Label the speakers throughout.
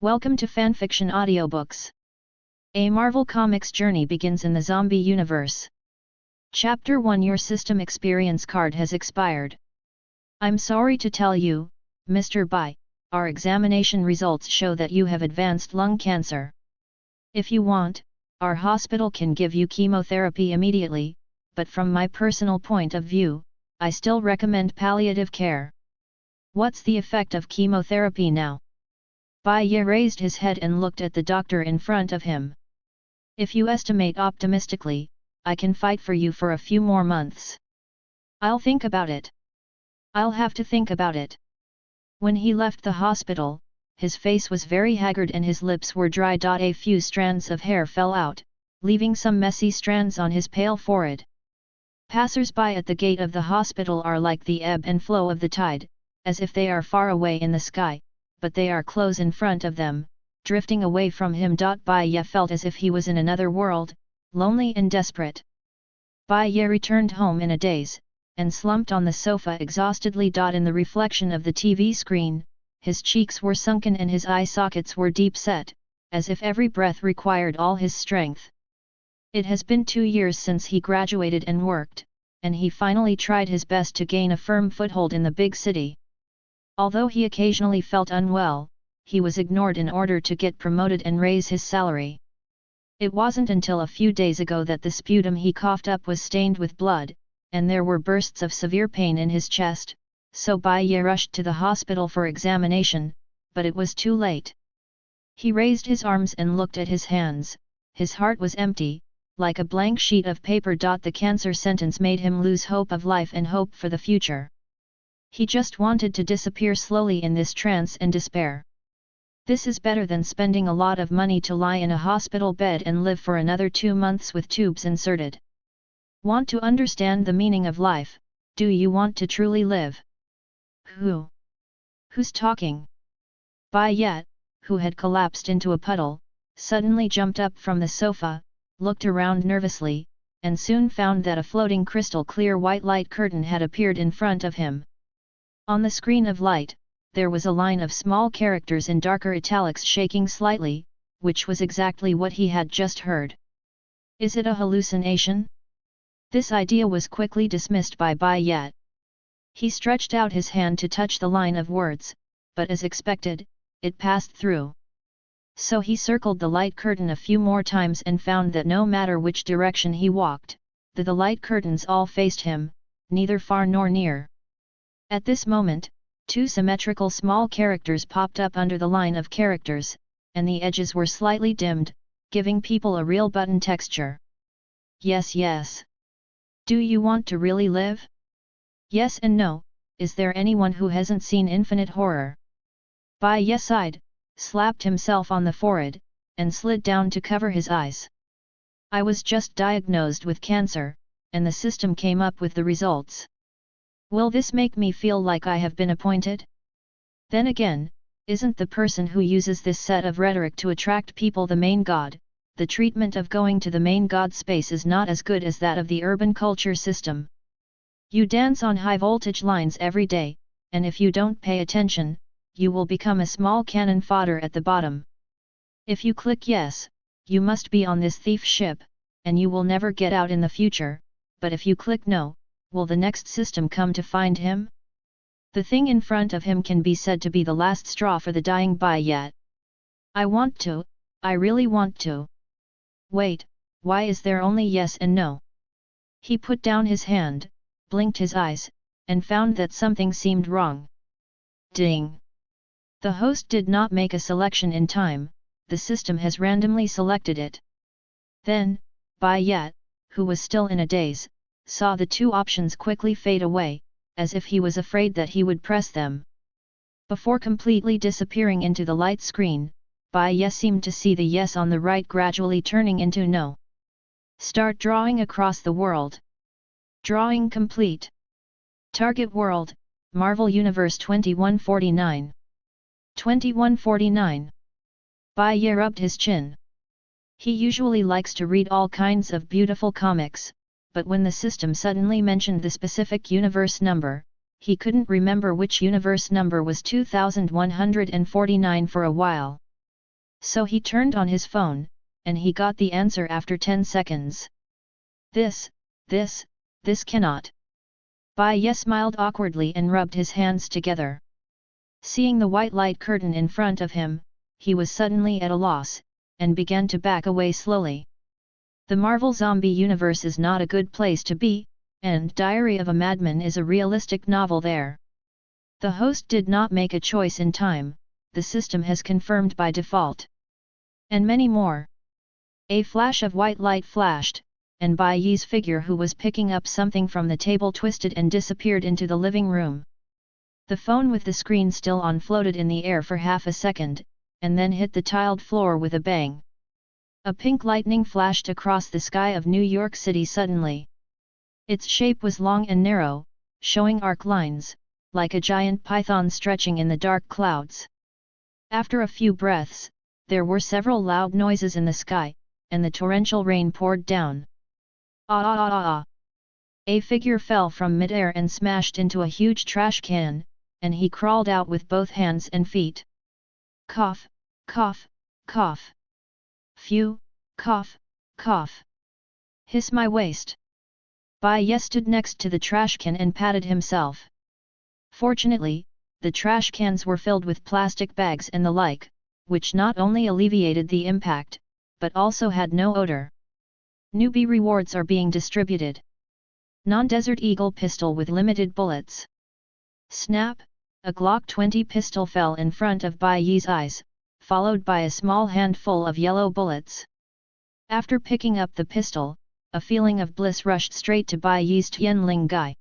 Speaker 1: Welcome to Fanfiction Audiobooks. A Marvel Comics journey begins in the zombie universe. Chapter 1 Your system experience card has expired. I'm sorry to tell you, Mr. Bai, our examination results show that you have advanced lung cancer. If you want, our hospital can give you chemotherapy immediately, but from my personal point of view, I still recommend palliative care. What's the effect of chemotherapy now? Bai Ye raised his head and looked at the doctor in front of him. If you estimate optimistically, I can fight for you for a few more months. I'll think about it. I'll have to think about it. When he left the hospital, his face was very haggard and his lips were dry. A few strands of hair fell out, leaving some messy strands on his pale forehead. Passers-by at the gate of the hospital are like the ebb and flow of the tide, as if they are far away in the sky, but they are close in front of them, drifting away from him. Bai Ye felt as if he was in another world, lonely and desperate. Bai Ye returned home in a daze, and slumped on the sofa exhaustedly. In the reflection of the TV screen, his cheeks were sunken and his eye sockets were deep set, as if every breath required all his strength. It has been 2 years since he graduated and worked, and he finally tried his best to gain a firm foothold in the big city. Although he occasionally felt unwell, he was ignored in order to get promoted and raise his salary. It wasn't until a few days ago that the sputum he coughed up was stained with blood, and there were bursts of severe pain in his chest, so Bai Ye rushed to the hospital for examination, but it was too late. He raised his arms and looked at his hands. His heart was empty, like a blank sheet of paper. The cancer sentence made him lose hope of life and hope for the future. He just wanted to disappear slowly in this trance and despair. This is better than spending a lot of money to lie in a hospital bed and live for another 2 months with tubes inserted. Want to understand the meaning of life? Do you want to truly live? Who's talking? Bai Ye, who had collapsed into a puddle, suddenly jumped up from the sofa, looked around nervously, and soon found that a floating crystal-clear white light curtain had appeared in front of him. On the screen of light, there was a line of small characters in darker italics shaking slightly, which was exactly what he had just heard. Is it a hallucination? This idea was quickly dismissed by Bai Ye. He stretched out his hand to touch the line of words, but as expected, it passed through. So he circled the light curtain a few more times and found that no matter which direction he walked, the light curtains all faced him, neither far nor near. At this moment, 2 symmetrical small characters popped up under the line of characters, and the edges were slightly dimmed, giving people a real button texture. Yes. Do you want to really live? Yes and no. Is there anyone who hasn't seen Infinite Horror? Bai Ye sighed, slapped himself on the forehead, and slid down to cover his eyes. I was just diagnosed with cancer, and the system came up with the results. Will this make me feel like I have been appointed? Then again, isn't the person who uses this set of rhetoric to attract people the main god? The treatment of going to the main god space is not as good as that of the urban culture system. You dance on high voltage lines every day, and if you don't pay attention, you will become a small cannon fodder at the bottom. If you click yes, you must be on this thief ship, and you will never get out in the future, but if you click no, will the next system come to find him? The thing in front of him can be said to be the last straw for the dying Bai Ye. I really want to. Wait, why is there only yes and no? He put down his hand, blinked his eyes, and found that something seemed wrong. Ding! The host did not make a selection in time, the system has randomly selected it. Then, Bai Ye, who was still in a daze, saw the 2 options quickly fade away, as if he was afraid that he would press them. Before completely disappearing into the light screen, Bai Ye seemed to see the yes on the right gradually turning into no. Start drawing across the world. Drawing complete. Target world, Marvel Universe 2149. 2149. Bai Ye rubbed his chin. He usually likes to read all kinds of beautiful comics, but when the system suddenly mentioned the specific universe number, he couldn't remember which universe number was 2149 for a while. So he turned on his phone, and he got the answer after 10 seconds. This cannot. Bai Ye smiled awkwardly and rubbed his hands together. Seeing the white light curtain in front of him, he was suddenly at a loss, and began to back away slowly. The Marvel zombie universe is not a good place to be, and Diary of a Madman is a realistic novel there. The host did not make a choice in time, the system has confirmed by default. And many more. A flash of white light flashed, and Bai Ye's figure, who was picking up something from the table, twisted and disappeared into the living room. The phone with the screen still on floated in the air for half a second, and then hit the tiled floor with a bang. A pink lightning flashed across the sky of New York City suddenly. Its shape was long and narrow, showing arc lines, like a giant python stretching in the dark clouds. After a few breaths, there were several loud noises in the sky, and the torrential rain poured down. Ah ah ah ah ah! A figure fell from midair and smashed into a huge trash can, and he crawled out with both hands and feet. Cough, cough, cough. Phew, cough, cough. Hiss my waist. Bai Ye stood next to the trash can and patted himself. Fortunately, the trash cans were filled with plastic bags and the like, which not only alleviated the impact, but also had no odor. Newbie rewards are being distributed. Non-Desert Eagle pistol with limited bullets. Snap! A Glock 20 pistol fell in front of Bai Ye's eyes, followed by a small handful of yellow bullets. After picking up the pistol, a feeling of bliss rushed straight to Bai Ye's Tianling Gai.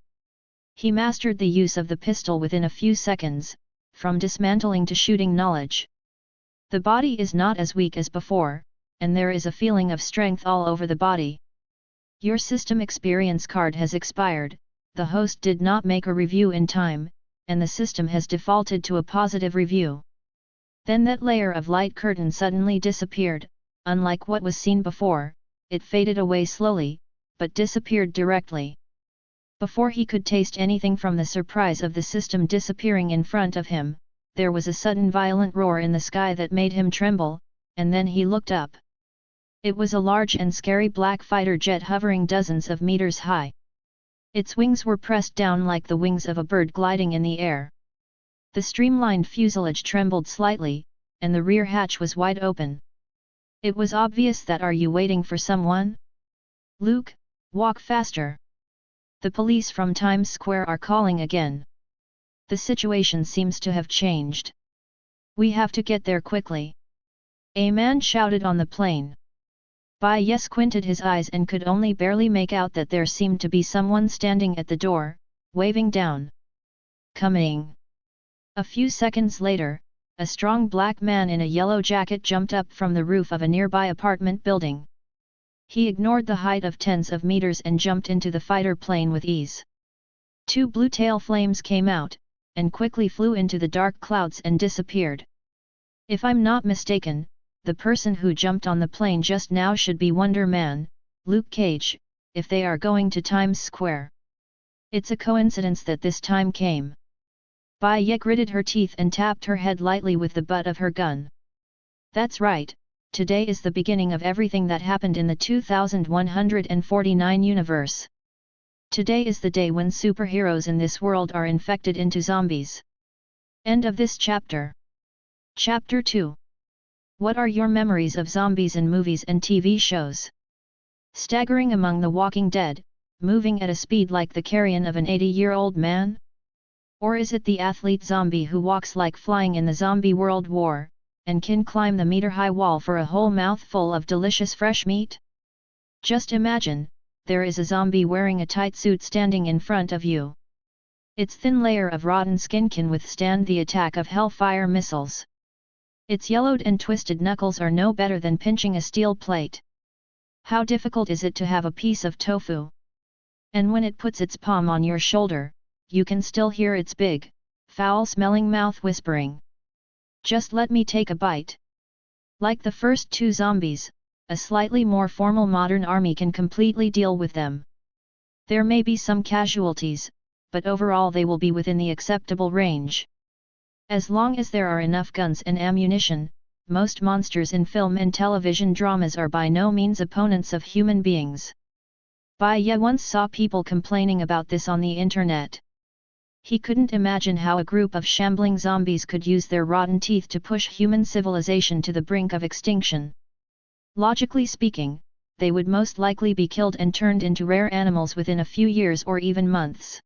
Speaker 1: He mastered the use of the pistol within a few seconds, from dismantling to shooting knowledge. The body is not as weak as before, and there is a feeling of strength all over the body. Your system experience card has expired, the host did not make a review in time, and the system has defaulted to a positive review. Then that layer of light curtain suddenly disappeared, unlike what was seen before, it faded away slowly, but disappeared directly. Before he could taste anything from the surprise of the system disappearing in front of him, there was a sudden violent roar in the sky that made him tremble, and then he looked up. It was a large and scary black fighter jet hovering dozens of meters high. Its wings were pressed down like the wings of a bird gliding in the air. The streamlined fuselage trembled slightly, and the rear hatch was wide open. It was obvious that "Are you waiting for someone? Luke, walk faster. The police from Times Square are calling again. The situation seems to have changed. We have to get there quickly." A man shouted on the plane. Bai Ye squinted his eyes and could only barely make out that there seemed to be someone standing at the door, waving down. "Coming." A few seconds later, a strong black man in a yellow jacket jumped up from the roof of a nearby apartment building. He ignored the height of tens of meters and jumped into the fighter plane with ease. Two blue tail flames came out, and quickly flew into the dark clouds and disappeared. If I'm not mistaken, the person who jumped on the plane just now should be Wonder Man, Luke Cage, if they are going to Times Square. It's a coincidence that this time came. Bai Ye gritted her teeth and tapped her head lightly with the butt of her gun. That's right, today is the beginning of everything that happened in the 2149 universe. Today is the day when superheroes in this world are infected into zombies. End of this chapter. Chapter 2. What are your memories of zombies in movies and TV shows? Staggering among the walking dead, moving at a speed like the carrion of an 80-year-old man? Or is it the athlete zombie who walks like flying in the zombie world war, and can climb the meter-high wall for a whole mouthful of delicious fresh meat? Just imagine, there is a zombie wearing a tight suit standing in front of you. Its thin layer of rotten skin can withstand the attack of hellfire missiles. Its yellowed and twisted knuckles are no better than pinching a steel plate. How difficult is it to have a piece of tofu? And when it puts its palm on your shoulder, you can still hear its big, foul-smelling mouth whispering, "Just let me take a bite." Like the first two zombies, a slightly more formal modern army can completely deal with them. There may be some casualties, but overall they will be within the acceptable range. As long as there are enough guns and ammunition, most monsters in film and television dramas are by no means opponents of human beings. Bai Ye once saw people complaining about this on the internet. He couldn't imagine how a group of shambling zombies could use their rotten teeth to push human civilization to the brink of extinction. Logically speaking, they would most likely be killed and turned into rare animals within a few years or even months.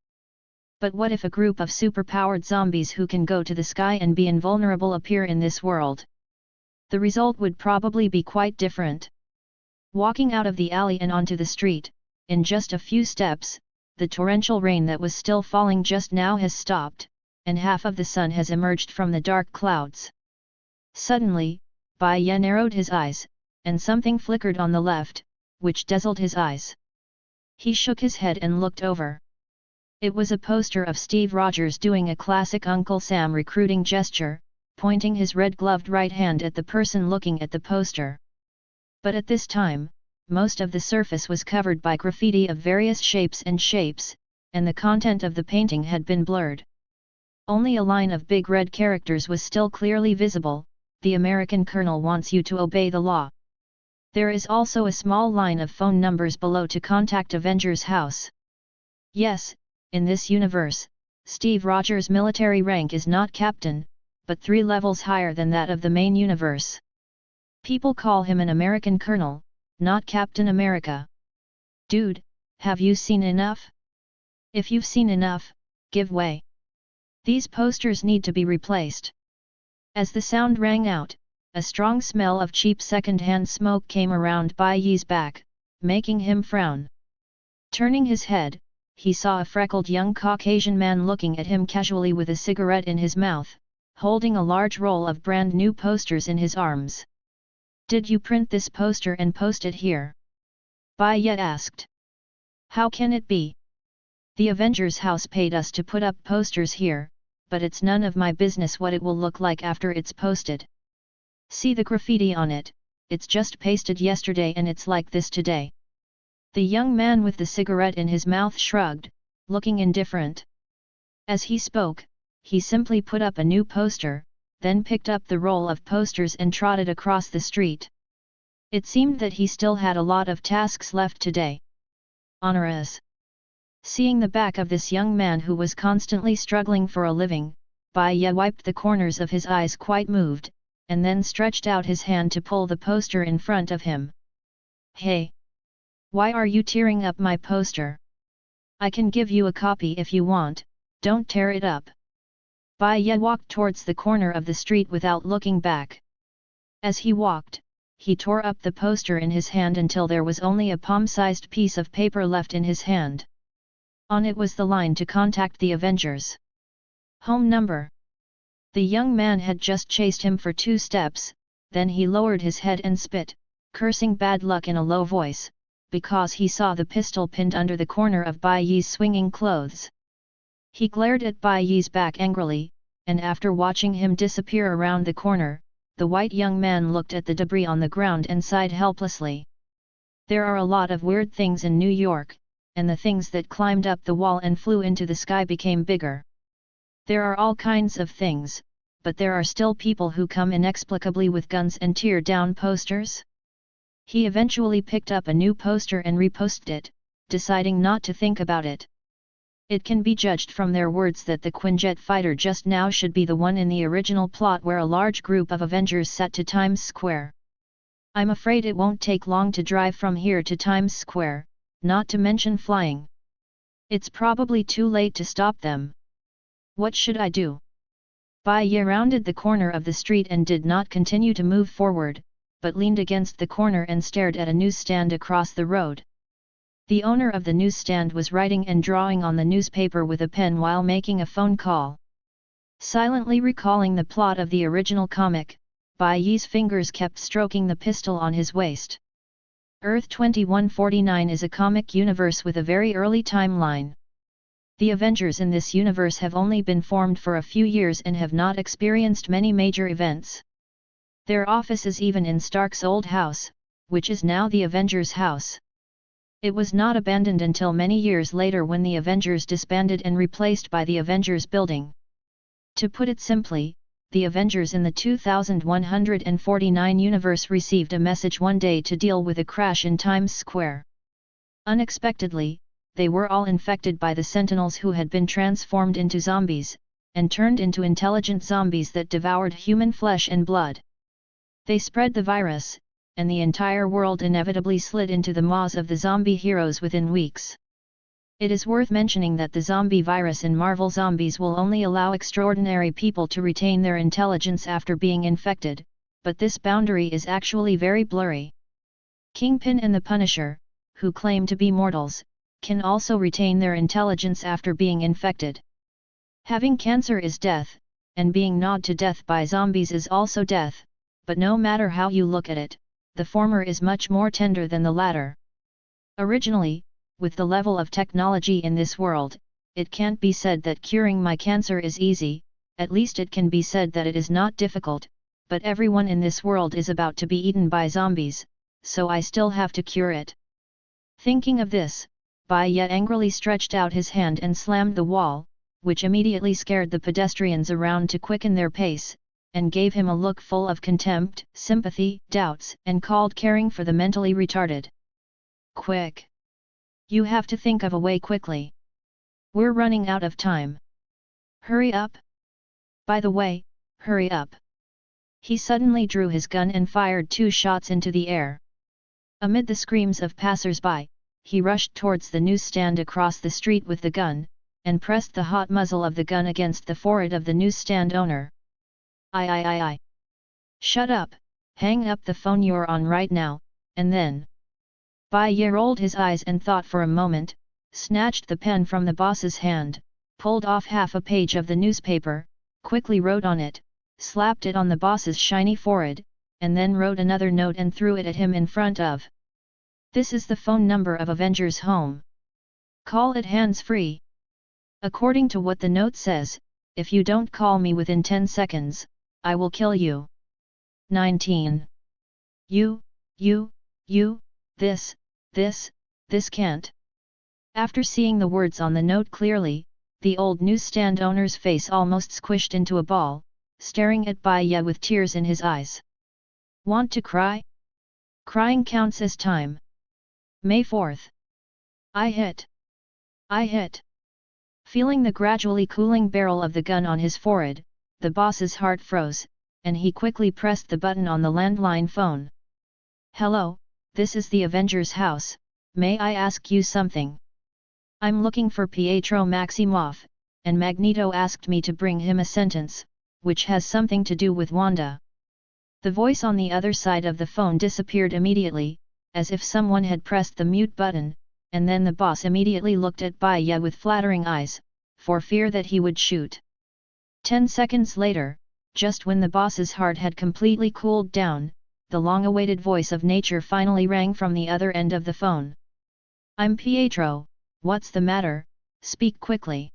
Speaker 1: But what if a group of superpowered zombies who can go to the sky and be invulnerable appear in this world? The result would probably be quite different. Walking out of the alley and onto the street, in just a few steps, the torrential rain that was still falling just now has stopped, and half of the sun has emerged from the dark clouds. Suddenly, Bai Ye narrowed his eyes, and something flickered on the left, which dazzled his eyes. He shook his head and looked over. It was a poster of Steve Rogers doing a classic Uncle Sam recruiting gesture, pointing his red-gloved right hand at the person looking at the poster. But at this time, most of the surface was covered by graffiti of various shapes, and the content of the painting had been blurred. Only a line of big red characters was still clearly visible: "The American Colonel wants you to obey the law." There is also a small line of phone numbers below to contact Avengers House. Yes, in this universe, Steve Rogers' military rank is not captain, but 3 levels higher than that of the main universe. People call him an American Colonel, not Captain America. Dude, have you seen enough? If you've seen enough, give way. These posters need to be replaced. As the sound rang out, a strong smell of cheap second-hand smoke came around Bai Ye's back, making him frown. Turning his head, he saw a freckled young Caucasian man looking at him casually with a cigarette in his mouth, holding a large roll of brand new posters in his arms. "Did you print this poster and post it here?" Bai Ye asked. "How can it be? The Avengers House paid us to put up posters here, but it's none of my business what it will look like after it's posted. See the graffiti on it, it's just pasted yesterday and it's like this today." The young man with the cigarette in his mouth shrugged, looking indifferent. As he spoke, he simply put up a new poster, then picked up the roll of posters and trotted across the street. It seemed that he still had a lot of tasks left today. Honoris. Seeing the back of this young man who was constantly struggling for a living, Bai Ye wiped the corners of his eyes quite moved, and then stretched out his hand to pull the poster in front of him. "Hey! Why are you tearing up my poster? I can give you a copy if you want, don't tear it up." Bai Ye walked towards the corner of the street without looking back. As he walked, he tore up the poster in his hand until there was only a palm-sized piece of paper left in his hand. On it was the line to contact the Avengers. Home number. The young man had just chased him for 2 steps, then he lowered his head and spit, cursing bad luck in a low voice, because he saw the pistol pinned under the corner of Bai Ye's swinging clothes. He glared at Bai Ye's back angrily, and after watching him disappear around the corner, the white young man looked at the debris on the ground and sighed helplessly. There are a lot of weird things in New York, and the things that climbed up the wall and flew into the sky became bigger. There are all kinds of things, but there are still people who come inexplicably with guns and tear down posters. He eventually picked up a new poster and reposted it, deciding not to think about it. It can be judged from their words that the Quinjet fighter just now should be the one in the original plot where a large group of Avengers set to Times Square. I'm afraid it won't take long to drive from here to Times Square, not to mention flying. It's probably too late to stop them. What should I do? Bai Ye rounded the corner of the street and did not continue to move forward, but leaned against the corner and stared at a newsstand across the road. The owner of the newsstand was writing and drawing on the newspaper with a pen while making a phone call. Silently recalling the plot of the original comic, Bai Ye's fingers kept stroking the pistol on his waist. Earth 2149 is a comic universe with a very early timeline. The Avengers in this universe have only been formed for a few years and have not experienced many major events. Their office is even in Stark's old house, which is now the Avengers' house. It was not abandoned until many years later when the Avengers disbanded and replaced by the Avengers building. To put it simply, the Avengers in the 2149 universe received a message one day to deal with a crash in Times Square. Unexpectedly, they were all infected by the Sentinels who had been transformed into zombies, and turned into intelligent zombies that devoured human flesh and blood. They spread the virus, and the entire world inevitably slid into the maws of the zombie heroes within weeks. It is worth mentioning that the zombie virus in Marvel Zombies will only allow extraordinary people to retain their intelligence after being infected, but this boundary is actually very blurry. Kingpin and the Punisher, who claim to be mortals, can also retain their intelligence after being infected. Having cancer is death, and being gnawed to death by zombies is also death, but no matter how you look at it, the former is much more tender than the latter. Originally, with the level of technology in this world, it can't be said that curing my cancer is easy, at least it can be said that it is not difficult, but everyone in this world is about to be eaten by zombies, so I still have to cure it. Thinking of this, Bai Ye angrily stretched out his hand and slammed the wall, which immediately scared the pedestrians around to quicken their pace, and gave him a look full of contempt, sympathy, doubts, and cold caring for the mentally retarded. Quick! You have to think of a way quickly. We're running out of time. Hurry up! By the way, hurry up! He suddenly drew his gun and fired 2 shots into the air. Amid the screams of passers-by, he rushed towards the newsstand across the street with the gun, and pressed the hot muzzle of the gun against the forehead of the newsstand owner. I. Shut up, hang up the phone you're on right now, and then. Bai Ye rolled his eyes and thought for a moment, snatched the pen from the boss's hand, pulled off half a page of the newspaper, quickly wrote on it, slapped it on the boss's shiny forehead, and then wrote another note and threw it at him in front of. This is the phone number of Avengers Home. Call it hands-free. According to what the note says, if you don't call me within 10 seconds, I will kill you. 19. This can't. After seeing the words on the note clearly, the old newsstand owner's face almost squished into a ball, staring at Bai Ye with tears in his eyes. Want to cry? Crying counts as time. May 4th. I hit. Feeling the gradually cooling barrel of the gun on his forehead, the boss's heart froze, and he quickly pressed the button on the landline phone. Hello, this is the Avengers house, may I ask you something? I'm looking for Pietro Maximoff, and Magneto asked me to bring him a sentence, which has something to do with Wanda. The voice on the other side of the phone disappeared immediately, as if someone had pressed the mute button, and then the boss immediately looked at Bai Ye with flattering eyes, for fear that he would shoot. 10 seconds later, just when the boss's heart had completely cooled down, the long-awaited voice of nature finally rang from the other end of the phone. I'm Pietro, what's the matter, speak quickly.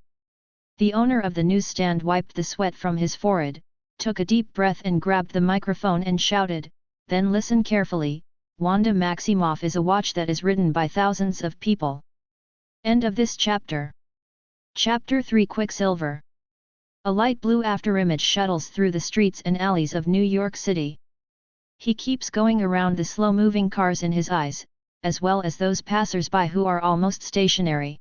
Speaker 1: The owner of the newsstand wiped the sweat from his forehead, took a deep breath and grabbed the microphone and shouted, then listen carefully, Wanda Maximoff is a watch that is ridden by thousands of people. End of this chapter. Chapter 3 Quicksilver. A light blue afterimage shuttles through the streets and alleys of New York City. He keeps going around the slow-moving cars in his eyes, as well as those passers-by who are almost stationary.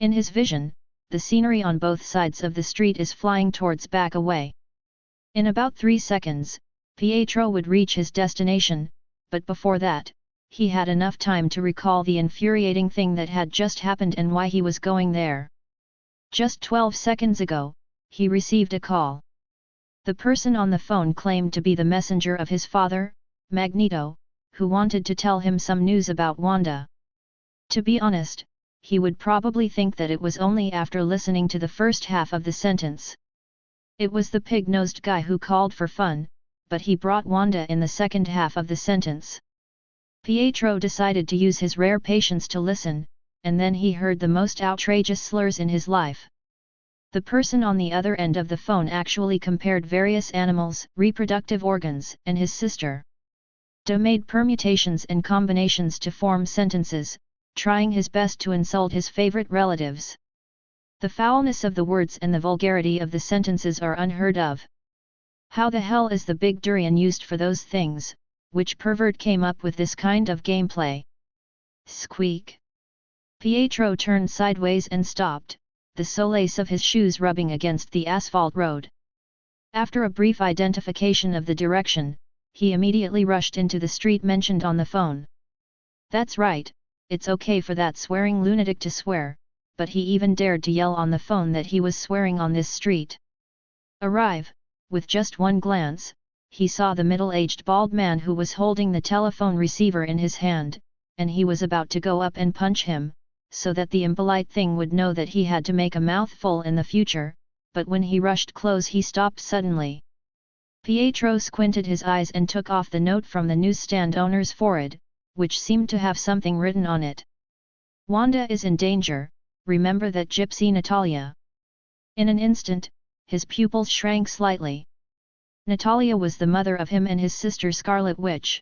Speaker 1: In his vision, the scenery on both sides of the street is flying towards back away. In about 3 seconds, Pietro would reach his destination, but before that, he had enough time to recall the infuriating thing that had just happened and why he was going there. Just 12 seconds ago, he received a call. The person on the phone claimed to be the messenger of his father, Magneto, who wanted to tell him some news about Wanda. To be honest, he would probably think that it was only after listening to the first half of the sentence. It was the pig-nosed guy who called for fun, but he brought Wanda in the second half of the sentence. Pietro decided to use his rare patience to listen, and then he heard the most outrageous slurs in his life. The person on the other end of the phone actually compared various animals, reproductive organs, and his sister. Made permutations and combinations to form sentences, trying his best to insult his favorite relatives. The foulness of the words and the vulgarity of the sentences are unheard of. How the hell is the big durian used for those things? Which pervert came up with this kind of gameplay? Squeak. Pietro turned sideways and stopped, the soles of his shoes rubbing against the asphalt road. After a brief identification of the direction, he immediately rushed into the street mentioned on the phone. That's right, it's okay for that swearing lunatic to swear, but he even dared to yell on the phone that he was swearing on this street. Arrive, with just one glance, he saw the middle-aged bald man who was holding the telephone receiver in his hand, and he was about to go up and punch him, so that the impolite thing would know that he had to make a mouthful in the future, but when he rushed close he stopped suddenly. Pietro squinted his eyes and took off the note from the newsstand owner's forehead, which seemed to have something written on it. Wanda is in danger, remember that gypsy Natalia. In an instant, his pupils shrank slightly. Natalia was the mother of him and his sister Scarlet Witch.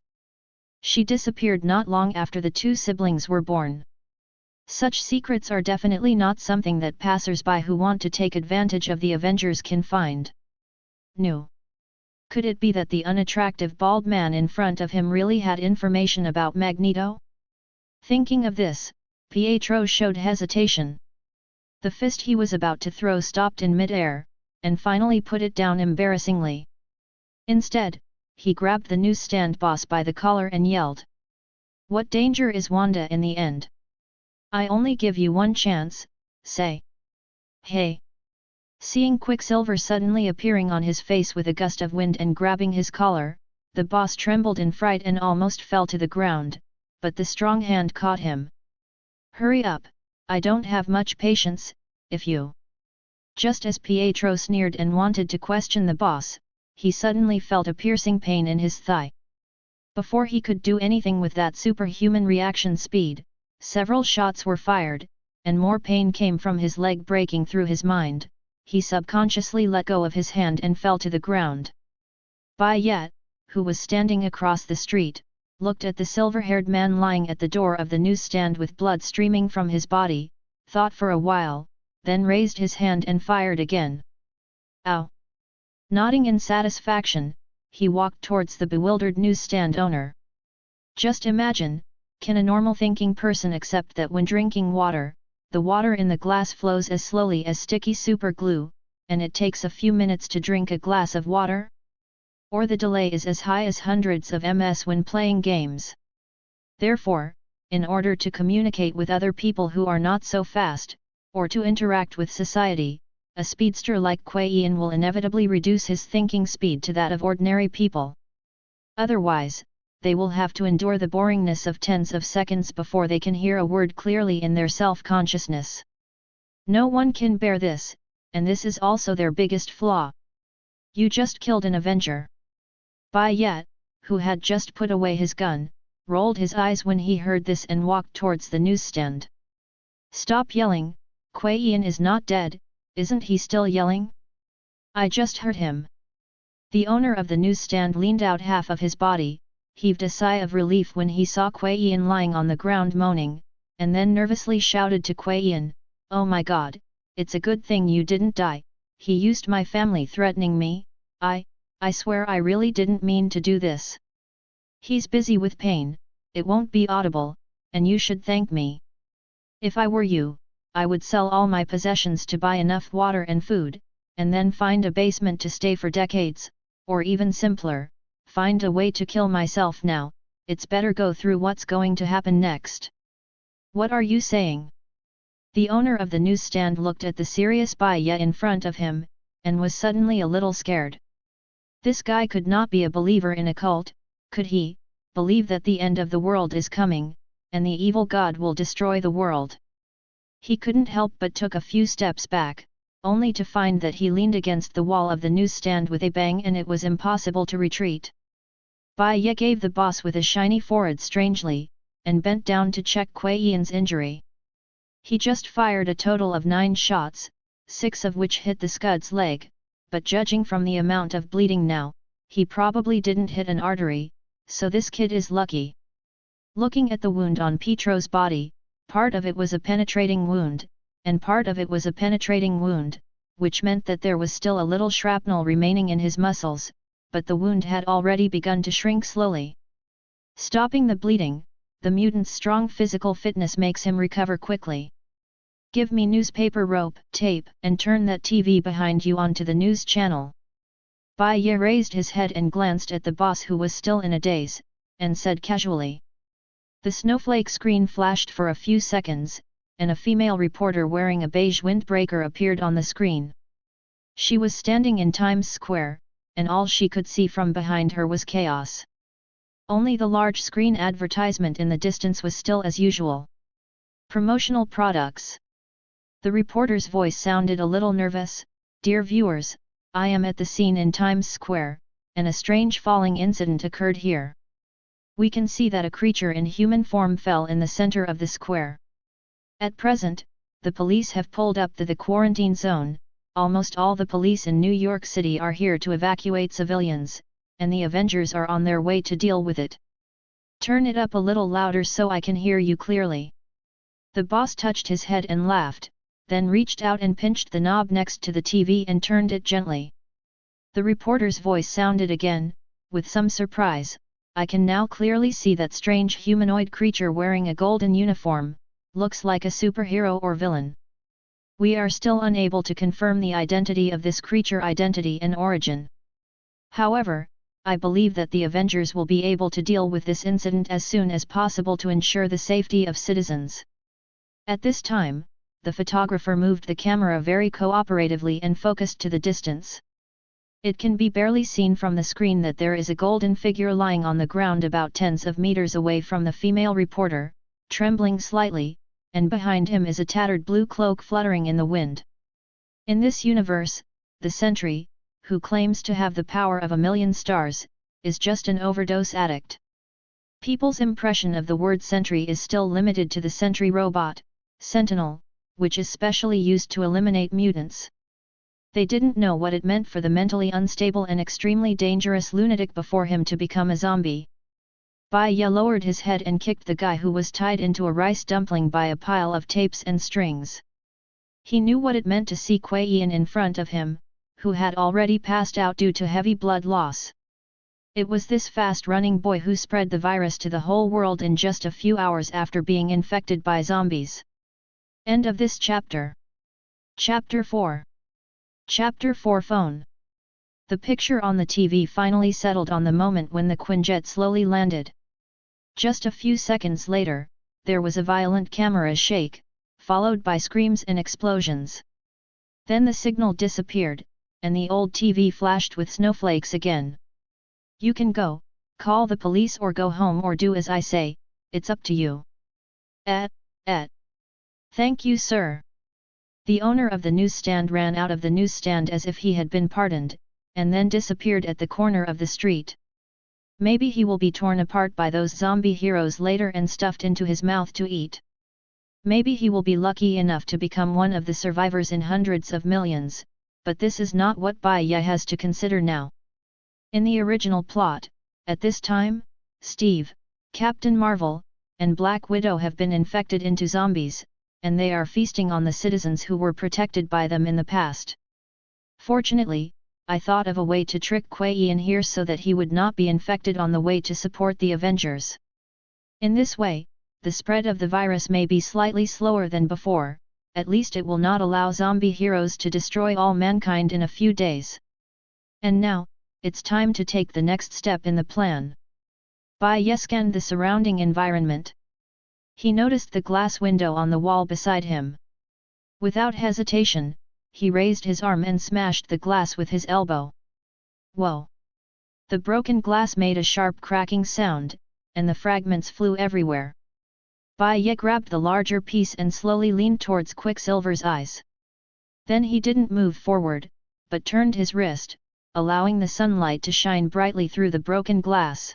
Speaker 1: She disappeared not long after the two siblings were born. Such secrets are definitely not something that passers-by who want to take advantage of the Avengers can find. No. Could it be that the unattractive bald man in front of him really had information about Magneto? Thinking of this, Pietro showed hesitation. The fist he was about to throw stopped in mid-air, and finally put it down embarrassingly. Instead, he grabbed the newsstand boss by the collar and yelled. What danger is Wanda in the end? I only give you one chance, say. Hey! Seeing Quicksilver suddenly appearing on his face with a gust of wind and grabbing his collar, the boss trembled in fright and almost fell to the ground, but the strong hand caught him. Hurry up, I don't have much patience, if you... Just as Pietro sneered and wanted to question the boss, he suddenly felt a piercing pain in his thigh. Before he could do anything with that superhuman reaction speed, several shots were fired, and more pain came from his leg breaking through his mind. He subconsciously let go of his hand and fell to the ground. Bai Ye, who was standing across the street, looked at the silver-haired man lying at the door of the newsstand with blood streaming from his body, thought for a while, then raised his hand and fired again. Ow! Nodding in satisfaction, he walked towards the bewildered newsstand owner. Just imagine, can a normal-thinking person accept that when drinking water, the water in the glass flows as slowly as sticky super glue, and it takes a few minutes to drink a glass of water? Or the delay is as high as hundreds of ms when playing games. Therefore, in order to communicate with other people who are not so fast, or to interact with society, a speedster like Bai Ye will inevitably reduce his thinking speed to that of ordinary people. Otherwise, they will have to endure the boringness of tens of seconds before they can hear a word clearly in their self-consciousness. No one can bear this, and this is also their biggest flaw. You just killed an Avenger. Bai Ye, who had just put away his gun, rolled his eyes when he heard this and walked towards the newsstand. Stop yelling, Bai Ye is not dead, isn't he still yelling? I just heard him. The owner of the newsstand leaned out half of his body, heaved a sigh of relief when he saw Bai Ye lying on the ground moaning, and then nervously shouted to Bai Ye, "Oh my god, it's a good thing you didn't die, he used my family threatening me, I swear I really didn't mean to do this. He's busy with pain, it won't be audible, and you should thank me. If I were you, I would sell all my possessions to buy enough water and food, and then find a basement to stay for decades, or even simpler, find a way to kill myself now, it's better go through what's going to happen next." What are you saying? The owner of the newsstand looked at the serious Bai Ye in front of him, and was suddenly a little scared. This guy could not be a believer in a cult, could he, believe that the end of the world is coming, and the evil god will destroy the world? He couldn't help but took a few steps back, only to find that he leaned against the wall of the newsstand with a bang and it was impossible to retreat. Bai Ye gave the boss with a shiny forehead strangely, and bent down to check Bai Ye's injury. He just fired a total of 9 shots, 6 of which hit the scud's leg, but judging from the amount of bleeding now, he probably didn't hit an artery, so this kid is lucky. Looking at the wound on Pietro's body, part of it was a penetrating wound, and part of it was a penetrating wound, which meant that there was still a little shrapnel remaining in his muscles, but the wound had already begun to shrink slowly. Stopping the bleeding, the mutant's strong physical fitness makes him recover quickly. Give me newspaper rope, tape, and turn that TV behind you onto the news channel. Bai Ye raised his head and glanced at the boss, who was still in a daze, and said casually. The snowflake screen flashed for a few seconds, and a female reporter wearing a beige windbreaker appeared on the screen. She was standing in Times Square, and all she could see from behind her was chaos. Only the large screen advertisement in the distance was still as usual. Promotional products. The reporter's voice sounded a little nervous. Dear viewers, I am at the scene in Times Square, and a strange falling incident occurred here. We can see that a creature in human form fell in the center of the square. At present, the police have pulled up the quarantine zone. Almost all the police in New York City are here to evacuate civilians, and the Avengers are on their way to deal with it. Turn it up a little louder so I can hear you clearly. The boss touched his head and laughed, then reached out and pinched the knob next to the TV and turned it gently. The reporter's voice sounded again, with some surprise. I can now clearly see that strange humanoid creature wearing a golden uniform. Looks like a superhero or villain. We are still unable to confirm the identity of this creature, identity and origin. However, I believe that the Avengers will be able to deal with this incident as soon as possible to ensure the safety of citizens. At this time, the photographer moved the camera very cooperatively and focused to the distance. It can be barely seen from the screen that there is a golden figure lying on the ground about tens of meters away from the female reporter, trembling slightly, and behind him is a tattered blue cloak fluttering in the wind. In this universe, the Sentry, who claims to have the power of 1,000,000 stars, is just an overdose addict. People's impression of the word Sentry is still limited to the Sentry robot, Sentinel, which is specially used to eliminate mutants. They didn't know what it meant for the mentally unstable and extremely dangerous lunatic before him to become a zombie. Bai Ye lowered his head and kicked the guy who was tied into a rice dumpling by a pile of tapes and strings. He knew what it meant to see Kuei Yan in front of him, who had already passed out due to heavy blood loss. It was this fast-running boy who spread the virus to the whole world in just a few hours after being infected by zombies. End of this chapter. Chapter 4. Chapter 4 Phone. The picture on the TV finally settled on the moment when the Quinjet slowly landed. Just a few seconds later, there was a violent camera shake, followed by screams and explosions. Then the signal disappeared, and the old TV flashed with snowflakes again. You can go, call the police or go home or do as I say, it's up to you. Thank you, sir. The owner of the newsstand ran out of the newsstand as if he had been pardoned, and then disappeared at the corner of the street. Maybe he will be torn apart by those zombie heroes later and stuffed into his mouth to eat. Maybe he will be lucky enough to become one of the survivors in hundreds of millions, but this is not what Bai Ye has to consider now. In the original plot, at this time, Steve, Captain Marvel, and Black Widow have been infected into zombies, and they are feasting on the citizens who were protected by them in the past. Fortunately, I thought of a way to trick Kuei Yan here so that he would not be infected on the way to support the Avengers. In this way, the spread of the virus may be slightly slower than before, at least it will not allow zombie heroes to destroy all mankind in a few days. And now, it's time to take the next step in the plan. Bai Ye scanned the surrounding environment. He noticed the glass window on the wall beside him. Without hesitation, he raised his arm and smashed the glass with his elbow. Whoa! The broken glass made a sharp cracking sound, and the fragments flew everywhere. Bai Ye grabbed the larger piece and slowly leaned towards Quicksilver's eyes. Then he didn't move forward, but turned his wrist, allowing the sunlight to shine brightly through the broken glass.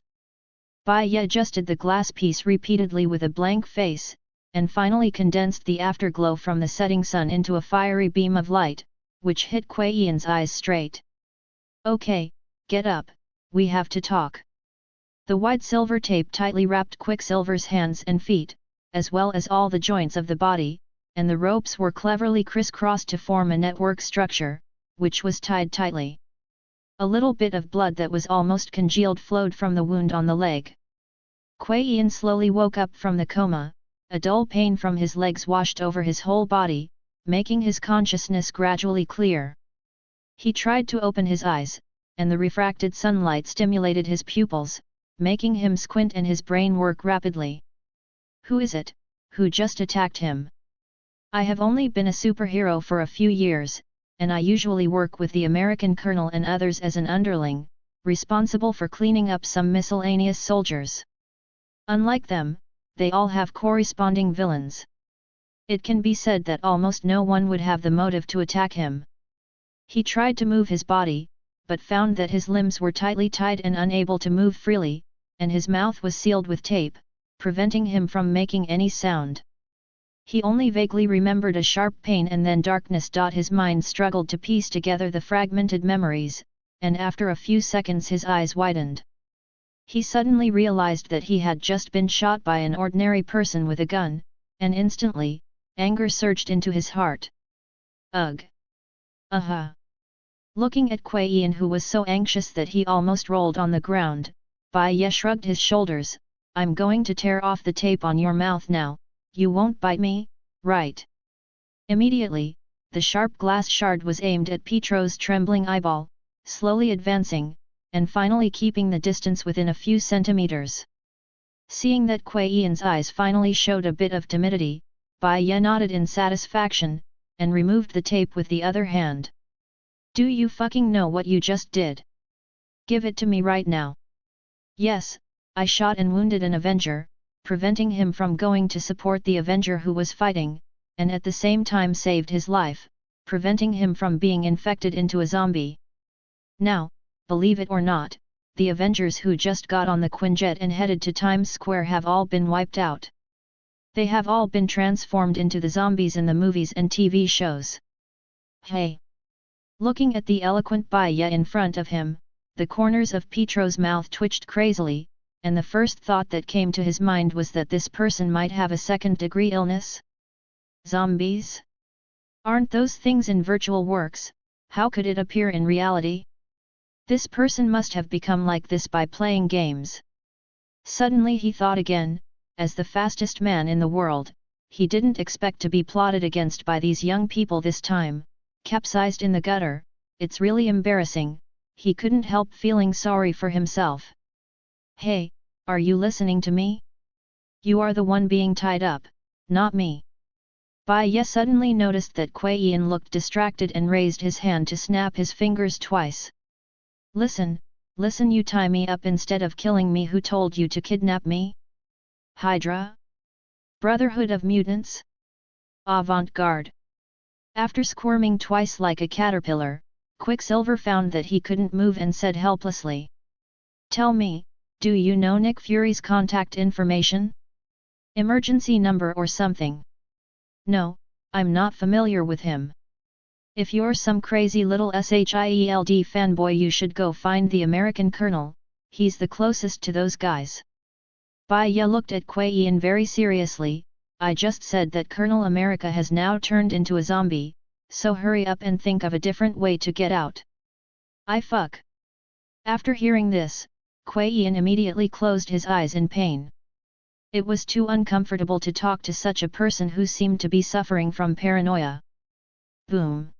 Speaker 1: Bai Ye adjusted the glass piece repeatedly with a blank face, and finally condensed the afterglow from the setting sun into a fiery beam of light, which hit Kuei Yan's eyes straight. Okay, get up, we have to talk. The white silver tape tightly wrapped Quicksilver's hands and feet, as well as all the joints of the body, and the ropes were cleverly crisscrossed to form a network structure, which was tied tightly. A little bit of blood that was almost congealed flowed from the wound on the leg. Kuei Yin slowly woke up from the coma, a dull pain from his legs washed over his whole body, making his consciousness gradually clear. He tried to open his eyes, and the refracted sunlight stimulated his pupils, making him squint and his brain work rapidly. Who is it, who just attacked him? I have only been a superhero for a few years, and I usually work with the American colonel and others as an underling, responsible for cleaning up some miscellaneous soldiers. Unlike them, they all have corresponding villains. It can be said that almost no one would have the motive to attack him. He tried to move his body, but found that his limbs were tightly tied and unable to move freely, and his mouth was sealed with tape, preventing him from making any sound. He only vaguely remembered a sharp pain, and then darkness. His mind struggled to piece together the fragmented memories, and after a few seconds his eyes widened. He suddenly realized that he had just been shot by an ordinary person with a gun, and instantly, anger surged into his heart. Ugh! Aha! Looking at Kuei Yin, who was so anxious that he almost rolled on the ground, Bai Ye shrugged his shoulders. I'm going to tear off the tape on your mouth now. You won't bite me, right? Immediately, the sharp glass shard was aimed at Petro's trembling eyeball, slowly advancing, and finally keeping the distance within a few centimeters. Seeing that Kuei Yin's eyes finally showed a bit of timidity, Bai Ye nodded in satisfaction, and removed the tape with the other hand. Do you fucking know what you just did? Give it to me right now. Yes, I shot and wounded an Avenger, preventing him from going to support the Avenger who was fighting, and at the same time saved his life, preventing him from being infected into a zombie. Now, believe it or not, the Avengers who just got on the Quinjet and headed to Times Square have all been wiped out. They have all been transformed into the zombies in the movies and TV shows. Hey! Looking at the eloquent Bai Ye in front of him, the corners of Petro's mouth twitched crazily, and the first thought that came to his mind was that this person might have a second-degree illness. Zombies? Aren't those things in virtual works? How could it appear in reality? This person must have become like this by playing games. Suddenly he thought again, as the fastest man in the world, he didn't expect to be plotted against by these young people this time, capsized in the gutter. It's really embarrassing. He couldn't help feeling sorry for himself. Hey, are you listening to me? You are the one being tied up, not me. Bai Ye suddenly noticed that Kuei Yin looked distracted and raised his hand to snap his fingers twice. Listen, you tie me up instead of killing me. Who told you to kidnap me? Hydra? Brotherhood of Mutants? Avant-garde? After squirming twice like a caterpillar, Quicksilver found that he couldn't move and said helplessly. Tell me, do you know Nick Fury's contact information? Emergency number or something? No, I'm not familiar with him. If you're some crazy little SHIELD fanboy, you should go find the American colonel, he's the closest to those guys. Bai Ye looked at Kuei Yin very seriously. I just said that Colonel America has now turned into a zombie, so hurry up and think of a different way to get out. I fuck. After hearing this, Kuei Yin immediately closed his eyes in pain. It was too uncomfortable to talk to such a person who seemed to be suffering from paranoia. Boom!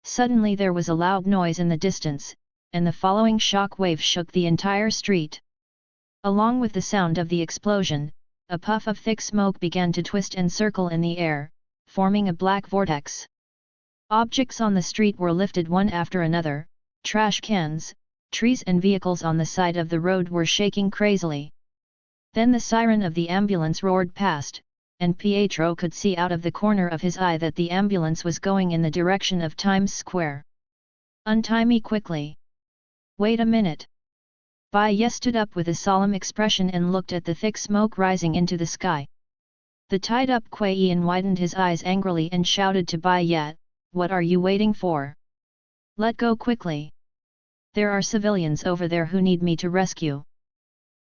Speaker 1: Suddenly there was a loud noise in the distance, and the following shock wave shook the entire street. Along with the sound of the explosion, a puff of thick smoke began to twist and circle in the air, forming a black vortex. Objects on the street were lifted one after another. Trash cans, trees and vehicles on the side of the road were shaking crazily. Then the siren of the ambulance roared past, and Pietro could see out of the corner of his eye that the ambulance was going in the direction of Times Square. Untie me quickly. Wait a minute. Bai Ye stood up with a solemn expression and looked at the thick smoke rising into the sky. The tied-up Kuei Yin widened his eyes angrily and shouted to Bai Ye, what are you waiting for? Let go quickly. There are civilians over there who need me to rescue.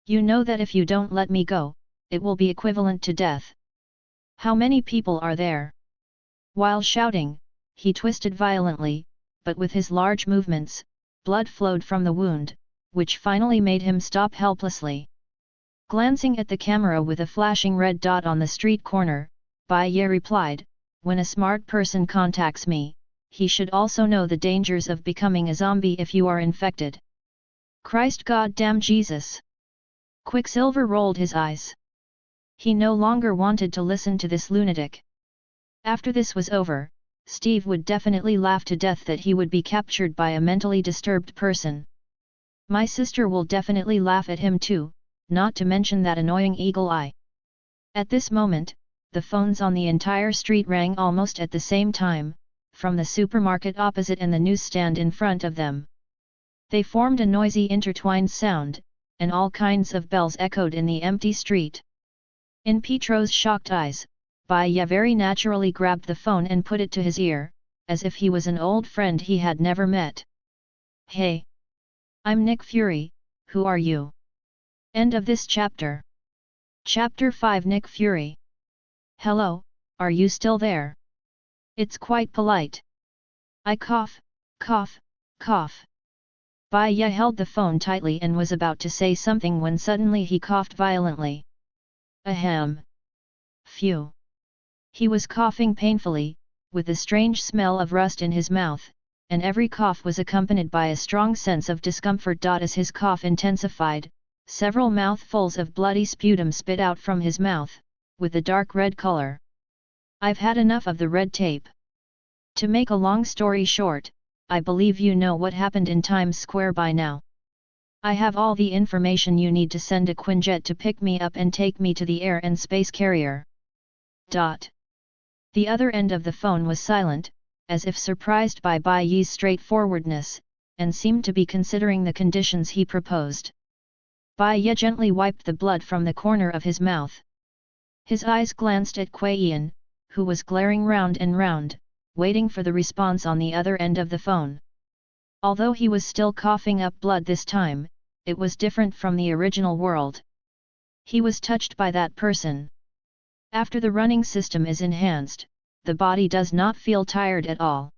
Speaker 1: You know that if you don't let me go, it will be equivalent to death. How many people are there? While shouting, he twisted violently, but with his large movements, blood flowed from the wound, which finally made him stop helplessly. Glancing at the camera with a flashing red dot on the street corner, Bai Ye replied, "When a smart person contacts me, he should also know the dangers of becoming a zombie if you are infected." Christ goddamn Jesus! Quicksilver rolled his eyes. He no longer wanted to listen to this lunatic. After this was over, Steve would definitely laugh to death that he would be captured by a mentally disturbed person. My sister will definitely laugh at him too, not to mention that annoying eagle eye. At this moment, the phones on the entire street rang almost at the same time, from the supermarket opposite and the newsstand in front of them. They formed a noisy intertwined sound, and all kinds of bells echoed in the empty street. In Pietro's shocked eyes, Bai Ye very naturally grabbed the phone and put it to his ear, as if he was an old friend he had never met. "Hey! I'm Nick Fury, who are you?" End of this chapter. Chapter 5 Nick Fury. "Hello, are you still there? It's quite polite. I cough, cough, cough." Bai Ye held the phone tightly and was about to say something when suddenly he coughed violently. Ahem. Phew. He was coughing painfully, with a strange smell of rust in his mouth, and every cough was accompanied by a strong sense of discomfort. As his cough intensified, several mouthfuls of bloody sputum spit out from his mouth, with a dark red color. "I've had enough of the red tape. To make a long story short, I believe you know what happened in Times Square by now. I have all the information you need to send a Quinjet to pick me up and take me to the air and space carrier." The other end of the phone was silent, as if surprised by Bai Ye's straightforwardness, and seemed to be considering the conditions he proposed. Bai Ye gently wiped the blood from the corner of his mouth. His eyes glanced at Kuei Yan, who was glaring round and round, waiting for the response on the other end of the phone. Although he was still coughing up blood this time, it was different from the original world. He was touched by that person. After the running system is enhanced, the body does not feel tired at all.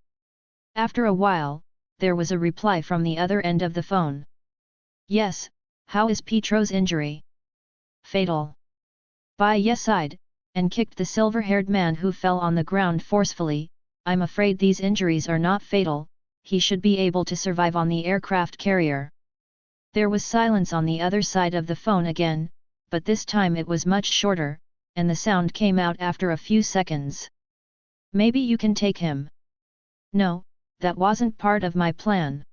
Speaker 1: After a while, there was a reply from the other end of the phone. "Yes, how is Pietro's injury?" "Fatal." Bai Ye sighed, and kicked the silver-haired man who fell on the ground forcefully. "I'm afraid these injuries are not fatal, he should be able to survive on the aircraft carrier." There was silence on the other side of the phone again, but this time it was much shorter, and the sound came out after a few seconds. "Maybe you can take him." "No, that wasn't part of my plan."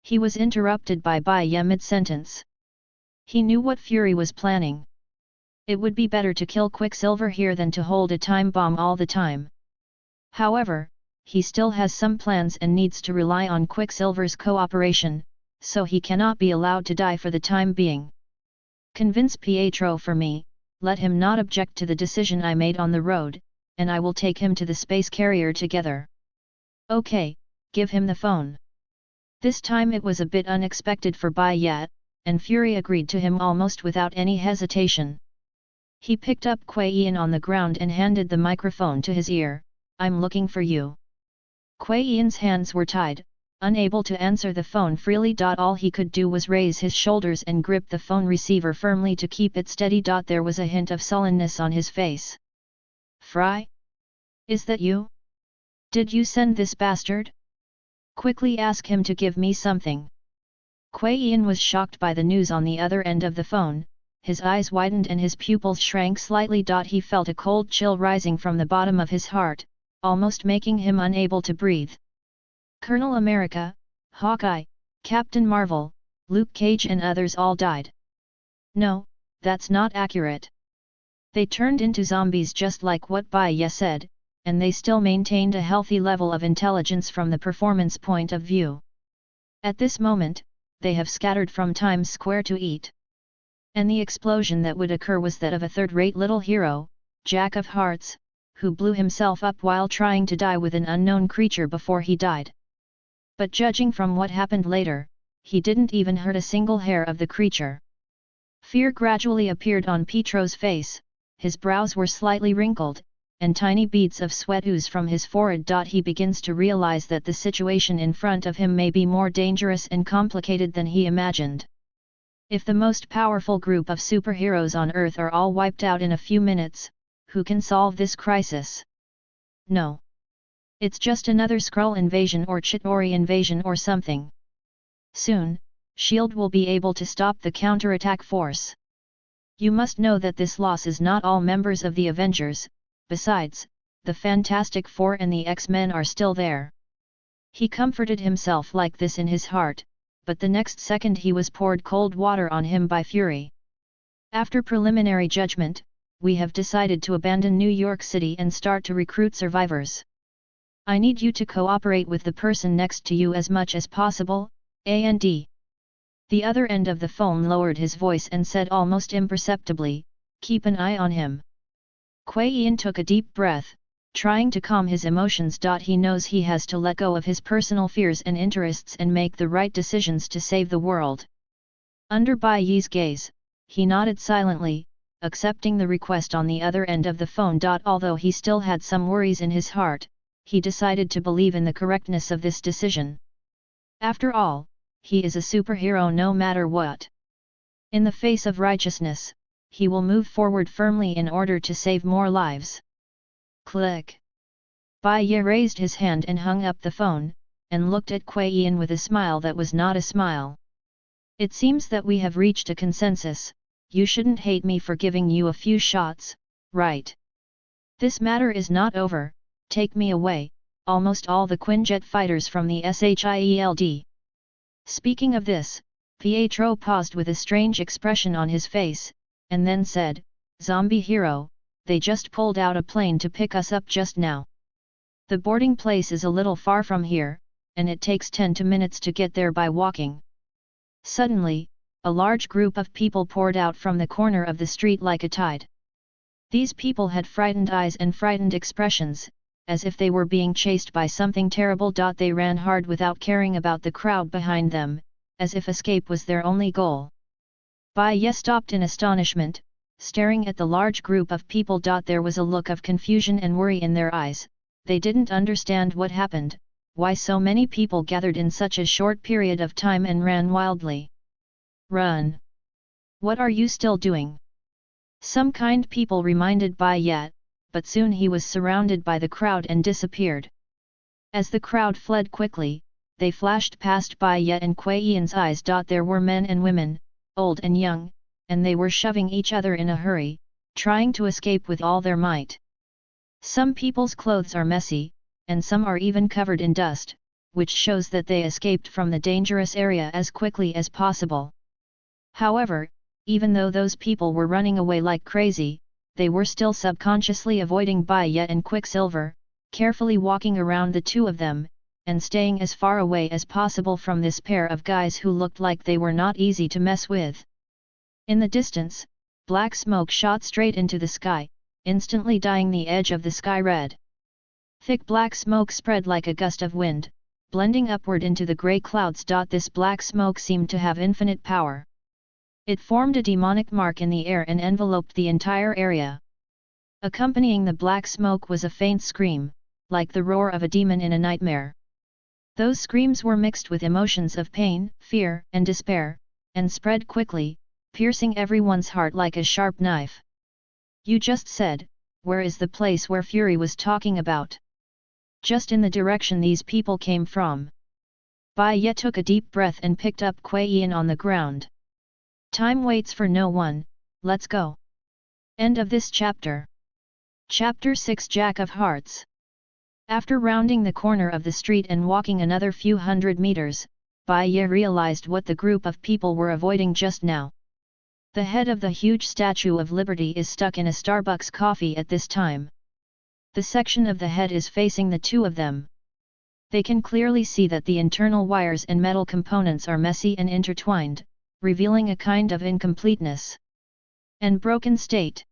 Speaker 1: He was interrupted by Bai Ye mid-sentence. He knew what Fury was planning. It would be better to kill Quicksilver here than to hold a time bomb all the time. However, he still has some plans and needs to rely on Quicksilver's cooperation, so he cannot be allowed to die for the time being. "Convince Pietro for me, let him not object to the decision I made on the road, and I will take him to the space carrier together." "Okay, give him the phone." This time it was a bit unexpected for Bai Ye, and Fury agreed to him almost without any hesitation. He picked up Kuei Yan on the ground and handed the microphone to his ear. "I'm looking for you." Kuei Yan's hands were tied, unable to answer the phone freely. All he could do was raise his shoulders and grip the phone receiver firmly to keep it steady. There was a hint of sullenness on his face. "Fry? Is that you? Did you send this bastard? Quickly ask him to give me something." Kuei Yan was shocked by the news on the other end of the phone. His eyes widened and his pupils shrank slightly. He felt a cold chill rising from the bottom of his heart, almost making him unable to breathe. Colonel America, Hawkeye, Captain Marvel, Luke Cage and others all died. No, that's not accurate. They turned into zombies just like what Bai Ye said, and they still maintained a healthy level of intelligence from the performance point of view. At this moment, they have scattered from Times Square to eat. And the explosion that would occur was that of a third-rate little hero, Jack of Hearts, who blew himself up while trying to die with an unknown creature before he died. But judging from what happened later, he didn't even hurt a single hair of the creature. Fear gradually appeared on Pietro's face, his brows were slightly wrinkled, and tiny beads of sweat ooze from his forehead. He begins to realize that the situation in front of him may be more dangerous and complicated than he imagined. If the most powerful group of superheroes on Earth are all wiped out in a few minutes, who can solve this crisis? No. It's just another Skrull invasion or Chitauri invasion or something. Soon, S.H.I.E.L.D. will be able to stop the counterattack force. You must know that this loss is not all members of the Avengers. Besides, the Fantastic Four and the X-Men are still there. He comforted himself like this in his heart, but the next second he was poured cold water on him by Fury. After preliminary judgment, we have decided to abandon New York City and start to recruit survivors. I need you to cooperate with the person next to you as much as possible, and. The other end of the phone lowered his voice and said almost imperceptibly, keep an eye on him. Kuei Yin took a deep breath, trying to calm his emotions. He knows he has to let go of his personal fears and interests and make the right decisions to save the world. Under Bai Ye's gaze, he nodded silently, accepting the request on the other end of the phone. Although he still had some worries in his heart, he decided to believe in the correctness of this decision. After all, he is a superhero no matter what. In the face of righteousness, he will move forward firmly in order to save more lives. Click. Bai Ye raised his hand and hung up the phone, and looked at Kuei Yin with a smile that was not a smile. It seems that we have reached a consensus. You shouldn't hate me for giving you a few shots, right? This matter is not over. Take me away, almost all the Quinjet fighters from the S.H.I.E.L.D. Speaking of this, Pietro paused with a strange expression on his face, and then said, Zombie hero, they just pulled out a plane to pick us up just now. The boarding place is a little far from here, and it takes 10 minutes to get there by walking. Suddenly, a large group of people poured out from the corner of the street like a tide. These people had frightened eyes and frightened expressions, as if they were being chased by something terrible. They ran hard without caring about the crowd behind them, as if escape was their only goal. Bai Ye stopped in astonishment, staring at the large group of people. There was a look of confusion and worry in their eyes. They didn't understand what happened, why so many people gathered in such a short period of time and ran wildly. Run! What are you still doing? Some kind people reminded Bai Ye, but soon he was surrounded by the crowd and disappeared. As the crowd fled quickly, they flashed past Bai Ye and Kuei Yin's eyes. There were men and women, old and young, and they were shoving each other in a hurry, trying to escape with all their might. Some people's clothes are messy, and some are even covered in dust, which shows that they escaped from the dangerous area as quickly as possible. However, even though those people were running away like crazy, they were still subconsciously avoiding Bai Ye and Quicksilver, carefully walking around the two of them, and staying as far away as possible from this pair of guys who looked like they were not easy to mess with. In the distance, black smoke shot straight into the sky, instantly dyeing the edge of the sky red. Thick black smoke spread like a gust of wind, blending upward into the grey clouds. This black smoke seemed to have infinite power. It formed a demonic mark in the air and enveloped the entire area. Accompanying the black smoke was a faint scream, like the roar of a demon in a nightmare. Those screams were mixed with emotions of pain, fear, and despair, and spread quickly, piercing everyone's heart like a sharp knife. You just said, where is the place where Fury was talking about? Just in the direction these people came from. Bai Ye took a deep breath and picked up Kuei Yin on the ground. Time waits for no one, let's go. End of this chapter. Chapter 6 Jack of Hearts. After rounding the corner of the street and walking another few hundred meters, Bai Ye realized what the group of people were avoiding just now. The head of the huge Statue of Liberty is stuck in a Starbucks coffee at this time. The section of the head is facing the two of them. They can clearly see that the internal wires and metal components are messy and intertwined, revealing a kind of incompleteness and broken state.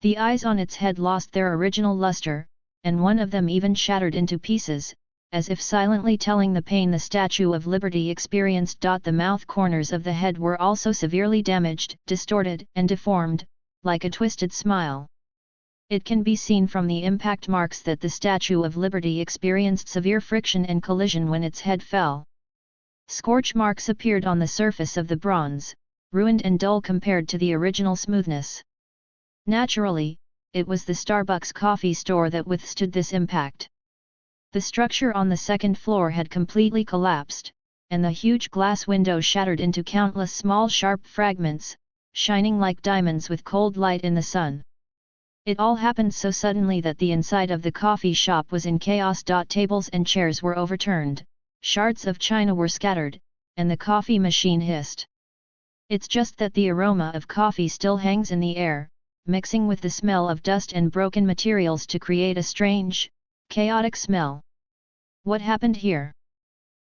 Speaker 1: The eyes on its head lost their original luster, and one of them even shattered into pieces, as if silently telling the pain the Statue of Liberty experienced. The mouth corners of the head were also severely damaged, distorted, and deformed, like a twisted smile. It can be seen from the impact marks that the Statue of Liberty experienced severe friction and collision when its head fell. Scorch marks appeared on the surface of the bronze, ruined and dull compared to the original smoothness. Naturally, it was the Starbucks coffee store that withstood this impact. The structure on the second floor had completely collapsed, and the huge glass window shattered into countless small sharp fragments, shining like diamonds with cold light in the sun. It all happened so suddenly that the inside of the coffee shop was in chaos. Tables and chairs were overturned, shards of china were scattered, and the coffee machine hissed. It's just that the aroma of coffee still hangs in the air, mixing with the smell of dust and broken materials to create a strange, chaotic smell. What happened here?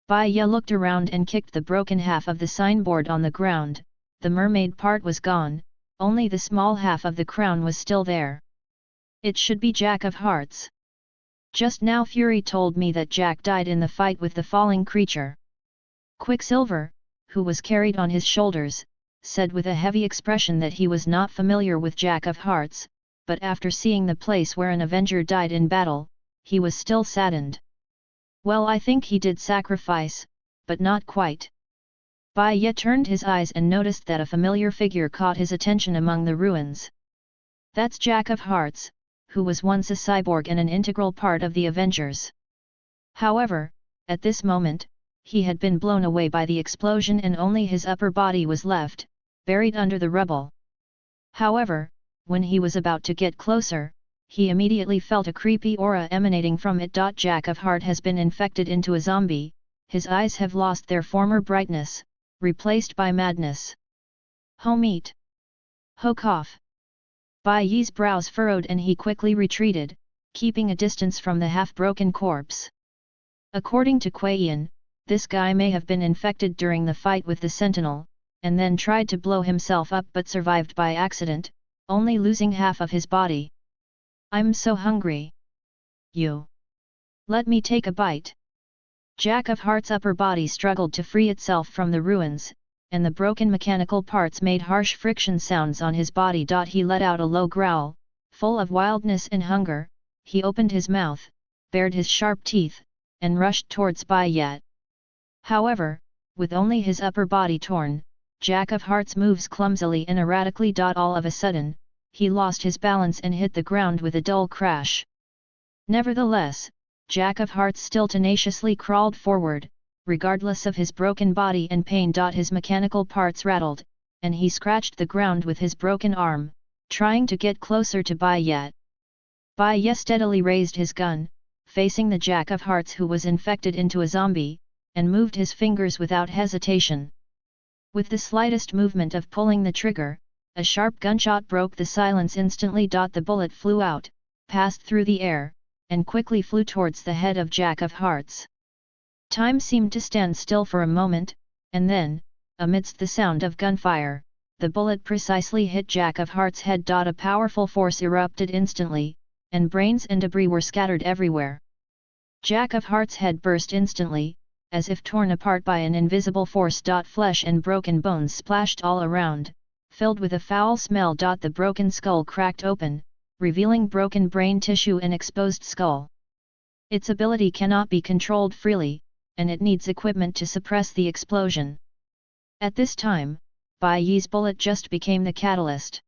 Speaker 1: Bai Ye looked around and kicked the broken half of the signboard on the ground. The mermaid part was gone, only the small half of the crown was still there. It should be Jack of Hearts. Just now Fury told me that Jack died in the fight with the falling creature. Quicksilver, who was carried on his shoulders, said with a heavy expression that he was not familiar with Jack of Hearts, but after seeing the place where an Avenger died in battle, he was still saddened. Well, I think he did sacrifice, but not quite. Bai Ye turned his eyes and noticed that a familiar figure caught his attention among the ruins. That's Jack of Hearts, who was once a cyborg and an integral part of the Avengers. However, at this moment, he had been blown away by the explosion and only his upper body was left, buried under the rubble. However, when he was about to get closer, he immediately felt a creepy aura emanating from it. Jack of Heart has been infected into a zombie, his eyes have lost their former brightness, replaced by madness. Ho meat! Ho cough! Bai Ye's brows furrowed and he quickly retreated, keeping a distance from the half-broken corpse. According to Kuei-yin, this guy may have been infected during the fight with the Sentinel, and then tried to blow himself up but survived by accident, only losing half of his body. I'm so hungry. You. Let me take a bite. Jack of Heart's upper body struggled to free itself from the ruins, and the broken mechanical parts made harsh friction sounds on his body. He let out a low growl, full of wildness and hunger. He opened his mouth, bared his sharp teeth, and rushed towards Bai Ye. However, with only his upper body torn, Jack of Hearts moves clumsily and erratically. All of a sudden, he lost his balance and hit the ground with a dull crash. Nevertheless, Jack of Hearts still tenaciously crawled forward, regardless of his broken body and pain. His mechanical parts rattled, and he scratched the ground with his broken arm, trying to get closer to Bai Ye. Bai Ye steadily raised his gun, facing the Jack of Hearts who was infected into a zombie, and moved his fingers without hesitation. With the slightest movement of pulling the trigger, a sharp gunshot broke the silence instantly. The bullet flew out, passed through the air, and quickly flew towards the head of Jack of Hearts. Time seemed to stand still for a moment, and then, amidst the sound of gunfire, the bullet precisely hit Jack of Hearts' head. A powerful force erupted instantly, and brains and debris were scattered everywhere. Jack of Hearts' head burst instantly, as if torn apart by an invisible force. Flesh and broken bones splashed all around, filled with a foul smell. The broken skull cracked open, revealing broken brain tissue and exposed skull. Its ability cannot be controlled freely, and it needs equipment to suppress the explosion. At this time, Bai Ye's bullet just became the catalyst.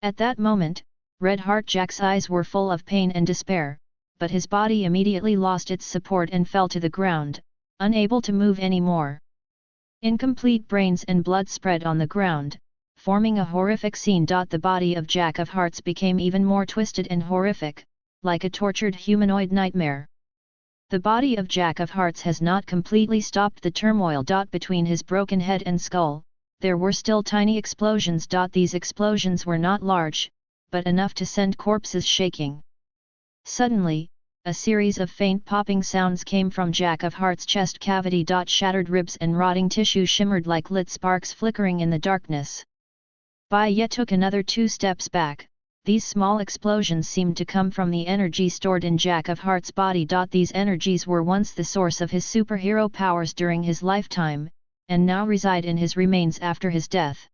Speaker 1: At that moment, Red Heart Jack's eyes were full of pain and despair, but his body immediately lost its support and fell to the ground, unable to move anymore. Incomplete brains and blood spread on the ground, forming a horrific scene. The body of Jack of Hearts became even more twisted and horrific, like a tortured humanoid nightmare. The body of Jack of Hearts has not completely stopped the turmoil. Between his broken head and skull, there were still tiny explosions. These explosions were not large, but enough to send corpses shaking. Suddenly, a series of faint popping sounds came from Jack of Hearts' chest cavity. Shattered ribs and rotting tissue shimmered like lit sparks flickering in the darkness. Bai Ye took another 2 steps back. These small explosions seemed to come from the energy stored in Jack of Hearts' body. These energies were once the source of his superhero powers during his lifetime, and now reside in his remains after his death.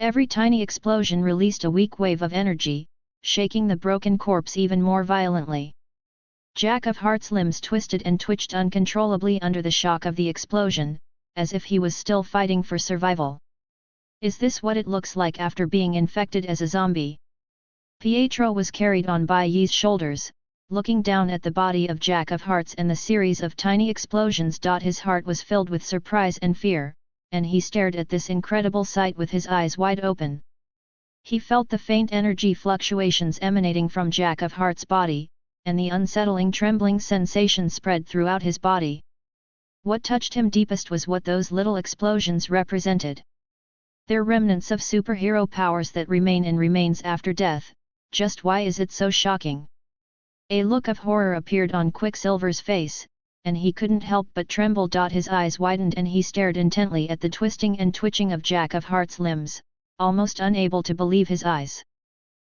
Speaker 1: Every tiny explosion released a weak wave of energy, shaking the broken corpse even more violently. Jack of Hearts' limbs twisted and twitched uncontrollably under the shock of the explosion, as if he was still fighting for survival. Is this what it looks like after being infected as a zombie? Pietro was carried on Bai Ye's shoulders, looking down at the body of Jack of Hearts and the series of tiny explosions. His heart was filled with surprise and fear, and he stared at this incredible sight with his eyes wide open. He felt the faint energy fluctuations emanating from Jack of Hearts' body, and the unsettling trembling sensation spread throughout his body. What touched him deepest was what those little explosions represented. They're remnants of superhero powers that remain and remains after death. Just why is it so shocking? A look of horror appeared on Quicksilver's face, and he couldn't help but tremble. His eyes widened and he stared intently at the twisting and twitching of Jack of Hearts' limbs, almost unable to believe his eyes.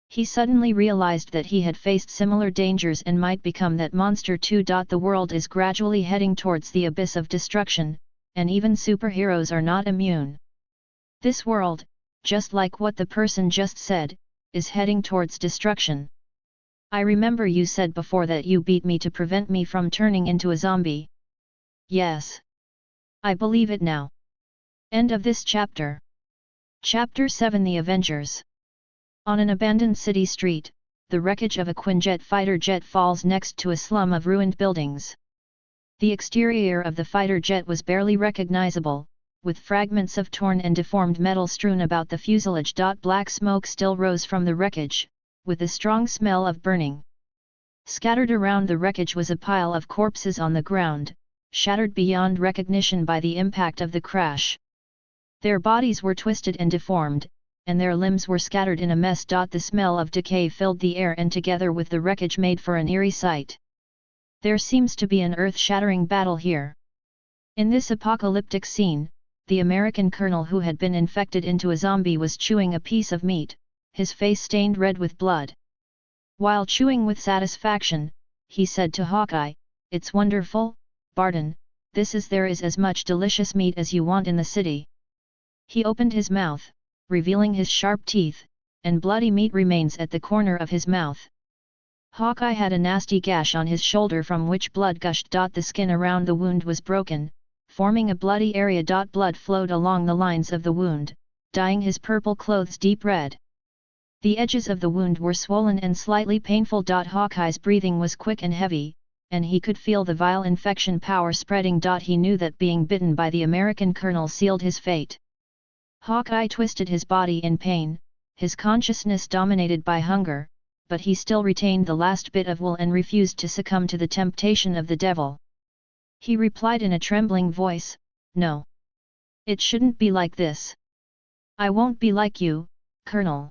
Speaker 1: He suddenly realized that he had faced similar dangers and might become that monster too. The world is gradually heading towards the abyss of destruction, and even superheroes are not immune. This world, just like what the person just said, is heading towards destruction. I remember you said before that you beat me to prevent me from turning into a zombie. Yes. I believe it now. End of this chapter. Chapter 7: The Avengers. On an abandoned city street, the wreckage of a Quinjet fighter jet falls next to a slum of ruined buildings. The exterior of the fighter jet was barely recognizable, with fragments of torn and deformed metal strewn about the fuselage. Black smoke still rose from the wreckage, with a strong smell of burning. Scattered around the wreckage was a pile of corpses on the ground, shattered beyond recognition by the impact of the crash. Their bodies were twisted and deformed, and their limbs were scattered in a mess. The smell of decay filled the air and together with the wreckage made for an eerie sight. There seems to be an earth-shattering battle here. In this apocalyptic scene, the American colonel who had been infected into a zombie was chewing a piece of meat, his face stained red with blood. While chewing with satisfaction, he said to Hawkeye, "It's wonderful, Barton, there is as much delicious meat as you want in the city." He opened his mouth, revealing his sharp teeth, and bloody meat remains at the corner of his mouth. Hawkeye had a nasty gash on his shoulder from which blood gushed. The skin around the wound was broken, forming a bloody area. Blood flowed along the lines of the wound, dyeing his purple clothes deep red. The edges of the wound were swollen and slightly painful. Hawkeye's breathing was quick and heavy, and he could feel the vile infection power spreading. He knew that being bitten by the American colonel sealed his fate. Hawkeye twisted his body in pain, his consciousness dominated by hunger, but he still retained the last bit of will and refused to succumb to the temptation of the devil. He replied in a trembling voice, "No. It shouldn't be like this. I won't be like you, Colonel.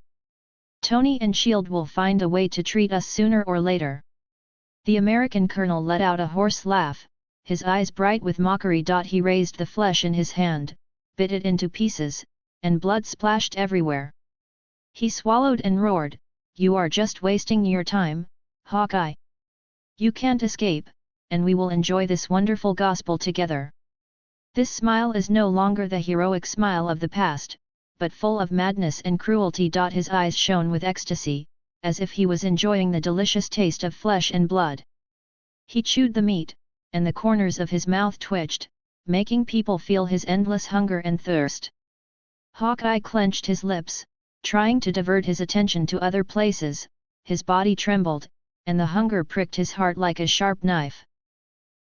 Speaker 1: Tony and S.H.I.E.L.D. will find a way to treat us sooner or later." The American colonel let out a hoarse laugh, his eyes bright with mockery. He raised the flesh in his hand, bit it into pieces, and blood splashed everywhere. He swallowed and roared, "You are just wasting your time, Hawkeye. You can't escape, and we will enjoy this wonderful gospel together." This smile is no longer the heroic smile of the past, but full of madness and cruelty. His eyes shone with ecstasy, as if he was enjoying the delicious taste of flesh and blood. He chewed the meat, and the corners of his mouth twitched, making people feel his endless hunger and thirst. Hawkeye clenched his lips, trying to divert his attention to other places. His body trembled, and the hunger pricked his heart like a sharp knife.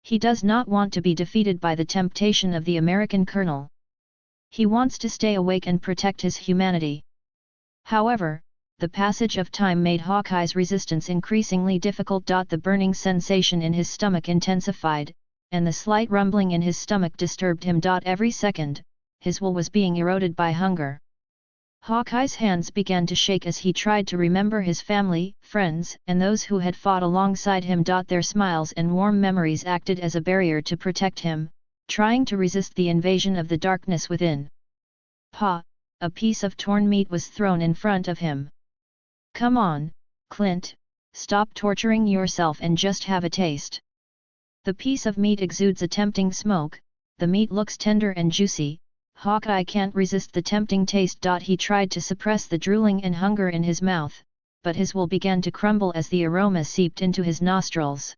Speaker 1: He does not want to be defeated by the temptation of the American colonel. He wants to stay awake and protect his humanity. However, the passage of time made Hawkeye's resistance increasingly difficult. The burning sensation in his stomach intensified, and the slight rumbling in his stomach disturbed him. Every second, his will was being eroded by hunger. Hawkeye's hands began to shake as he tried to remember his family, friends, and those who had fought alongside him. Their smiles and warm memories acted as a barrier to protect him, trying to resist the invasion of the darkness within. "Pa!" A piece of torn meat was thrown in front of him. "Come on, Clint, stop torturing yourself and just have a taste." The piece of meat exudes a tempting smoke, the meat looks tender and juicy. Hawkeye can't resist the tempting taste. He tried to suppress the drooling and hunger in his mouth, but his will began to crumble as the aroma seeped into his nostrils.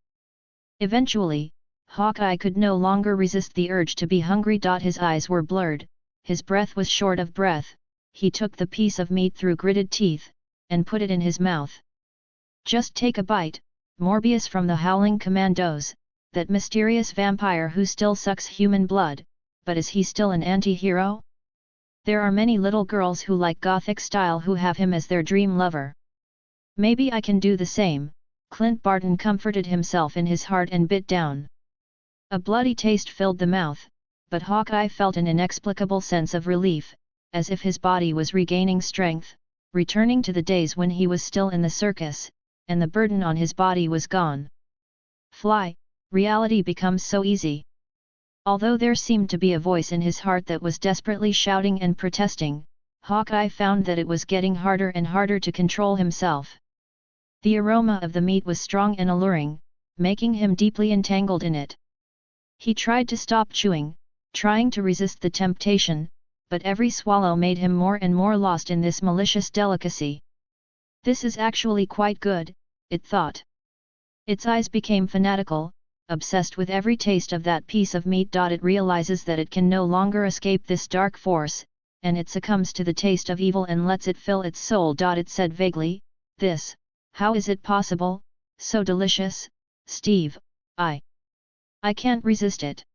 Speaker 1: Eventually, Hawkeye could no longer resist the urge to be hungry. His eyes were blurred, his breath was short of breath. He took the piece of meat through gritted teeth, and put it in his mouth. Just take a bite, Morbius from the Howling Commandos, that mysterious vampire who still sucks human blood, but is he still an anti-hero? There are many little girls who like gothic style who have him as their dream lover. Maybe I can do the same, Clint Barton comforted himself in his heart and bit down. A bloody taste filled the mouth, but Hawkeye felt an inexplicable sense of relief, as if his body was regaining strength, returning to the days when he was still in the circus, and the burden on his body was gone. Fly, reality becomes so easy. Although there seemed to be a voice in his heart that was desperately shouting and protesting, Hawkeye found that it was getting harder and harder to control himself. The aroma of the meat was strong and alluring, making him deeply entangled in it. He tried to stop chewing, trying to resist the temptation, but every swallow made him more and more lost in this malicious delicacy. This is actually quite good, it thought. Its eyes became fanatical, obsessed with every taste of that piece of meat. It realizes that it can no longer escape this dark force, and it succumbs to the taste of evil and lets it fill its soul. It said vaguely, "This, how is it possible, so delicious, Steve, I can't resist it."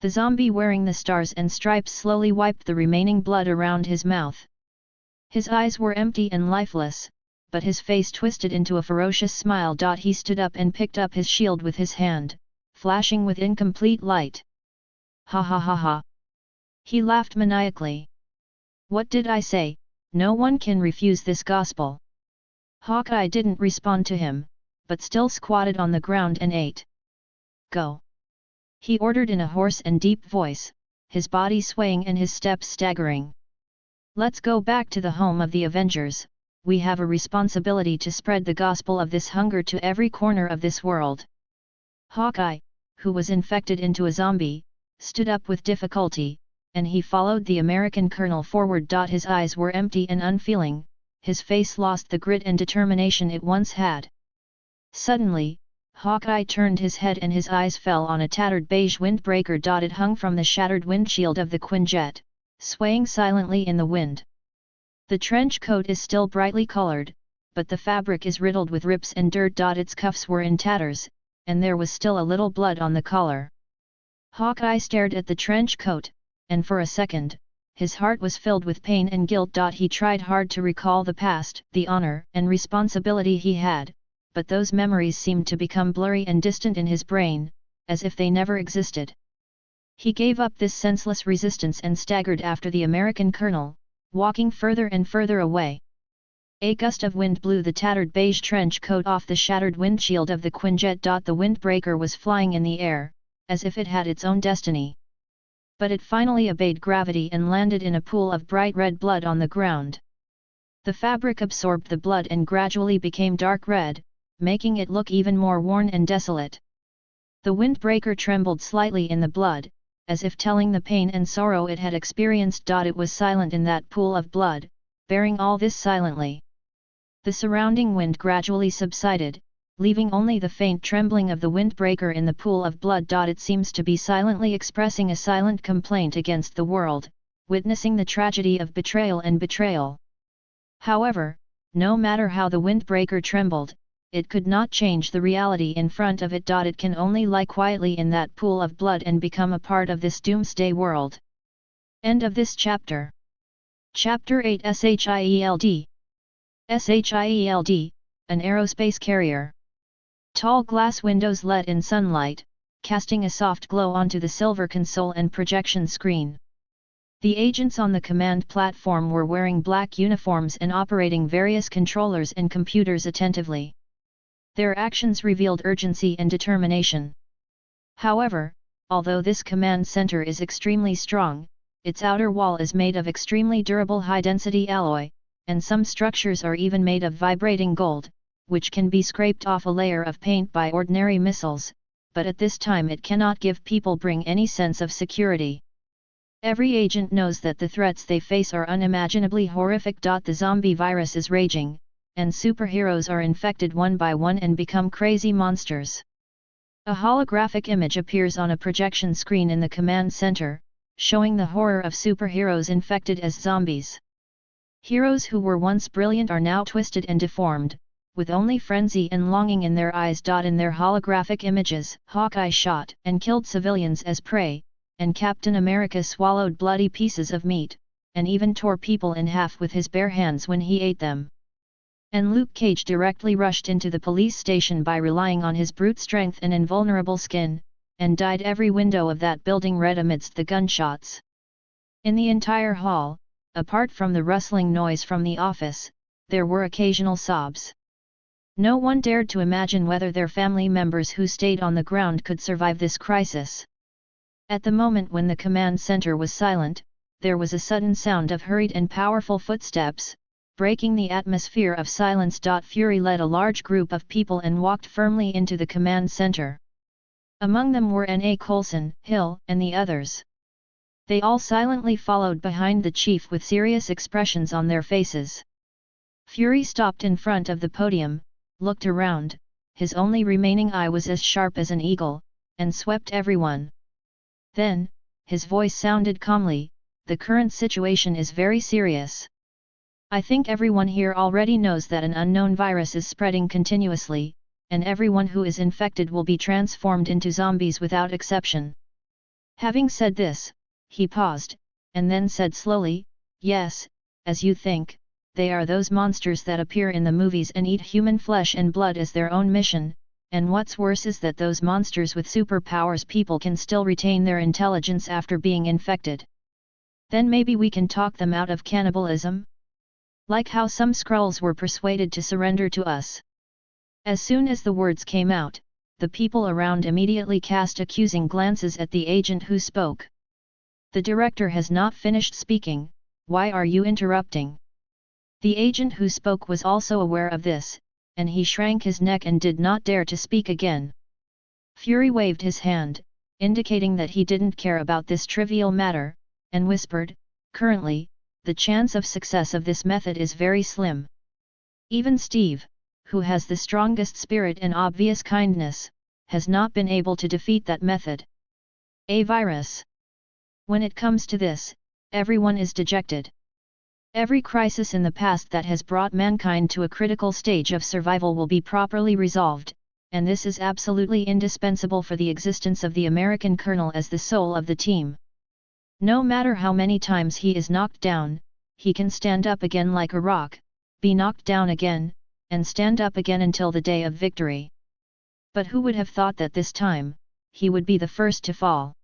Speaker 1: The zombie wearing the stars and stripes slowly wiped the remaining blood around his mouth. His eyes were empty and lifeless, but his face twisted into a ferocious smile. He stood up and picked up his shield with his hand, flashing with incomplete light. "Ha ha ha ha!" He laughed maniacally. "What did I say? No one can refuse this gospel." Hawkeye didn't respond to him, but still squatted on the ground and ate. "Go!" he ordered in a hoarse and deep voice, his body swaying and his steps staggering. "Let's go back to the home of the Avengers. We have a responsibility to spread the gospel of this hunger to every corner of this world." Hawkeye, who was infected into a zombie, stood up with difficulty, and he followed the American colonel forward. His eyes were empty and unfeeling, his face lost the grit and determination it once had. Suddenly, Hawkeye turned his head and his eyes fell on a tattered beige windbreaker. It hung from the shattered windshield of the Quinjet, swaying silently in the wind. The trench coat is still brightly colored, but the fabric is riddled with rips and dirt. Its cuffs were in tatters, and there was still a little blood on the collar. Hawkeye stared at the trench coat, and for a second, his heart was filled with pain and guilt. He tried hard to recall the past, the honor and responsibility he had, but those memories seemed to become blurry and distant in his brain, as if they never existed. He gave up this senseless resistance and staggered after the American colonel, walking further and further away. A gust of wind blew the tattered beige trench coat off the shattered windshield of the Quinjet. The windbreaker was flying in the air, as if it had its own destiny. But it finally obeyed gravity and landed in a pool of bright red blood on the ground. The fabric absorbed the blood and gradually became dark red, making it look even more worn and desolate. The windbreaker trembled slightly in the blood, as if telling the pain and sorrow it had experienced. It was silent in that pool of blood, bearing all this silently. The surrounding wind gradually subsided, leaving only the faint trembling of the windbreaker in the pool of blood. It seems to be silently expressing a silent complaint against the world, witnessing the tragedy of betrayal and betrayal. However, no matter how the windbreaker trembled, it could not change the reality in front of it. It can only lie quietly in that pool of blood and become a part of this doomsday world. End of this chapter. Chapter 8 SHIELD. SHIELD, an aerospace carrier. Tall glass windows let in sunlight, casting a soft glow onto the silver console and projection screen. The agents on the command platform were wearing black uniforms and operating various controllers and computers attentively. Their actions revealed urgency and determination. However, although this command center is extremely strong, its outer wall is made of extremely durable high-density alloy, and some structures are even made of vibrating gold, which can be scraped off a layer of paint by ordinary missiles, but at this time it cannot give people bring any sense of security. Every agent knows that the threats they face are unimaginably horrific. The zombie virus is raging, and superheroes are infected one by one and become crazy monsters. A holographic image appears on a projection screen in the command center, showing the horror of superheroes infected as zombies. Heroes who were once brilliant are now twisted and deformed, with only frenzy and longing in their eyes. In their holographic images, Hawkeye shot and killed civilians as prey, and Captain America swallowed bloody pieces of meat, and even tore people in half with his bare hands when he ate them. And Luke Cage directly rushed into the police station by relying on his brute strength and invulnerable skin, and dyed every window of that building red amidst the gunshots. In the entire hall, apart from the rustling noise from the office, there were occasional sobs. No one dared to imagine whether their family members who stayed on the ground could survive this crisis. At the moment when the command center was silent, there was a sudden sound of hurried and powerful footsteps, breaking the atmosphere of silence. Fury led a large group of people and walked firmly into the command center. Among them were N.A. Coulson, Hill, and the others. They all silently followed behind the chief with serious expressions on their faces. Fury stopped in front of the podium, looked around, his only remaining eye was as sharp as an eagle, and swept everyone. Then, his voice sounded calmly, "The current situation is very serious. I think everyone here already knows that an unknown virus is spreading continuously, and everyone who is infected will be transformed into zombies without exception." Having said this, he paused, and then said slowly, "Yes, as you think, they are those monsters that appear in the movies and eat human flesh and blood as their own mission, and what's worse is that those monsters with superpowers people can still retain their intelligence after being infected. Then maybe we can talk them out of cannibalism? Like how some Skrulls were persuaded to surrender to us." As soon as the words came out, the people around immediately cast accusing glances at the agent who spoke. "The director has not finished speaking, why are you interrupting?" The agent who spoke was also aware of this, and he shrank his neck and did not dare to speak again. Fury waved his hand, indicating that he didn't care about this trivial matter, and whispered, "Currently, the chance of success of this method is very slim. Even Steve, who has the strongest spirit and obvious kindness, has not been able to defeat that method. A virus. When it comes to this, everyone is dejected. Every crisis in the past that has brought mankind to a critical stage of survival will be properly resolved, and this is absolutely indispensable for the existence of the American colonel as the soul of the team. No matter how many times he is knocked down, he can stand up again like a rock, be knocked down again, and stand up again until the day of victory. But who would have thought that this time, he would be the first to fall?"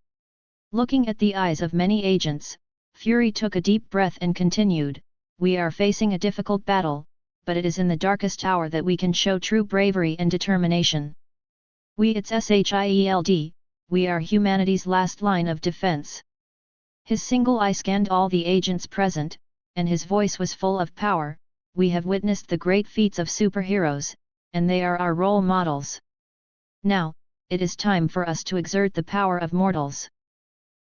Speaker 1: Looking at the eyes of many agents, Fury took a deep breath and continued, "We are facing a difficult battle, but it is in the darkest hour that we can show true bravery and determination. It's SHIELD, we are humanity's last line of defense." His single eye scanned all the agents present, and his voice was full of power. "We have witnessed the great feats of superheroes, and they are our role models. Now, it is time for us to exert the power of mortals.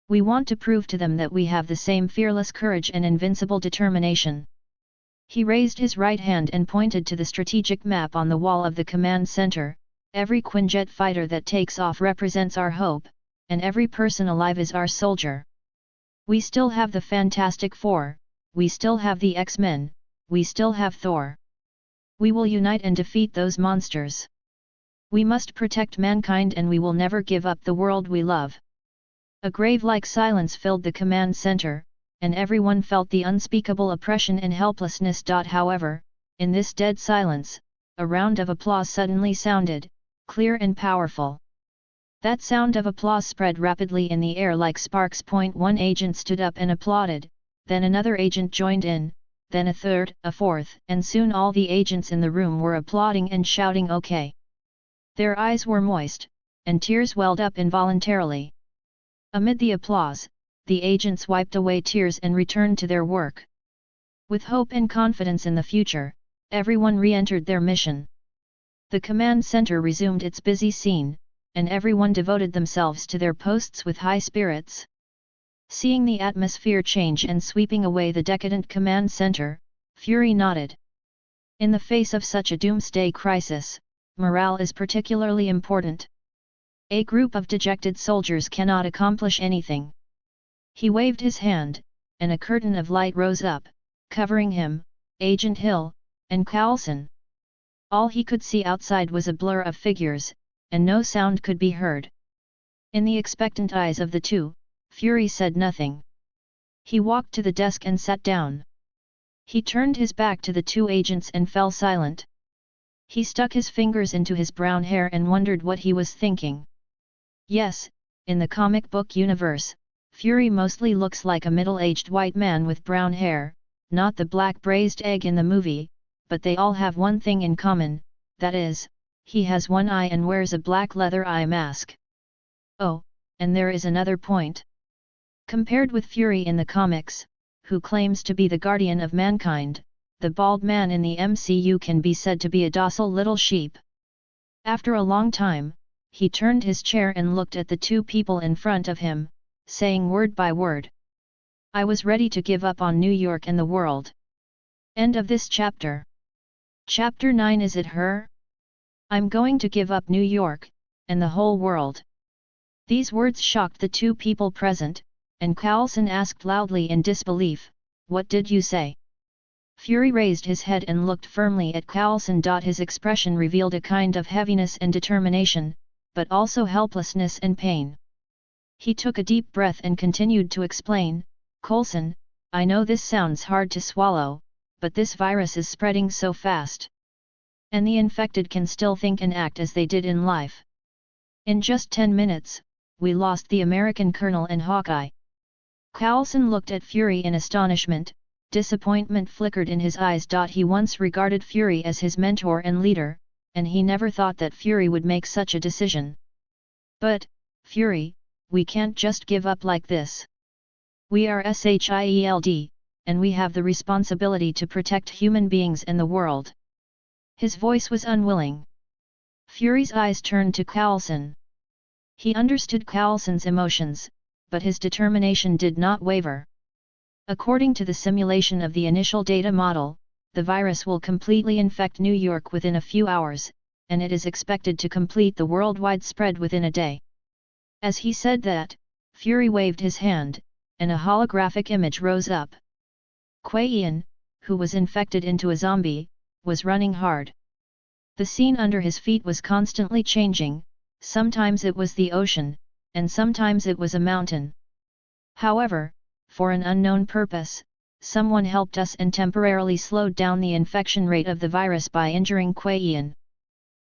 Speaker 1: We want to prove to them that we have the same fearless courage and invincible determination." He raised his right hand and pointed to the strategic map on the wall of the command center. "Every Quinjet fighter that takes off represents our hope, and every person alive is our soldier. We still have the Fantastic Four, we still have the X-Men, we still have Thor. We will unite and defeat those monsters. We must protect mankind and we will never give up the world we love." A grave-like silence filled the command center, and everyone felt the unspeakable oppression and helplessness. However, in this dead silence, a round of applause suddenly sounded, clear and powerful. That sound of applause spread rapidly in the air like sparks. One agent stood up and applauded, then another agent joined in, then a third, a fourth, and soon all the agents in the room were applauding and shouting "Okay." Their eyes were moist, and tears welled up involuntarily. Amid the applause, the agents wiped away tears and returned to their work. With hope and confidence in the future, everyone re-entered their mission. The command center resumed its busy scene, and everyone devoted themselves to their posts with high spirits. Seeing the atmosphere change and sweeping away the decadent command center, Fury nodded. In the face of such a doomsday crisis, morale is particularly important. A group of dejected soldiers cannot accomplish anything. He waved his hand, and a curtain of light rose up, covering him, Agent Hill, and Coulson. All he could see outside was a blur of figures, and no sound could be heard. In the expectant eyes of the two, Fury said nothing. He walked to the desk and sat down. He turned his back to the two agents and fell silent. He stuck his fingers into his brown hair and wondered what he was thinking. Yes, in the comic book universe, Fury mostly looks like a middle-aged white man with brown hair, not the black braised egg in the movie, but they all have one thing in common, that is, he has one eye and wears a black leather eye mask. Oh, and there is another point. Compared with Fury in the comics, who claims to be the guardian of mankind, the bald man in the MCU can be said to be a docile little sheep. After a long time, he turned his chair and looked at the two people in front of him, saying word by word. I was ready to give up on New York and the world. End of this chapter. Chapter 9. Is it her? I'm going to give up New York, and the whole world. These words shocked the two people present, and Coulson asked loudly in disbelief, what did you say? Fury raised his head and looked firmly at Coulson. His expression revealed a kind of heaviness and determination, but also helplessness and pain. He took a deep breath and continued to explain, Coulson, I know this sounds hard to swallow, but this virus is spreading so fast. And the infected can still think and act as they did in life. In just 10 minutes, we lost the American Colonel and Hawkeye. Coulson looked at Fury in astonishment, disappointment flickered in his eyes. He once regarded Fury as his mentor and leader, and he never thought that Fury would make such a decision. But, Fury, we can't just give up like this. We are SHIELD, and we have the responsibility to protect human beings and the world. His voice was unwilling. Fury's eyes turned to Coulson. He understood Coulson's emotions, but his determination did not waver. According to the simulation of the initial data model, the virus will completely infect New York within a few hours, and it is expected to complete the worldwide spread within a day. As he said that, Fury waved his hand, and a holographic image rose up. Bai Ye, who was infected into a zombie, was running hard. The scene under his feet was constantly changing, sometimes it was the ocean, and sometimes it was a mountain. However, for an unknown purpose, someone helped us and temporarily slowed down the infection rate of the virus by injuring Bai Ye.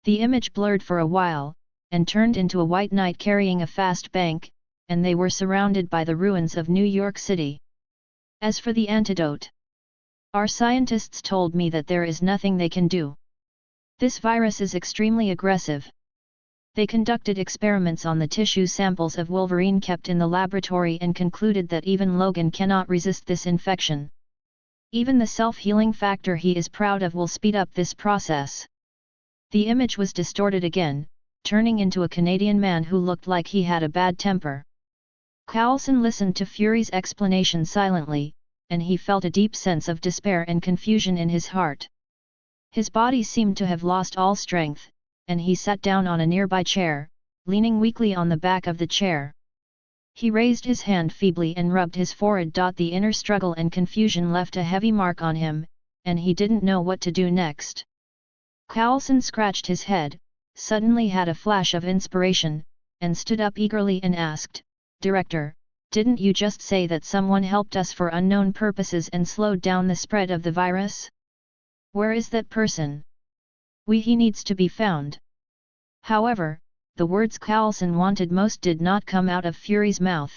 Speaker 1: The image blurred for a while, and turned into a white knight carrying a fast bank, and they were surrounded by the ruins of New York City. As for the antidote, our scientists told me that there is nothing they can do. This virus is extremely aggressive. They conducted experiments on the tissue samples of Wolverine kept in the laboratory and concluded that even Logan cannot resist this infection. Even the self-healing factor he is proud of will speed up this process. The image was distorted again, turning into a Canadian man who looked like he had a bad temper. Coulson listened to Fury's explanation silently, and he felt a deep sense of despair and confusion in his heart. His body seemed to have lost all strength, and he sat down on a nearby chair, leaning weakly on the back of the chair. He raised his hand feebly and rubbed his forehead. The inner struggle and confusion left a heavy mark on him, and he didn't know what to do next. Coulson scratched his head, suddenly had a flash of inspiration, and stood up eagerly and asked, Director, didn't you just say that someone helped us for unknown purposes and slowed down the spread of the virus? Where is that person? He needs to be found. However, the words Coulson wanted most did not come out of Fury's mouth.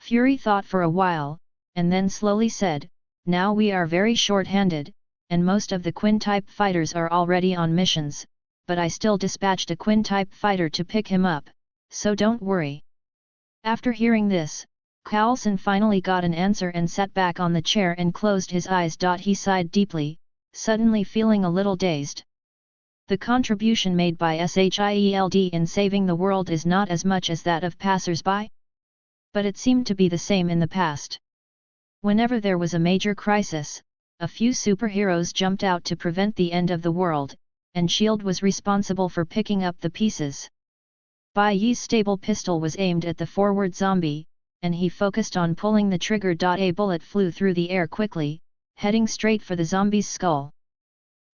Speaker 1: Fury thought for a while, and then slowly said, Now we are very short-handed, and most of the Quinn-type fighters are already on missions, but I still dispatched a Quinn-type fighter to pick him up, so don't worry. After hearing this, Coulson finally got an answer and sat back on the chair and closed his eyes. He sighed deeply, suddenly feeling a little dazed. The contribution made by SHIELD in saving the world is not as much as that of passers-by? But it seemed to be the same in the past. Whenever there was a major crisis, a few superheroes jumped out to prevent the end of the world, and S.H.I.E.L.D. was responsible for picking up the pieces. Bai Ye's stable pistol was aimed at the forward zombie, and he focused on pulling the trigger. A bullet flew through the air quickly, heading straight for the zombie's skull.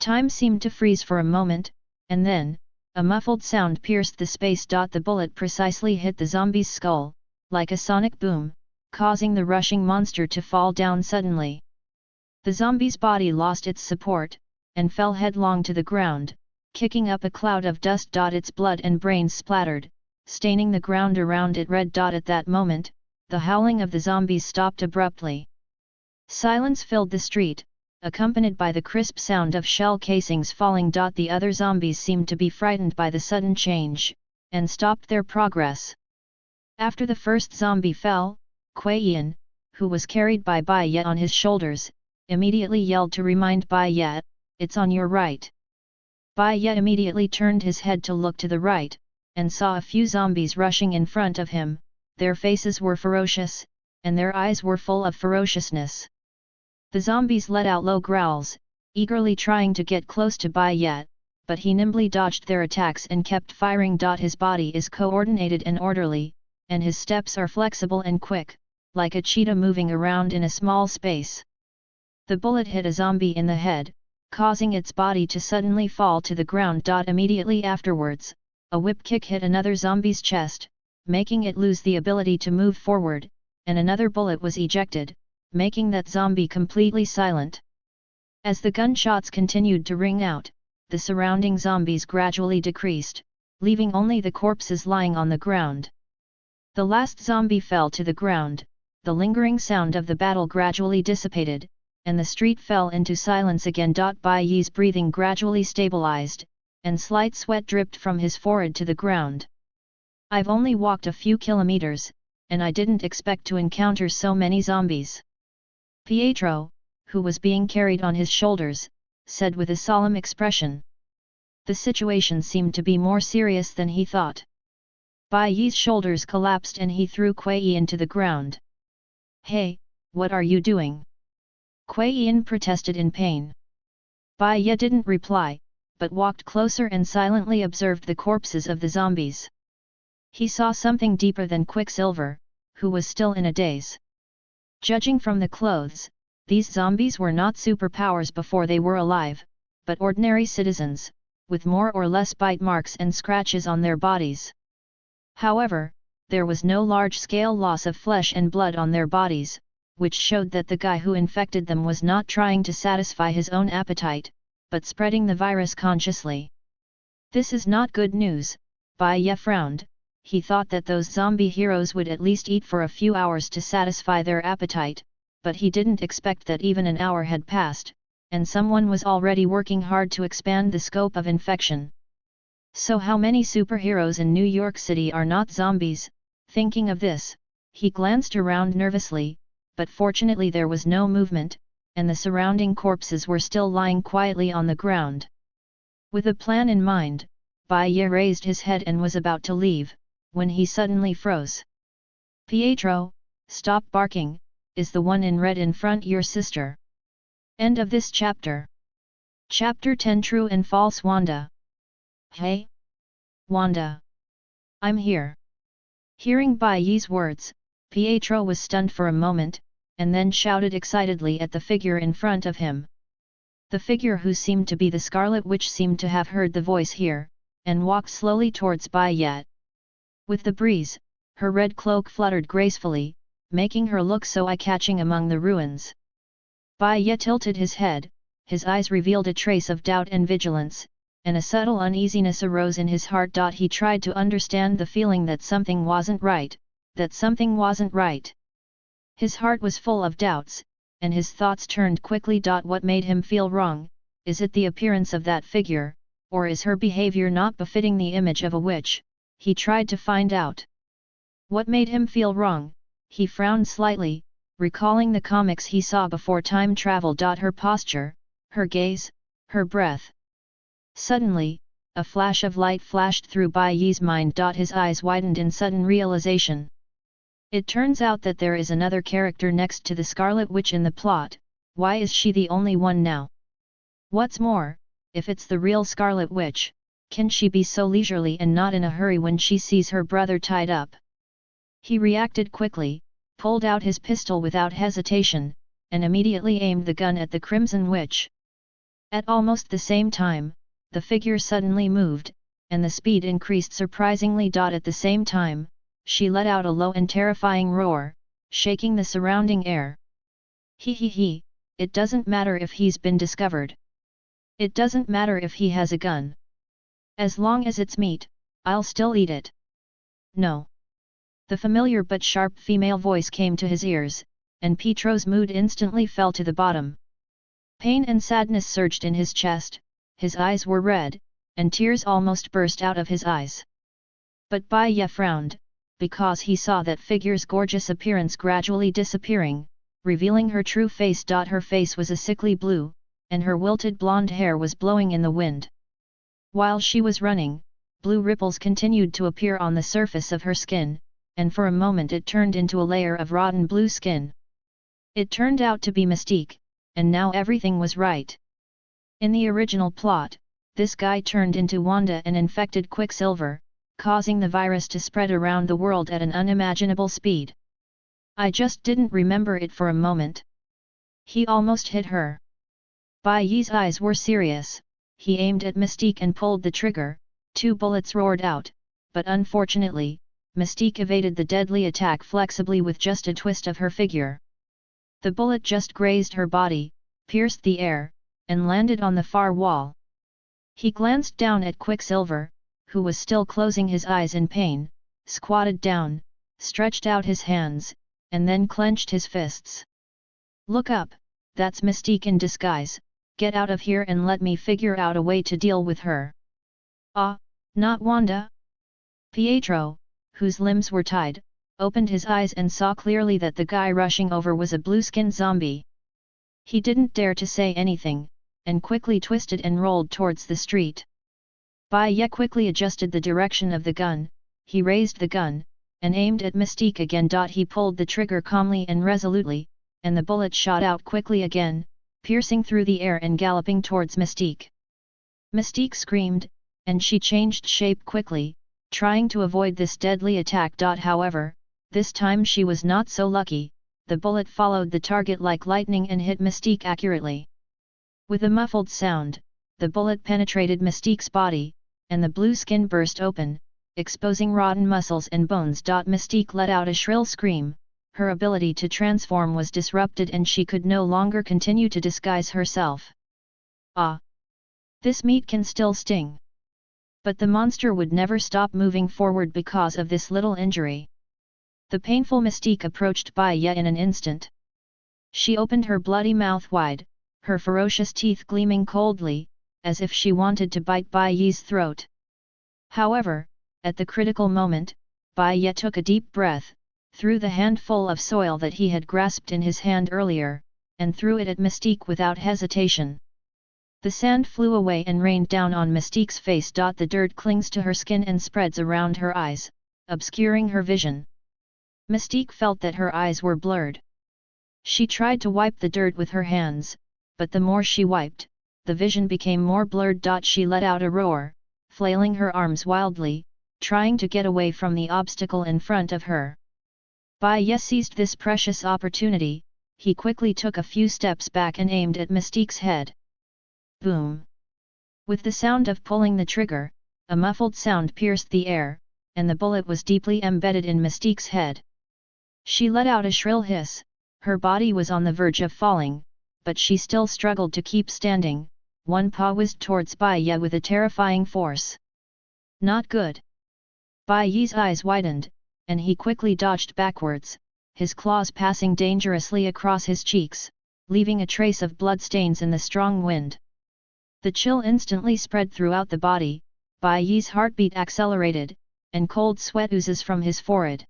Speaker 1: Time seemed to freeze for a moment, and then, a muffled sound pierced the space. The bullet precisely hit the zombie's skull, like a sonic boom, causing the rushing monster to fall down suddenly. The zombie's body lost its support, and fell headlong to the ground, kicking up a cloud of dust. Its blood and brains splattered, staining the ground around it red. At that moment, the howling of the zombies stopped abruptly. Silence filled the street, accompanied by the crisp sound of shell casings falling. The other zombies seemed to be frightened by the sudden change, and stopped their progress. After the first zombie fell, Bai Ye, who was carried by Bai Ye on his shoulders, immediately yelled to remind Bai Ye, "It's on your right." Bai Ye immediately turned his head to look to the right, and saw a few zombies rushing in front of him. Their faces were ferocious, and their eyes were full of ferociousness. The zombies let out low growls, eagerly trying to get close to Bai Ye, but he nimbly dodged their attacks and kept firing. His body is coordinated and orderly, and his steps are flexible and quick, like a cheetah moving around in a small space. The bullet hit a zombie in the head, causing its body to suddenly fall to the ground. Immediately afterwards, a whip kick hit another zombie's chest, making it lose the ability to move forward, and another bullet was ejected, making that zombie completely silent. As the gunshots continued to ring out, the surrounding zombies gradually decreased, leaving only the corpses lying on the ground. The last zombie fell to the ground, the lingering sound of the battle gradually dissipated, and the street fell into silence again. Bai Ye's breathing gradually stabilized, and slight sweat dripped from his forehead to the ground. "I've only walked a few kilometers, and I didn't expect to encounter so many zombies." Pietro, who was being carried on his shoulders, said with a solemn expression. The situation seemed to be more serious than he thought. Bai Ye's shoulders collapsed and he threw Bai Ye into the ground. "Hey, what are you doing?" Bai Ye protested in pain. Bai Ye didn't reply, but walked closer and silently observed the corpses of the zombies. He saw something deeper than Quicksilver, who was still in a daze. Judging from the clothes, these zombies were not superpowers before they were alive, but ordinary citizens, with more or less bite marks and scratches on their bodies. However, there was no large-scale loss of flesh and blood on their bodies, which showed that the guy who infected them was not trying to satisfy his own appetite, but spreading the virus consciously. "This is not good news," Bai Ye frowned. He thought that those zombie heroes would at least eat for a few hours to satisfy their appetite, but he didn't expect that even an hour had passed, and someone was already working hard to expand the scope of infection. So how many superheroes in New York City are not zombies? Thinking of this, he glanced around nervously, but fortunately there was no movement, and the surrounding corpses were still lying quietly on the ground. With a plan in mind, Bai Ye raised his head and was about to leave, when he suddenly froze. "Pietro, stop barking, is the one in red in front your sister?" End of this chapter. Chapter 10 True and False Wanda. "Hey? Wanda! I'm here!" Hearing Bai Ye's words, Pietro was stunned for a moment, and then shouted excitedly at the figure in front of him. The figure, who seemed to be the Scarlet Witch, seemed to have heard the voice here, and walked slowly towards Bai Ye. With the breeze, her red cloak fluttered gracefully, making her look so eye-catching among the ruins. Bai Ye tilted his head, his eyes revealed a trace of doubt and vigilance, and a subtle uneasiness arose in his heart. He tried to understand the feeling that something wasn't right, that something wasn't right. His heart was full of doubts, and his thoughts turned quickly. What made him feel wrong? Is it the appearance of that figure, or is her behavior not befitting the image of a witch? He tried to find out. What made him feel wrong? He frowned slightly, recalling the comics he saw before time travel. Her posture, her gaze, her breath. Suddenly, a flash of light flashed through Bai Ye's mind. His eyes widened in sudden realization. It turns out that there is another character next to the Scarlet Witch in the plot, why is she the only one now? What's more, if it's the real Scarlet Witch, can she be so leisurely and not in a hurry when she sees her brother tied up? He reacted quickly, pulled out his pistol without hesitation, and immediately aimed the gun at the Crimson Witch. At almost the same time, the figure suddenly moved, and the speed increased surprisingly. At the same time, she let out a low and terrifying roar, shaking the surrounding air. He, it doesn't matter if he's been discovered. It doesn't matter if he has a gun. As long as it's meat, I'll still eat it. No. The familiar but sharp female voice came to his ears, and Pietro's mood instantly fell to the bottom. Pain and sadness surged in his chest, his eyes were red, and tears almost burst out of his eyes. But Bai Ye frowned, because he saw that figure's gorgeous appearance gradually disappearing, revealing her true face. Her face was a sickly blue, and her wilted blonde hair was blowing in the wind. While she was running, blue ripples continued to appear on the surface of her skin, and for a moment it turned into a layer of rotten blue skin. It turned out to be Mystique, and now everything was right. In the original plot, this guy turned into Wanda and infected Quicksilver, causing the virus to spread around the world at an unimaginable speed. I just didn't remember it for a moment. He almost hit her. Bai Ye's eyes were serious. He aimed at Mystique and pulled the trigger. 2 bullets roared out, but unfortunately, Mystique evaded the deadly attack flexibly with just a twist of her figure. The bullet just grazed her body, pierced the air, and landed on the far wall. He glanced down at Quicksilver, who was still closing his eyes in pain, squatted down, stretched out his hands, and then clenched his fists. Look up, that's Mystique in disguise, get out of here and let me figure out a way to deal with her. Ah, not Wanda? Pietro, whose limbs were tied, opened his eyes and saw clearly that the guy rushing over was a blue-skinned zombie. He didn't dare to say anything, and quickly twisted and rolled towards the street. Bai Ye quickly adjusted the direction of the gun, he raised the gun, and aimed at Mystique again. He pulled the trigger calmly and resolutely, and the bullet shot out quickly again, piercing through the air and galloping towards Mystique. Mystique screamed, and she changed shape quickly, trying to avoid this deadly attack. However, this time she was not so lucky. The bullet followed the target like lightning and hit Mystique accurately. With a muffled sound, the bullet penetrated Mystique's body, and the blue skin burst open, exposing rotten muscles and bones. Mystique let out a shrill scream. Her ability to transform was disrupted and she could no longer continue to disguise herself. Ah! This meat can still sting. But the monster would never stop moving forward because of this little injury. The painful Mystique approached Bai Ye in an instant. She opened her bloody mouth wide, her ferocious teeth gleaming coldly, as if she wanted to bite Bai Ye's throat. However, at the critical moment, Bai Ye took a deep breath, threw the handful of soil that he had grasped in his hand earlier, and threw it at Mystique without hesitation. The sand flew away and rained down on Mystique's face. The dirt clings to her skin and spreads around her eyes, obscuring her vision. Mystique felt that her eyes were blurred. She tried to wipe the dirt with her hands, but the more she wiped, the vision became more blurred. She let out a roar, flailing her arms wildly, trying to get away from the obstacle in front of her. Bai Ye seized this precious opportunity. He quickly took a few steps back and aimed at Mystique's head. Boom! With the sound of pulling the trigger, a muffled sound pierced the air, and the bullet was deeply embedded in Mystique's head. She let out a shrill hiss. Her body was on the verge of falling, but she still struggled to keep standing. One paw whizzed towards Bai Ye with a terrifying force. Not good! Bai Ye's eyes widened, and he quickly dodged backwards, his claws passing dangerously across his cheeks, leaving a trace of blood stains in the strong wind. The chill instantly spread throughout the body, Bai Ye's heartbeat accelerated, and cold sweat oozes from his forehead.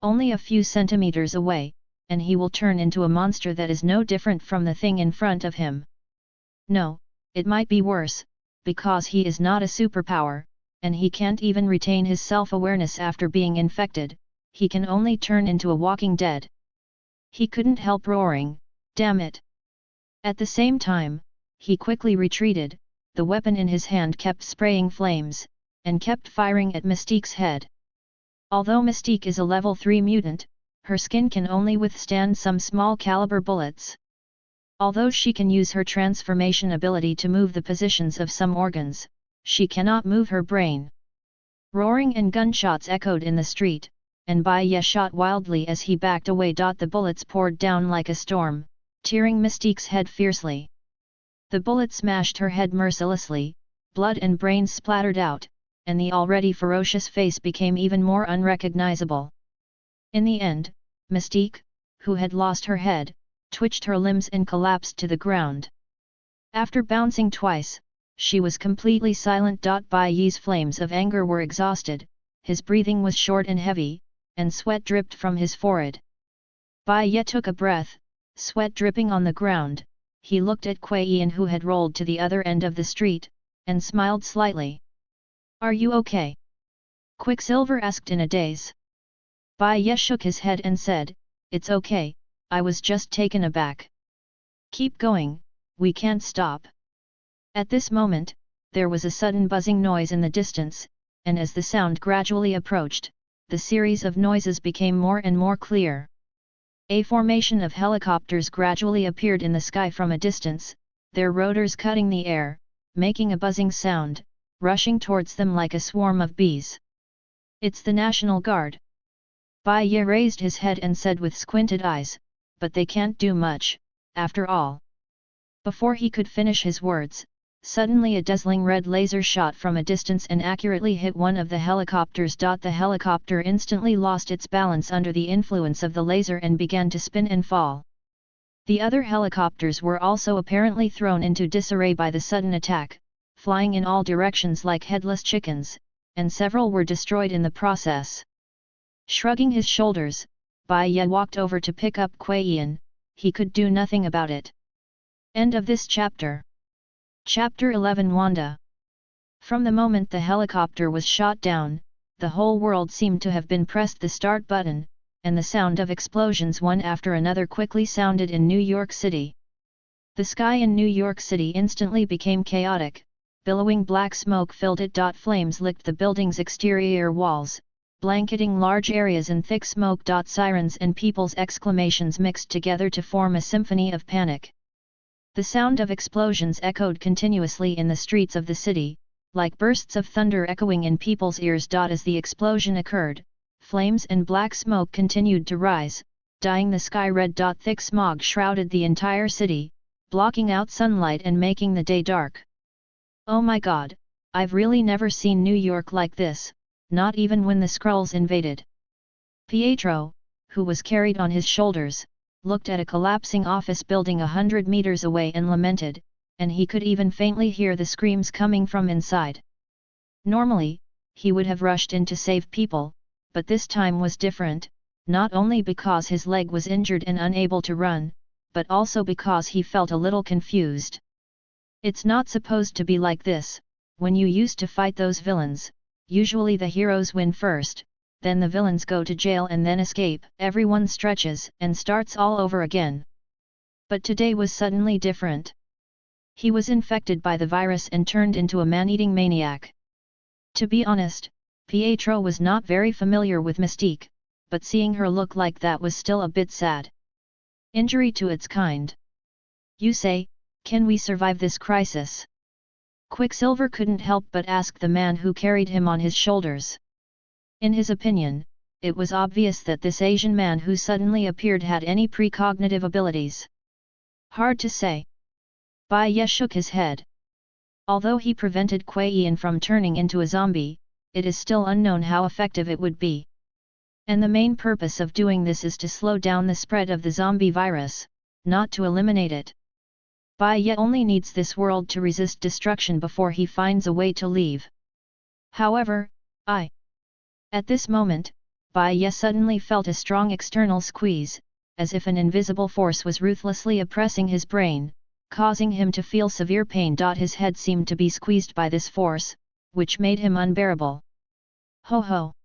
Speaker 1: Only a few centimeters away, and he will turn into a monster that is no different from the thing in front of him. No, it might be worse, because he is not a superpower, and he can't even retain his self-awareness after being infected. He can only turn into a walking dead. He couldn't help roaring, "Damn it! At the same time, he quickly retreated, the weapon in his hand kept spraying flames, and kept firing at Mystique's head. Although Mystique is a level 3 mutant, her skin can only withstand some small caliber bullets. Although she can use her transformation ability to move the positions of some organs, she cannot move her brain. Roaring and gunshots echoed in the street, and Bai Ye shot wildly as he backed away. The bullets poured down like a storm, tearing Mystique's head fiercely. The bullet smashed her head mercilessly, blood and brains splattered out, and the already ferocious face became even more unrecognizable. In the end, Mystique, who had lost her head, twitched her limbs and collapsed to the ground. After bouncing twice, she was completely silent. Bai Ye's flames of anger were exhausted, his breathing was short and heavy, and sweat dripped from his forehead. Bai Ye took a breath, sweat dripping on the ground. He looked at Kuei Yan, who had rolled to the other end of the street, and smiled slightly. "Are you okay?" Quicksilver asked in a daze. Bai Ye shook his head and said, "It's okay, I was just taken aback. Keep going, we can't stop." At this moment, there was a sudden buzzing noise in the distance, and as the sound gradually approached, the series of noises became more and more clear. A formation of helicopters gradually appeared in the sky from a distance, their rotors cutting the air, making a buzzing sound, rushing towards them like a swarm of bees. "It's the National Guard." Bai Ye raised his head and said with squinted eyes, "But they can't do much, after all." Before he could finish his words, suddenly a dazzling red laser shot from a distance and accurately hit one of the helicopters. The helicopter instantly lost its balance under the influence of the laser and began to spin and fall. The other helicopters were also apparently thrown into disarray by the sudden attack, flying in all directions like headless chickens, and several were destroyed in the process. Shrugging his shoulders, Bai Ye walked over to pick up Kuei Yan. He could do nothing about it. End of this chapter. Chapter 11 Wanda. From the moment the helicopter was shot down, the whole world seemed to have been pressed the start button, and the sound of explosions one after another quickly sounded in New York City. The sky in New York City instantly became chaotic, billowing black smoke filled it. Flames licked the building's exterior walls, blanketing large areas in thick smoke. Sirens and people's exclamations mixed together to form a symphony of panic. The sound of explosions echoed continuously in the streets of the city, like bursts of thunder echoing in people's ears. As the explosion occurred, flames and black smoke continued to rise, dyeing the sky red. Thick smog shrouded the entire city, blocking out sunlight and making the day dark. "Oh my God, I've really never seen New York like this, not even when the Skrulls invaded." Pietro, who was carried on his shoulders, looked at a collapsing office building 100 meters away and lamented, and he could even faintly hear the screams coming from inside. Normally, he would have rushed in to save people, but this time was different, not only because his leg was injured and unable to run, but also because he felt a little confused. It's not supposed to be like this. When you used to fight those villains, usually the heroes win first, then the villains go to jail and then escape. Everyone stretches and starts all over again. But today was suddenly different. He was infected by the virus and turned into a man-eating maniac. To be honest, Pietro was not very familiar with Mystique, but seeing her look like that was still a bit sad. Injury to its kind. "You say, can we survive this crisis?" Quicksilver couldn't help but ask the man who carried him on his shoulders. In his opinion, it was obvious that this Asian man who suddenly appeared had any precognitive abilities. "Hard to say." Bai Ye shook his head. Although he prevented Kuei Yan from turning into a zombie, it is still unknown how effective it would be. And the main purpose of doing this is to slow down the spread of the zombie virus, not to eliminate it. Bai Ye only needs this world to resist destruction before he finds a way to leave. However, At this moment, Bai Ye suddenly felt a strong external squeeze, as if an invisible force was ruthlessly oppressing his brain, causing him to feel severe pain. His head seemed to be squeezed by this force, which made him unbearable. "Ho ho!"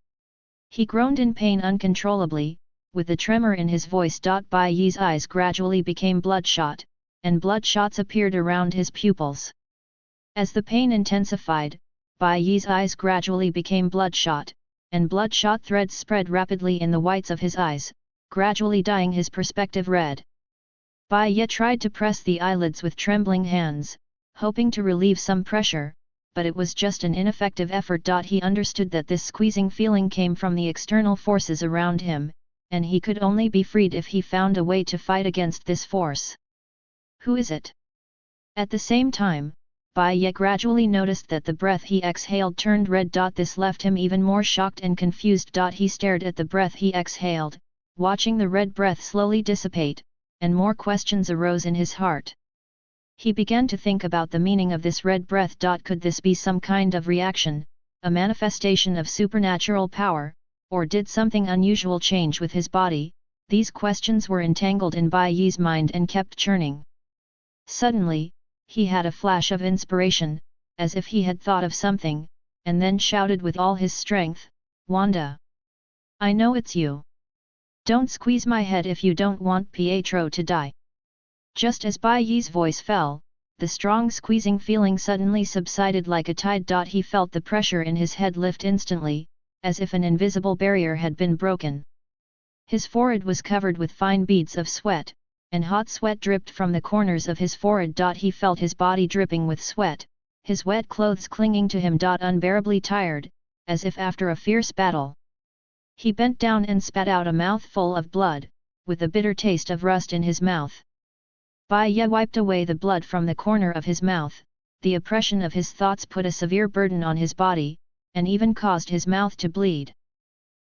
Speaker 1: He groaned in pain uncontrollably, with a tremor in his voice. Bai Ye's eyes gradually became bloodshot, and blood-shots appeared around his pupils. As the pain intensified, Bai Ye's eyes gradually became bloodshot, and bloodshot threads spread rapidly in the whites of his eyes, gradually dyeing his perspective red. Bai Ye tried to press the eyelids with trembling hands, hoping to relieve some pressure, but it was just an ineffective effort. He understood that this squeezing feeling came from the external forces around him, and he could only be freed if he found a way to fight against this force. Who is it? At the same time, Bai Ye gradually noticed that the breath he exhaled turned red. This left him even more shocked and confused. He stared at the breath he exhaled, watching the red breath slowly dissipate, and more questions arose in his heart. He began to think about the meaning of this red breath. Could this be some kind of reaction, a manifestation of supernatural power, or did something unusual change with his body? These questions were entangled in Bai Ye's mind and kept churning. Suddenly, he had a flash of inspiration, as if he had thought of something, and then shouted with all his strength, "Wanda! I know it's you! Don't squeeze my head if you don't want Pietro to die!" Just as Bai Ye's voice fell, the strong squeezing feeling suddenly subsided like a tide. He felt the pressure in his head lift instantly, as if an invisible barrier had been broken. His forehead was covered with fine beads of sweat, and hot sweat dripped from the corners of his forehead. He felt his body dripping with sweat, his wet clothes clinging to him. Unbearably tired, as if after a fierce battle. He bent down and spat out a mouthful of blood, with a bitter taste of rust in his mouth. Bai Ye wiped away the blood from the corner of his mouth. The oppression of his thoughts put a severe burden on his body, and even caused his mouth to bleed.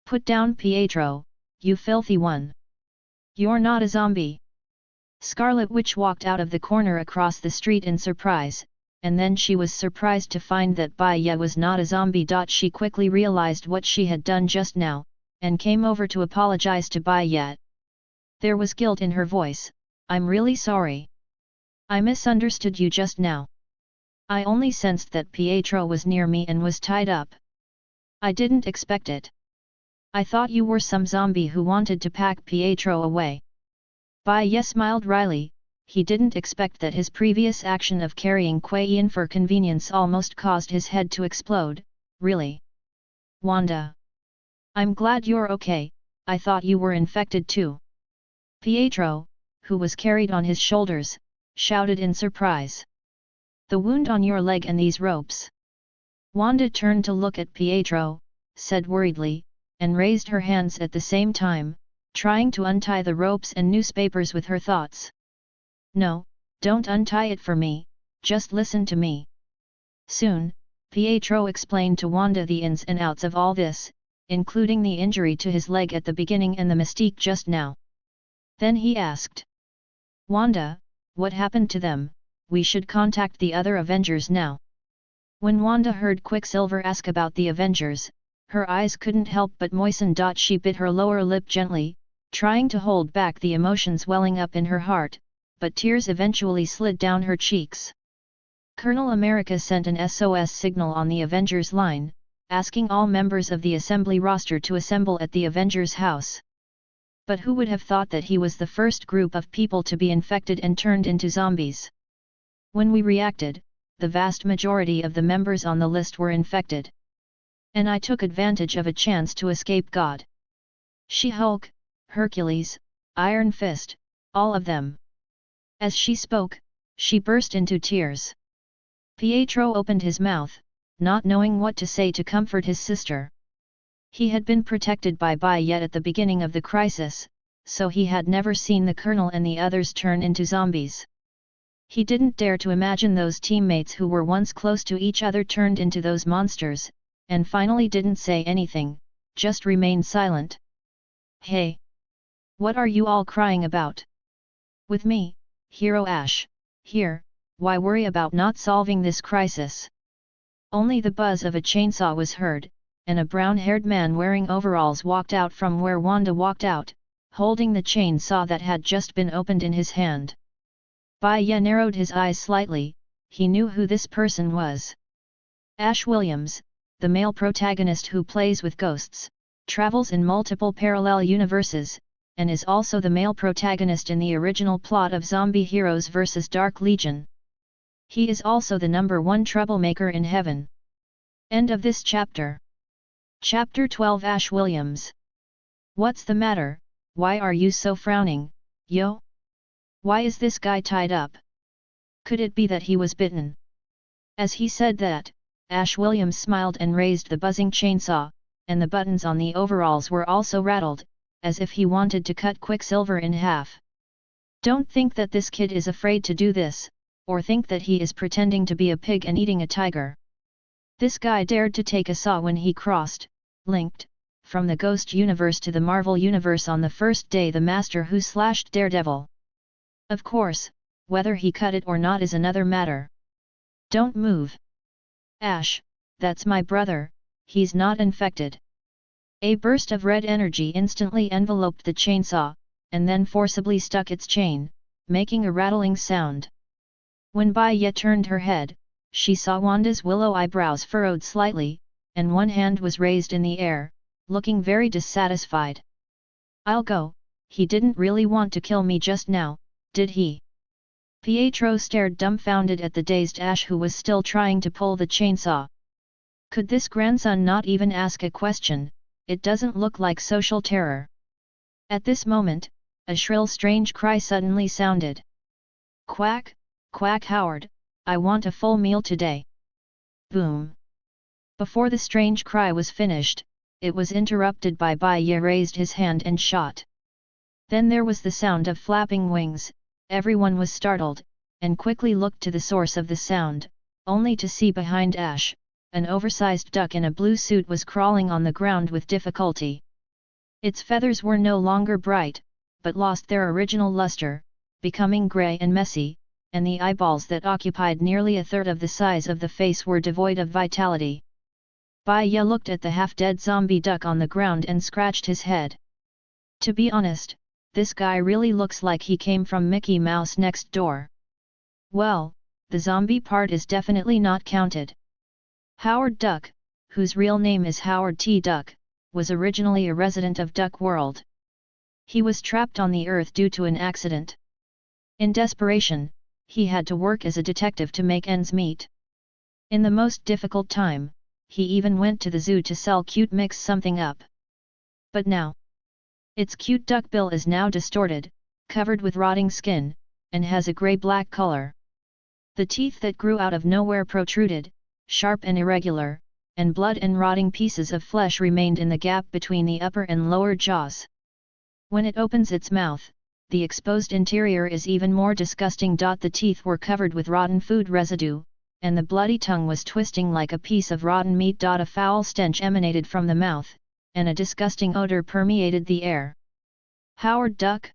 Speaker 1: "Put down Pietro, you filthy one! You're not a zombie!" Scarlet Witch walked out of the corner across the street in surprise, and then she was surprised to find that Bai Ye was not a zombie. She quickly realized what she had done just now, and came over to apologize to Bai Ye. There was guilt in her voice. "I'm really sorry. I misunderstood you just now. I only sensed that Pietro was near me and was tied up. I didn't expect it. I thought you were some zombie who wanted to pack Pietro away." Bai Ye smiled wryly. He didn't expect that his previous action of carrying Kuei in for convenience almost caused his head to explode. "Really? Wanda? I'm glad you're okay, I thought you were infected too." Pietro, who was carried on his shoulders, shouted in surprise. "The wound on your leg and these ropes." Wanda turned to look at Pietro, said worriedly, and raised her hands at the same time, trying to untie the ropes and newspapers with her thoughts. "No, don't untie it for me, just listen to me." Soon, Pietro explained to Wanda the ins and outs of all this, including the injury to his leg at the beginning and the mystique just now. Then he asked, "Wanda, what happened to them? We should contact the other Avengers now." When Wanda heard Quicksilver ask about the Avengers, her eyes couldn't help but moisten. She bit her lower lip gently, trying to hold back the emotions welling up in her heart, but tears eventually slid down her cheeks. Colonel America sent an SOS signal on the Avengers line, asking all members of the Assembly roster to assemble at the Avengers house. But who would have thought that he was the first group of people to be infected and turned into zombies? When we reacted, the vast majority of the members on the list were infected. And I took advantage of a chance to escape. God. She-Hulk, Hercules, Iron Fist, all of them. As she spoke, she burst into tears. Pietro opened his mouth, not knowing what to say to comfort his sister. He had been protected by Bai Ye at the beginning of the crisis, so he had never seen the Colonel and the others turn into zombies. He didn't dare to imagine those teammates who were once close to each other turned into those monsters, and finally didn't say anything, just remained silent. "Hey! What are you all crying about? With me, Hero Ash, here, why worry about not solving this crisis?" Only the buzz of a chainsaw was heard, and a brown-haired man wearing overalls walked out from where Wanda walked out, holding the chainsaw that had just been opened in his hand. Bai Ye narrowed his eyes slightly. He knew who this person was. Ash Williams, the male protagonist who plays with ghosts, travels in multiple parallel universes, and is also the male protagonist in the original plot of Zombie Heroes vs. Dark Legion. He is also the #1 troublemaker in heaven. End of this chapter. Chapter 12. Ash Williams. What's the matter? Why are you so frowning, yo? Why is this guy tied up? Could it be that he was bitten? As he said that, Ash Williams smiled and raised the buzzing chainsaw, and the buttons on the overalls were also rattled, as if he wanted to cut Quicksilver in half. Don't think that this kid is afraid to do this, or think that he is pretending to be a pig and eating a tiger. This guy dared to take a saw when he linked, from the Ghost universe to the Marvel universe on the first day the Master Who slashed Daredevil. Of course, whether he cut it or not is another matter. Don't move. Ash, that's my brother, he's not infected. A burst of red energy instantly enveloped the chainsaw, and then forcibly stuck its chain, making a rattling sound. When Bai Ye turned her head, she saw Wanda's willow eyebrows furrowed slightly, and one hand was raised in the air, looking very dissatisfied. I'll go, he didn't really want to kill me just now, did he? Pietro stared dumbfounded at the dazed Ash who was still trying to pull the chainsaw. Could this grandson not even ask a question? It doesn't look like social terror. At this moment, a shrill strange cry suddenly sounded. Quack, quack Howard, I want a full meal today. Boom. Before the strange cry was finished, it was interrupted by Bai Ye raised his hand and shot. Then there was the sound of flapping wings, everyone was startled, and quickly looked to the source of the sound, only to see behind Ash, an oversized duck in a blue suit was crawling on the ground with difficulty. Its feathers were no longer bright, but lost their original luster, becoming grey and messy, and the eyeballs that occupied nearly a third of the size of the face were devoid of vitality. Bai Ye looked at the half-dead zombie duck on the ground and scratched his head. To be honest, this guy really looks like he came from Mickey Mouse next door. Well, the zombie part is definitely not counted. Howard Duck, whose real name is Howard T. Duck, was originally a resident of Duck World. He was trapped on the Earth due to an accident. In desperation, he had to work as a detective to make ends meet. In the most difficult time, he even went to the zoo to sell cute mix something up. But now, its cute duck bill is now distorted, covered with rotting skin, and has a grey-black color. The teeth that grew out of nowhere protruded, sharp and irregular, and blood and rotting pieces of flesh remained in the gap between the upper and lower jaws. When it opens its mouth, the exposed interior is even more disgusting. The teeth were covered with rotten food residue, and the bloody tongue was twisting like a piece of rotten meat. A foul stench emanated from the mouth, and a disgusting odor permeated the air. Howard Duck?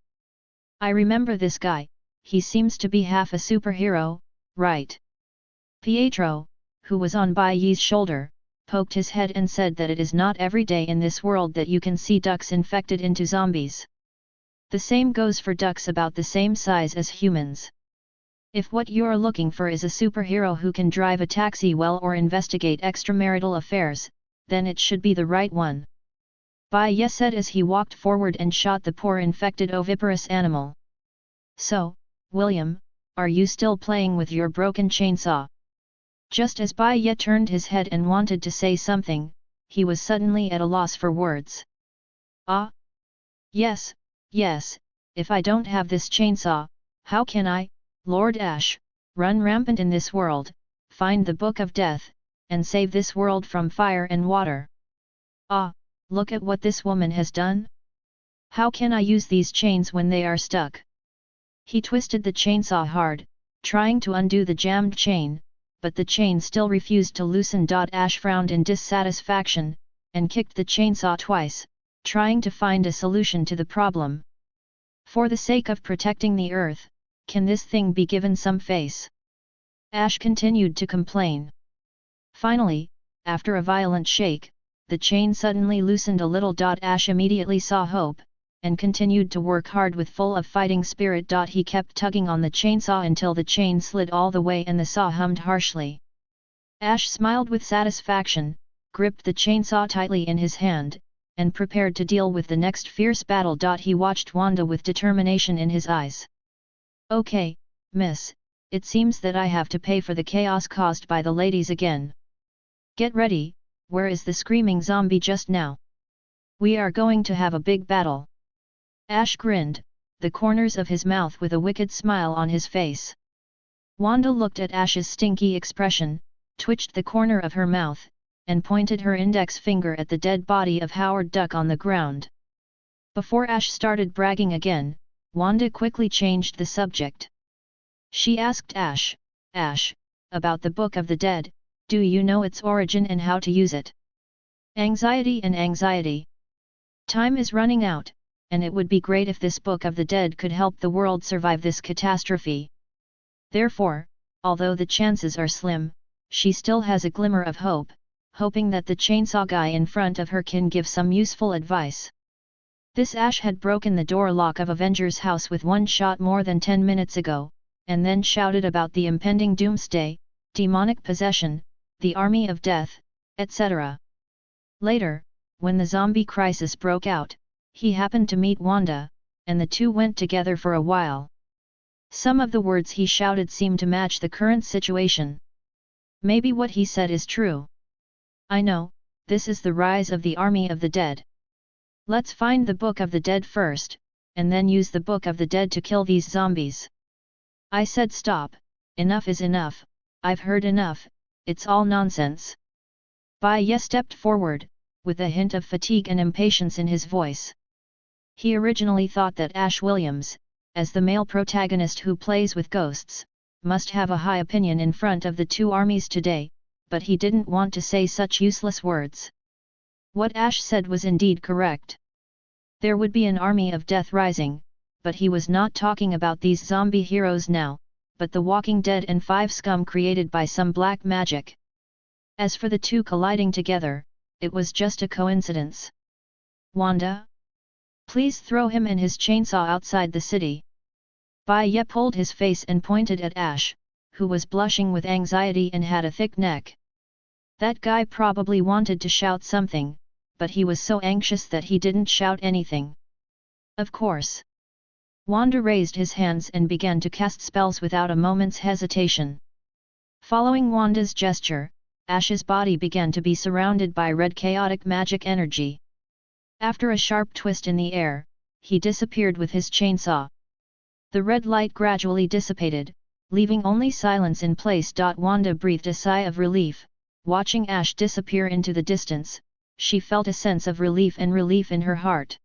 Speaker 1: I remember this guy, he seems to be half a superhero, right? Pietro, who was on Bai Ye's shoulder, poked his head and said that it is not every day in this world that you can see ducks infected into zombies. The same goes for ducks about the same size as humans. If what you're looking for is a superhero who can drive a taxi well or investigate extramarital affairs, then it should be the right one. Bai Ye said as he walked forward and shot the poor infected oviparous animal. So, William, are you still playing with your broken chainsaw? Just as Bai Ye turned his head and wanted to say something, he was suddenly at a loss for words. Ah? Yes, yes, if I don't have this chainsaw, how can I, Lord Ash, run rampant in this world, find the Book of Death, and save this world from fire and water? Ah, look at what this woman has done! How can I use these chains when they are stuck? He twisted the chainsaw hard, trying to undo the jammed chain, but the chain still refused to loosen. Ash frowned in dissatisfaction, and kicked the chainsaw twice, trying to find a solution to the problem. For the sake of protecting the Earth, can this thing be given some face? Ash continued to complain. Finally, after a violent shake, the chain suddenly loosened a little. Ash immediately saw hope, and continued to work hard with full of fighting spirit. He kept tugging on the chainsaw until the chain slid all the way and the saw hummed harshly. Ash smiled with satisfaction, gripped the chainsaw tightly in his hand, and prepared to deal with the next fierce battle. He watched Wanda with determination in his eyes. Okay, miss, it seems that I have to pay for the chaos caused by the ladies again. Get ready, where is the screaming zombie just now? We are going to have a big battle. Ash grinned, the corners of his mouth with a wicked smile on his face. Wanda looked at Ash's stinky expression, twitched the corner of her mouth, and pointed her index finger at the dead body of Howard Duck on the ground. Before Ash started bragging again, Wanda quickly changed the subject. She asked Ash, Ash, about the Book of the Dead, do you know its origin and how to use it? Anxiety and anxiety. Time is running out, and it would be great if this Book of the Dead could help the world survive this catastrophe. Therefore, although the chances are slim, she still has a glimmer of hope, hoping that the chainsaw guy in front of her can give some useful advice. This Ash had broken the door lock of Avenger's house with one shot more than 10 minutes ago, and then shouted about the impending doomsday, demonic possession, the army of death, etc. Later, when the zombie crisis broke out, he happened to meet Wanda, and the two went together for a while. Some of the words he shouted seemed to match the current situation. Maybe what he said is true. I know, this is the rise of the army of the dead. Let's find the Book of the Dead first, and then use the Book of the Dead to kill these zombies. I said stop, enough is enough, I've heard enough, it's all nonsense. Bai Ye stepped forward, with a hint of fatigue and impatience in his voice. He originally thought that Ash Williams, as the male protagonist who plays with ghosts, must have a high opinion in front of the two armies today, but he didn't want to say such useless words. What Ash said was indeed correct. There would be an army of death rising, but he was not talking about these zombie heroes now, but the Walking Dead and 5 scum created by some black magic. As for the two colliding together, it was just a coincidence. Wanda? Please throw him and his chainsaw outside the city. Bai Ye pulled his face and pointed at Ash, who was blushing with anxiety and had a thick neck. That guy probably wanted to shout something, but he was so anxious that he didn't shout anything. Of course. Wanda raised his hands and began to cast spells without a moment's hesitation. Following Wanda's gesture, Ash's body began to be surrounded by red chaotic magic energy. After a sharp twist in the air, he disappeared with his chainsaw. The red light gradually dissipated, leaving only silence in place. Wanda breathed a sigh of relief. Watching Ash disappear into the distance, she felt a sense of relief in her heart.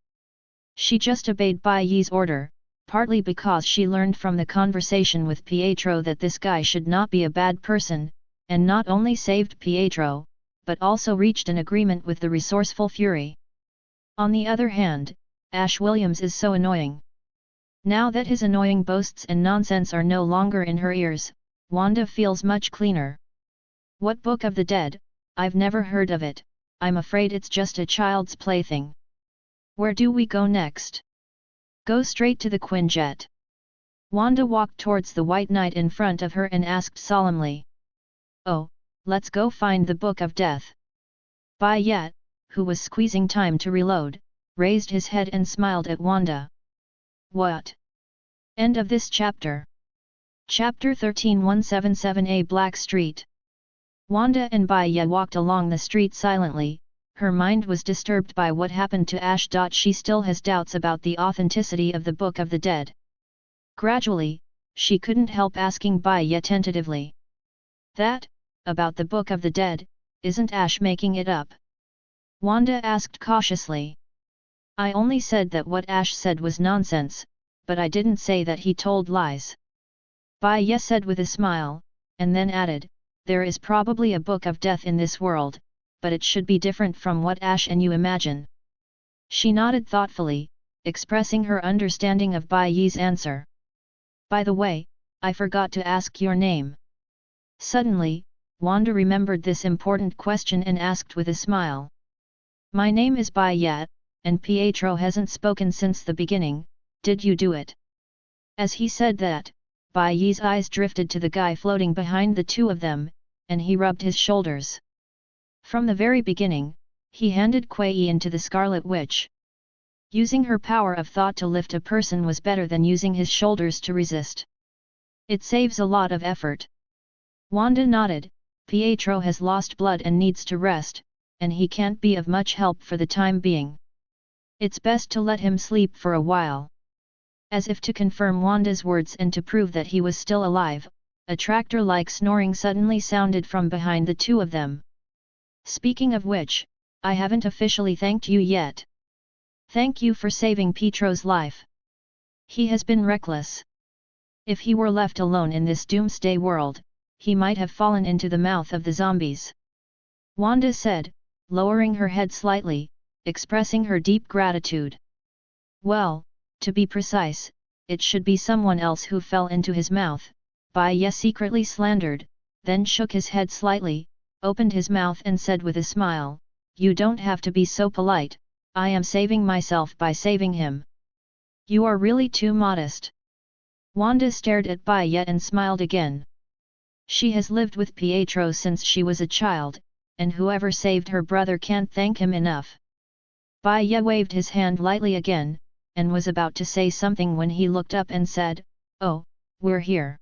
Speaker 1: She just obeyed Bai Ye's order, partly because she learned from the conversation with Pietro that this guy should not be a bad person, and not only saved Pietro, but also reached an agreement with the resourceful Fury. On the other hand, Ash Williams is so annoying. Now that his annoying boasts and nonsense are no longer in her ears, Wanda feels much cleaner. What Book of the Dead? I've never heard of it, I'm afraid it's just a child's plaything. Where do we go next? Go straight to the Quinjet. Wanda walked towards the White Knight in front of her and asked solemnly. Oh, let's go find the Book of Death. Bai Ye, who was squeezing time to reload, raised his head and smiled at Wanda. What? End of this chapter. Chapter 13177A Black Street. Wanda and Bai Ye walked along the street silently. Her mind was disturbed by what happened to Ash. She still has doubts about the authenticity of the Book of the Dead. Gradually, she couldn't help asking Bai Ye tentatively. That, about the Book of the Dead, isn't Ash making it up? Wanda asked cautiously. I only said that what Ash said was nonsense, but I didn't say that he told lies. Bai Ye said with a smile, and then added, there is probably a Book of Death in this world, but it should be different from what Ash and you imagine. She nodded thoughtfully, expressing her understanding of Bai Ye's answer. By the way, I forgot to ask your name. Suddenly, Wanda remembered this important question and asked with a smile. My name is Bai Ye, and Pietro hasn't spoken since the beginning, did you do it? As he said that, Bai Ye's eyes drifted to the guy floating behind the two of them, and he rubbed his shoulders. From the very beginning, He handed Bai Ye to the Scarlet Witch. Using her power of thought to lift a person was better than using his shoulders to resist. It saves a lot of effort. Wanda nodded. Pietro has lost blood and needs to rest, and he can't be of much help for the time being. It's best to let him sleep for a while. As if to confirm Wanda's words and to prove that he was still alive, a tractor-like snoring suddenly sounded from behind the two of them. Speaking of which, I haven't officially thanked you yet. Thank you for saving Pietro's life. He has been reckless. If he were left alone in this doomsday world, he might have fallen into the mouth of the zombies. Wanda said, lowering her head slightly, expressing her deep gratitude. Well, to be precise, it should be someone else who fell into his mouth, Bai Ye secretly slandered, then shook his head slightly, opened his mouth and said with a smile, you don't have to be so polite, I am saving myself by saving him. You are really too modest. Wanda stared at Bai Ye and smiled again. She has lived with Pietro since she was a child, and whoever saved her brother can't thank him enough. Bai Ye waved his hand lightly again, and was about to say something when he looked up and said, oh, we're here.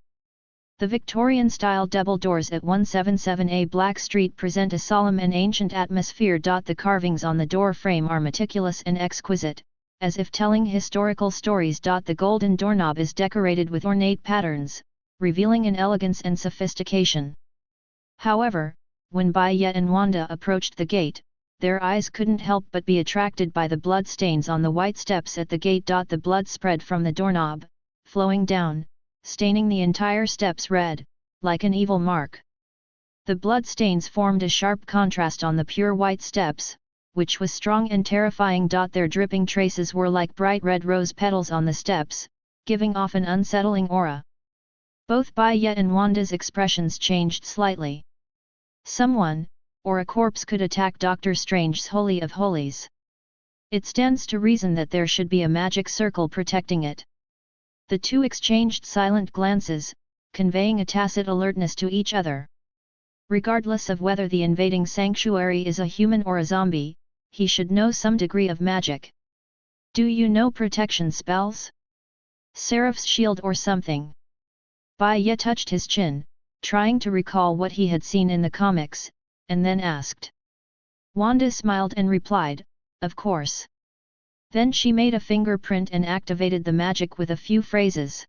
Speaker 1: The Victorian-style double doors at 177A Black Street present a solemn and ancient atmosphere. The carvings on the door frame are meticulous and exquisite, as if telling historical stories. The golden doorknob is decorated with ornate patterns, revealing an elegance and sophistication. However, when Bai Ye and Wanda approached the gate, their eyes couldn't help but be attracted by the blood stains on the white steps at the gate. The blood spread from the doorknob, flowing down, staining the entire steps red, like an evil mark. The blood stains formed a sharp contrast on the pure white steps, which was strong and terrifying. Their dripping traces were like bright red rose petals on the steps, giving off an unsettling aura. Both Bai Ye and Wanda's expressions changed slightly. Someone, or a corpse, could attack Doctor Strange's Holy of Holies. It stands to reason that there should be a magic circle protecting it. The two exchanged silent glances, conveying a tacit alertness to each other. Regardless of whether the invading sanctuary is a human or a zombie, he should know some degree of magic. Do you know protection spells? Seraph's shield or something? Bai Ye touched his chin, trying to recall what he had seen in the comics, and then asked. Wanda smiled and replied, of course. Then she made a fingerprint and activated the magic with a few phrases.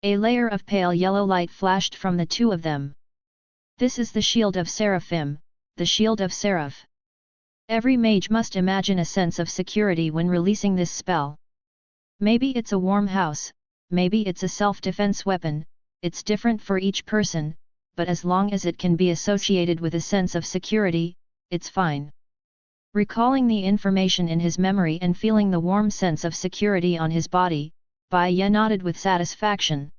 Speaker 1: A layer of pale yellow light flashed from the two of them. This is the shield of Seraphim, the shield of Seraph. Every mage must imagine a sense of security when releasing this spell. Maybe it's a warm house, maybe it's a self-defense weapon, it's different for each person, but as long as it can be associated with a sense of security, it's fine. Recalling the information in his memory and feeling the warm sense of security on his body, Bai Ye nodded with satisfaction.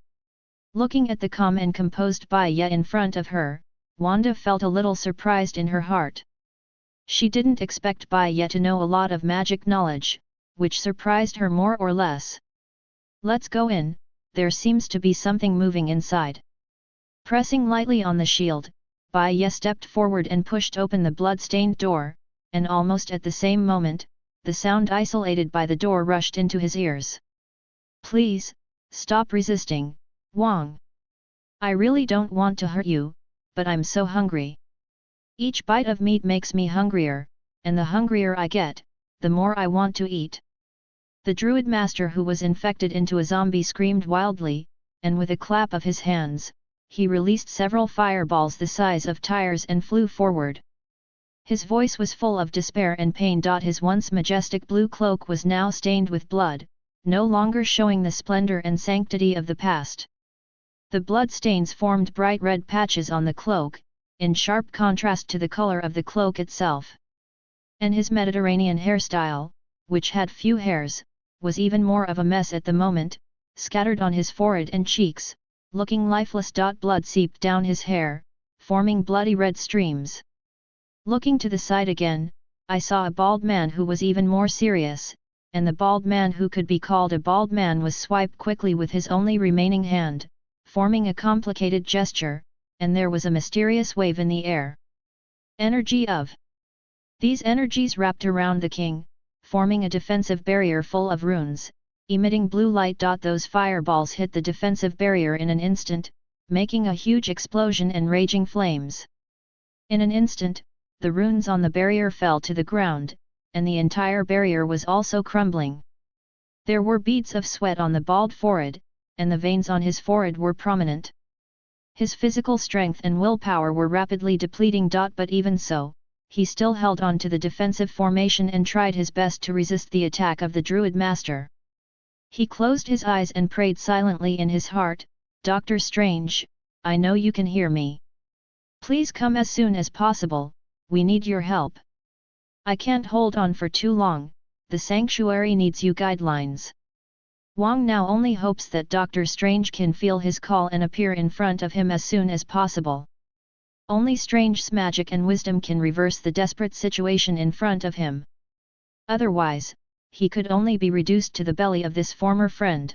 Speaker 1: Looking at the calm and composed Bai Ye in front of her, Wanda felt a little surprised in her heart. She didn't expect Bai Ye to know a lot of magic knowledge, which surprised her more or less. Let's go in, there seems to be something moving inside. Pressing lightly on the shield, Bai Ye stepped forward and pushed open the blood-stained door, and almost at the same moment, the sound isolated by the door rushed into his ears. Please, stop resisting, Wang. I really don't want to hurt you, but I'm so hungry. Each bite of meat makes me hungrier, and the hungrier I get, the more I want to eat. The druid master who was infected into a zombie screamed wildly, and with a clap of his hands, he released several fireballs the size of tires and flew forward. His voice was full of despair and pain. His once majestic blue cloak was now stained with blood, no longer showing the splendor and sanctity of the past. The blood stains formed bright red patches on the cloak, in sharp contrast to the color of the cloak itself. And his Mediterranean hairstyle, which had few hairs, was even more of a mess at the moment, scattered on his forehead and cheeks, looking lifeless. Blood seeped down his hair, forming bloody red streams. Looking to the side again, I saw a bald man who was even more serious, and the bald man who could be called a bald man was swiped quickly with his only remaining hand, forming a complicated gesture, and there was a mysterious wave in the air. Energy of These energies wrapped around the king, forming a defensive barrier full of runes, emitting blue light. Those fireballs hit the defensive barrier in an instant, making a huge explosion and raging flames. In an instant, the runes on the barrier fell to the ground, and the entire barrier was also crumbling. There were beads of sweat on the bald forehead, and the veins on his forehead were prominent. His physical strength and willpower were rapidly depleting. But even so, he still held on to the defensive formation and tried his best to resist the attack of the Druid Master. He closed his eyes and prayed silently in his heart, "Doctor Strange, I know you can hear me. Please come as soon as possible, we need your help. I can't hold on for too long, the sanctuary needs you." Guidelines. Wang now only hopes that Doctor Strange can feel his call and appear in front of him as soon as possible. Only Strange's magic and wisdom can reverse the desperate situation in front of him. Otherwise, he could only be reduced to the belly of this former friend.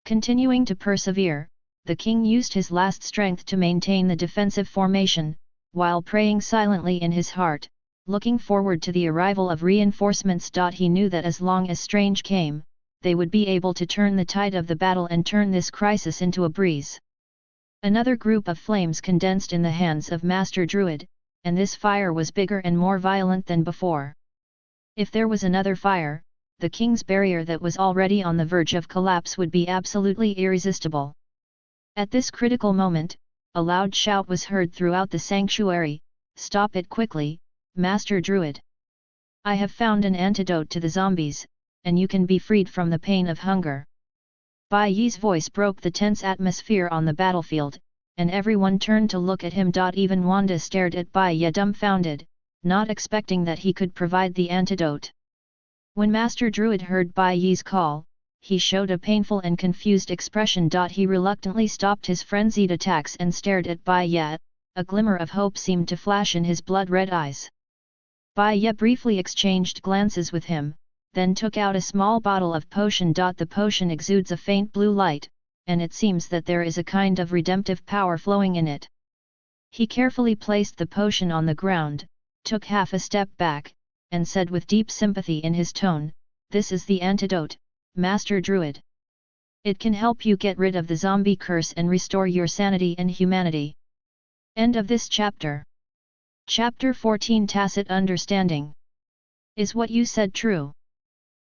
Speaker 1: Continuing to persevere, the king used his last strength to maintain the defensive formation, while praying silently in his heart, looking forward to the arrival of reinforcements. He knew that as long as Strange came, they would be able to turn the tide of the battle and turn this crisis into a breeze. Another group of flames condensed in the hands of Master Druid, and this fire was bigger and more violent than before. If there was another fire, the king's barrier that was already on the verge of collapse would be absolutely irresistible. At this critical moment, a loud shout was heard throughout the sanctuary, "Stop it quickly, Master Druid! I have found an antidote to the zombies, and you can be freed from the pain of hunger." Bai Ye's voice broke the tense atmosphere on the battlefield, and everyone turned to look at him. Even Wanda stared at Bai Ye dumbfounded, not expecting that he could provide the antidote. When Master Druid heard Bai Ye's call, he showed a painful and confused expression. He reluctantly stopped his frenzied attacks and stared at Bai Ye, a glimmer of hope seemed to flash in his blood-red eyes. Bai Ye briefly exchanged glances with him, then took out a small bottle of potion. The potion exudes a faint blue light, and it seems that there is a kind of redemptive power flowing in it. He carefully placed the potion on the ground, took half a step back, and said with deep sympathy in his tone, "This is the antidote, Master Druid. It can help you get rid of the zombie curse and restore your sanity and humanity." End of this chapter. Chapter 14 Tacit Understanding. Is what you said true?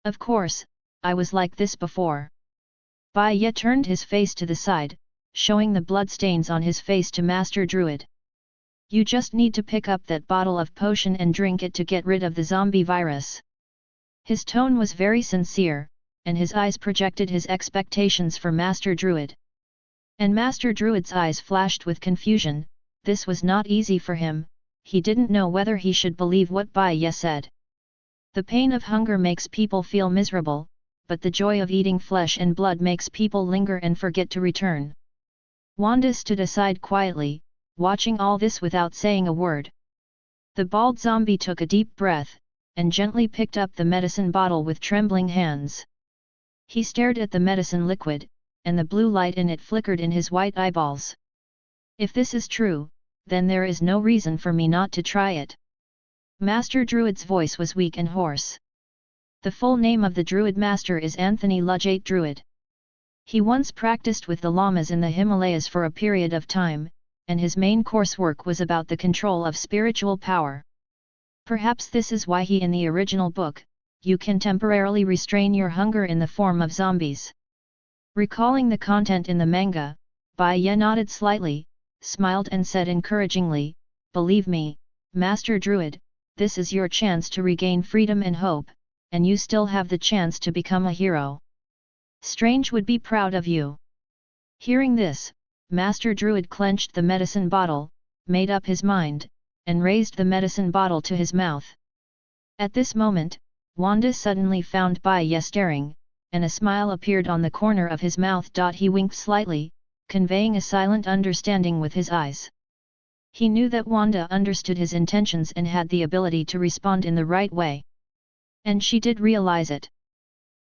Speaker 1: Of course, I was like this before. Bai Ye turned his face to the side, showing the bloodstains on his face to Master Druid. "You just need to pick up that bottle of potion and drink it to get rid of the zombie virus." His tone was very sincere, and his eyes projected his expectations for Master Druid. And Master Druid's eyes flashed with confusion. This was not easy for him, he didn't know whether he should believe what Bai Ye said. The pain of hunger makes people feel miserable, but the joy of eating flesh and blood makes people linger and forget to return. Wanda stood aside quietly, watching all this without saying a word. The bald zombie took a deep breath, and gently picked up the medicine bottle with trembling hands. He stared at the medicine liquid, and the blue light in it flickered in his white eyeballs. "If this is true, then there is no reason for me not to try it." Master Druid's voice was weak and hoarse. The full name of the Druid Master is Anthony Ludgate Druid. He once practiced with the Lamas in the Himalayas for a period of time, and his main coursework was about the control of spiritual power. Perhaps this is why he in the original book, "You can temporarily restrain your hunger in the form of zombies." Recalling the content in the manga, Bai Ye nodded slightly, smiled and said encouragingly, "Believe me, Master Druid, this is your chance to regain freedom and hope, and you still have the chance to become a hero. Strange would be proud of you." Hearing this, Master Druid clenched the medicine bottle, made up his mind, and raised the medicine bottle to his mouth. At this moment, Wanda suddenly found Bai Ye staring, and a smile appeared on the corner of his mouth. He winked slightly, conveying a silent understanding with his eyes. He knew that Wanda understood his intentions and had the ability to respond in the right way. And she did realize it.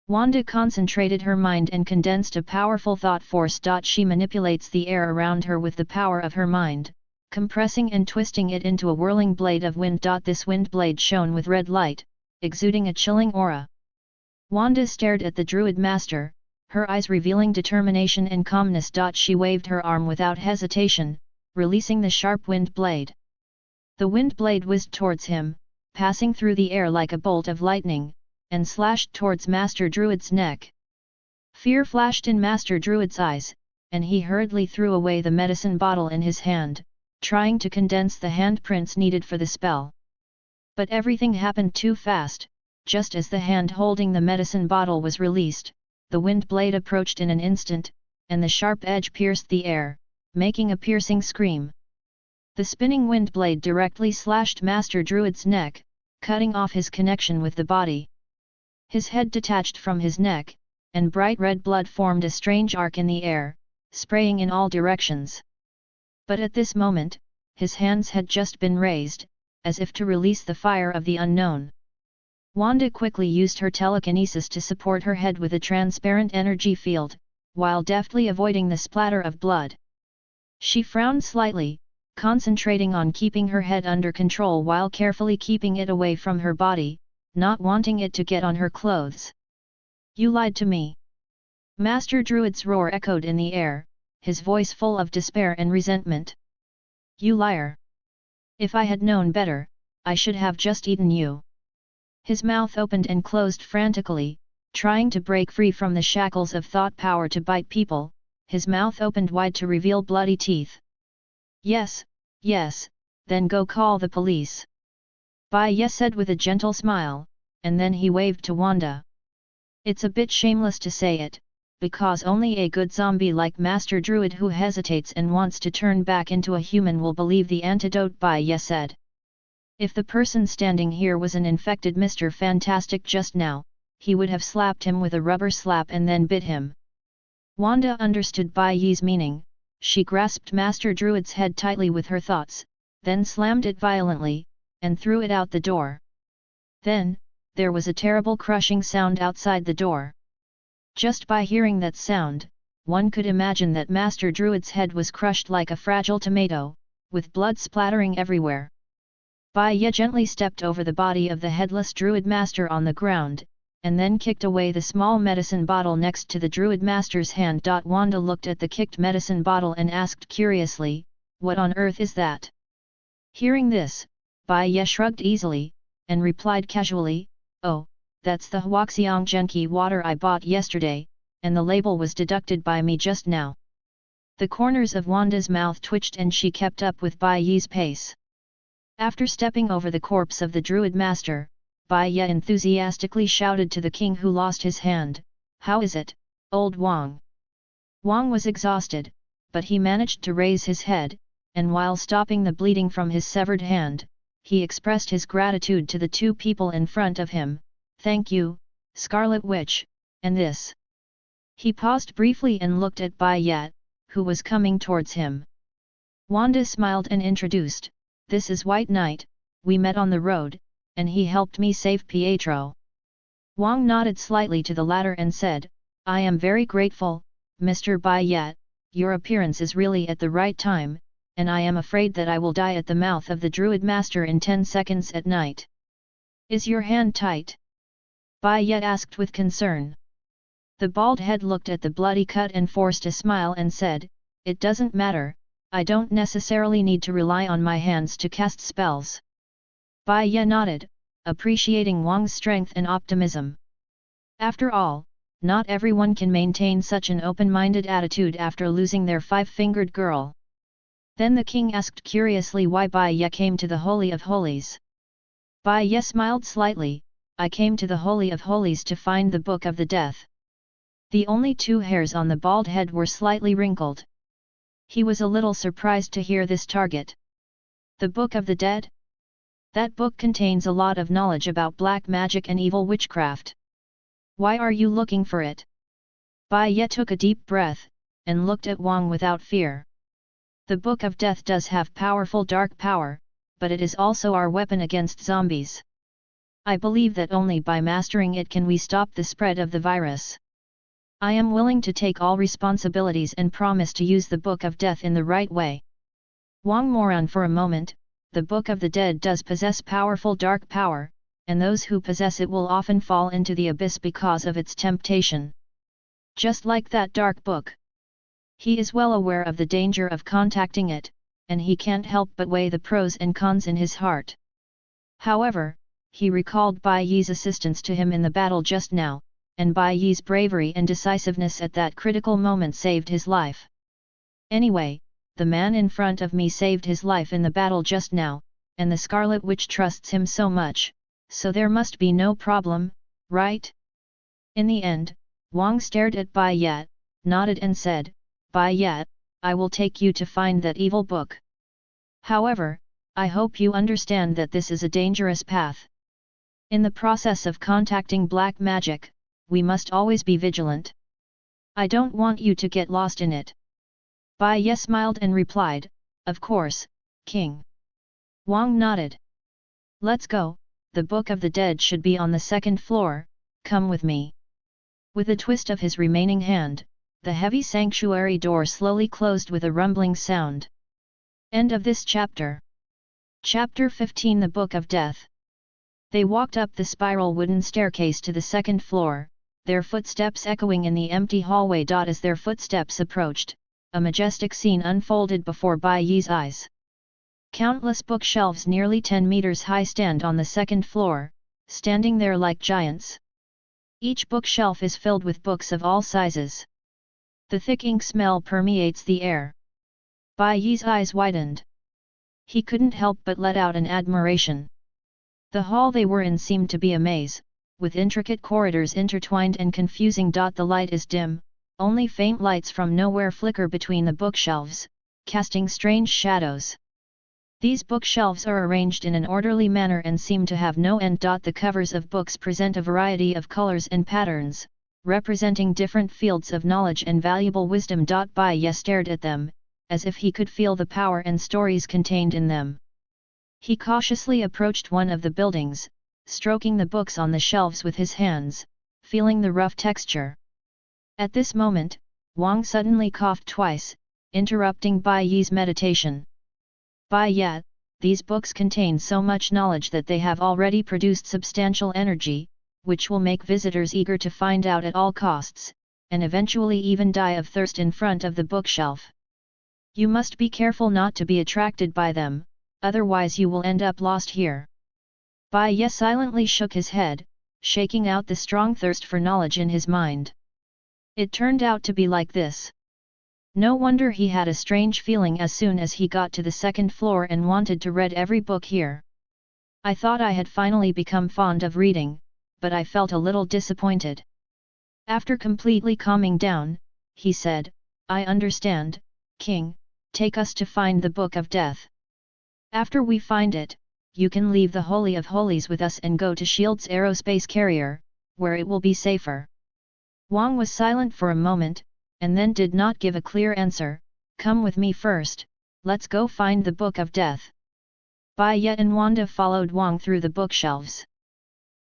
Speaker 1: Wanda concentrated her mind and condensed a powerful thought force. She manipulates the air around her with the power of her mind, compressing and twisting it into a whirling blade of wind. This wind blade shone with red light, exuding a chilling aura. Wanda stared at the Druid Master, her eyes revealing determination and calmness. She waved her arm without hesitation, releasing the sharp wind blade. The wind blade whizzed towards him, passing through the air like a bolt of lightning, and slashed towards Master Druid's neck. Fear flashed in Master Druid's eyes, and he hurriedly threw away the medicine bottle in his hand, trying to condense the handprints needed for the spell. But everything happened too fast. Just as the hand holding the medicine bottle was released, the wind blade approached in an instant, and the sharp edge pierced the air, making a piercing scream. The spinning wind blade directly slashed Master Druid's neck, cutting off his connection with the body. His head detached from his neck, and bright red blood formed a strange arc in the air, spraying in all directions. But at this moment, his hands had just been raised, as if to release the fire of the unknown. Wanda quickly used her telekinesis to support her head with a transparent energy field, while deftly avoiding the splatter of blood. She frowned slightly, concentrating on keeping her head under control while carefully keeping it away from her body, not wanting it to get on her clothes. "You lied to me!" Master Druid's roar echoed in the air, his voice full of despair and resentment. "You liar! If I had known better, I should have just eaten you." His mouth opened and closed frantically, trying to break free from the shackles of thought power to bite people. His mouth opened wide to reveal bloody teeth. Yes, then go call the police," Bai Ye said with a gentle smile, and then he waved to Wanda. "It's a bit shameless to say it, because only a good zombie like Master Druid who hesitates and wants to turn back into a human will believe the antidote," Bai Ye said. "If the person standing here was an infected Mr. Fantastic just now, he would have slapped him with a rubber slap and then bit him." Wanda understood Bai Ye's meaning. She grasped Master Druid's head tightly with her thoughts, then slammed it violently, and threw it out the door. Then, there was a terrible crushing sound outside the door. Just by hearing that sound, one could imagine that Master Druid's head was crushed like a fragile tomato, with blood splattering everywhere. Bai Ye gently stepped over the body of the headless Druid Master on the ground, and then kicked away the small medicine bottle next to the Druid Master's hand. Wanda looked at the kicked medicine bottle and asked curiously, "What on earth is that?" Hearing this, Bai Ye shrugged easily, and replied casually, "Oh, that's the Huaxiang Genki water I bought yesterday, and the label was deducted by me just now." The corners of Wanda's mouth twitched and she kept up with Bai Ye's pace. After stepping over the corpse of the Druid Master, Bai Ye enthusiastically shouted to the king who lost his hand, "How is it, old Wang?" Wang was exhausted, but he managed to raise his head, and while stopping the bleeding from his severed hand, he expressed his gratitude to the two people in front of him. "Thank you, Scarlet Witch, and this." He paused briefly and looked at Bai Ye, who was coming towards him. Wanda smiled and introduced, "This is White Knight, we met on the road, and he helped me save Pietro." Wang nodded slightly to the latter and said, "I am very grateful, Mr. Bai Ye, your appearance is really at the right time, and I am afraid that I will die at the mouth of the Druid Master in 10 seconds at night." "Is your hand tight?" Bai Ye asked with concern. The bald head looked at the bloody cut and forced a smile and said, "It doesn't matter, I don't necessarily need to rely on my hands to cast spells." Bai Ye nodded, appreciating Wang's strength and optimism. After all, not everyone can maintain such an open-minded attitude after losing their five-fingered girl. Then the king asked curiously why Bai Ye came to the Holy of Holies. Bai Ye smiled slightly, "I came to the Holy of Holies to find the Book of the Death." The only two hairs on the bald head were slightly wrinkled. He was a little surprised to hear this target. "The Book of the Dead? That book contains a lot of knowledge about black magic and evil witchcraft. Why are you looking for it?" Bai Ye took a deep breath, and looked at Wang without fear. "The Book of Death does have powerful dark power, but it is also our weapon against zombies. I believe that only by mastering it can we stop the spread of the virus. I am willing to take all responsibilities and promise to use the Book of Death in the right way." Wang moron, for a moment, the Book of the Dead does possess powerful dark power, and those who possess it will often fall into the abyss because of its temptation. Just like that dark book. He is well aware of the danger of contacting it, and he can't help but weigh the pros and cons in his heart. However, he recalled Bai Ye's assistance to him in the battle just now, and Bai Ye's bravery and decisiveness at that critical moment saved his life. Anyway, the man in front of me saved his life in the battle just now, and the Scarlet Witch trusts him so much, so there must be no problem, right? In the end, Wang stared at Bai Ye, nodded and said, "Bai Ye, I will take you to find that evil book. However, I hope you understand that this is a dangerous path. In the process of contacting black magic, we must always be vigilant. I don't want you to get lost in it." Bai Ye smiled and replied, "Of course, King." Wang nodded. "Let's go, the Book of the Dead should be on the second floor, come with me." With a twist of his remaining hand, the heavy sanctuary door slowly closed with a rumbling sound. End of this chapter. Chapter 15, The Book of Death. They walked up the spiral wooden staircase to the second floor, their footsteps echoing in the empty hallway. As their footsteps approached, a majestic scene unfolded before Bai Ye's eyes. Countless bookshelves nearly 10 meters high stand on the second floor, standing there like giants. Each bookshelf is filled with books of all sizes. The thick ink smell permeates the air. Bai Ye's eyes widened. He couldn't help but let out an admiration. The hall they were in seemed to be a maze, with intricate corridors intertwined and confusing. The light is dim, only faint lights from nowhere flicker between the bookshelves, casting strange shadows. These bookshelves are arranged in an orderly manner and seem to have no end. The covers of books present a variety of colors and patterns, representing different fields of knowledge and valuable wisdom. Bai Ye stared at them, as if he could feel the power and stories contained in them. He cautiously approached one of the buildings, stroking the books on the shelves with his hands, feeling the rough texture. At this moment, Wang suddenly coughed twice, interrupting Bai Ye's meditation. "Bai Ye, these books contain so much knowledge that they have already produced substantial energy, which will make visitors eager to find out at all costs, and eventually even die of thirst in front of the bookshelf. You must be careful not to be attracted by them, otherwise you will end up lost here." Bai Ye silently shook his head, shaking out the strong thirst for knowledge in his mind. It turned out to be like this. No wonder he had a strange feeling as soon as he got to the second floor and wanted to read every book here. "I thought I had finally become fond of reading, but I felt a little disappointed." After completely calming down, he said, "I understand, King, take us to find the Book of Death. After we find it, you can leave the Holy of Holies with us and go to Shield's aerospace carrier, where it will be safer." Wang was silent for a moment, and then did not give a clear answer. "Come with me first, let's go find the Book of Death." Bai Ye and Wanda followed Wang through the bookshelves.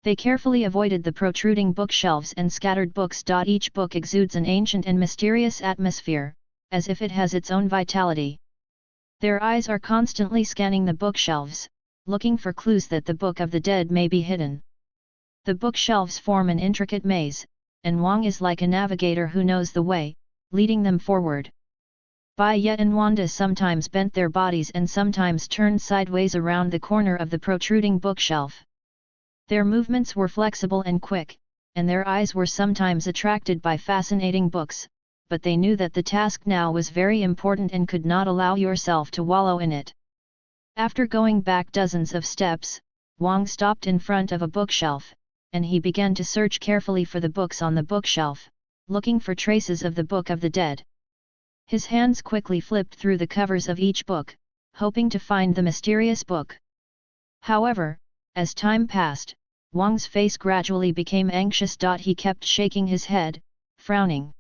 Speaker 1: They carefully avoided the protruding bookshelves and scattered books. Each book exudes an ancient and mysterious atmosphere, as if it has its own vitality. Their eyes are constantly scanning the bookshelves, looking for clues that the Book of the Dead may be hidden. The bookshelves form an intricate maze, and Wang is like a navigator who knows the way, leading them forward. Bai Ye and Wanda sometimes bent their bodies and sometimes turned sideways around the corner of the protruding bookshelf. Their movements were flexible and quick, and their eyes were sometimes attracted by fascinating books, but they knew that the task now was very important and could not allow yourself to wallow in it. After going back dozens of steps, Wang stopped in front of a bookshelf, and he began to search carefully for the books on the bookshelf, looking for traces of the Book of the Dead. His hands quickly flipped through the covers of each book, hoping to find the mysterious book. However, as time passed, Wang's face gradually became anxious. He kept shaking his head, frowning.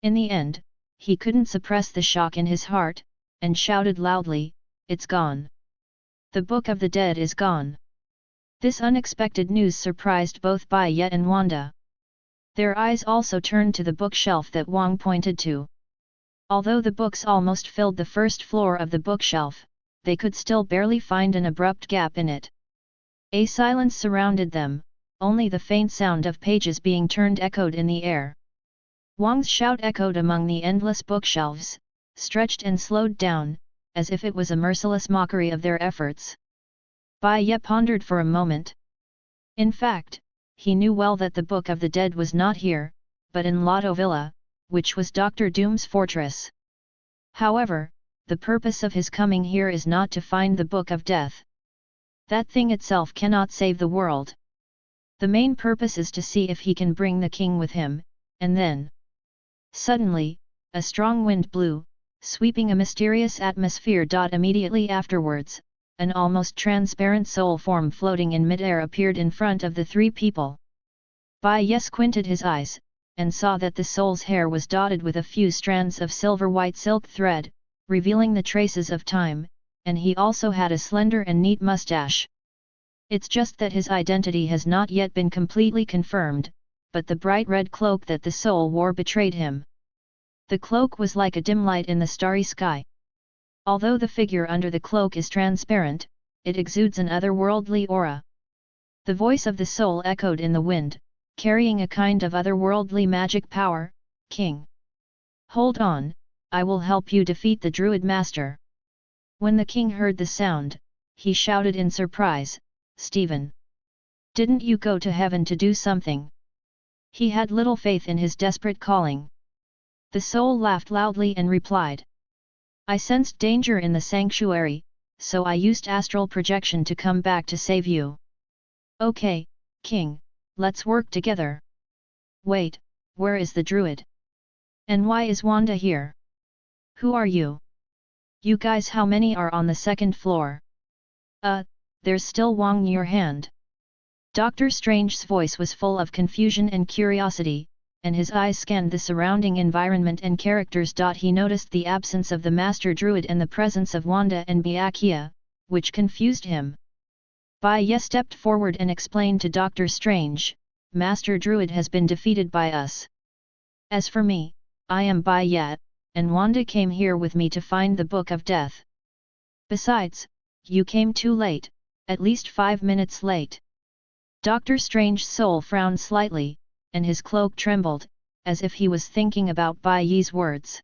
Speaker 1: In the end, he couldn't suppress the shock in his heart, and shouted loudly, "It's gone! The Book of the Dead is gone!" This unexpected news surprised both Bai Ye and Wanda. Their eyes also turned to the bookshelf that Wang pointed to. Although the books almost filled the first floor of the bookshelf, they could still barely find an abrupt gap in it. A silence surrounded them, only the faint sound of pages being turned echoed in the air. Wang's shout echoed among the endless bookshelves, stretched and slowed down, as if it was a merciless mockery of their efforts. Bai Ye pondered for a moment. In fact, he knew well that the Book of the Dead was not here, but in Lotto Villa, which was Dr. Doom's fortress. However, the purpose of his coming here is not to find the Book of Death. That thing itself cannot save the world. The main purpose is to see if he can bring the king with him, and then... Suddenly, a strong wind blew, sweeping a mysterious atmosphere. Immediately afterwards, an almost transparent soul form floating in mid-air appeared in front of the three people. Bai Ye squinted his eyes, and saw that the soul's hair was dotted with a few strands of silver-white silk thread, revealing the traces of time, and he also had a slender and neat mustache. It's just that his identity has not yet been completely confirmed, but the bright red cloak that the soul wore betrayed him. The cloak was like a dim light in the starry sky. Although the figure under the cloak is transparent, it exudes an otherworldly aura. The voice of the soul echoed in the wind, carrying a kind of otherworldly magic power. King! Hold on, I will help you defeat the Druid Master. When the king heard the sound, he shouted in surprise, Stephen! Didn't you go to heaven to do something? He had little faith in his desperate calling. The soul laughed loudly and replied. I sensed danger in the sanctuary, so I used astral projection to come back to save you. Okay, king, let's work together. Wait, where is the druid? And why is Wanda here? Who are you? You guys, how many are on the second floor? There's still Wang your hand. Doctor Strange's voice was full of confusion and curiosity, and his eyes scanned the surrounding environment and characters. He noticed the absence of the Master Druid and the presence of Wanda and Byakuya, which confused him. Bai Ye stepped forward and explained to Doctor Strange, Master Druid has been defeated by us. As for me, I am Bai Ye, and Wanda came here with me to find the Book of Death. Besides, you came too late, at least 5 minutes late. Doctor Strange's soul frowned slightly, and his cloak trembled, as if he was thinking about Bai Ye's words.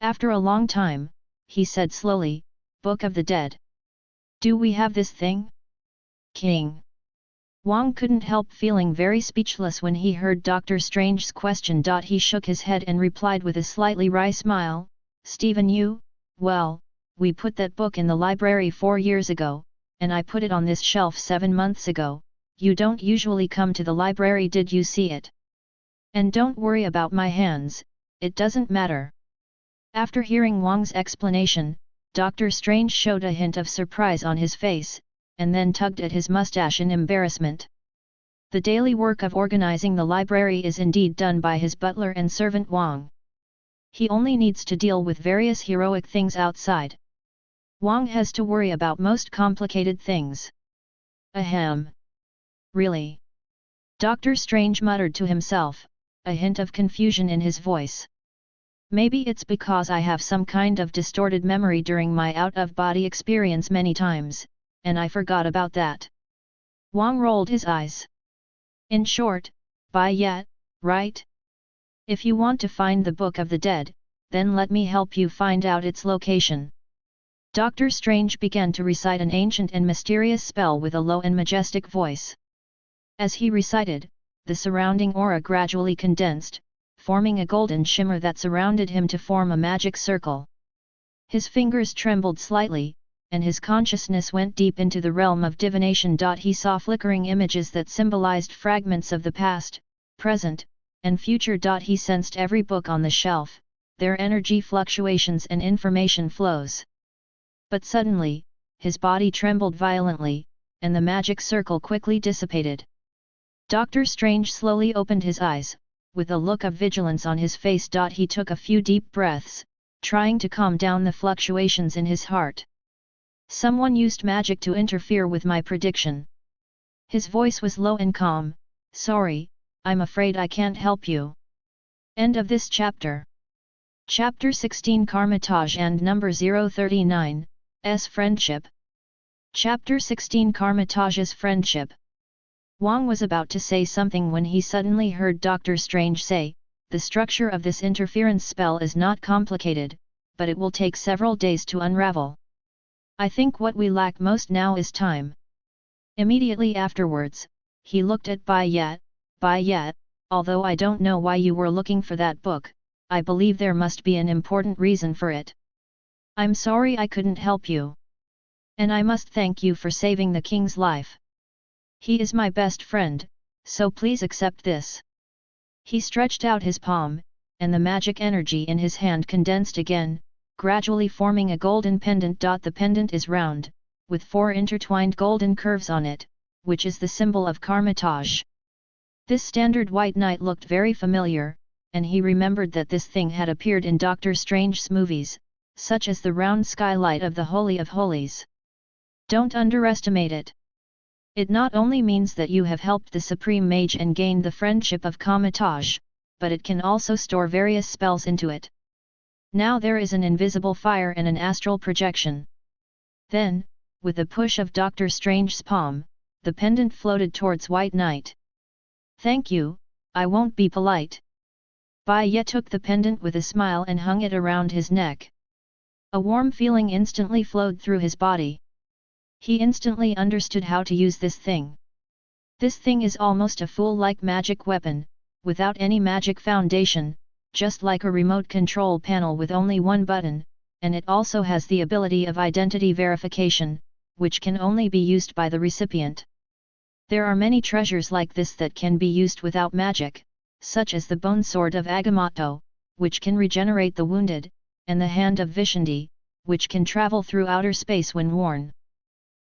Speaker 1: After a long time, he said slowly, Book of the Dead. Do we have this thing? King. Wang couldn't help feeling very speechless when he heard Doctor Strange's question. He shook his head and replied with a slightly wry smile, Stephen, well, we put that book in the library 4 years ago, and I put it on this shelf 7 months ago. You don't usually come to the library, did you see it? And don't worry about my hands, it doesn't matter. After hearing Wang's explanation, Doctor Strange showed a hint of surprise on his face, and then tugged at his mustache in embarrassment. The daily work of organizing the library is indeed done by his butler and servant Wang. He only needs to deal with various heroic things outside. Wang has to worry about most complicated things. Ahem. Really? Doctor Strange muttered to himself, a hint of confusion in his voice. Maybe it's because I have some kind of distorted memory during my out-of-body experience many times, and I forgot about that. Wang rolled his eyes. In short, Bai Ye, right? If you want to find the Book of the Dead, then let me help you find out its location. Doctor Strange began to recite an ancient and mysterious spell with a low and majestic voice. As he recited, the surrounding aura gradually condensed, forming a golden shimmer that surrounded him to form a magic circle. His fingers trembled slightly, and his consciousness went deep into the realm of divination. He saw flickering images that symbolized fragments of the past, present, and future. He sensed every book on the shelf, their energy fluctuations and information flows. But suddenly, his body trembled violently, and the magic circle quickly dissipated. Doctor Strange slowly opened his eyes, with a look of vigilance on his face. He took a few deep breaths, trying to calm down the fluctuations in his heart. Someone used magic to interfere with my prediction. His voice was low and calm. Sorry, I'm afraid I can't help you. End of this chapter. Chapter 16 Karmatage and Number 039, S Friendship. Chapter 16 Karmatage's Friendship. Wang was about to say something when he suddenly heard Dr. Strange say, "The structure of this interference spell is not complicated, but it will take several days to unravel. I think what we lack most now is time." Immediately afterwards, he looked at Bai Ye. "Bai Ye, although I don't know why you were looking for that book, I believe there must be an important reason for it. I'm sorry I couldn't help you. And I must thank you for saving the king's life. He is my best friend, so please accept this." He stretched out his palm, and the magic energy in his hand condensed again, gradually forming a golden pendant. The pendant is round, with 4 intertwined golden curves on it, which is the symbol of Karmatage. This standard white knight looked very familiar, and he remembered that this thing had appeared in Doctor Strange's movies, such as the round skylight of the Holy of Holies. Don't underestimate it. It not only means that you have helped the Supreme Mage and gained the friendship of Karmatage, but it can also store various spells into it. Now there is an invisible fire and an astral projection. Then, with a push of Doctor Strange's palm, the pendant floated towards White Knight. "Thank you, I won't be polite." Bai Ye took the pendant with a smile and hung it around his neck. A warm feeling instantly flowed through his body. He instantly understood how to use this thing. This thing is almost a fool-like magic weapon, without any magic foundation, just like a remote control panel with only one button, and it also has the ability of identity verification, which can only be used by the recipient. There are many treasures like this that can be used without magic, such as the bone sword of Agamotto, which can regenerate the wounded, and the hand of Vishundi, which can travel through outer space when worn.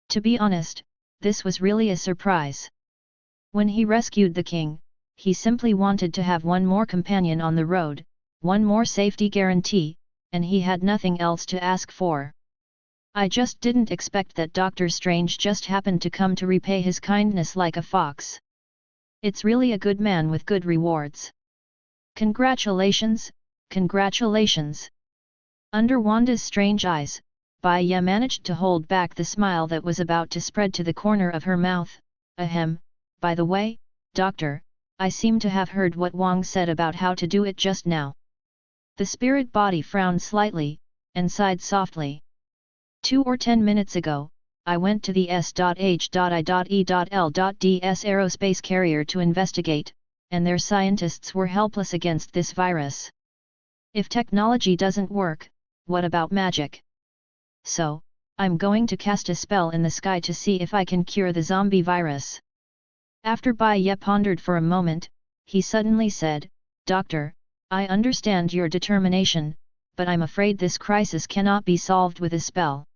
Speaker 1: To be honest, this was really a surprise. When he rescued the king, he simply wanted to have one more companion on the road, one more safety guarantee, and he had nothing else to ask for. I just didn't expect that Doctor Strange just happened to come to repay his kindness like a fox. It's really a good man with good rewards. Congratulations, congratulations. Under Wanda's strange eyes, Bai Ye managed to hold back the smile that was about to spread to the corner of her mouth. Ahem, by the way, Doctor, I seem to have heard what Wang said about how to do it just now. The spirit body frowned slightly, and sighed softly. 2 or 10 minutes ago, I went to the S.H.I.E.L.D.S aerospace carrier to investigate, and their scientists were helpless against this virus. If technology doesn't work, what about magic? So, I'm going to cast a spell in the sky to see if I can cure the zombie virus." After Bai Ye pondered for a moment, he suddenly said, "Doctor, I understand your determination, but I'm afraid this crisis cannot be solved with a spell."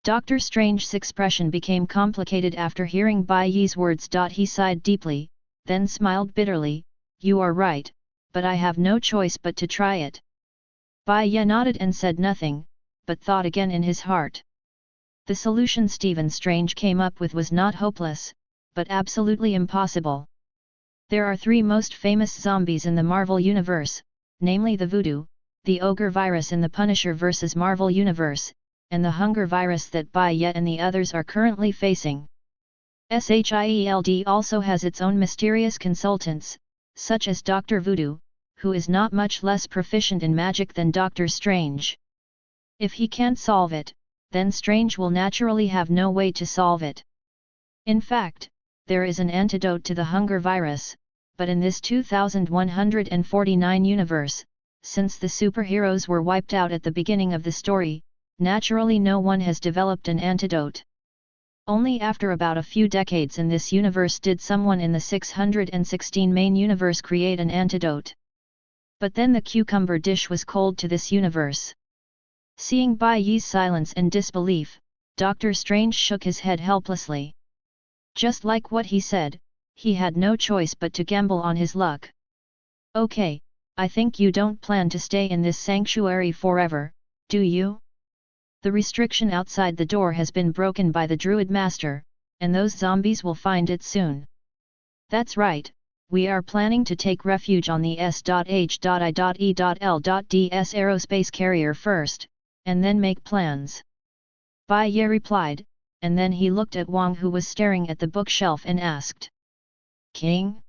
Speaker 1: Doctor Strange's expression became complicated after hearing Bai Ye's words. He sighed deeply, then smiled bitterly. "You are right, but I have no choice but to try it." Bai Ye nodded and said nothing, but thought again in his heart. The solution Stephen Strange came up with was not hopeless, but absolutely impossible. There are 3 most famous zombies in the Marvel Universe, namely the Voodoo, the Ogre virus in the Punisher vs. Marvel Universe, and the Hunger virus that Bai Ye and the others are currently facing. SHIELD also has its own mysterious consultants, such as Dr. Voodoo, who is not much less proficient in magic than Dr. Strange. If he can't solve it, then Strange will naturally have no way to solve it. In fact, there is an antidote to the Hunger virus, but in this 2149 universe, since the superheroes were wiped out at the beginning of the story, naturally no one has developed an antidote. Only after about a few decades in this universe did someone in the 616 main universe create an antidote. But then the cucumber dish was cold to this universe. Seeing Bai Ye's silence and disbelief, Doctor Strange shook his head helplessly. Just like what he said, he had no choice but to gamble on his luck. "Okay, I think you don't plan to stay in this sanctuary forever, do you? The restriction outside the door has been broken by the Druid Master, and those zombies will find it soon." "That's right, we are planning to take refuge on the S.H.I.E.L.D.S aerospace carrier first, and then make plans. Bai Ye replied, and then he looked at Wang, who was staring at the bookshelf, and asked, "King?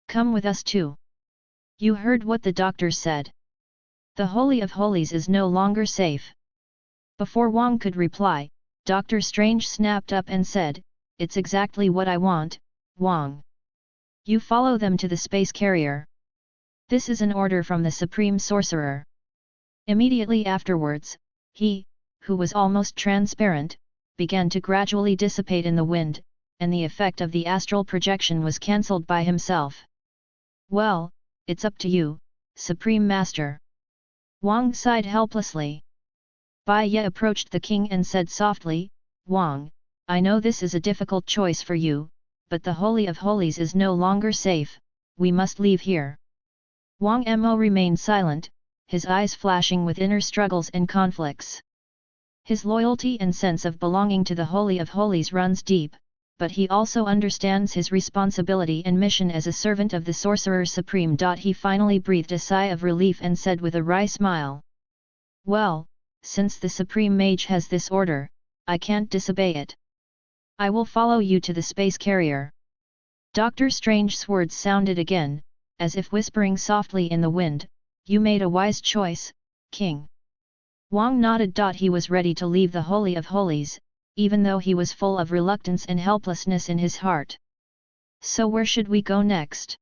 Speaker 1: Come with us too. You heard what the doctor said. The Holy of Holies is no longer safe." Before Wang could reply, Dr. Strange snapped up and said, "It's exactly what I want, Wang. You follow them to the space carrier. This is an order from the Supreme Sorcerer." Immediately afterwards, he, who was almost transparent, began to gradually dissipate in the wind, and the effect of the astral projection was cancelled by himself. "Well, it's up to you, Supreme Master." Wang sighed helplessly. Bai Ye approached the king and said softly, "Wang, I know this is a difficult choice for you, but the Holy of Holies is no longer safe, we must leave here." Wang Mo remained silent, his eyes flashing with inner struggles and conflicts. His loyalty and sense of belonging to the Holy of Holies runs deep, but he also understands his responsibility and mission as a servant of the Sorcerer Supreme. He finally breathed a sigh of relief and said with a wry smile, "Well, since the Supreme Mage has this order, I can't disobey it. I will follow you to the space carrier." Dr. Strange's words sounded again, as if whispering softly in the wind, "You made a wise choice, King." Wang nodded. He was ready to leave the Holy of Holies, even though he was full of reluctance and helplessness in his heart. "So where should we go next?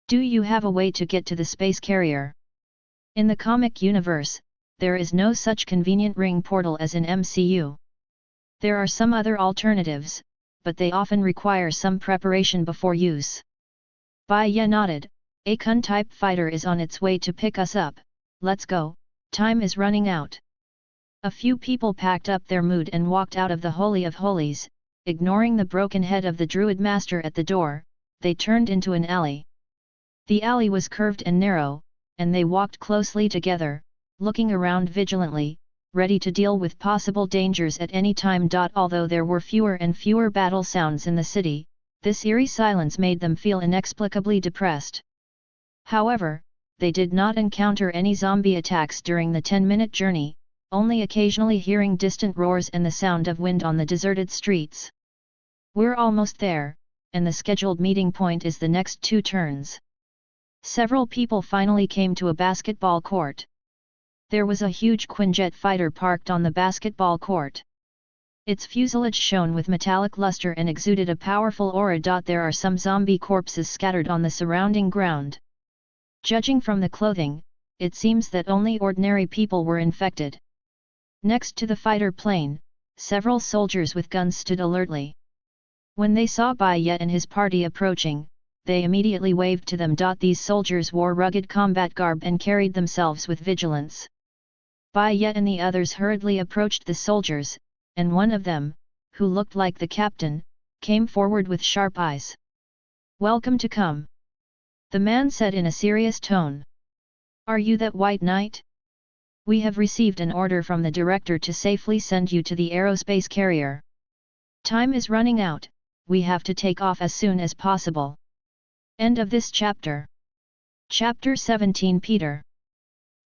Speaker 1: Do you have a way to get to the space carrier?" In the comic universe, there is no such convenient ring portal as in MCU. There are some other alternatives, but they often require some preparation before use. Bai Ye nodded, "A Kun-type fighter is on its way to pick us up, let's go, time is running out." A few people packed up their mood and walked out of the Holy of Holies, ignoring the broken head of the Druid Master at the door. They turned into an alley. The alley was curved and narrow, and they walked closely together, looking around vigilantly, ready to deal with possible dangers at any time. Although there were fewer and fewer battle sounds in the city, this eerie silence made them feel inexplicably depressed. However, they did not encounter any zombie attacks during the 10-minute journey, only occasionally hearing distant roars and the sound of wind on the deserted streets. "We're almost there, and the scheduled meeting point is the next 2 turns." Several people finally came to a basketball court. There was a huge Quinjet fighter parked on the basketball court. Its fuselage shone with metallic luster and exuded a powerful aura. There are some zombie corpses scattered on the surrounding ground. Judging from the clothing, it seems that only ordinary people were infected. Next to the fighter plane, several soldiers with guns stood alertly. When they saw Bai Ye and his party approaching, they immediately waved to them. These soldiers wore rugged combat garb and carried themselves with vigilance. Bai Ye and the others hurriedly approached the soldiers, and one of them, who looked like the captain, came forward with sharp eyes. "Welcome to come," the man said in a serious tone. "Are you that White Knight? We have received an order from the director to safely send you to the aerospace carrier. Time is running out, we have to take off as soon as possible." End of this chapter. Chapter 17. Peter.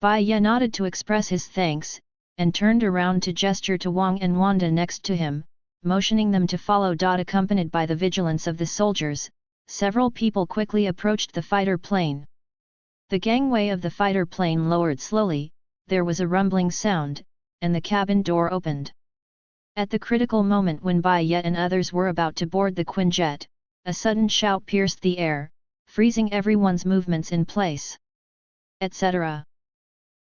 Speaker 1: Bai Ye nodded to express his thanks, and turned around to gesture to Wang and Wanda next to him, motioning them to follow. Accompanied by the vigilance of the soldiers, several people quickly approached the fighter plane. The gangway of the fighter plane lowered slowly, there was a rumbling sound, and the cabin door opened. At the critical moment when Bai Ye and others were about to board the Quinjet, a sudden shout pierced the air, freezing everyone's movements in place. Etc.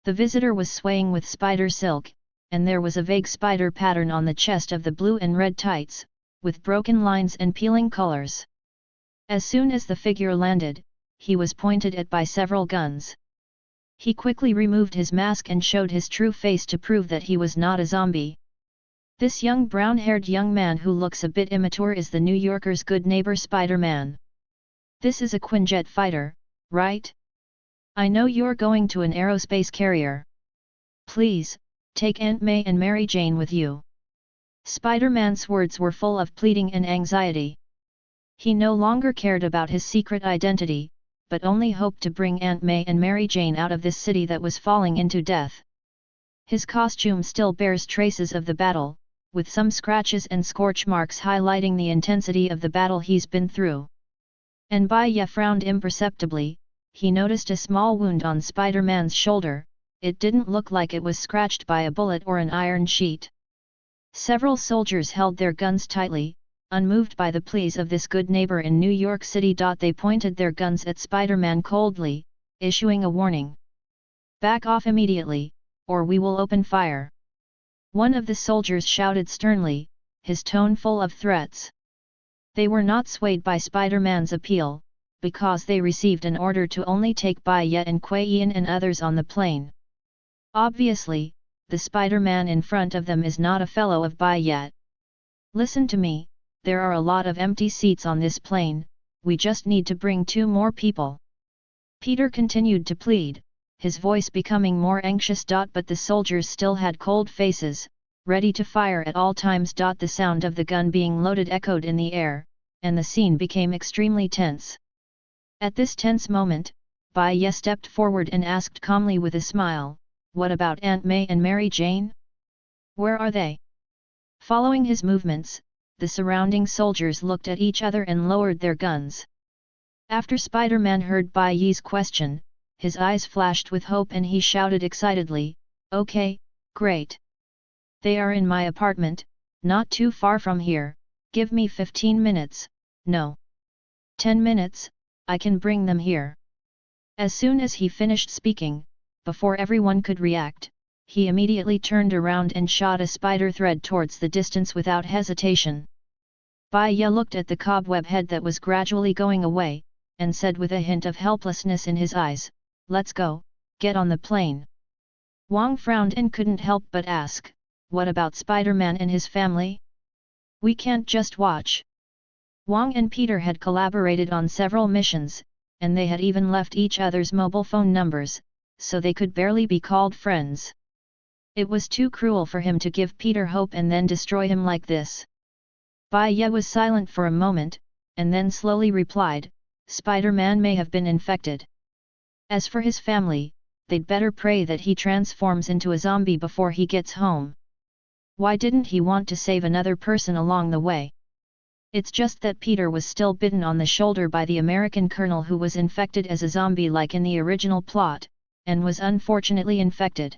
Speaker 1: The visitor was swaying with spider silk, and there was a vague spider pattern on the chest of the blue and red tights, with broken lines and peeling colors. As soon as the figure landed, he was pointed at by several guns. He quickly removed his mask and showed his true face to prove that he was not a zombie. This young brown-haired young man who looks a bit immature is the New Yorker's good neighbor Spider-Man. "This is a Quinjet fighter, right? I know you're going to an aerospace carrier. Please, take Aunt May and Mary Jane with you." Spider-Man's words were full of pleading and anxiety. He no longer cared about his secret identity, but only hoped to bring Aunt May and Mary Jane out of this city that was falling into death. His costume still bears traces of the battle, with some scratches and scorch marks highlighting the intensity of the battle he's been through. And Bai Ye frowned imperceptibly. He noticed a small wound on Spider-Man's shoulder. It didn't look like it was scratched by a bullet or an iron sheet. Several soldiers held their guns tightly, unmoved by the pleas of this good neighbor in New York City. They pointed their guns at Spider-Man coldly, issuing a warning. "Back off immediately, or we will open fire." One of the soldiers shouted sternly, his tone full of threats. They were not swayed by Spider-Man's appeal, because they received an order to only take Bai Ye and Kuei Yan and others on the plane. Obviously, the Spider-Man in front of them is not a fellow of Bai Ye. "Listen to me, there are a lot of empty seats on this plane, we just need to bring 2 more people." Peter continued to plead, his voice becoming more anxious. But the soldiers still had cold faces, ready to fire at all times. The sound of the gun being loaded echoed in the air, and the scene became extremely tense. At this tense moment, Bai Ye stepped forward and asked calmly with a smile, "What about Aunt May and Mary Jane? Where are they?" Following his movements, the surrounding soldiers looked at each other and lowered their guns. After Spider-Man heard Bai Ye's question, his eyes flashed with hope and he shouted excitedly, "Okay, great. They are in my apartment, not too far from here. Give me 15 minutes, no, 10 minutes, I can bring them here." As soon as he finished speaking, before everyone could react, he immediately turned around and shot a spider thread towards the distance without hesitation. Bai Ye looked at the cobweb head that was gradually going away, and said with a hint of helplessness in his eyes, "Let's go, get on the plane." Wang frowned and couldn't help but ask, "What about Spider-Man and his family? We can't just watch." Wang and Peter had collaborated on several missions, and they had even left each other's mobile phone numbers, so they could barely be called friends. It was too cruel for him to give Peter hope and then destroy him like this. Bai Ye was silent for a moment, and then slowly replied, "Spider-Man may have been infected. As for his family, they'd better pray that he transforms into a zombie before he gets home. Why didn't he want to save another person along the way? It's just that Peter was still bitten on the shoulder by the American colonel who was infected as a zombie like in the original plot, and was unfortunately infected.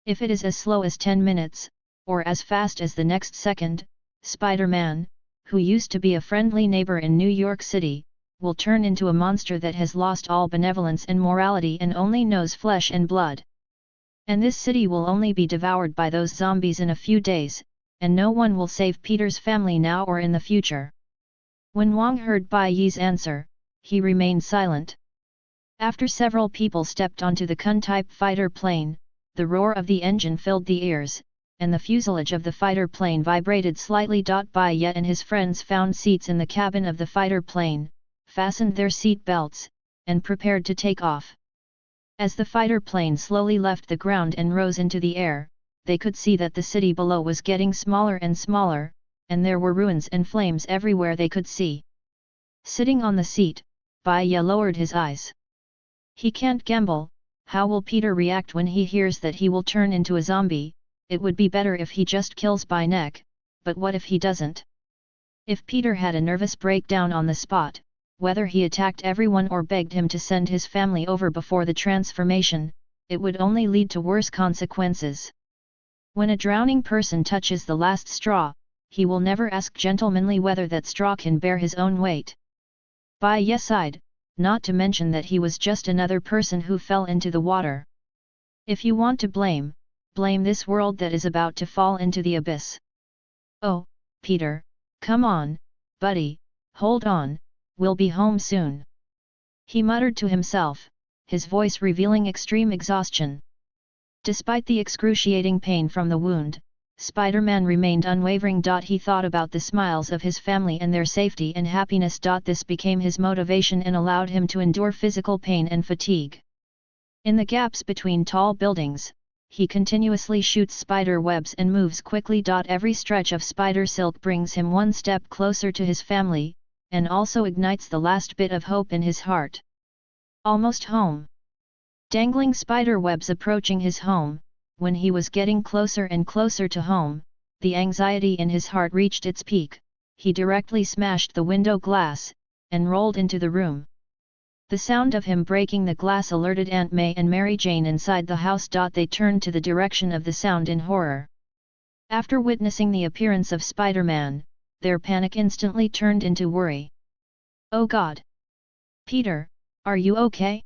Speaker 1: If it is as slow as 10 minutes, or as fast as the next second, Spider-Man, who used to be a friendly neighbor in New York City, will turn into a monster that has lost all benevolence and morality and only knows flesh and blood. And this city will only be devoured by those zombies in a few days, and no one will save Peter's family now or in the future." When Wang heard Bai Ye's answer, he remained silent. After several people stepped onto the Kun-type fighter plane, the roar of the engine filled the ears, and the fuselage of the fighter plane vibrated slightly. Bai Ye and his friends found seats in the cabin of the fighter plane, fastened their seat belts, and prepared to take off. As the fighter plane slowly left the ground and rose into the air, they could see that the city below was getting smaller and smaller, and there were ruins and flames everywhere they could see. Sitting on the seat, Bai Ye lowered his eyes. He can't gamble. How will Peter react when he hears that he will turn into a zombie? It would be better if he just kills by neck, but what if he doesn't? If Peter had a nervous breakdown on the spot, whether he attacked everyone or begged him to send his family over before the transformation, it would only lead to worse consequences. When a drowning person touches the last straw, he will never ask gentlemanly whether that straw can bear his own weight. Bai Ye sighed, not to mention that he was just another person who fell into the water. If you want to blame, blame this world that is about to fall into the abyss. Oh, Peter, come on, buddy, hold on, we'll be home soon. He muttered to himself, his voice revealing extreme exhaustion. Despite the excruciating pain from the wound, Spider-Man remained unwavering. He thought about the smiles of his family and their safety and happiness. This became his motivation and allowed him to endure physical pain and fatigue. In the gaps between tall buildings, he continuously shoots spider webs and moves quickly. Every stretch of spider silk brings him one step closer to his family, and also ignites the last bit of hope in his heart. Almost home. Dangling spider webs approaching his home. When he was getting closer and closer to home, the anxiety in his heart reached its peak. He directly smashed the window glass, and rolled into the room. The sound of him breaking the glass alerted Aunt May and Mary Jane inside the house. They turned to the direction of the sound in horror. After witnessing the appearance of Spider-Man, their panic instantly turned into worry. "Oh God! Peter, are you okay?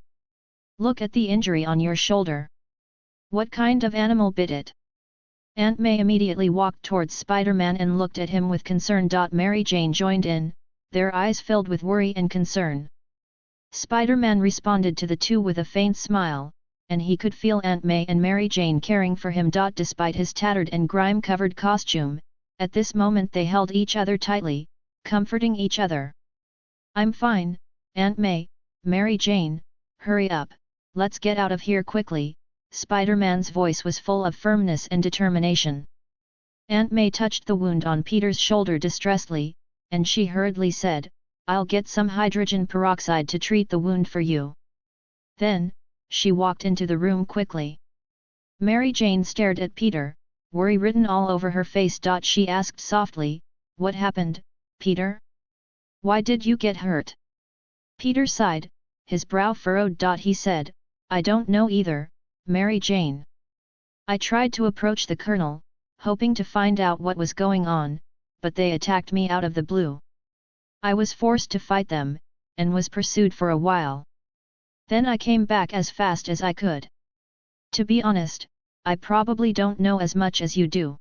Speaker 1: Look at the injury on your shoulder. What kind of animal bit it?" Aunt May immediately walked towards Spider-Man and looked at him with concern. Mary Jane joined in, their eyes filled with worry and concern. Spider-Man responded to the two with a faint smile, and he could feel Aunt May and Mary Jane caring for him. Despite his tattered and grime-covered costume, at this moment they held each other tightly, comforting each other. "I'm fine, Aunt May, Mary Jane, hurry up, let's get out of here quickly." Spider-Man's voice was full of firmness and determination. Aunt May touched the wound on Peter's shoulder distressedly, and she hurriedly said, "I'll get some hydrogen peroxide to treat the wound for you." Then, she walked into the room quickly. Mary Jane stared at Peter, worry written all over her face. She asked softly, "What happened, Peter? Why did you get hurt?" Peter sighed, his brow furrowed. He said, "I don't know either, Mary Jane. I tried to approach the Colonel, hoping to find out what was going on, but they attacked me out of the blue. I was forced to fight them, and was pursued for a while. Then I came back as fast as I could. To be honest, I probably don't know as much as you do.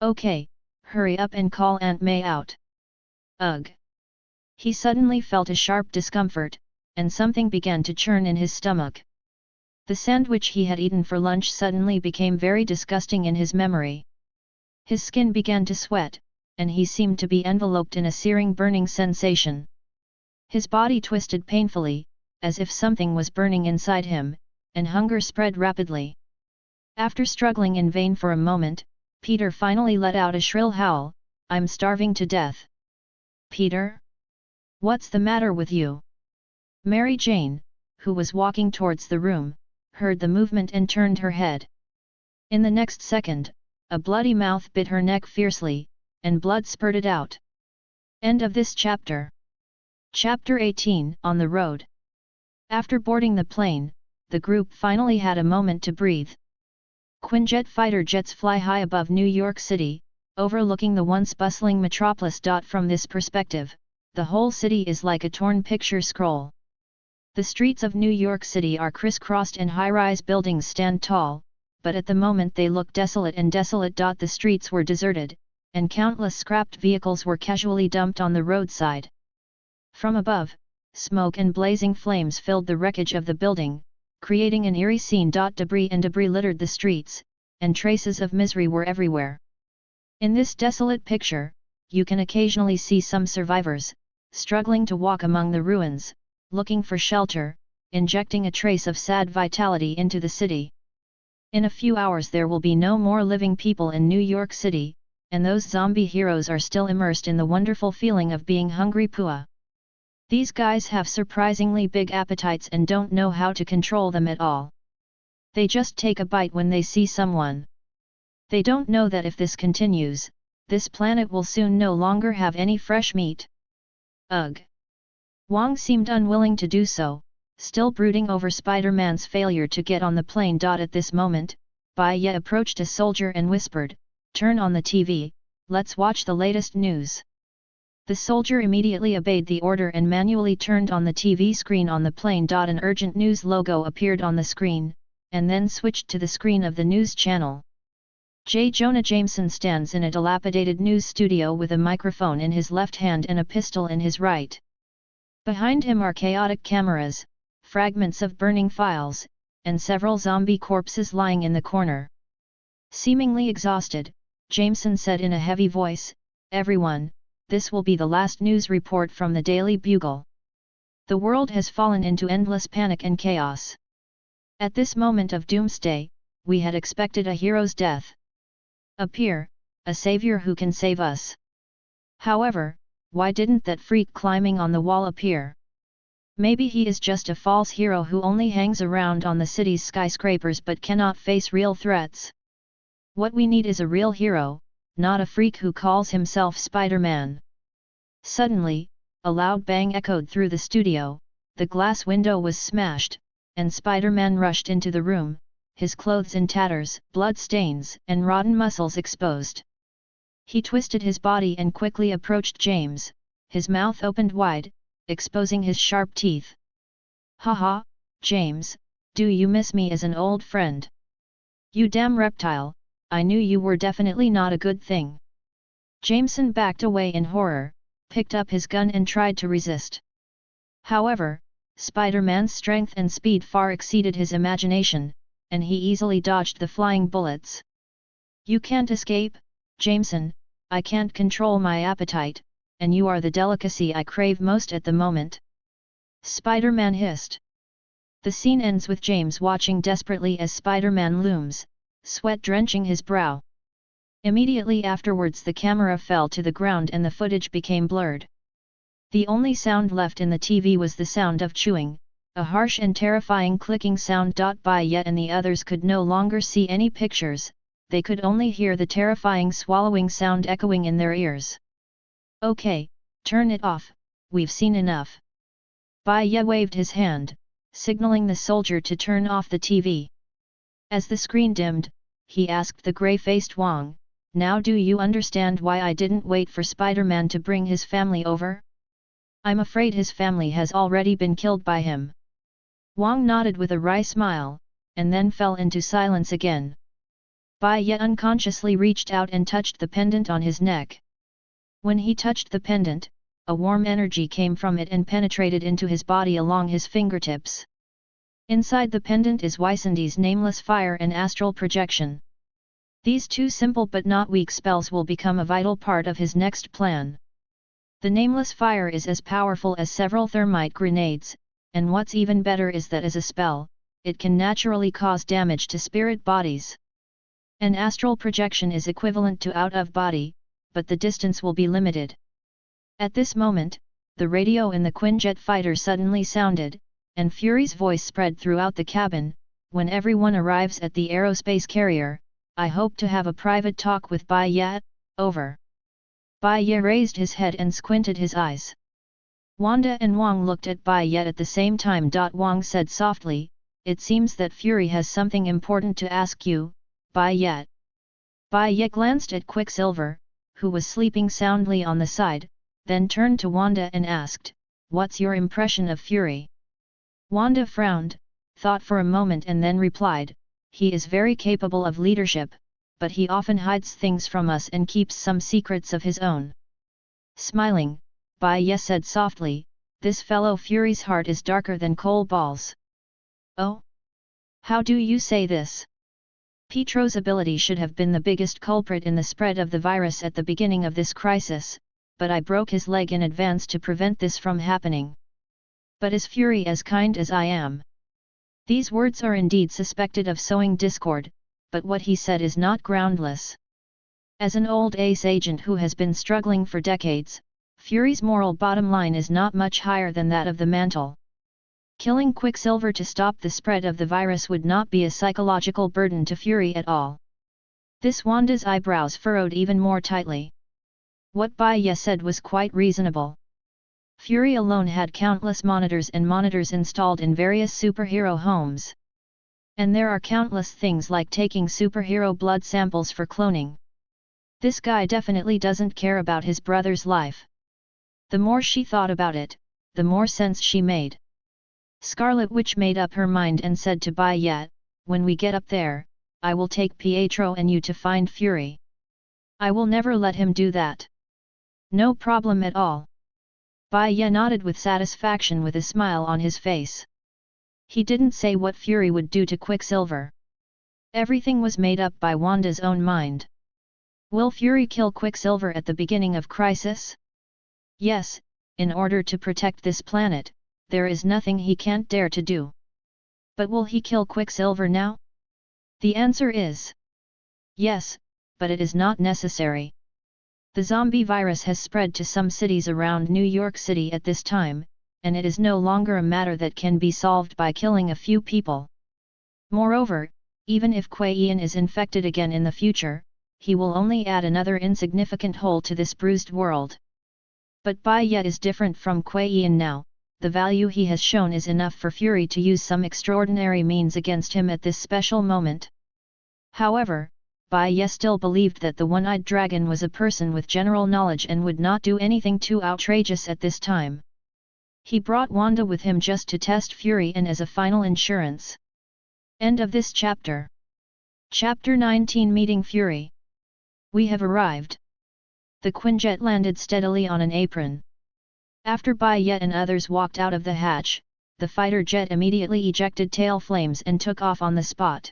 Speaker 1: Okay, hurry up and call Aunt May out." Ugh! He suddenly felt a sharp discomfort, and something began to churn in his stomach. The sandwich he had eaten for lunch suddenly became very disgusting in his memory. His skin began to sweat, and he seemed to be enveloped in a searing burning sensation. His body twisted painfully, as if something was burning inside him, and hunger spread rapidly. After struggling in vain for a moment, Peter finally let out a shrill howl, "I'm starving to death." "Peter? What's the matter with you?" Mary Jane, who was walking towards the room, heard the movement and turned her head. In the next second, a bloody mouth bit her neck fiercely, and blood spurted out. End of this chapter. Chapter 18, On the Road. After boarding the plane, the group finally had a moment to breathe. Quinjet fighter jets fly high above New York City, overlooking the once bustling metropolis. From this perspective, the whole city is like a torn picture scroll. The streets of New York City are crisscrossed and high-rise buildings stand tall, but at the moment they look desolate and desolate. The streets were deserted, and countless scrapped vehicles were casually dumped on the roadside. From above, smoke and blazing flames filled the wreckage of the building, creating an eerie scene. Debris littered the streets, and traces of misery were everywhere. In this desolate picture, you can occasionally see some survivors, struggling to walk among the ruins, looking for shelter, injecting a trace of sad vitality into the city. In a few hours there will be no more living people in New York City, and those zombie heroes are still immersed in the wonderful feeling of being hungry. Pua. These guys have surprisingly big appetites and don't know how to control them at all. They just take a bite when they see someone. They don't know that if this continues, this planet will soon no longer have any fresh meat. Ugh! Wong seemed unwilling to do so, still brooding over Spider-Man's failure to get on the plane. At this moment, Bai Ye approached a soldier and whispered, "Turn on the TV, let's watch the latest news." The soldier immediately obeyed the order and manually turned on the TV screen on the plane. An urgent news logo appeared on the screen, and then switched to the screen of the news channel. J. Jonah Jameson stands in a dilapidated news studio with a microphone in his left hand and a pistol in his right. Behind him are chaotic cameras, fragments of burning files, and several zombie corpses lying in the corner. Seemingly exhausted, Jameson said in a heavy voice, "Everyone, this will be the last news report from the Daily Bugle. The world has fallen into endless panic and chaos. At this moment of doomsday, we had expected a hero's death. Appear, a savior who can save us. However, why didn't that freak climbing on the wall appear? Maybe he is just a false hero who only hangs around on the city's skyscrapers but cannot face real threats. What we need is a real hero, not a freak who calls himself Spider-Man. Suddenly, a loud bang echoed through the studio, the glass window was smashed, and Spider-Man rushed into the room, his clothes in tatters, blood stains, and rotten muscles exposed. He twisted his body and quickly approached James, his mouth opened wide, exposing his sharp teeth. "Haha, James, do you miss me as an old friend? You damn reptile, I knew you were definitely not a good thing." Jameson backed away in horror, picked up his gun and tried to resist. However, Spider-Man's strength and speed far exceeded his imagination, and he easily dodged the flying bullets. "You can't escape, Jameson, I can't control my appetite, and you are the delicacy I crave most at the moment," Spider-Man hissed. The scene ends with James watching desperately as Spider-Man looms, sweat drenching his brow. Immediately afterwards the camera fell to the ground and the footage became blurred. The only sound left in the TV was the sound of chewing, a harsh and terrifying clicking sound. Bai Ye and the others could no longer see any pictures, they could only hear the terrifying swallowing sound echoing in their ears. "Okay, turn it off, we've seen enough." Bai Ye waved his hand, signaling the soldier to turn off the TV. As the screen dimmed, he asked the grey-faced Wang, "Now do you understand why I didn't wait for Spider-Man to bring his family over? I'm afraid his family has already been killed by him." Wang nodded with a wry smile, and then fell into silence again. Bai Ye unconsciously reached out and touched the pendant on his neck. When he touched the pendant, a warm energy came from it and penetrated into his body along his fingertips. Inside the pendant is Wysandi's nameless fire and astral projection. These two simple but not weak spells will become a vital part of his next plan. The nameless fire is as powerful as several thermite grenades, and what's even better is that as a spell, it can naturally cause damage to spirit bodies. An astral projection is equivalent to out-of-body, but the distance will be limited. At this moment, the radio in the Quinjet fighter suddenly sounded, and Fury's voice spread throughout the cabin. "When everyone arrives at the aerospace carrier, I hope to have a private talk with Bai Ye, over." Bai Ye raised his head and squinted his eyes. Wanda and Wang looked at Bai Ye at the same time. Wang said softly, "It seems that Fury has something important to ask you, Bai Ye." Bai Ye glanced at Quicksilver, who was sleeping soundly on the side, then turned to Wanda and asked, "What's your impression of Fury?" Wanda frowned, thought for a moment and then replied, "He is very capable of leadership, but he often hides things from us and keeps some secrets of his own." Smiling, Bai Ye said softly, "This fellow Fury's heart is darker than coal balls." "Oh? How do you say this?" Pietro's ability should have been the biggest culprit in the spread of the virus at the beginning of this crisis, but I broke his leg in advance to prevent this from happening. But is Fury as kind as I am? These words are indeed suspected of sowing discord, but what he said is not groundless. As an old ace agent who has been struggling for decades, Fury's moral bottom line is not much higher than that of the Mantle. Killing Quicksilver to stop the spread of the virus would not be a psychological burden to Fury at all. This Wanda's eyebrows furrowed even more tightly. What Bai Ye said was quite reasonable. Fury alone had countless monitors installed in various superhero homes. And there are countless things like taking superhero blood samples for cloning. This guy definitely doesn't care about his brother's life. The more she thought about it, the more sense she made. Scarlet Witch made up her mind and said to Bai Ye, "When we get up there, I will take Pietro and you to find Fury. I will never let him do that." "No problem at all." Bai Ye nodded with satisfaction with a smile on his face. He didn't say what Fury would do to Quicksilver. Everything was made up by Wanda's own mind. Will Fury kill Quicksilver at the beginning of crisis? Yes, in order to protect this planet, there is nothing he can't dare to do. But will he kill Quicksilver now? The answer is yes, but it is not necessary. The zombie virus has spread to some cities around New York City at this time, and it is no longer a matter that can be solved by killing a few people. Moreover, even if Bai Ye is infected again in the future, he will only add another insignificant hole to this bruised world. But Bai Ye is different from Bai Ye now. The value he has shown is enough for Fury to use some extraordinary means against him at this special moment. However, Bai Ye still believed that the one-eyed dragon was a person with general knowledge and would not do anything too outrageous at this time. He brought Wanda with him just to test Fury and as a final insurance. End of this chapter. Chapter 19 Meeting Fury. We have arrived. The Quinjet landed steadily on an apron. After Bai Ye and others walked out of the hatch, the fighter jet immediately ejected tail flames and took off on the spot.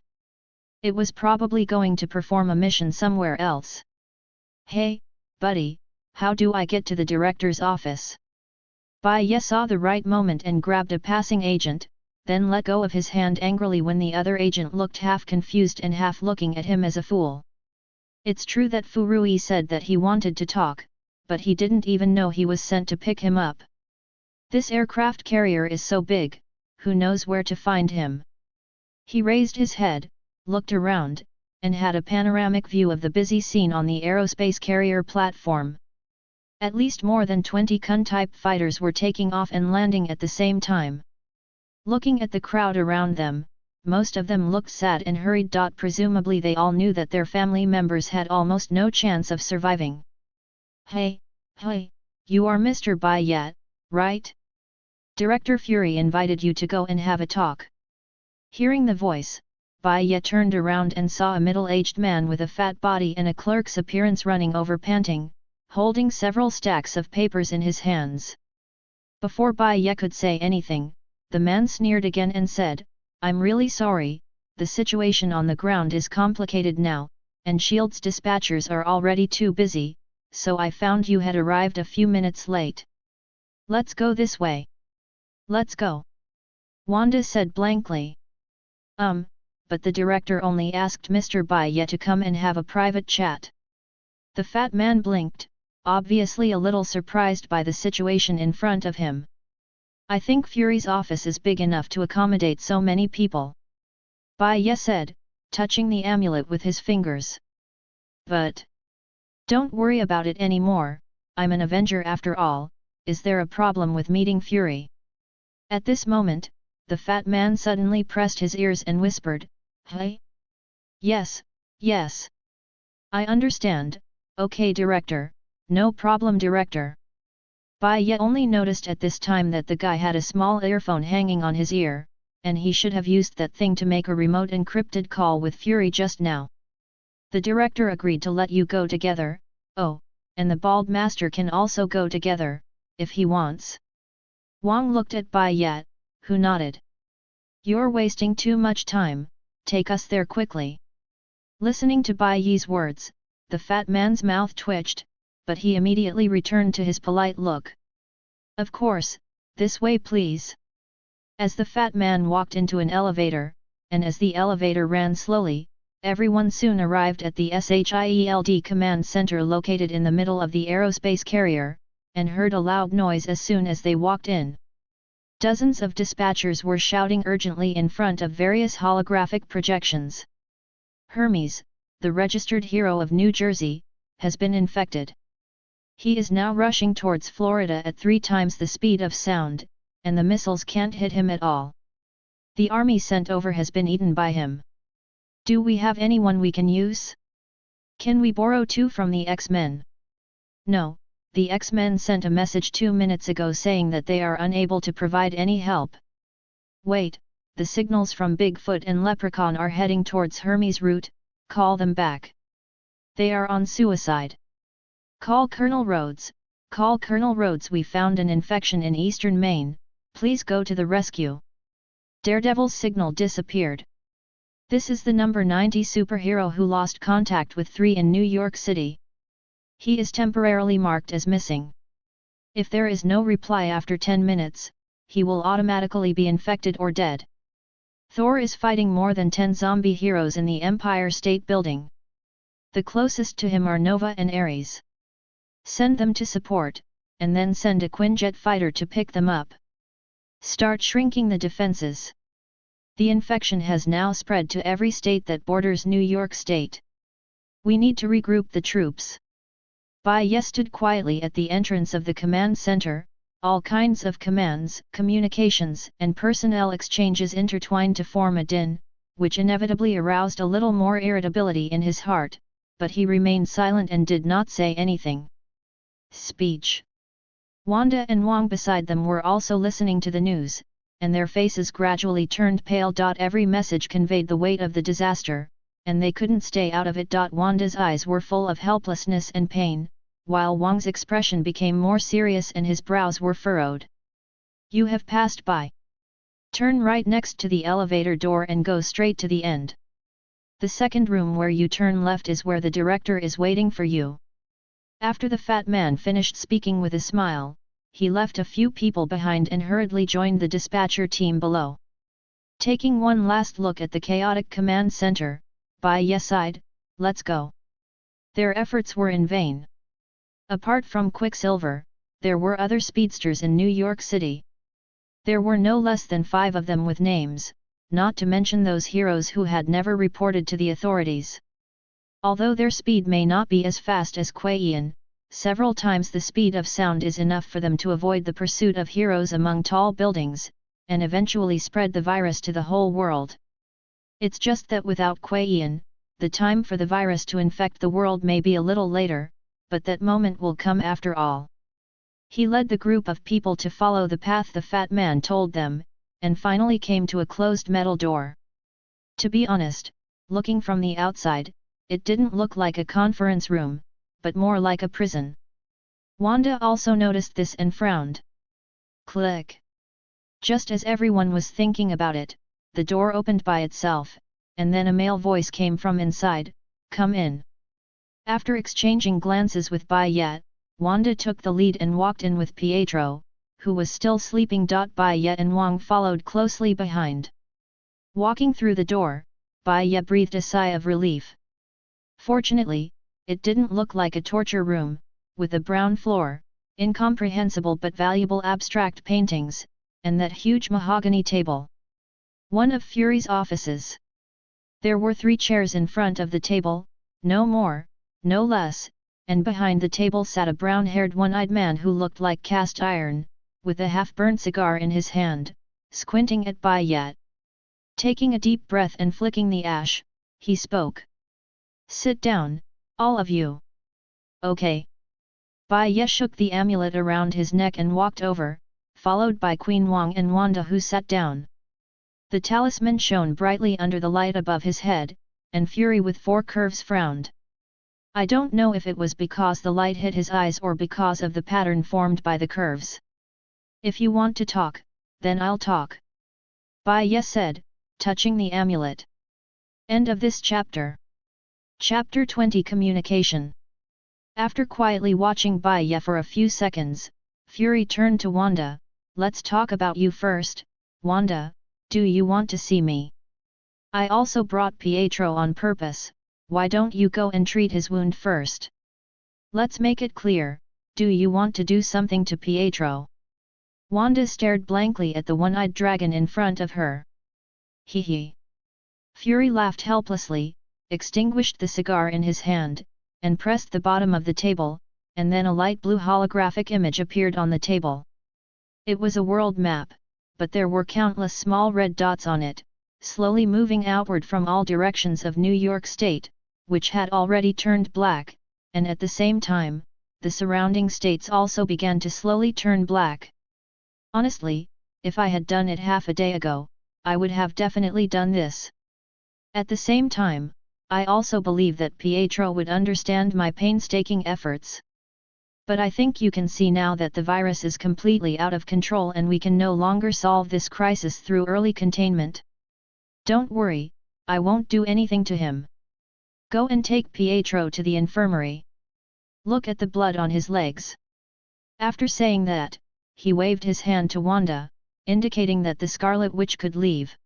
Speaker 1: It was probably going to perform a mission somewhere else. Hey, buddy, how do I get to the director's office? Bai Ye saw the right moment and grabbed a passing agent, then let go of his hand angrily when the other agent looked half confused and half looking at him as a fool. It's true that Fu Rui said that he wanted to talk, but he didn't even know he was sent to pick him up. This aircraft carrier is so big, who knows where to find him? He raised his head, looked around, and had a panoramic view of the busy scene on the aerospace carrier platform. At least more than 20 Kun-type fighters were taking off and landing at the same time. Looking at the crowd around them, most of them looked sad and hurried. Presumably they all knew that their family members had almost no chance of surviving. Hey, you are Mr. Bai Ye, right? Director Fury invited you to go and have a talk. Hearing the voice, Bai Ye turned around and saw a middle-aged man with a fat body and a clerk's appearance running over panting, holding several stacks of papers in his hands. Before Bai Ye could say anything, the man sneered again and said, I'm really sorry, the situation on the ground is complicated now, and Shield's dispatchers are already too busy, so I found you had arrived a few minutes late. Let's go this way. Let's go. Wanda said blankly. But the director only asked Mr. Bai Ye to come and have a private chat. The fat man blinked, obviously a little surprised by the situation in front of him. I think Fury's office is big enough to accommodate so many people. Bai Ye said, touching the amulet with his fingers. But don't worry about it anymore, I'm an Avenger after all. Is there a problem with meeting Fury? At this moment, the fat man suddenly pressed his ears and whispered, Hey? Yes. I understand, okay director, no problem director. Bai Ye only noticed at this time that the guy had a small earphone hanging on his ear, and he should have used that thing to make a remote encrypted call with Fury just now. The director agreed to let you go together, and the bald master can also go together, if he wants. Wang looked at Bai Ye, who nodded. You're wasting too much time, take us there quickly. Listening to Bai Ye's words, the fat man's mouth twitched, but he immediately returned to his polite look. Of course, this way please. As the fat man walked into an elevator, and as the elevator ran slowly, everyone soon arrived at the SHIELD command center located in the middle of the aerospace carrier, and heard a loud noise as soon as they walked in. Dozens of dispatchers were shouting urgently in front of various holographic projections. Hermes, the registered hero of New Jersey, has been infected. He is now rushing towards Florida at 3 times the speed of sound, and the missiles can't hit him at all. The army sent over has been eaten by him. Do we have anyone we can use? Can we borrow 2 from the X-Men? No, the X-Men sent a message 2 minutes ago saying that they are unable to provide any help. Wait, the signals from Bigfoot and Leprechaun are heading towards Hermes' route, call them back. They are on suicide. Call Colonel Rhodes, we found an infection in eastern Maine, please go to the rescue. Daredevil's signal disappeared. This is the number 90 superhero who lost contact with 3 in New York City. He is temporarily marked as missing. If there is no reply after 10 minutes, he will automatically be infected or dead. Thor is fighting more than 10 zombie heroes in the Empire State Building. The closest to him are Nova and Ares. Send them to support, and then send a Quinjet fighter to pick them up. Start shrinking the defenses. The infection has now spread to every state that borders New York State. We need to regroup the troops. Bai Ye stood quietly at the entrance of the command center, all kinds of commands, communications and personnel exchanges intertwined to form a din, which inevitably aroused a little more irritability in his heart, but he remained silent and did not say anything. Speech. Wanda and Wang beside them were also listening to the news, and their faces gradually turned pale. Every message conveyed the weight of the disaster, and they couldn't stay out of it. Wanda's eyes were full of helplessness and pain, while Wang's expression became more serious and his brows were furrowed. You have passed by. Turn right next to the elevator door and go straight to the end. The second room where you turn left is where the director is waiting for you. After the fat man finished speaking with a smile, he left a few people behind and hurriedly joined the dispatcher team below. Taking one last look at the chaotic command center, Bai Ye sighed, let's go. Their efforts were in vain. Apart from Quicksilver, there were other speedsters in New York City. There were no less than 5 of them with names, not to mention those heroes who had never reported to the authorities. Although their speed may not be as fast as Kuei-yin, several times the speed of sound is enough for them to avoid the pursuit of heroes among tall buildings, and eventually spread the virus to the whole world. It's just that without Kuei-yin, the time for the virus to infect the world may be a little later, but that moment will come after all. He led the group of people to follow the path the fat man told them, and finally came to a closed metal door. To be honest, looking from the outside, it didn't look like a conference room, but more like a prison. Wanda also noticed this and frowned. Click! Just as everyone was thinking about it, the door opened by itself, and then a male voice came from inside, "Come in." After exchanging glances with Bai Ye, Wanda took the lead and walked in with Pietro, who was still sleeping. Bai Ye and Wang followed closely behind. Walking through the door, Bai Ye breathed a sigh of relief. Fortunately, it didn't look like a torture room, with a brown floor, incomprehensible but valuable abstract paintings, and that huge mahogany table. One of Fury's offices. There were 3 chairs in front of the table, no more, no less, and behind the table sat a brown-haired one-eyed man who looked like cast iron, with a half-burnt cigar in his hand, squinting at Bai Ye. Taking a deep breath and flicking the ash, he spoke. Sit down, all of you. Okay. Bai Ye shook the amulet around his neck and walked over, followed by Queen Wang and Wanda, who sat down. The talisman shone brightly under the light above his head, and Fury with 4 curves frowned. I don't know if it was because the light hit his eyes or because of the pattern formed by the curves. If you want to talk, then I'll talk. Bai Ye said, touching the amulet. End of this chapter. Chapter 20 Communication. After quietly watching Bai Ye for a few seconds, Fury turned to Wanda. Let's talk about you first, Wanda, do you want to see me? I also brought Pietro on purpose, why don't you go and treat his wound first? Let's make it clear, do you want to do something to Pietro? Wanda stared blankly at the one-eyed dragon in front of her. Hee hee. Fury laughed helplessly, extinguished the cigar in his hand, and pressed the bottom of the table, and then a light blue holographic image appeared on the table. It was a world map, but there were countless small red dots on it, slowly moving outward from all directions of New York State, which had already turned black, and at the same time, the surrounding states also began to slowly turn black. Honestly, if I had done it half a day ago, I would have definitely done this. At the same time, I also believe that Pietro would understand my painstaking efforts. But I think you can see now that the virus is completely out of control and we can no longer solve this crisis through early containment. Don't worry, I won't do anything to him. Go and take Pietro to the infirmary. Look at the blood on his legs. After saying that, he waved his hand to Wanda, indicating that the Scarlet Witch could leave.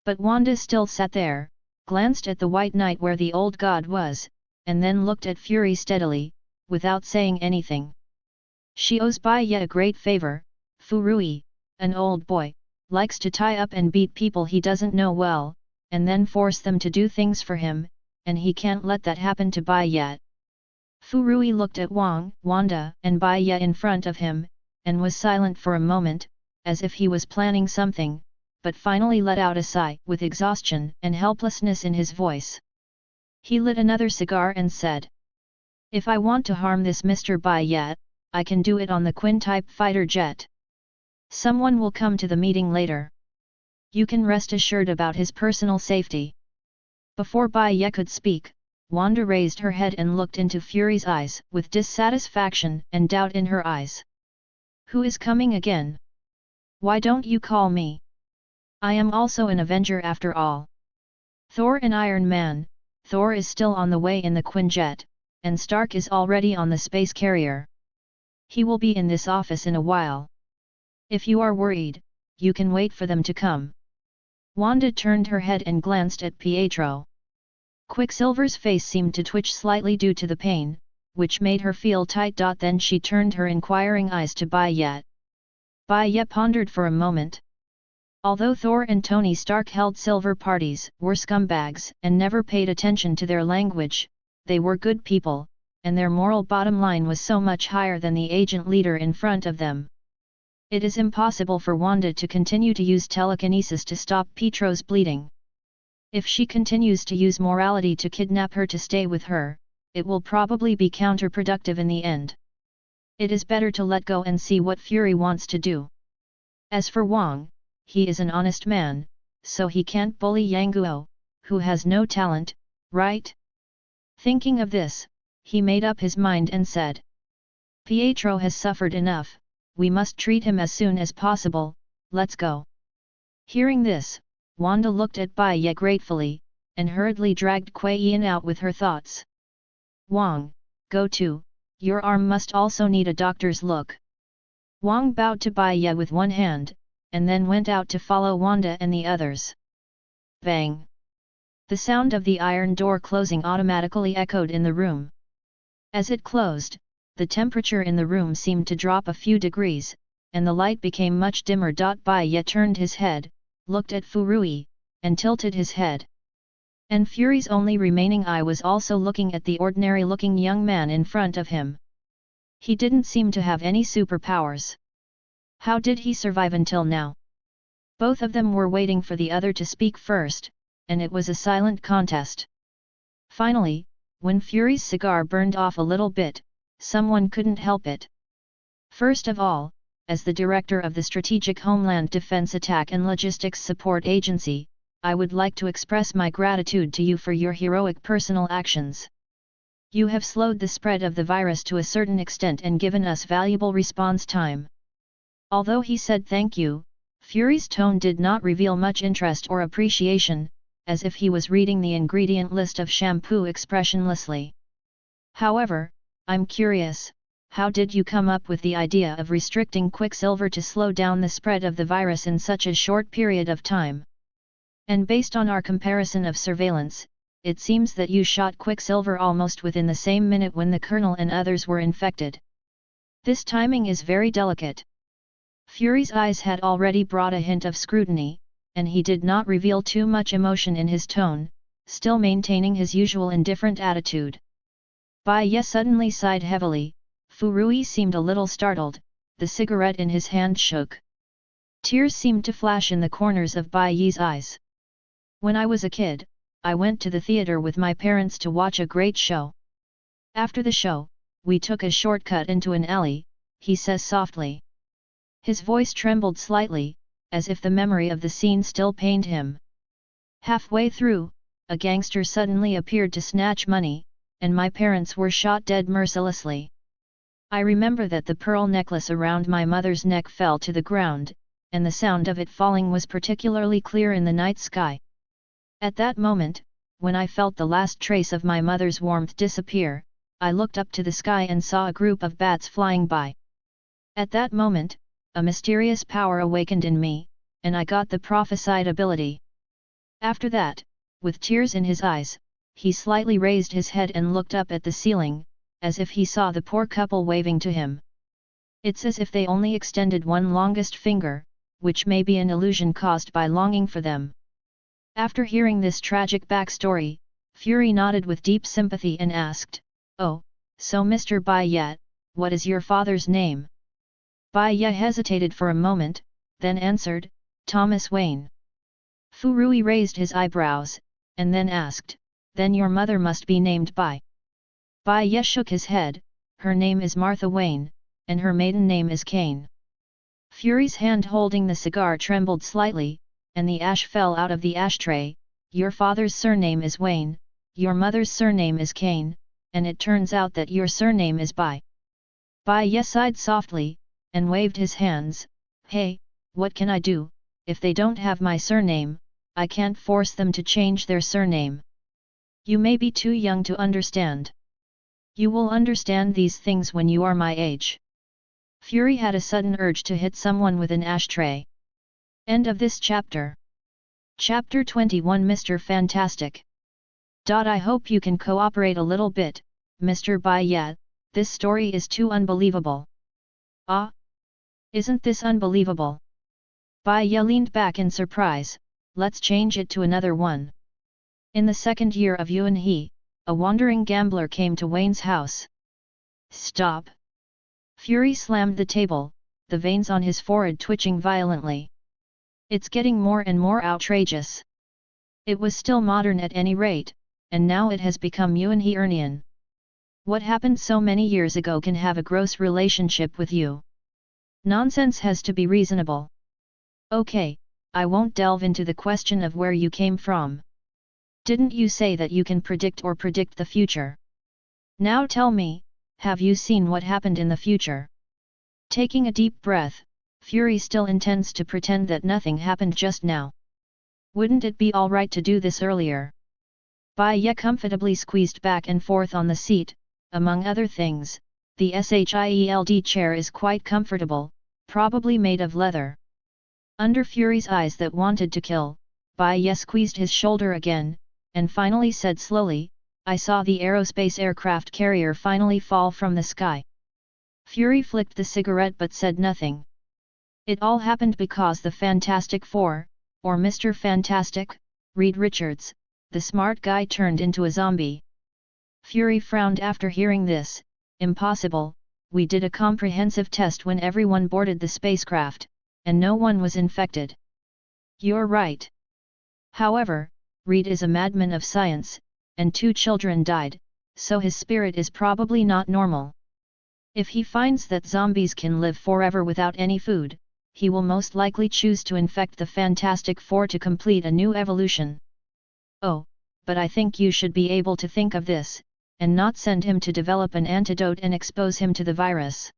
Speaker 1: But Wanda still sat there, glanced at the white night where the old god was, and then looked at Fury steadily. without saying anything. She owes Bai Ye a great favor. Fu Rui, an old boy, likes to tie up and beat people he doesn't know well, and then force them to do things for him, and he can't let that happen to Bai Ye. Fu Rui looked at Wang, Wanda, and Bai Ye in front of him, and was silent for a moment, as if he was planning something, but finally let out a sigh with exhaustion and helplessness in his voice. He lit another cigar and said, "If I want to harm this Mr. Bai Ye, I can do it on the Quinn-type fighter jet. Someone will come to the meeting later. You can rest assured about his personal safety." Before Bai Ye could speak, Wanda raised her head and looked into Fury's eyes with dissatisfaction and doubt in her eyes. "Who is coming again? Why don't you call me? I am also an Avenger after all. Thor and Iron Man. Thor is still on the way in the Quinjet, and Stark is already on the space carrier. He will be in this office in a while. If you are worried, you can wait for them to come." Wanda turned her head and glanced at Pietro. Quicksilver's face seemed to twitch slightly due to the pain, which made her feel tight. Then she turned her inquiring eyes to Bai Ye. Bai Ye pondered for a moment. Although Thor and Tony Stark held silver parties, were scumbags, and never paid attention to their language, they were good people, and their moral bottom line was so much higher than the agent leader in front of them. It is impossible for Wanda to continue to use telekinesis to stop Pietro's bleeding. If she continues to use morality to kidnap her to stay with her, it will probably be counterproductive in the end. It is better to let go and see what Fury wants to do. As for Wang, he is an honest man, so he can't bully Yang Guo, who has no talent, right? Thinking of this, he made up his mind and said, "Pietro has suffered enough, we must treat him as soon as possible, let's go." Hearing this, Wanda looked at Bai Ye gratefully, and hurriedly dragged Kuei Yin out with her thoughts. "Wang, go too, your arm must also need a doctor's look." Wang bowed to Bai Ye with one hand, and then went out to follow Wanda and the others. Bang! The sound of the iron door closing automatically echoed in the room. As it closed, the temperature in the room seemed to drop a few degrees, and the light became much dimmer. Bai Ye turned his head, looked at Fu Rui, and tilted his head. And Fury's only remaining eye was also looking at the ordinary-looking young man in front of him. He didn't seem to have any superpowers. How did he survive until now? Both of them were waiting for the other to speak first, and it was a silent contest. Finally, when Fury's cigar burned off a little bit, someone couldn't help it. "First of all, as the director of the Strategic Homeland Defense Attack and Logistics Support Agency, I would like to express my gratitude to you for your heroic personal actions. You have slowed the spread of the virus to a certain extent and given us valuable response time." Although he said thank you, Fury's tone did not reveal much interest or appreciation, as if he was reading the ingredient list of shampoo expressionlessly. "However, I'm curious, how did you come up with the idea of restricting Quicksilver to slow down the spread of the virus in such a short period of time? And based on our comparison of surveillance, it seems that you shot Quicksilver almost within the same minute when the Colonel and others were infected. This timing is very delicate." Fury's eyes had already brought a hint of scrutiny, and he did not reveal too much emotion in his tone, still maintaining his usual indifferent attitude. Bai Ye suddenly sighed heavily. Fu Rui seemed a little startled, the cigarette in his hand shook. Tears seemed to flash in the corners of Bai Ye's eyes. "When I was a kid, I went to the theater with my parents to watch a great show. After the show, we took a shortcut into an alley," he says softly. His voice trembled slightly, as if the memory of the scene still pained him. "Halfway through, a gangster suddenly appeared to snatch money, and my parents were shot dead mercilessly. I remember that the pearl necklace around my mother's neck fell to the ground, and the sound of it falling was particularly clear in the night sky. At that moment, when I felt the last trace of my mother's warmth disappear, I looked up to the sky and saw a group of bats flying by. At that moment, a mysterious power awakened in me, and I got the prophesied ability." After that, with tears in his eyes, he slightly raised his head and looked up at the ceiling, as if he saw the poor couple waving to him. It's as if they only extended one longest finger, which may be an illusion caused by longing for them. After hearing this tragic backstory, Fury nodded with deep sympathy and asked, "Oh, so Mr. Bai Ye, what is your father's name?" Bai Ye hesitated for a moment, then answered, "Thomas Wayne." Fu Rui raised his eyebrows, and then asked, "Then your mother must be named Bai." Bai Ye shook his head, "Her name is Martha Wayne, and her maiden name is Kane." Fury's hand holding the cigar trembled slightly, and the ash fell out of the ashtray. "Your father's surname is Wayne, your mother's surname is Kane, and it turns out that your surname is Bai." Bai Ye sighed softly, and waved his hands. "Hey, what can I do? If they don't have my surname, I can't force them to change their surname. You may be too young to understand. You will understand these things when you are my age." Fury had a sudden urge to hit someone with an ashtray. End of this chapter. Chapter 21 Mr. Fantastic. I hope you can cooperate a little bit, Mr. Bai Ye, this story is too unbelievable. Ah? Isn't this unbelievable? Bai Ye leaned back in surprise. Let's change it to another one. In the second year of Yuan He, a wandering gambler came to Wayne's house. Stop! Fury slammed the table, the veins on his forehead twitching violently. It's getting more and more outrageous. It was still modern at any rate, and now it has become Yuan He Ernian. What happened so many years ago can have a gross relationship with you. Nonsense has to be reasonable. Okay, I won't delve into the question of where you came from. Didn't you say that you can predict the future? Now tell me, have you seen what happened in the future? Taking a deep breath, Fury still intends to pretend that nothing happened just now. Wouldn't it be alright to do this earlier? Bai Ye comfortably squeezed back and forth on the seat. Among other things, the SHIELD chair is quite comfortable, probably made of leather. Under Fury's eyes that wanted to kill, Bai Ye squeezed his shoulder again, and finally said slowly, "I saw the aerospace aircraft carrier finally fall from the sky." Fury flicked the cigarette but said nothing. It all happened because the Fantastic Four, or Mr. Fantastic, Reed Richards, the smart guy, turned into a zombie. Fury frowned after hearing this. Impossible, we did a comprehensive test when everyone boarded the spacecraft, and no one was infected. You're right. However, Reed is a madman of science, and 2 children died, so his spirit is probably not normal. If he finds that zombies can live forever without any food, he will most likely choose to infect the Fantastic Four to complete a new evolution. Oh, but I think you should be able to think of this, and not send him to develop an antidote and expose him to the virus.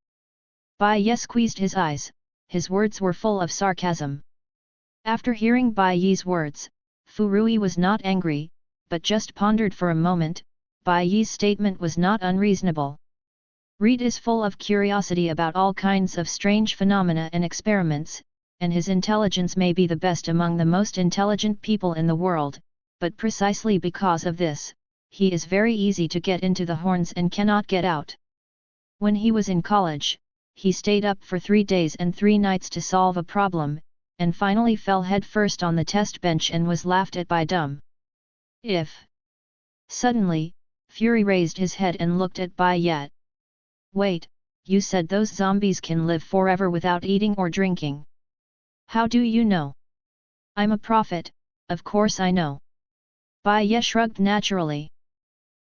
Speaker 1: Bai Ye squeezed his eyes, his words were full of sarcasm. After hearing Bai Ye's words, Fu Rui was not angry, but just pondered for a moment. Bai Ye's statement was not unreasonable. Reed is full of curiosity about all kinds of strange phenomena and experiments, and his intelligence may be the best among the most intelligent people in the world, but precisely because of this, he is very easy to get into the horns and cannot get out. When he was in college, he stayed up for 3 days and 3 nights to solve a problem, and finally fell headfirst on the test bench and was laughed at by dumb. Suddenly, Fury raised his head and looked at Bai Ye. Wait, you said those zombies can live forever without eating or drinking. How do you know? I'm a prophet, of course I know. Bai Ye shrugged naturally.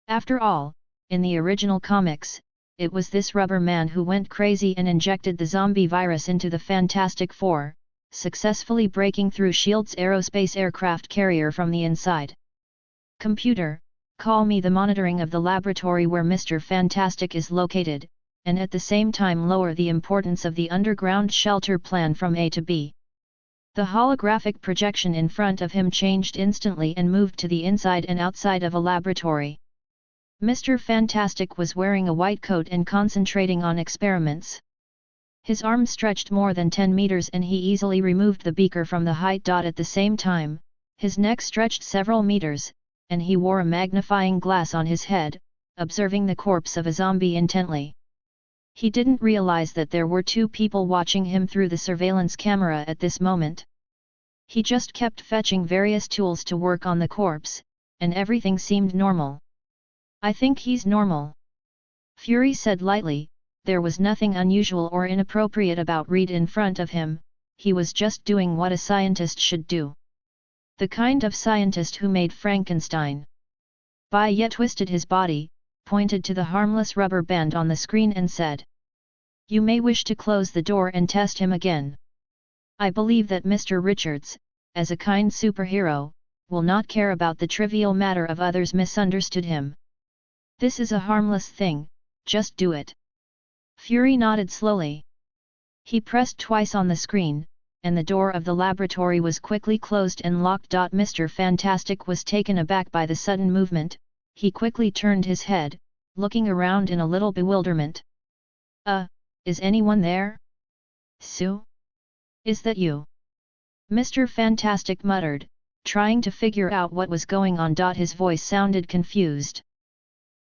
Speaker 1: After all, in the original comics, it was this rubber man who went crazy and injected the zombie virus into the Fantastic Four, successfully breaking through S.H.I.E.L.D's aerospace aircraft carrier from the inside. Computer, call me the monitoring of the laboratory where Mr. Fantastic is located, and at the same time lower the importance of the underground shelter plan from A to B. The holographic projection in front of him changed instantly and moved to the inside and outside of a laboratory. Mr. Fantastic was wearing a white coat and concentrating on experiments. His arm stretched more than 10 meters and he easily removed the beaker from the height. At the same time, his neck stretched several meters, and he wore a magnifying glass on his head, observing the corpse of a zombie intently. He didn't realize that there were two people watching him through the surveillance camera at this moment. He just kept fetching various tools to work on the corpse, and everything seemed normal. "I think he's normal," Fury said lightly. There was nothing unusual or inappropriate about Reed in front of him, he was just doing what a scientist should do. The kind of scientist who made Frankenstein. Bai Ye twisted his body, pointed to the harmless rubber band on the screen and said, "You may wish to close the door and test him again. I believe that Mr. Richards, as a kind superhero, will not care about the trivial matter of others misunderstood him. This is a harmless thing, just do it." Fury nodded slowly. He pressed twice on the screen, and the door of the laboratory was quickly closed and locked. Mr. Fantastic was taken aback by the sudden movement. He quickly turned his head, looking around in a little bewilderment. Is anyone there? Sue? Is that you?" Mr. Fantastic muttered, trying to figure out what was going on. His voice sounded confused.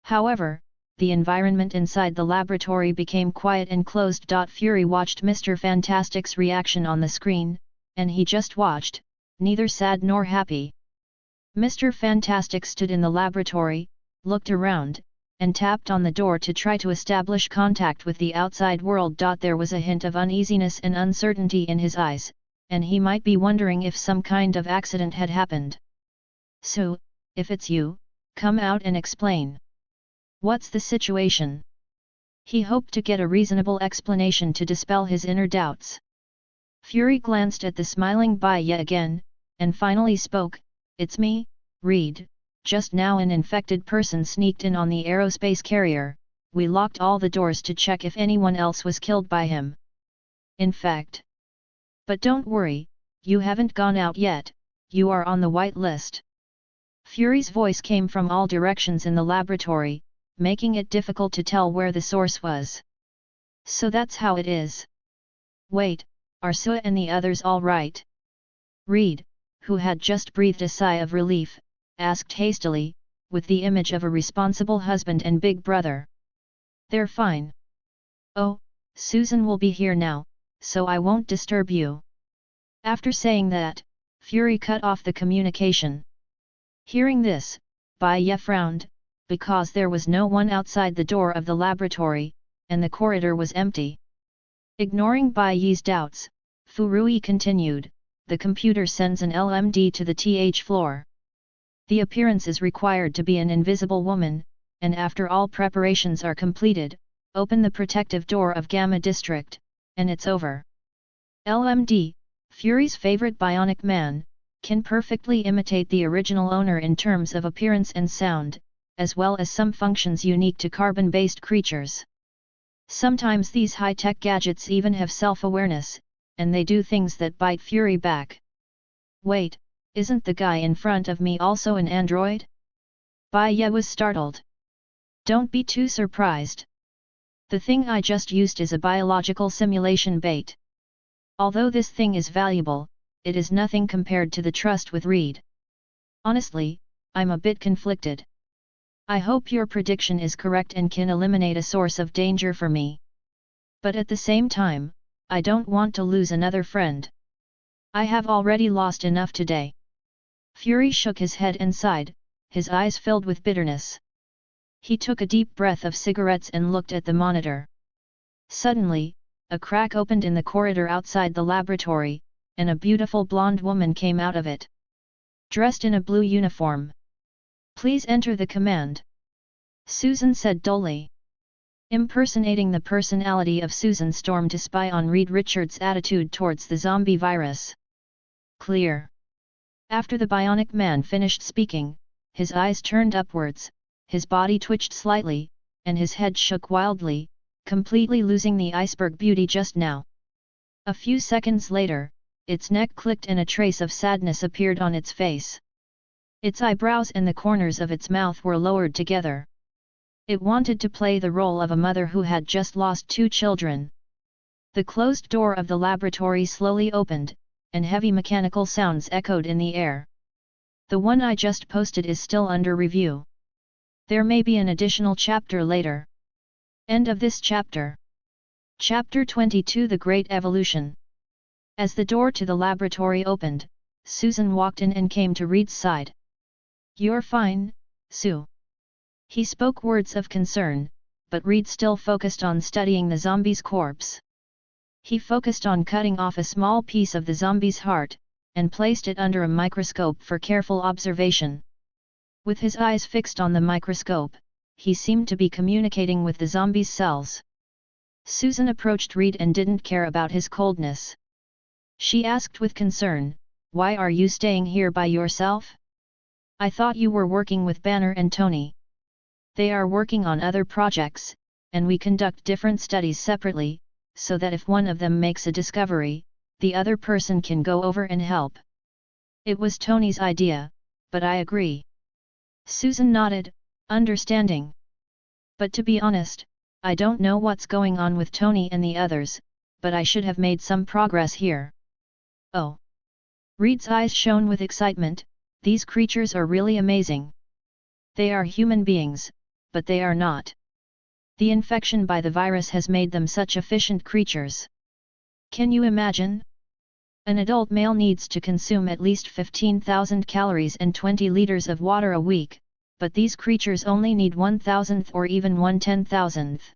Speaker 1: However, the environment inside the laboratory became quiet and closed. Fury watched Mr. Fantastic's reaction on the screen, and he just watched, neither sad nor happy. Mr. Fantastic stood in the laboratory, looked around, and tapped on the door to try to establish contact with the outside world. There was a hint of uneasiness and uncertainty in his eyes, and he might be wondering if some kind of accident had happened. "So, if it's you, come out and explain. What's the situation?" He hoped to get a reasonable explanation to dispel his inner doubts. Fury glanced at the smiling Bai Ye again, and finally spoke, "It's me, Reed. Just now an infected person sneaked in on the aerospace carrier. We locked all the doors to check if anyone else was killed by him. In fact. But don't worry, you haven't gone out yet, you are on the white list." Fury's voice came from all directions in the laboratory, making it difficult to tell where the source was. "So that's how it is. Wait, are Sue and the others all right?" Reed, who had just breathed a sigh of relief, asked hastily, with the image of a responsible husband and big brother. "They're fine. Oh, Susan will be here now, so I won't disturb you." After saying that, Fury cut off the communication. Hearing this, Bai Ye frowned, because there was no one outside the door of the laboratory, and the corridor was empty. Ignoring Bai Ye's doubts, Fu Rui continued, "The computer sends an LMD to the TH floor. The appearance is required to be an invisible woman, and after all preparations are completed, open the protective door of Gamma District, and it's over." LMD, Fury's favorite bionic man, can perfectly imitate the original owner in terms of appearance and sound, as well as some functions unique to carbon-based creatures. Sometimes these high-tech gadgets even have self-awareness, and they do things that bite Fury back. "Wait, isn't the guy in front of me also an android?" Bai Ye was startled. "Don't be too surprised. The thing I just used is a biological simulation bait. Although this thing is valuable, it is nothing compared to the trust with Reed. Honestly, I'm a bit conflicted. I hope your prediction is correct and can eliminate a source of danger for me. But at the same time, I don't want to lose another friend. I have already lost enough today." Fury shook his head and sighed, his eyes filled with bitterness. He took a deep breath of cigarettes and looked at the monitor. Suddenly, a crack opened in the corridor outside the laboratory, and a beautiful blonde woman came out of it. Dressed in a blue uniform. "Please enter the command," Susan said dully. Impersonating the personality of Susan stormed to spy on Reed Richards' attitude towards the zombie virus. "Clear." After the bionic man finished speaking, his eyes turned upwards, his body twitched slightly, and his head shook wildly, completely losing the iceberg beauty just now. A few seconds later, its neck clicked and a trace of sadness appeared on its face. Its eyebrows and the corners of its mouth were lowered together. It wanted to play the role of a mother who had just lost 2 children. The closed door of the laboratory slowly opened, and heavy mechanical sounds echoed in the air. "The one I just posted is still under review. There may be an additional chapter later. End of this chapter. Chapter 22 The Great Evolution. As the door to the laboratory opened, Susan walked in and came to Reed's side. "You're fine, Sue." He spoke words of concern, but Reed still focused on studying the zombie's corpse. He focused on cutting off a small piece of the zombie's heart, and placed it under a microscope for careful observation. With his eyes fixed on the microscope, he seemed to be communicating with the zombie's cells. Susan approached Reed and didn't care about his coldness. She asked with concern, "Why are you staying here by yourself? I thought you were working with Banner and Tony." "They are working on other projects, and we conduct different studies separately, so that if one of them makes a discovery, the other person can go over and help. It was Tony's idea, but I agree." Susan nodded, understanding. "But to be honest, I don't know what's going on with Tony and the others, but I should have made some progress here." "Oh." Reed's eyes shone with excitement. "These creatures are really amazing. They are human beings, but they are not. The infection by the virus has made them such efficient creatures. Can you imagine? An adult male needs to consume at least 15,000 calories and 20 liters of water a week, but these creatures only need 1,000th or even 1/10,000th.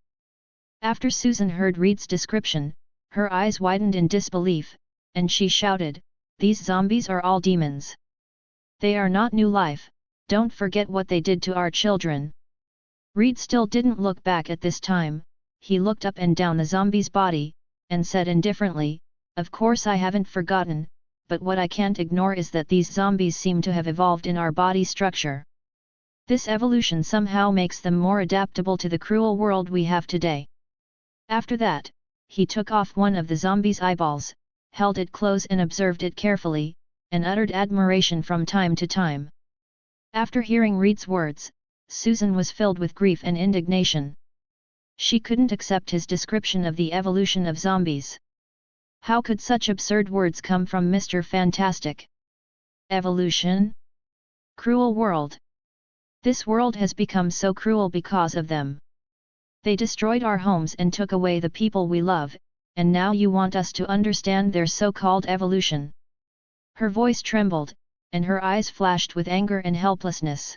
Speaker 1: After Susan heard Reed's description, her eyes widened in disbelief, and she shouted, "These zombies are all demons. They are not new life, don't forget what they did to our children." Reed still didn't look back at this time. He looked up and down the zombie's body, and said indifferently, "Of course I haven't forgotten, but what I can't ignore is that these zombies seem to have evolved in our body structure. This evolution somehow makes them more adaptable to the cruel world we have today." After that, he took off one of the zombie's eyeballs, held it close and observed it carefully, and uttered admiration from time to time. After hearing Reed's words, Susan was filled with grief and indignation. She couldn't accept his description of the evolution of zombies. How could such absurd words come from Mr. Fantastic? Evolution? Cruel world. This world has become so cruel because of them. They destroyed our homes and took away the people we love, and now you want us to understand their so-called evolution. Her voice trembled, and her eyes flashed with anger and helplessness.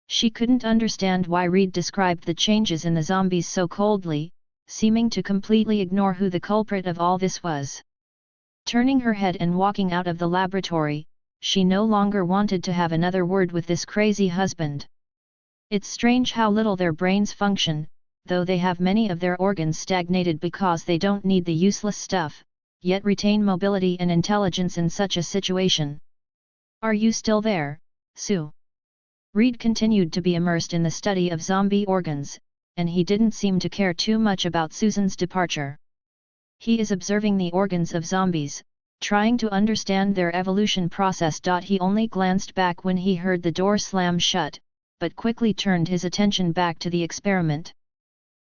Speaker 1: She couldn't understand why Reed described the changes in the zombies so coldly, seeming to completely ignore who the culprit of all this was. Turning her head and walking out of the laboratory, she no longer wanted to have another word with this crazy husband. It's strange how little their brains function, though they have many of their organs stagnated because they don't need the useless stuff, yet retain mobility and intelligence in such a situation. "Are you still there, Sue?" Reed continued to be immersed in the study of zombie organs, and he didn't seem to care too much about Susan's departure. He is observing the organs of zombies, trying to understand their evolution process. He only glanced back when he heard the door slam shut, but quickly turned his attention back to the experiment.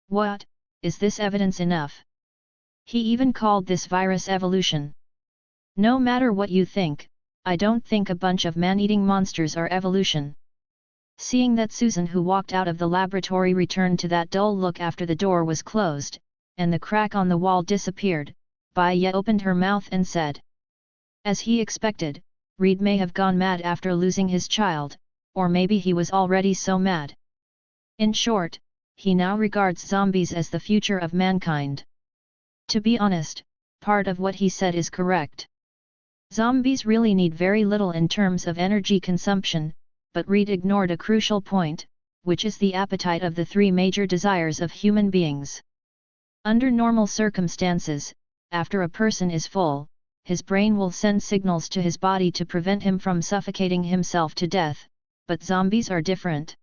Speaker 1: "What, is this evidence enough?" He even called this virus evolution. "No matter what you think, I don't think a bunch of man-eating monsters are evolution." Seeing that Susan, who walked out of the laboratory, returned to that dull look after the door was closed, and the crack on the wall disappeared, Bai Ye opened her mouth and said. As he expected, Reed may have gone mad after losing his child, or maybe he was already so mad. In short, he now regards zombies as the future of mankind. To be honest, part of what he said is correct. Zombies really need very little in terms of energy consumption, but Reed ignored a crucial point, which is the appetite of the three major desires of human beings. Under normal circumstances, after a person is full, his brain will send signals to his body to prevent him from suffocating himself to death, but zombies are different.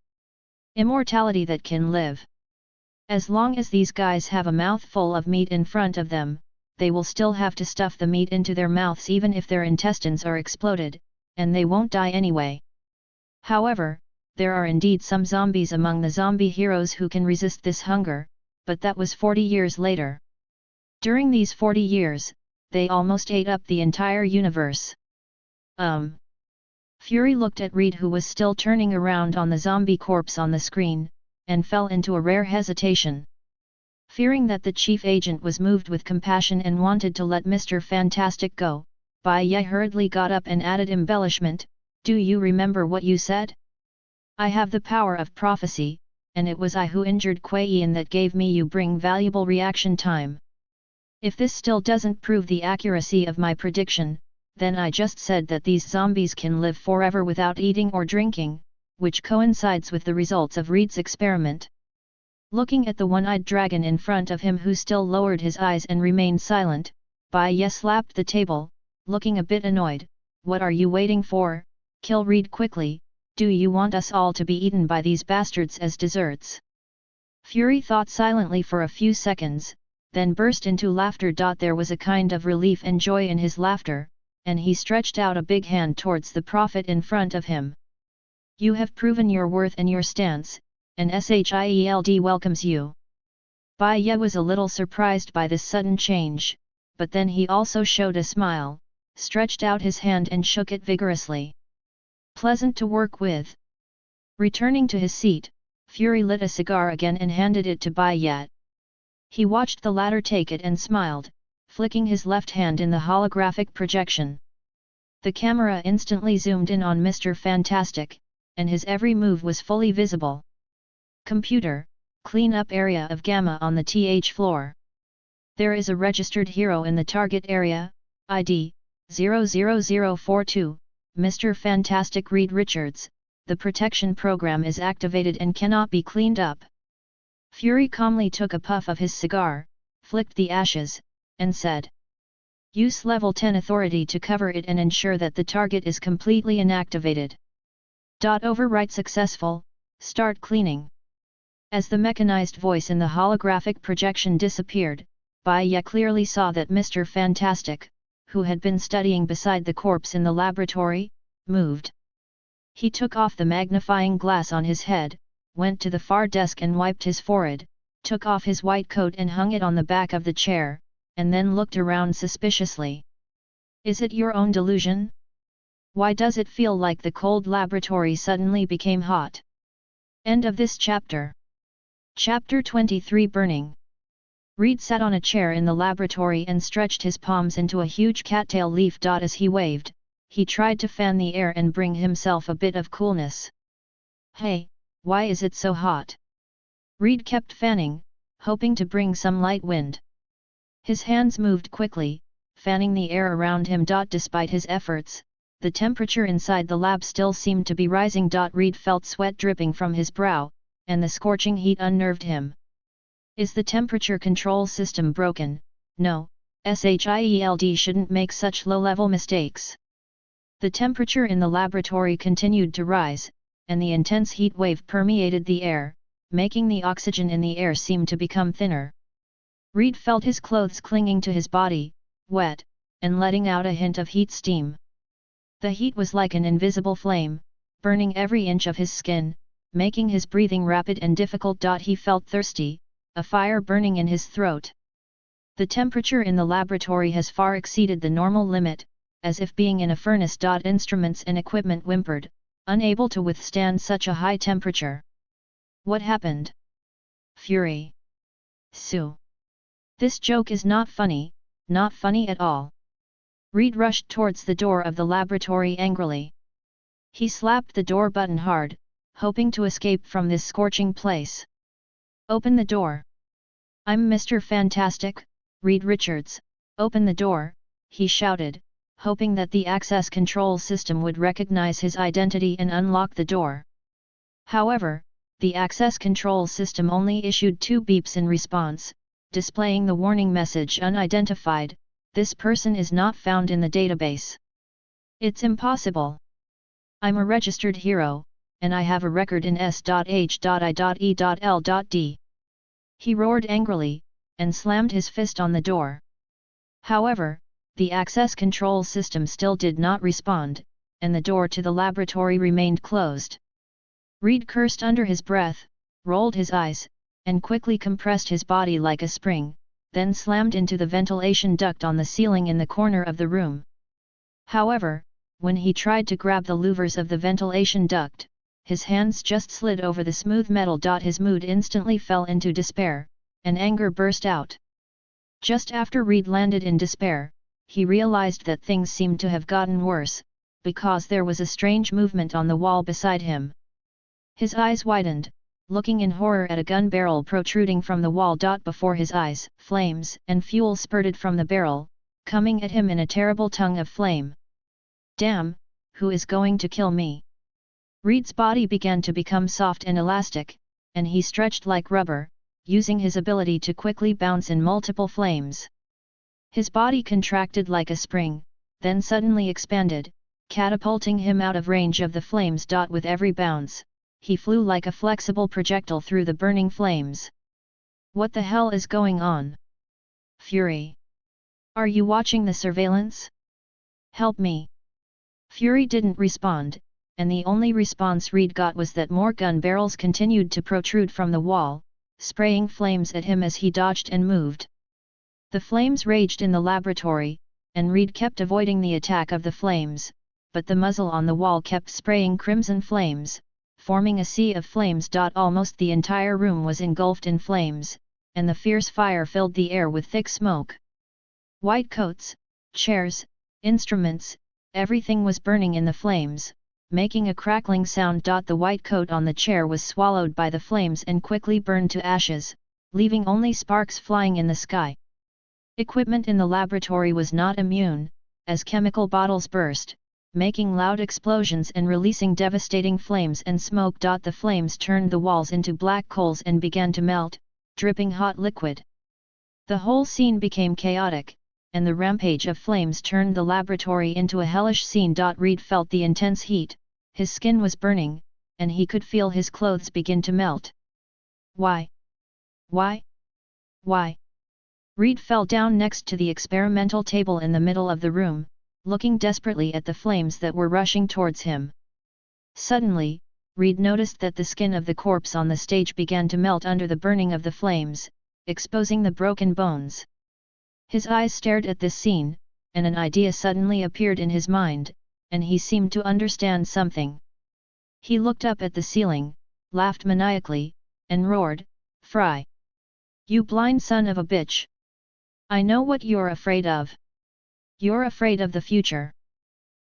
Speaker 1: Immortality that can live. As long as these guys have a mouthful of meat in front of them, they will still have to stuff the meat into their mouths even if their intestines are exploded, and they won't die anyway. However, there are indeed some zombies among the zombie heroes who can resist this hunger, but that was 40 years later. During these 40 years, they almost ate up the entire universe. Fury looked at Reed, who was still turning around on the zombie corpse on the screen, and fell into a rare hesitation. Fearing that the chief agent was moved with compassion and wanted to let Mr. Fantastic go, Bai Ye hurriedly got up and added embellishment, "Do you remember what you said? I have the power of prophecy, and it was I who injured Kuei Yan that gave me you bring valuable reaction time. If this still doesn't prove the accuracy of my prediction, then I just said that these zombies can live forever without eating or drinking, which coincides with the results of Reed's experiment." Looking at the one-eyed dragon in front of him, who still lowered his eyes and remained silent, Bai Ye slapped the table, looking a bit annoyed. "What are you waiting for? Kill Reed quickly. Do you want us all to be eaten by these bastards as desserts?" Fury thought silently for a few seconds, then burst into laughter. There was a kind of relief and joy in his laughter, and he stretched out a big hand towards the prophet in front of him. "You have proven your worth and your stance, and Shield welcomes you." Bai Ye was a little surprised by this sudden change, but then he also showed a smile, stretched out his hand and shook it vigorously. "Pleasant to work with." Returning to his seat, Fury lit a cigar again and handed it to Bai Ye. He watched the latter take it and smiled, flicking his left hand in the holographic projection. The camera instantly zoomed in on Mr. Fantastic, and his every move was fully visible. "Computer, clean up area of Gamma on the TH floor. There is a registered hero in the target area, ID 00042, Mr. Fantastic Reed Richards. The protection program is activated and cannot be cleaned up." Fury calmly took a puff of his cigar, flicked the ashes, and said, "Use level 10 authority to cover it and ensure that the target is completely inactivated." Overwrite successful, start cleaning. As the mechanized voice in the holographic projection disappeared, Bai Ye clearly saw that Mr. Fantastic, who had been studying beside the corpse in the laboratory, moved. He took off the magnifying glass on his head, went to the far desk and wiped his forehead, took off his white coat and hung it on the back of the chair, and then looked around suspiciously. "Is it your own delusion? Why does it feel like the cold laboratory suddenly became hot?" End of this chapter. Chapter 23 Burning. Reed sat on a chair in the laboratory and stretched his palms into a huge cattail leaf. As he waved, he tried to fan the air and bring himself a bit of coolness. "Hey, why is it so hot?" Reed kept fanning, hoping to bring some light wind. His hands moved quickly, fanning the air around him. Despite his efforts, the temperature inside the lab still seemed to be rising. Reed felt sweat dripping from his brow, and the scorching heat unnerved him. "Is the temperature control system broken? No, SHIELD shouldn't make such low-level mistakes." The temperature in the laboratory continued to rise, and the intense heat wave permeated the air, making the oxygen in the air seem to become thinner. Reed felt his clothes clinging to his body, wet, and letting out a hint of heat steam. The heat was like an invisible flame, burning every inch of his skin, making his breathing rapid and difficult. He felt thirsty, a fire burning in his throat. The temperature in the laboratory has far exceeded the normal limit, as if being in a furnace. Instruments and equipment whimpered, unable to withstand such a high temperature. "What happened?" "Fury. Sue. This joke is not funny at all." Reed rushed towards the door of the laboratory angrily. He slapped the door button hard, hoping to escape from this scorching place. "Open the door." "I'm Mr. Fantastic, Reed Richards, open the door," he shouted, hoping that the access control system would recognize his identity and unlock the door. However, the access control system only issued 2 beeps in response, displaying the warning message "Unidentified, this person is not found in the database." "It's impossible. I'm a registered hero, and I have a record in S.H.I.E.L.D. He roared angrily, and slammed his fist on the door. However, the access control system still did not respond, and the door to the laboratory remained closed. Reed cursed under his breath, rolled his eyes, and quickly compressed his body like a spring, then slammed into the ventilation duct on the ceiling in the corner of the room. However, when he tried to grab the louvers of the ventilation duct, his hands just slid over the smooth metal. His mood instantly fell into despair, and anger burst out. Just after Reed landed in despair, he realized that things seemed to have gotten worse, because there was a strange movement on the wall beside him. His eyes widened, looking in horror at a gun barrel protruding from the wall. Before his eyes, flames and fuel spurted from the barrel, coming at him in a terrible tongue of flame. Damn, who is going to kill me? Reed's body began to become soft and elastic, and he stretched like rubber, using his ability to quickly bounce in multiple flames. His body contracted like a spring, then suddenly expanded, catapulting him out of range of the flames. With every bounce, he flew like a flexible projectile through the burning flames. What the hell is going on? Fury! Are you watching the surveillance? Help me! Fury didn't respond, and the only response Reed got was that more gun barrels continued to protrude from the wall, spraying flames at him as he dodged and moved. The flames raged in the laboratory, and Reed kept avoiding the attack of the flames, but the muzzle on the wall kept spraying crimson flames, forming a sea of flames. Almost the entire room was engulfed in flames, and the fierce fire filled the air with thick smoke. White coats, chairs, instruments, everything was burning in the flames, making a crackling sound. The white coat on the chair was swallowed by the flames and quickly burned to ashes, leaving only sparks flying in the sky. Equipment in the laboratory was not immune, as chemical bottles burst, making loud explosions and releasing devastating flames and smoke. The flames turned the walls into black coals and began to melt, dripping hot liquid. The whole scene became chaotic, and the rampage of flames turned the laboratory into a hellish scene. Reed felt the intense heat, his skin was burning, and he could feel his clothes begin to melt. Why? Why? Why? Reed fell down next to the experimental table in the middle of the room, looking desperately at the flames that were rushing towards him. Suddenly, Reed noticed that the skin of the corpse on the stage began to melt under the burning of the flames, exposing the broken bones. His eyes stared at this scene, and an idea suddenly appeared in his mind, and he seemed to understand something. He looked up at the ceiling, laughed maniacally, and roared, "Fry! You blind son of a bitch! I know what you're afraid of. You're afraid of the future."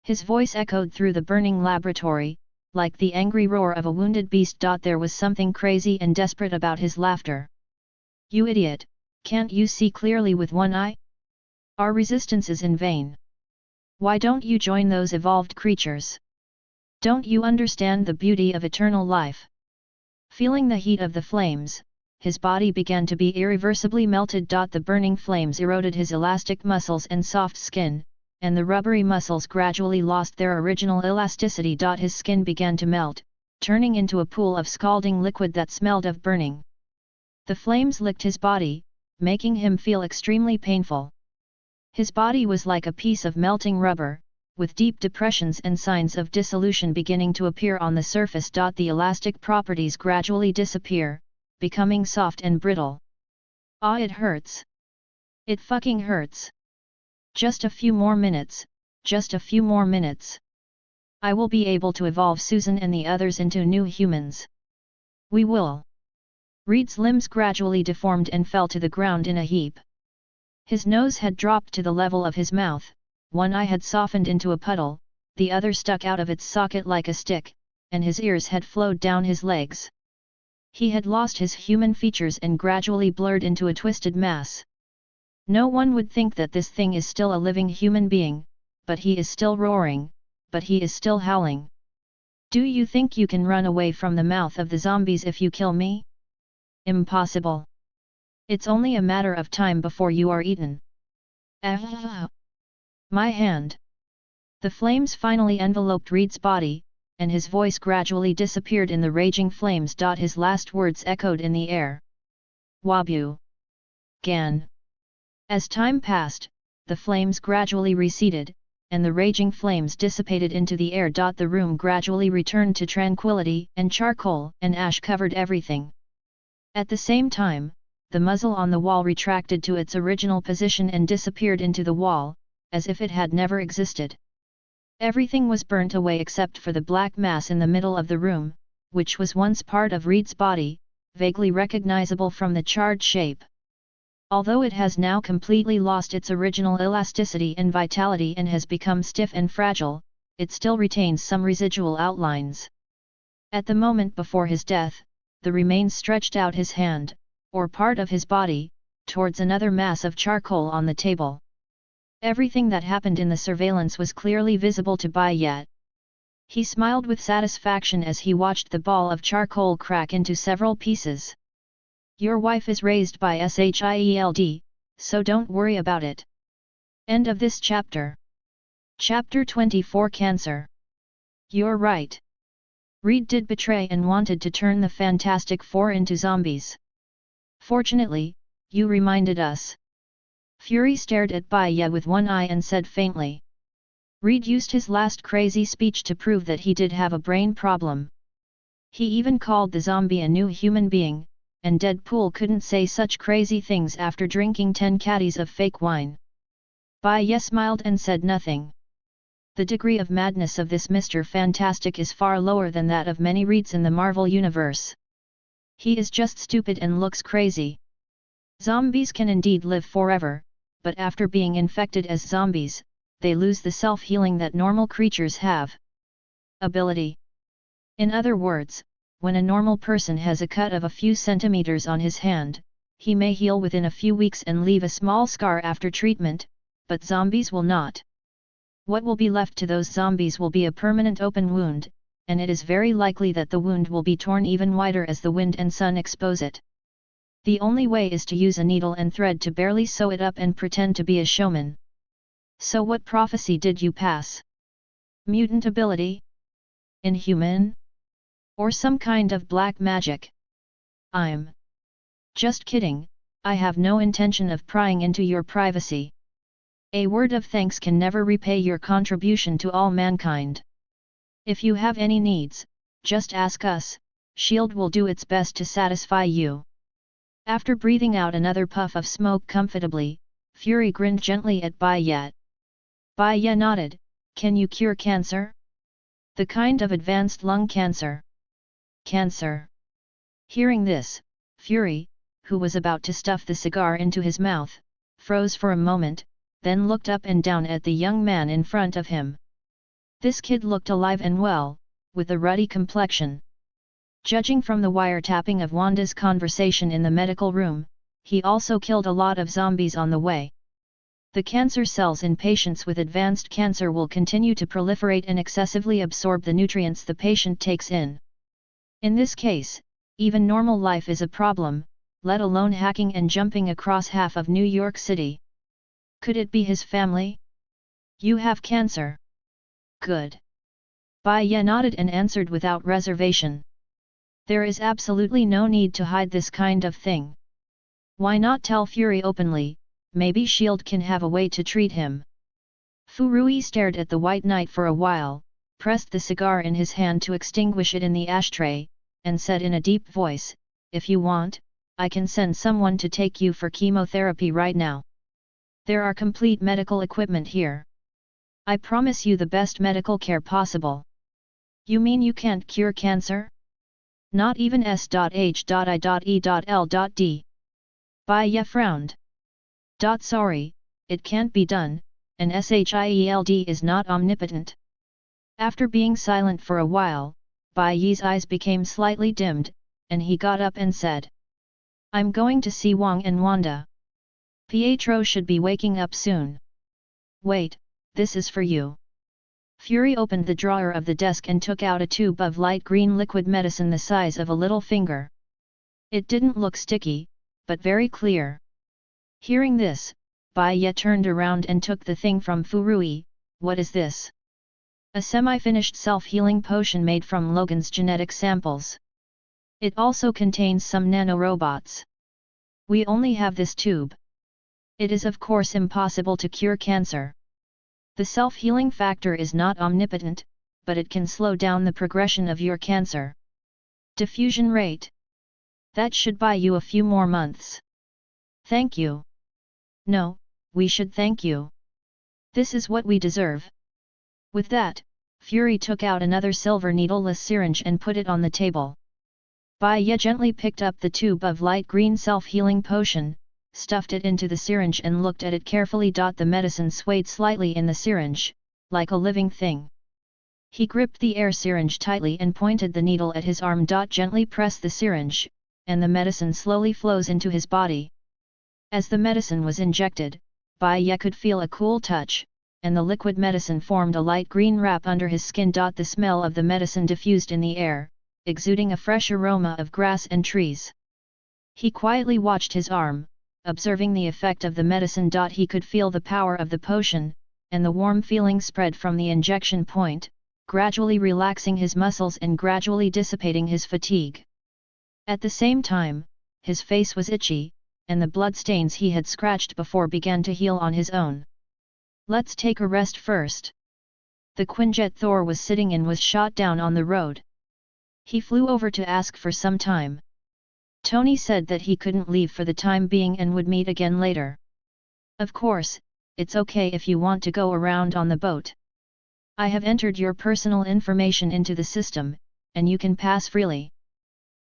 Speaker 1: His voice echoed through the burning laboratory, like the angry roar of a wounded beast. There was something crazy and desperate about his laughter. "You idiot, can't you see clearly with one eye? Our resistance is in vain. Why don't you join those evolved creatures? Don't you understand the beauty of eternal life?" Feeling the heat of the flames, his body began to be irreversibly melted. The burning flames eroded his elastic muscles and soft skin, and the rubbery muscles gradually lost their original elasticity. His skin began to melt, turning into a pool of scalding liquid that smelled of burning. The flames licked his body, making him feel extremely painful. His body was like a piece of melting rubber, with deep depressions and signs of dissolution beginning to appear on the surface. The elastic properties gradually disappear, becoming soft and brittle. "Ah, it hurts. It fucking hurts. Just a few more minutes, just a few more minutes. I will be able to evolve Susan and the others into new humans. We will." Reed's limbs gradually deformed and fell to the ground in a heap. His nose had dropped to the level of his mouth, one eye had softened into a puddle, the other stuck out of its socket like a stick, and his ears had flowed down his legs. He had lost his human features and gradually blurred into a twisted mass. No one would think that this thing is still a living human being, but he is still roaring, but he is still howling. "Do you think you can run away from the mouth of the zombies if you kill me? Impossible. It's only a matter of time before you are eaten. Ah! My hand!" The flames finally enveloped Reed's body, and his voice gradually disappeared in the raging flames. His last words echoed in the air. "Wabu! Gan!" As time passed, the flames gradually receded, and the raging flames dissipated into the air. The room gradually returned to tranquility, and charcoal and ash covered everything. At the same time, the muzzle on the wall retracted to its original position and disappeared into the wall, as if it had never existed. Everything was burnt away except for the black mass in the middle of the room, which was once part of Reed's body, vaguely recognizable from the charred shape. Although it has now completely lost its original elasticity and vitality and has become stiff and fragile, it still retains some residual outlines. At the moment before his death, the remains stretched out his hand, or part of his body, towards another mass of charcoal on the table. Everything that happened in the surveillance was clearly visible to Bai Ye. He smiled with satisfaction as he watched the ball of charcoal crack into several pieces. Your wife is raised by Shield, so don't worry about it. End of this chapter. Chapter 24 Cancer. You're right. Reed did betray and wanted to turn the Fantastic Four into zombies. Fortunately, you reminded us. Fury stared at Bai Ye with one eye and said faintly. Reed used his last crazy speech to prove that he did have a brain problem. He even called the zombie a new human being, and Deadpool couldn't say such crazy things after drinking 10 caddies of fake wine. Bai Ye smiled and said nothing. The degree of madness of this Mr. Fantastic is far lower than that of many Reeds in the Marvel Universe. He is just stupid and looks crazy. Zombies can indeed live forever, but after being infected as zombies, they lose the self-healing that normal creatures have. Ability. In other words, when a normal person has a cut of a few centimeters on his hand, he may heal within a few weeks and leave a small scar after treatment, but zombies will not. What will be left to those zombies will be a permanent open wound, and it is very likely that the wound will be torn even wider as the wind and sun expose it. The only way is to use a needle and thread to barely sew it up and pretend to be a showman. So what prophecy did you pass? Mutant ability? Inhuman? Or some kind of black magic? I'm just kidding, I have no intention of prying into your privacy. A word of thanks can never repay your contribution to all mankind. If you have any needs, just ask us, SHIELD will do its best to satisfy you. After breathing out another puff of smoke comfortably, Fury grinned gently at Bai Ye. Bai Ye nodded, can you cure cancer? The kind of advanced lung cancer. Cancer. Hearing this, Fury, who was about to stuff the cigar into his mouth, froze for a moment, then looked up and down at the young man in front of him. This kid looked alive and well, with a ruddy complexion. Judging from the wiretapping of Wanda's conversation in the medical room, he also killed a lot of zombies on the way. The cancer cells in patients with advanced cancer will continue to proliferate and excessively absorb the nutrients the patient takes in. In this case, even normal life is a problem, let alone hacking and jumping across half of New York City. Could it be his family? You have cancer. Good. Bai Ye nodded and answered without reservation. There is absolutely no need to hide this kind of thing. Why not tell Fury openly, maybe SHIELD can have a way to treat him. Fu Rui stared at the White Knight for a while, pressed the cigar in his hand to extinguish it in the ashtray, and said in a deep voice, if you want, I can send someone to take you for chemotherapy right now. There are complete medical equipment here. I promise you the best medical care possible. You mean you can't cure cancer? Not even S.H.I.E.L.D. Bai Ye frowned. Sorry, it can't be done, and SHIELD is not omnipotent. After being silent for a while, Bai Ye's eyes became slightly dimmed, and he got up and said. I'm going to see Wang and Wanda. Pietro should be waking up soon. Wait, this is for you. Fury opened the drawer of the desk and took out a tube of light green liquid medicine the size of a little finger. It didn't look sticky, but very clear. Hearing this, Bai Ye turned around and took the thing from Fu Rui. What is this? A semi-finished self-healing potion made from Logan's genetic samples. It also contains some nanorobots. We only have this tube. It is of course impossible to cure cancer. The self-healing factor is not omnipotent, but it can slow down the progression of your cancer. Diffusion rate. That should buy you a few more months. Thank you. No, we should thank you. This is what we deserve. With that, Fury took out another silver needleless syringe and put it on the table. Bai Ye gently picked up the tube of light green self-healing potion, stuffed it into the syringe and looked at it carefully. The medicine swayed slightly in the syringe, like a living thing. He gripped the air syringe tightly and pointed the needle at his arm. Gently press the syringe, and the medicine slowly flows into his body. As the medicine was injected, Bai Ye could feel a cool touch, and the liquid medicine formed a light green wrap under his skin. The smell of the medicine diffused in the air, exuding a fresh aroma of grass and trees. He quietly watched his arm, observing the effect of the medicine. He could feel the power of the potion, and the warm feeling spread from the injection point, gradually relaxing his muscles and gradually dissipating his fatigue. At the same time, his face was itchy, and the blood stains he had scratched before began to heal on his own. Let's take a rest first. The Quinjet Thor was sitting in was shot down on the road. He flew over to ask for some time. Tony said that he couldn't leave for the time being and would meet again later. Of course, it's okay if you want to go around on the boat. I have entered your personal information into the system, and you can pass freely.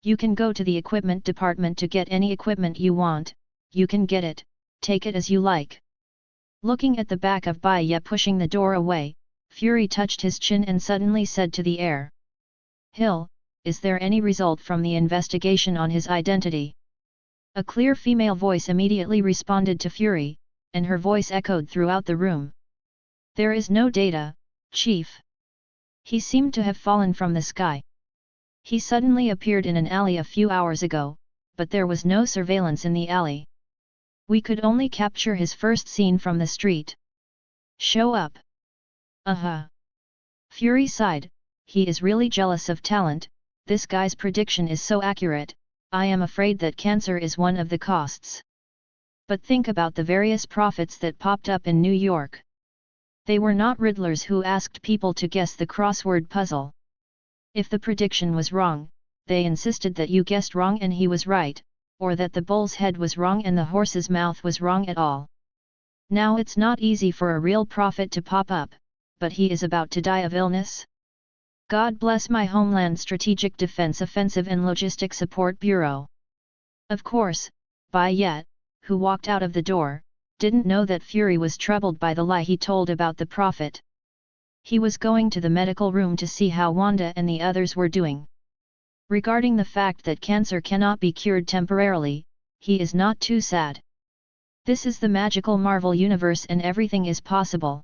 Speaker 1: You can go to the equipment department to get any equipment you want. You can get it, take it as you like. Looking at the back of Bai Ye pushing the door away, Fury touched his chin and suddenly said to the air. Hill, is there any result from the investigation on his identity? A clear female voice immediately responded to Fury, and her voice echoed throughout the room. There is no data, Chief. He seemed to have fallen from the sky. He suddenly appeared in an alley a few hours ago, but there was no surveillance in the alley. We could only capture his first scene from the street. Show up. Fury sighed, he is really jealous of talent, this guy's prediction is so accurate, I am afraid that cancer is one of the costs. But think about the various prophets that popped up in New York. They were not riddlers who asked people to guess the crossword puzzle. If the prediction was wrong, they insisted that you guessed wrong and he was right, or that the bull's head was wrong and the horse's mouth was wrong at all. Now it's not easy for a real prophet to pop up, but he is about to die of illness. God bless my Homeland Strategic Defense Offensive and Logistic Support Bureau. Of course, Bai Ye, who walked out of the door, didn't know that Fury was troubled by the lie he told about the prophet. He was going to the medical room to see how Wanda and the others were doing. Regarding the fact that cancer cannot be cured temporarily, he is not too sad. This is the magical Marvel universe and everything is possible.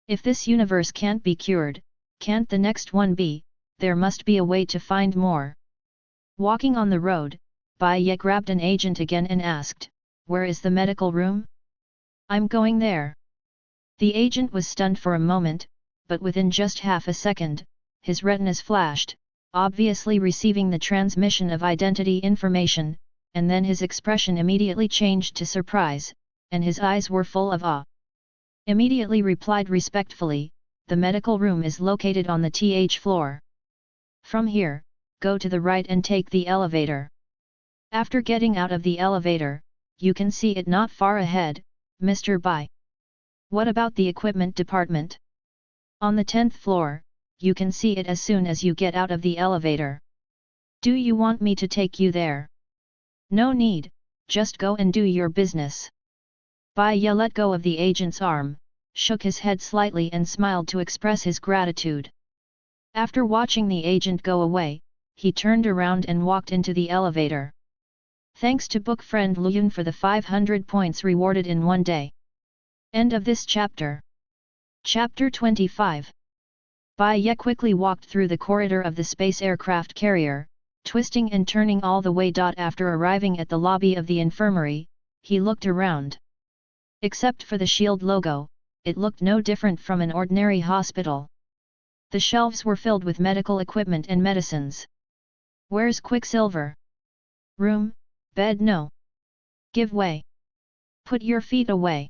Speaker 1: If this universe can't be cured, can't the next one be? There must be a way to find more. Walking on the road, Bai Ye grabbed an agent again and asked, where is the medical room? I'm going there. The agent was stunned for a moment, but within just half a second, his retinas flashed, obviously receiving the transmission of identity information, and then his expression immediately changed to surprise, and his eyes were full of awe. Immediately replied respectfully, the medical room is located on the th floor. From here, go to the right and take the elevator. After getting out of the elevator, you can see it not far ahead, Mr. Bai. What about the equipment department? On the 10th floor, you can see it as soon as you get out of the elevator. Do you want me to take you there? No need, just go and do your business. Bai Ye let go of the agent's arm, shook his head slightly and smiled to express his gratitude. After watching the agent go away, he turned around and walked into the elevator. Thanks to book friend Luyun for the 500 points rewarded in one day. End of this chapter. Chapter 25. Bai Ye quickly walked through the corridor of the space aircraft carrier, twisting and turning all the way. After arriving at the lobby of the infirmary, he looked around. Except for the shield logo, it looked no different from an ordinary hospital. The shelves were filled with medical equipment and medicines. Where's Quicksilver? Room, bed no. Give way. Put your feet away.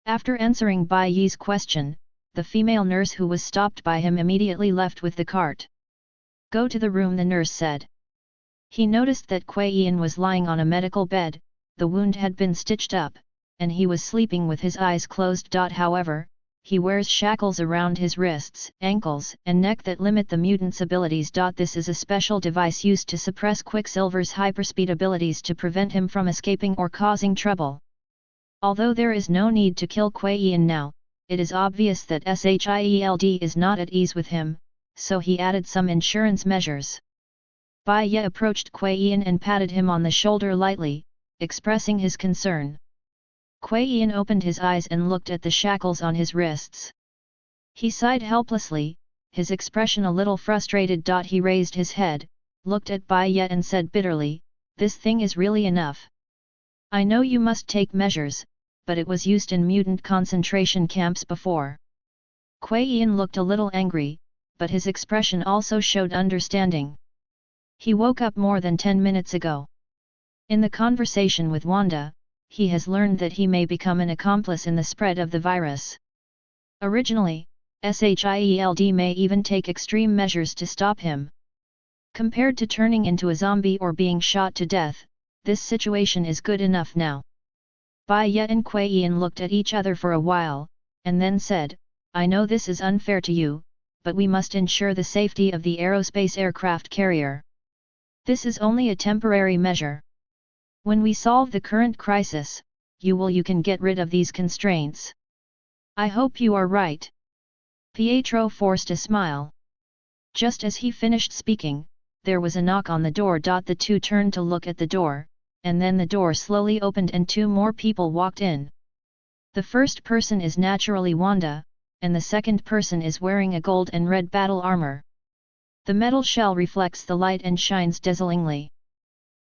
Speaker 1: After answering Bai Ye's question, the female nurse who was stopped by him immediately left with the cart. Go to the room, the nurse said. He noticed that Kuei Yan was lying on a medical bed, the wound had been stitched up, and he was sleeping with his eyes closed. However, he wears shackles around his wrists, ankles, and neck that limit the mutant's abilities. This is a special device used to suppress Quicksilver's hyperspeed abilities to prevent him from escaping or causing trouble. Although there is no need to kill Kuei Yin now, it is obvious that Shield is not at ease with him, so he added some insurance measures. Bai Ye approached Kuei Yin and patted him on the shoulder lightly, expressing his concern. Kuei Yin opened his eyes and looked at the shackles on his wrists. He sighed helplessly, his expression a little frustrated. He raised his head, looked at Bai Ye and said bitterly, "This thing is really enough. I know you must take measures, but it was used in mutant concentration camps before." Kuei Yin looked a little angry, but his expression also showed understanding. He woke up more than 10 minutes ago. In the conversation with Wanda, he has learned that he may become an accomplice in the spread of the virus. Originally, Shield may even take extreme measures to stop him. Compared to turning into a zombie or being shot to death, this situation is good enough now. Bai Ye and Kuei Yin looked at each other for a while, and then said, "I know this is unfair to you, but we must ensure the safety of the aerospace aircraft carrier. This is only a temporary measure. When we solve the current crisis, you can get rid of these constraints." "I hope you are right." Pietro forced a smile. Just as he finished speaking, there was a knock on the door. The two turned to look at the door, and then the door slowly opened and 2 more people walked in. The first person is naturally Wanda, and the second person is wearing a gold and red battle armor. The metal shell reflects the light and shines dazzlingly.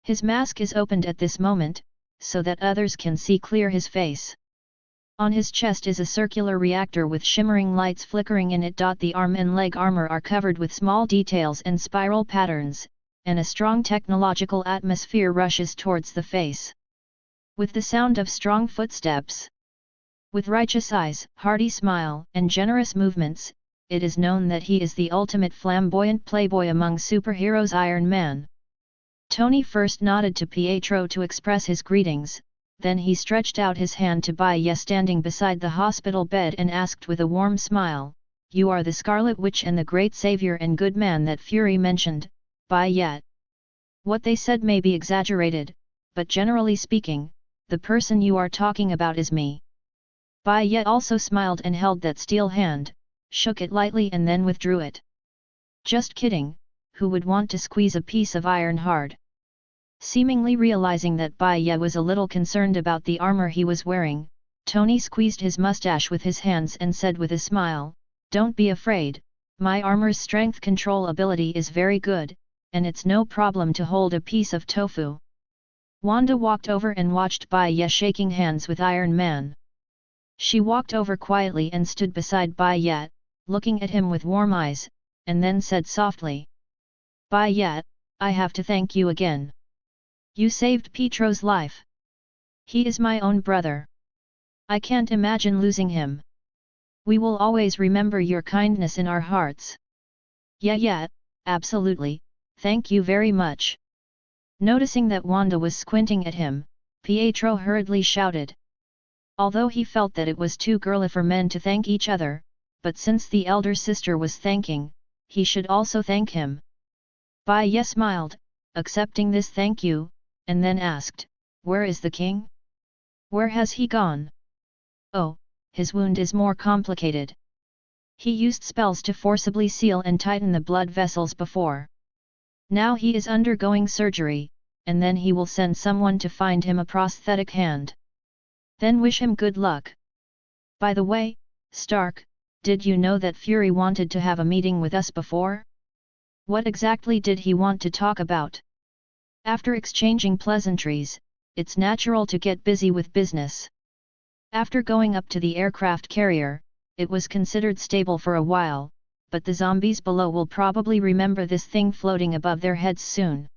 Speaker 1: His mask is opened at this moment, so that others can see clear his face. On his chest is a circular reactor with shimmering lights flickering in it. The arm and leg armor are covered with small details and spiral patterns, and a strong technological atmosphere rushes towards the face. With the sound of strong footsteps, with righteous eyes, hearty smile, and generous movements, it is known that he is the ultimate flamboyant playboy among superheroes. Iron Man. Tony first nodded to Pietro to express his greetings, then he stretched out his hand to Bai Ye standing beside the hospital bed and asked with a warm smile, "You are the Scarlet Witch and the great savior and good man that Fury mentioned, Bai Ye." "What they said may be exaggerated, but generally speaking, the person you are talking about is me." Bai Ye also smiled and held that steel hand, shook it lightly and then withdrew it. "Just kidding, who would want to squeeze a piece of iron hard?" Seemingly realizing that Bai Ye was a little concerned about the armor he was wearing, Tony squeezed his mustache with his hands and said with a smile, "Don't be afraid, my armor's strength control ability is very good, and it's no problem to hold a piece of tofu." Wanda walked over and watched Bai Ye shaking hands with Iron Man. She walked over quietly and stood beside Bai Ye, looking at him with warm eyes, and then said softly, "Bai Ye, I have to thank you again. You saved Pietro's life. He is my own brother. I can't imagine losing him. We will always remember your kindness in our hearts." Yeah, absolutely, thank you very much." Noticing that Wanda was squinting at him, Pietro hurriedly shouted. Although he felt that it was too girly for men to thank each other, but since the elder sister was thanking, he should also thank him. Bai Ye smiled, accepting this thank you, and then asked, "Where is the king? Where has he gone?" "Oh, his wound is more complicated. He used spells to forcibly seal and tighten the blood vessels before. Now he is undergoing surgery, and then he will send someone to find him a prosthetic hand. Then wish him good luck. By the way, Stark, did you know that Fury wanted to have a meeting with us before? What exactly did he want to talk about?" After exchanging pleasantries, it's natural to get busy with business. After going up to the aircraft carrier, it was considered stable for a while, but the zombies below will probably remember this thing floating above their heads soon.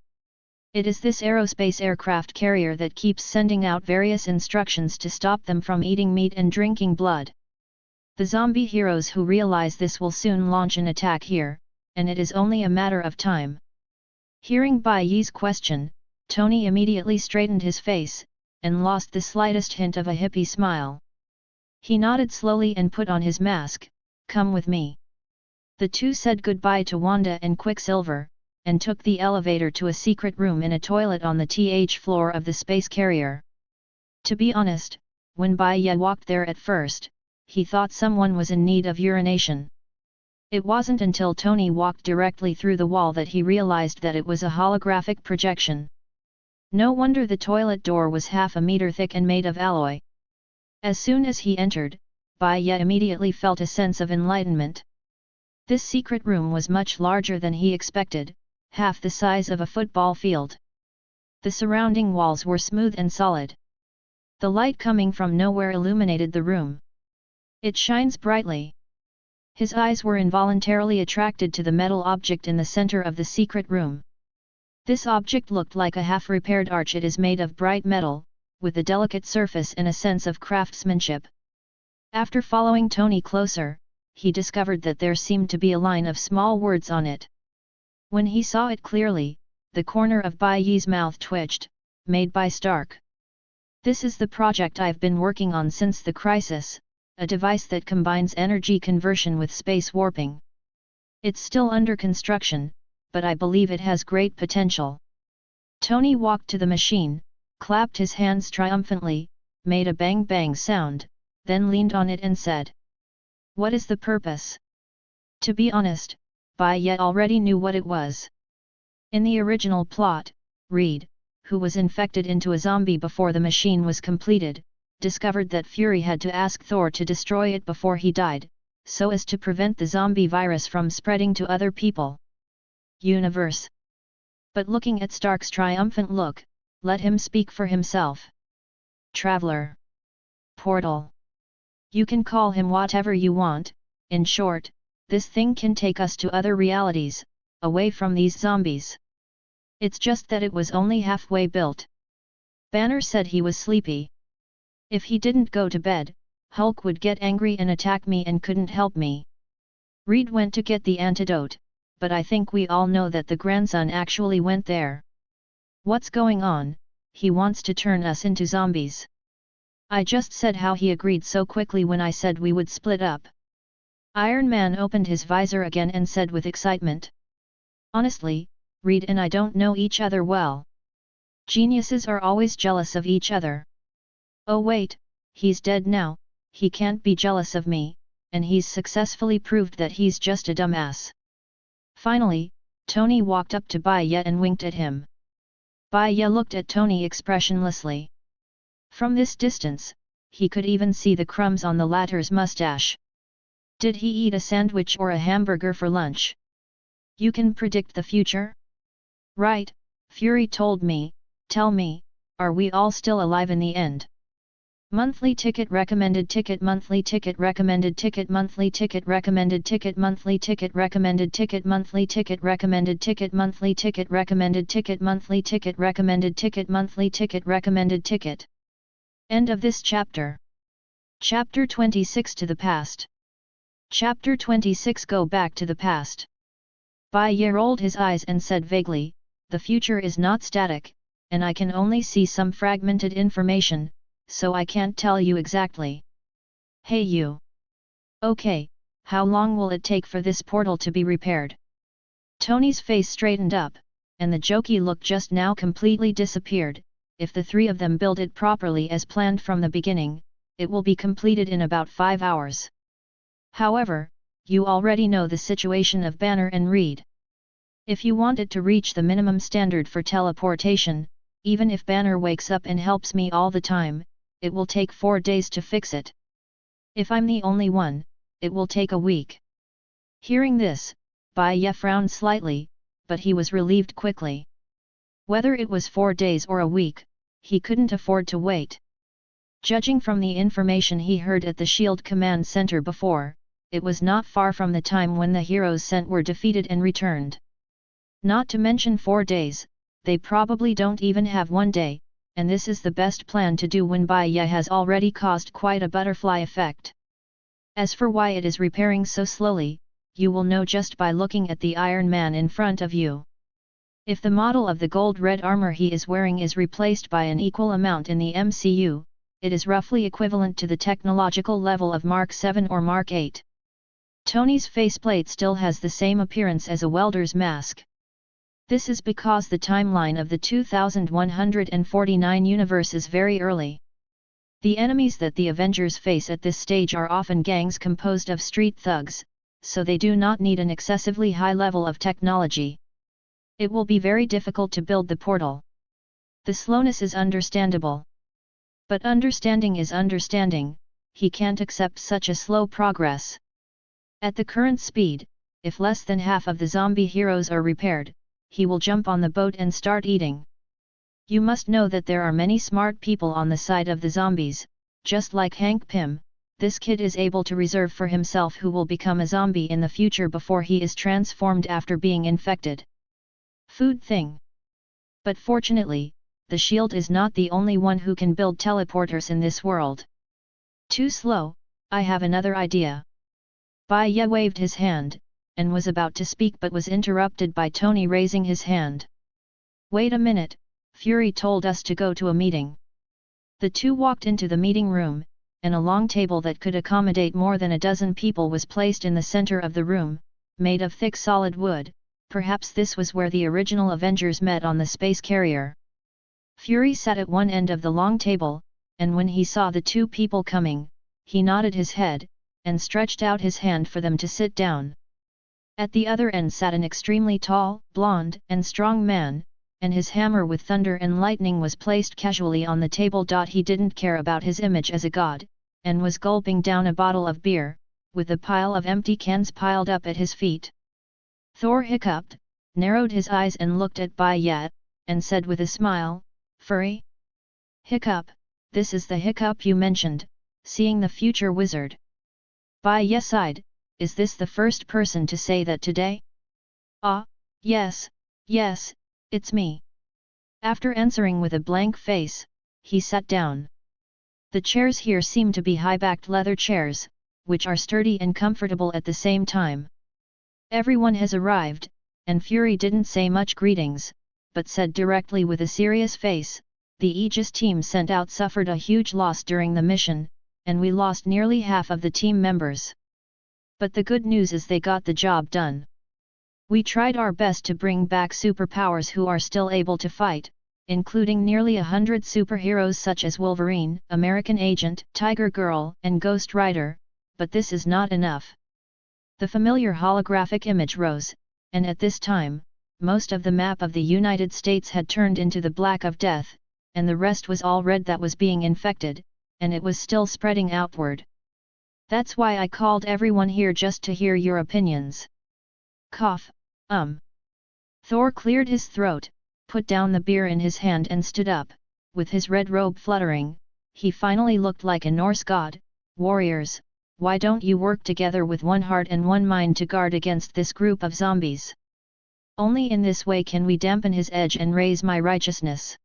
Speaker 1: It is this aerospace aircraft carrier that keeps sending out various instructions to stop them from eating meat and drinking blood. The zombie heroes who realize this will soon launch an attack here, and it is only a matter of time. Hearing Bai Ye's question, Tony immediately straightened his face, and lost the slightest hint of a hippie smile. He nodded slowly and put on his mask. "Come with me." The two said goodbye to Wanda and Quicksilver, and took the elevator to a secret room in a toilet on the th floor of the space carrier. To be honest, when Bai Ye walked there at first, he thought someone was in need of urination. It wasn't until Tony walked directly through the wall that he realized that it was a holographic projection. No wonder the toilet door was half a meter thick and made of alloy. As soon as he entered, Bai Ye immediately felt a sense of enlightenment. This secret room was much larger than he expected, half the size of a football field. The surrounding walls were smooth and solid. The light coming from nowhere illuminated the room. "It shines brightly." His eyes were involuntarily attracted to the metal object in the center of the secret room. This object looked like a half-repaired arch. It is made of bright metal, with a delicate surface and a sense of craftsmanship. After following Tony closer, he discovered that there seemed to be a line of small words on it. When he saw it clearly, the corner of Bai Ye's mouth twitched. "Made by Stark. This is the project I've been working on since the crisis, a device that combines energy conversion with space warping. It's still under construction, but I believe it has great potential." Tony walked to the machine, clapped his hands triumphantly, made a bang-bang sound, then leaned on it and said, "What is the purpose?" To be honest, Bai Ye already knew what it was. In the original plot, Reed, who was infected into a zombie before the machine was completed, discovered that Fury had to ask Thor to destroy it before he died, so as to prevent the zombie virus from spreading to other people. Universe. But looking at Stark's triumphant look, let him speak for himself. Traveler. Portal. You can call him whatever you want. In short, this thing can take us to other realities, away from these zombies. It's just that it was only halfway built. Banner said he was sleepy. If he didn't go to bed, Hulk would get angry and attack me and couldn't help me. Reed went to get the antidote, but I think we all know that the grandson actually went there. What's going on? He wants to turn us into zombies. I just said how he agreed so quickly when I said we would split up. Iron Man opened his visor again and said with excitement. Honestly, Reed and I don't know each other well. Geniuses are always jealous of each other. Oh wait, he's dead now, he can't be jealous of me, and he's successfully proved that he's just a dumbass. Finally, Tony walked up to Bai Ye and winked at him. Bai Ye looked at Tony expressionlessly. From this distance, he could even see the crumbs on the latter's mustache. Did he eat a sandwich or a hamburger for lunch? You can predict the future? Right, Fury told me. Tell me, are we all still alive in the end? Monthly ticket recommended ticket monthly ticket recommended ticket monthly ticket recommended ticket monthly ticket recommended ticket monthly ticket recommended ticket monthly ticket recommended ticket monthly ticket recommended ticket monthly ticket recommended ticket. End of this chapter. Chapter 26 To the Past. Chapter 26 Go Back to the Past. Bai Ye rolled his eyes and said vaguely, "The future is not static, and I can only see some fragmented information, so I can't tell you exactly." Hey you! Okay, how long will it take for this portal to be repaired? Tony's face straightened up, and the jokey look just now completely disappeared. If the three of them build it properly as planned from the beginning, it will be completed in about 5 hours. However, you already know the situation of Banner and Reed. If you want it to reach the minimum standard for teleportation, even if Banner wakes up and helps me all the time, it will take 4 days to fix it. If I'm the only one, it will take a week. Hearing this, Bai Ye frowned slightly, but he was relieved quickly. Whether it was 4 days or a week, he couldn't afford to wait. Judging from the information he heard at the Shield Command Center before, it was not far from the time when the heroes sent were defeated and returned. Not to mention 4 days, they probably don't even have 1 day, and this is the best plan to do when Bai Ye has already caused quite a butterfly effect. As for why it is repairing so slowly, you will know just by looking at the Iron Man in front of you. If the model of the gold-red armor he is wearing is replaced by an equal amount in the MCU, it is roughly equivalent to the technological level of Mark 7 or Mark 8. Tony's faceplate still has the same appearance as a welder's mask. This is because the timeline of the 2149 universe is very early. The enemies that the Avengers face at this stage are often gangs composed of street thugs, so they do not need an excessively high level of technology. It will be very difficult to build the portal. The slowness is understandable. But understanding is understanding, he can't accept such a slow progress. At the current speed, if less than half of the zombie heroes are repaired, he will jump on the boat and start eating. You must know that there are many smart people on the side of the zombies, just like Hank Pym. This kid is able to reserve for himself who will become a zombie in the future before he is transformed after being infected. Food thing. But fortunately, the shield is not the only one who can build teleporters in this world. Too slow, I have another idea. Bai Ye waved his hand, and was about to speak but was interrupted by Tony raising his hand. Wait a minute, Fury told us to go to a meeting. The two walked into the meeting room, and a long table that could accommodate more than a dozen people was placed in the center of the room, made of thick solid wood. Perhaps this was where the original Avengers met on the space carrier. Fury sat at one end of the long table, and when he saw the two people coming, he nodded his head, and stretched out his hand for them to sit down. At the other end sat an extremely tall, blonde, and strong man, and his hammer with thunder and lightning was placed casually on the table. He didn't care about his image as a god, and was gulping down a bottle of beer, with a pile of empty cans piled up at his feet. Thor hiccuped, narrowed his eyes and looked at Bai Ye, and said with a smile, "Furry? Hiccup, this is the hiccup you mentioned, seeing the future wizard." Bai Ye sighed, "Is this the first person to say that today?" "Ah, yes, it's me." After answering with a blank face, he sat down. The chairs here seem to be high-backed leather chairs, which are sturdy and comfortable at the same time. Everyone has arrived, and Fury didn't say much greetings, but said directly with a serious face, "The Aegis team sent out suffered a huge loss during the mission, and we lost nearly half of the team members. But the good news is they got the job done. We tried our best to bring back superpowers who are still able to fight, including nearly 100 superheroes such as Wolverine, American Agent, Tiger Girl, and Ghost Rider, but this is not enough." The familiar holographic image rose, and at this time, most of the map of the United States had turned into the black of death, and the rest was all red that was being infected, and it was still spreading outward. "That's why I called everyone here just to hear your opinions." Cough. Thor cleared his throat, put down the beer in his hand and stood up, with his red robe fluttering. He finally looked like a Norse god. "Warriors, why don't you work together with one heart and one mind to guard against this group of zombies? Only in this way can we dampen his edge and raise my righteousness."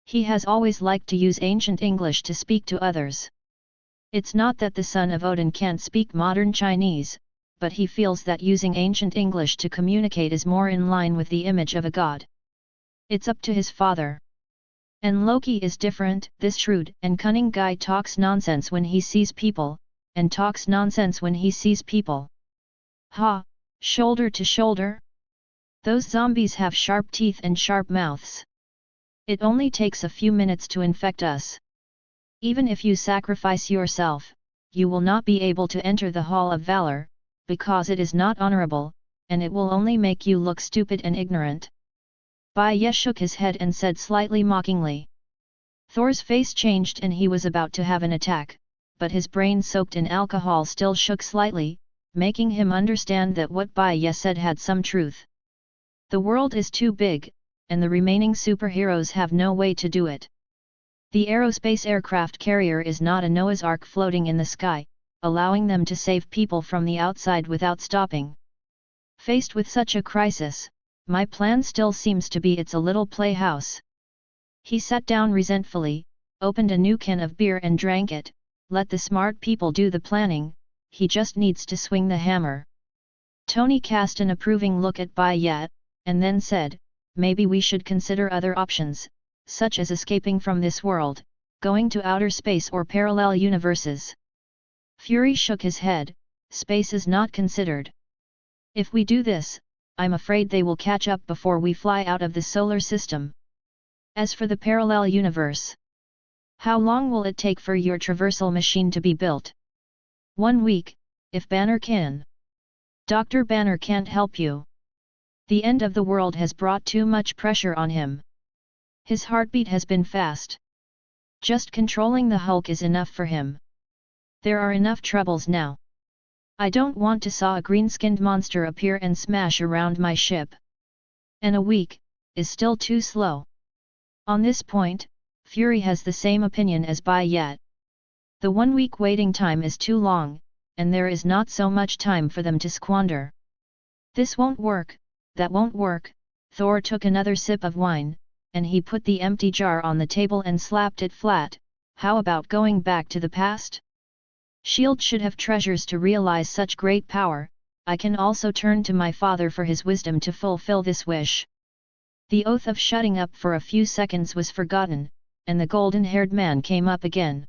Speaker 1: He has always liked to use ancient English to speak to others. It's not that the son of Odin can't speak modern Chinese, but he feels that using ancient English to communicate is more in line with the image of a god. It's up to his father. And Loki is different. This shrewd and cunning guy talks nonsense when he sees people, and talks nonsense when he sees people. Ha, shoulder to shoulder? Those zombies have sharp teeth and sharp mouths. It only takes a few minutes to infect us. Even if you sacrifice yourself, you will not be able to enter the Hall of Valor, because it is not honorable, and it will only make you look stupid and ignorant." Bai Ye shook his head and said slightly mockingly. Thor's face changed and he was about to have an attack, but his brain soaked in alcohol still shook slightly, making him understand that what Bai Ye said had some truth. The world is too big, and the remaining superheroes have no way to do it. The aerospace aircraft carrier is not a Noah's Ark floating in the sky, allowing them to save people from the outside without stopping. Faced with such a crisis, my plan still seems to be it's a little playhouse. He sat down resentfully, opened a new can of beer and drank it. Let the smart people do the planning, he just needs to swing the hammer. Tony cast an approving look at Bai Ye, and then said, "Maybe we should consider other options, such as escaping from this world, going to outer space or parallel universes. Fury shook his head, space is not considered. If we do this, I'm afraid they will catch up before we fly out of the solar system. As for the parallel universe, how long will it take for your traversal machine to be built? 1 week, if Banner can. Dr. Banner can't help you. The end of the world has brought too much pressure on him. His heartbeat has been fast. Just controlling the Hulk is enough for him. There are enough troubles now. I don't want to saw a green-skinned monster appear and smash around my ship. And a week is still too slow. On this point, Fury has the same opinion as Bai Ye. The 1 week waiting time is too long, and there is not so much time for them to squander. This won't work, that won't work. Thor took another sip of wine, and he put the empty jar on the table and slapped it flat. How about going back to the past? S.H.I.E.L.D. should have treasures to realize such great power. I can also turn to my father for his wisdom to fulfill this wish. The oath of shutting up for a few seconds was forgotten, and the golden-haired man came up again.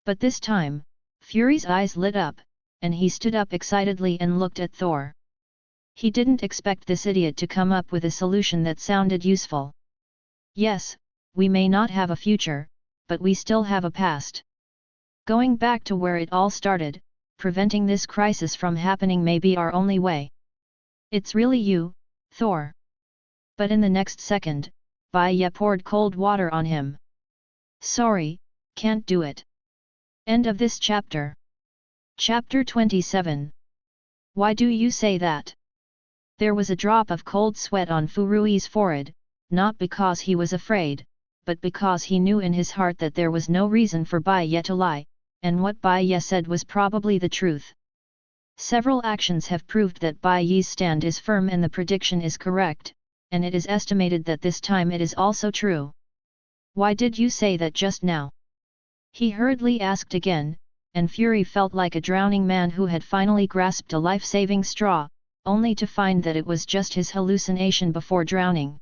Speaker 1: But this time, Fury's eyes lit up, and he stood up excitedly and looked at Thor. He didn't expect this idiot to come up with a solution that sounded useful. Yes, we may not have a future, but we still have a past. Going back to where it all started, preventing this crisis from happening may be our only way. It's really you, Thor. But in the next second, Bai Ye poured cold water on him. Sorry, can't do it. End of this chapter. Chapter 27. Why do you say that? There was a drop of cold sweat on Furui's forehead, not because he was afraid, but because he knew in his heart that there was no reason for Bai Ye to lie, and what Bai Ye said was probably the truth. Several actions have proved that Bai Ye's stand is firm and the prediction is correct, and it is estimated that this time it is also true. Why did you say that just now? He hurriedly asked again, and Fury felt like a drowning man who had finally grasped a life-saving straw, only to find that it was just his hallucination before drowning.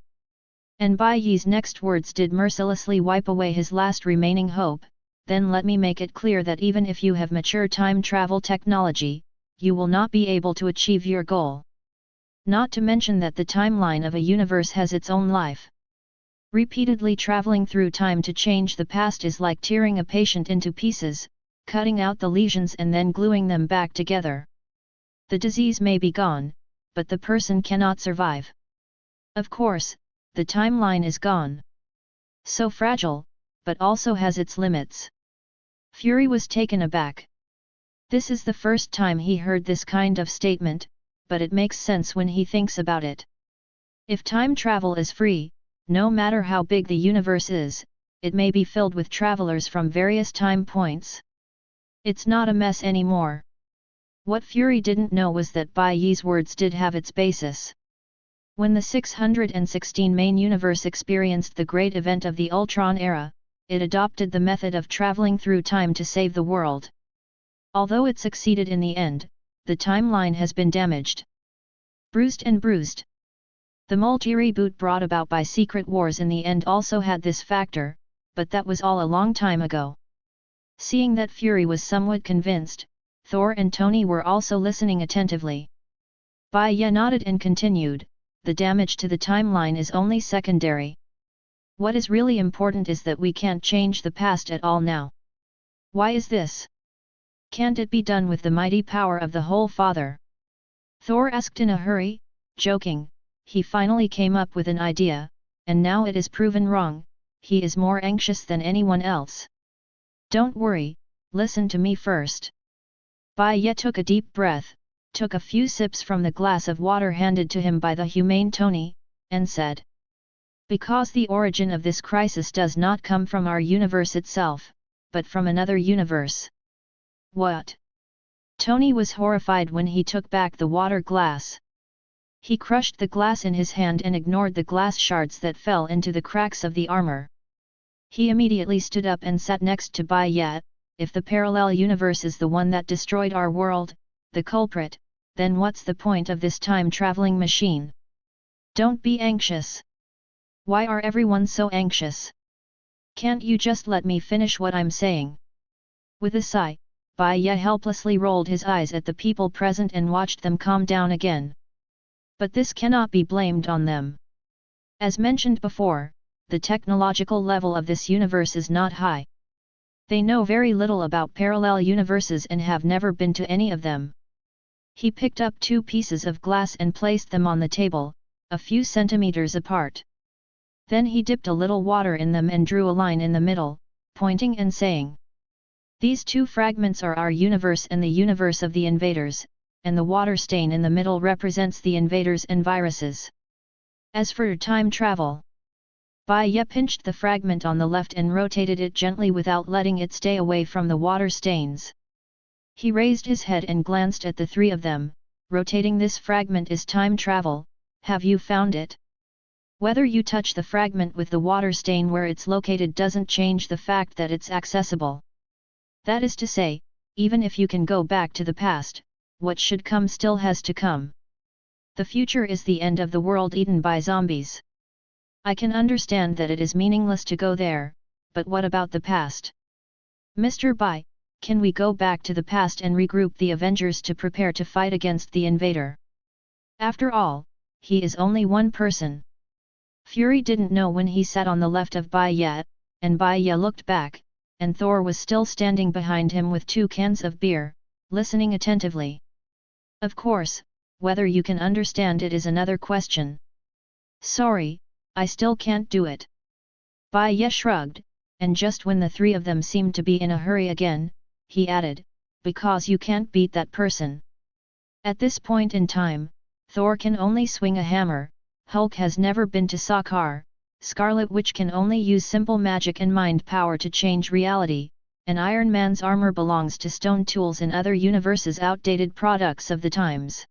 Speaker 1: And Bai Ye's next words did mercilessly wipe away his last remaining hope. Then let me make it clear that even if you have mature time travel technology, you will not be able to achieve your goal. Not to mention that the timeline of a universe has its own life. Repeatedly traveling through time to change the past is like tearing a patient into pieces, cutting out the lesions and then gluing them back together. The disease may be gone, but the person cannot survive. Of course, the timeline is gone. So fragile, but also has its limits. Fury was taken aback. This is the first time he heard this kind of statement, but it makes sense when he thinks about it. If time travel is free, no matter how big the universe is, it may be filled with travelers from various time points. It's not a mess anymore. What Fury didn't know was that Bai Ye's words did have its basis. When the 616 main universe experienced the great event of the Ultron era, it adopted the method of traveling through time to save the world. Although it succeeded in the end, the timeline has been damaged. Bruised and bruised. The multi-reboot brought about by Secret Wars in the end also had this factor, but that was all a long time ago. Seeing that Fury was somewhat convinced, Thor and Tony were also listening attentively. Bai Ye nodded and continued, the damage to the timeline is only secondary. What is really important is that we can't change the past at all now. Why is this? Can't it be done with the mighty power of the Whole Father? Thor asked in a hurry, joking. He finally came up with an idea, and now it is proven wrong. He is more anxious than anyone else. Don't worry, listen to me first. Bai Ye took a deep breath, took a few sips from the glass of water handed to him by the humane Tony, and said. Because the origin of this crisis does not come from our universe itself, but from another universe. What? Tony was horrified when he took back the water glass. He crushed the glass in his hand and ignored the glass shards that fell into the cracks of the armor. He immediately stood up and sat next to Bai Ye. If the parallel universe is the one that destroyed our world, the culprit, then what's the point of this time-traveling machine? Don't be anxious. Why are everyone so anxious? Can't you just let me finish what I'm saying? With a sigh, Bai Ye helplessly rolled his eyes at the people present and watched them calm down again. But this cannot be blamed on them. As mentioned before, the technological level of this universe is not high. They know very little about parallel universes and have never been to any of them. He picked up 2 pieces of glass and placed them on the table, a few centimeters apart. Then he dipped a little water in them and drew a line in the middle, pointing and saying, "These 2 fragments are our universe and the universe of the invaders, and the water stain in the middle represents the invaders and viruses. As for time travel..." Bai Ye pinched the fragment on the left and rotated it gently without letting it stay away from the water stains. He raised his head and glanced at the 3 of them. "Rotating this fragment is time travel, have you found it? Whether you touch the fragment with the water stain where it's located doesn't change the fact that it's accessible. That is to say, even if you can go back to the past, what should come still has to come. The future is the end of the world eaten by zombies. I can understand that it is meaningless to go there, but what about the past? Mr. Bai, can we go back to the past and regroup the Avengers to prepare to fight against the invader? After all, he is only one person." Fury didn't know when he sat on the left of Bai Ye, and Bai Ye looked back, and Thor was still standing behind him with 2 cans of beer, listening attentively. "Of course, whether you can understand it is another question. Sorry, I still can't do it." Bai Ye shrugged, and just when the 3 of them seemed to be in a hurry again, he added, "Because you can't beat that person. At this point in time, Thor can only swing a hammer, Hulk has never been to Sakaar, Scarlet Witch can only use simple magic and mind power to change reality, and Iron Man's armor belongs to stone tools and other universes' outdated products of the times.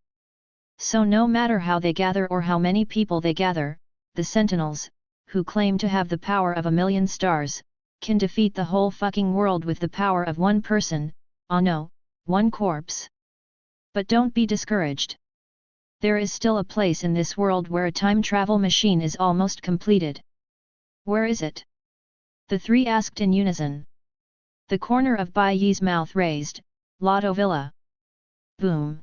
Speaker 1: So no matter how they gather or how many people they gather, the Sentinels, who claim to have the power of 1,000,000 stars, can defeat the whole fucking world with the power of 1 person, oh no, 1 corpse. But don't be discouraged. There is still a place in this world where a time travel machine is almost completed." "Where is it?" the 3 asked in unison. The corner of Bai Ye's mouth raised, "Lotto Villa." Boom!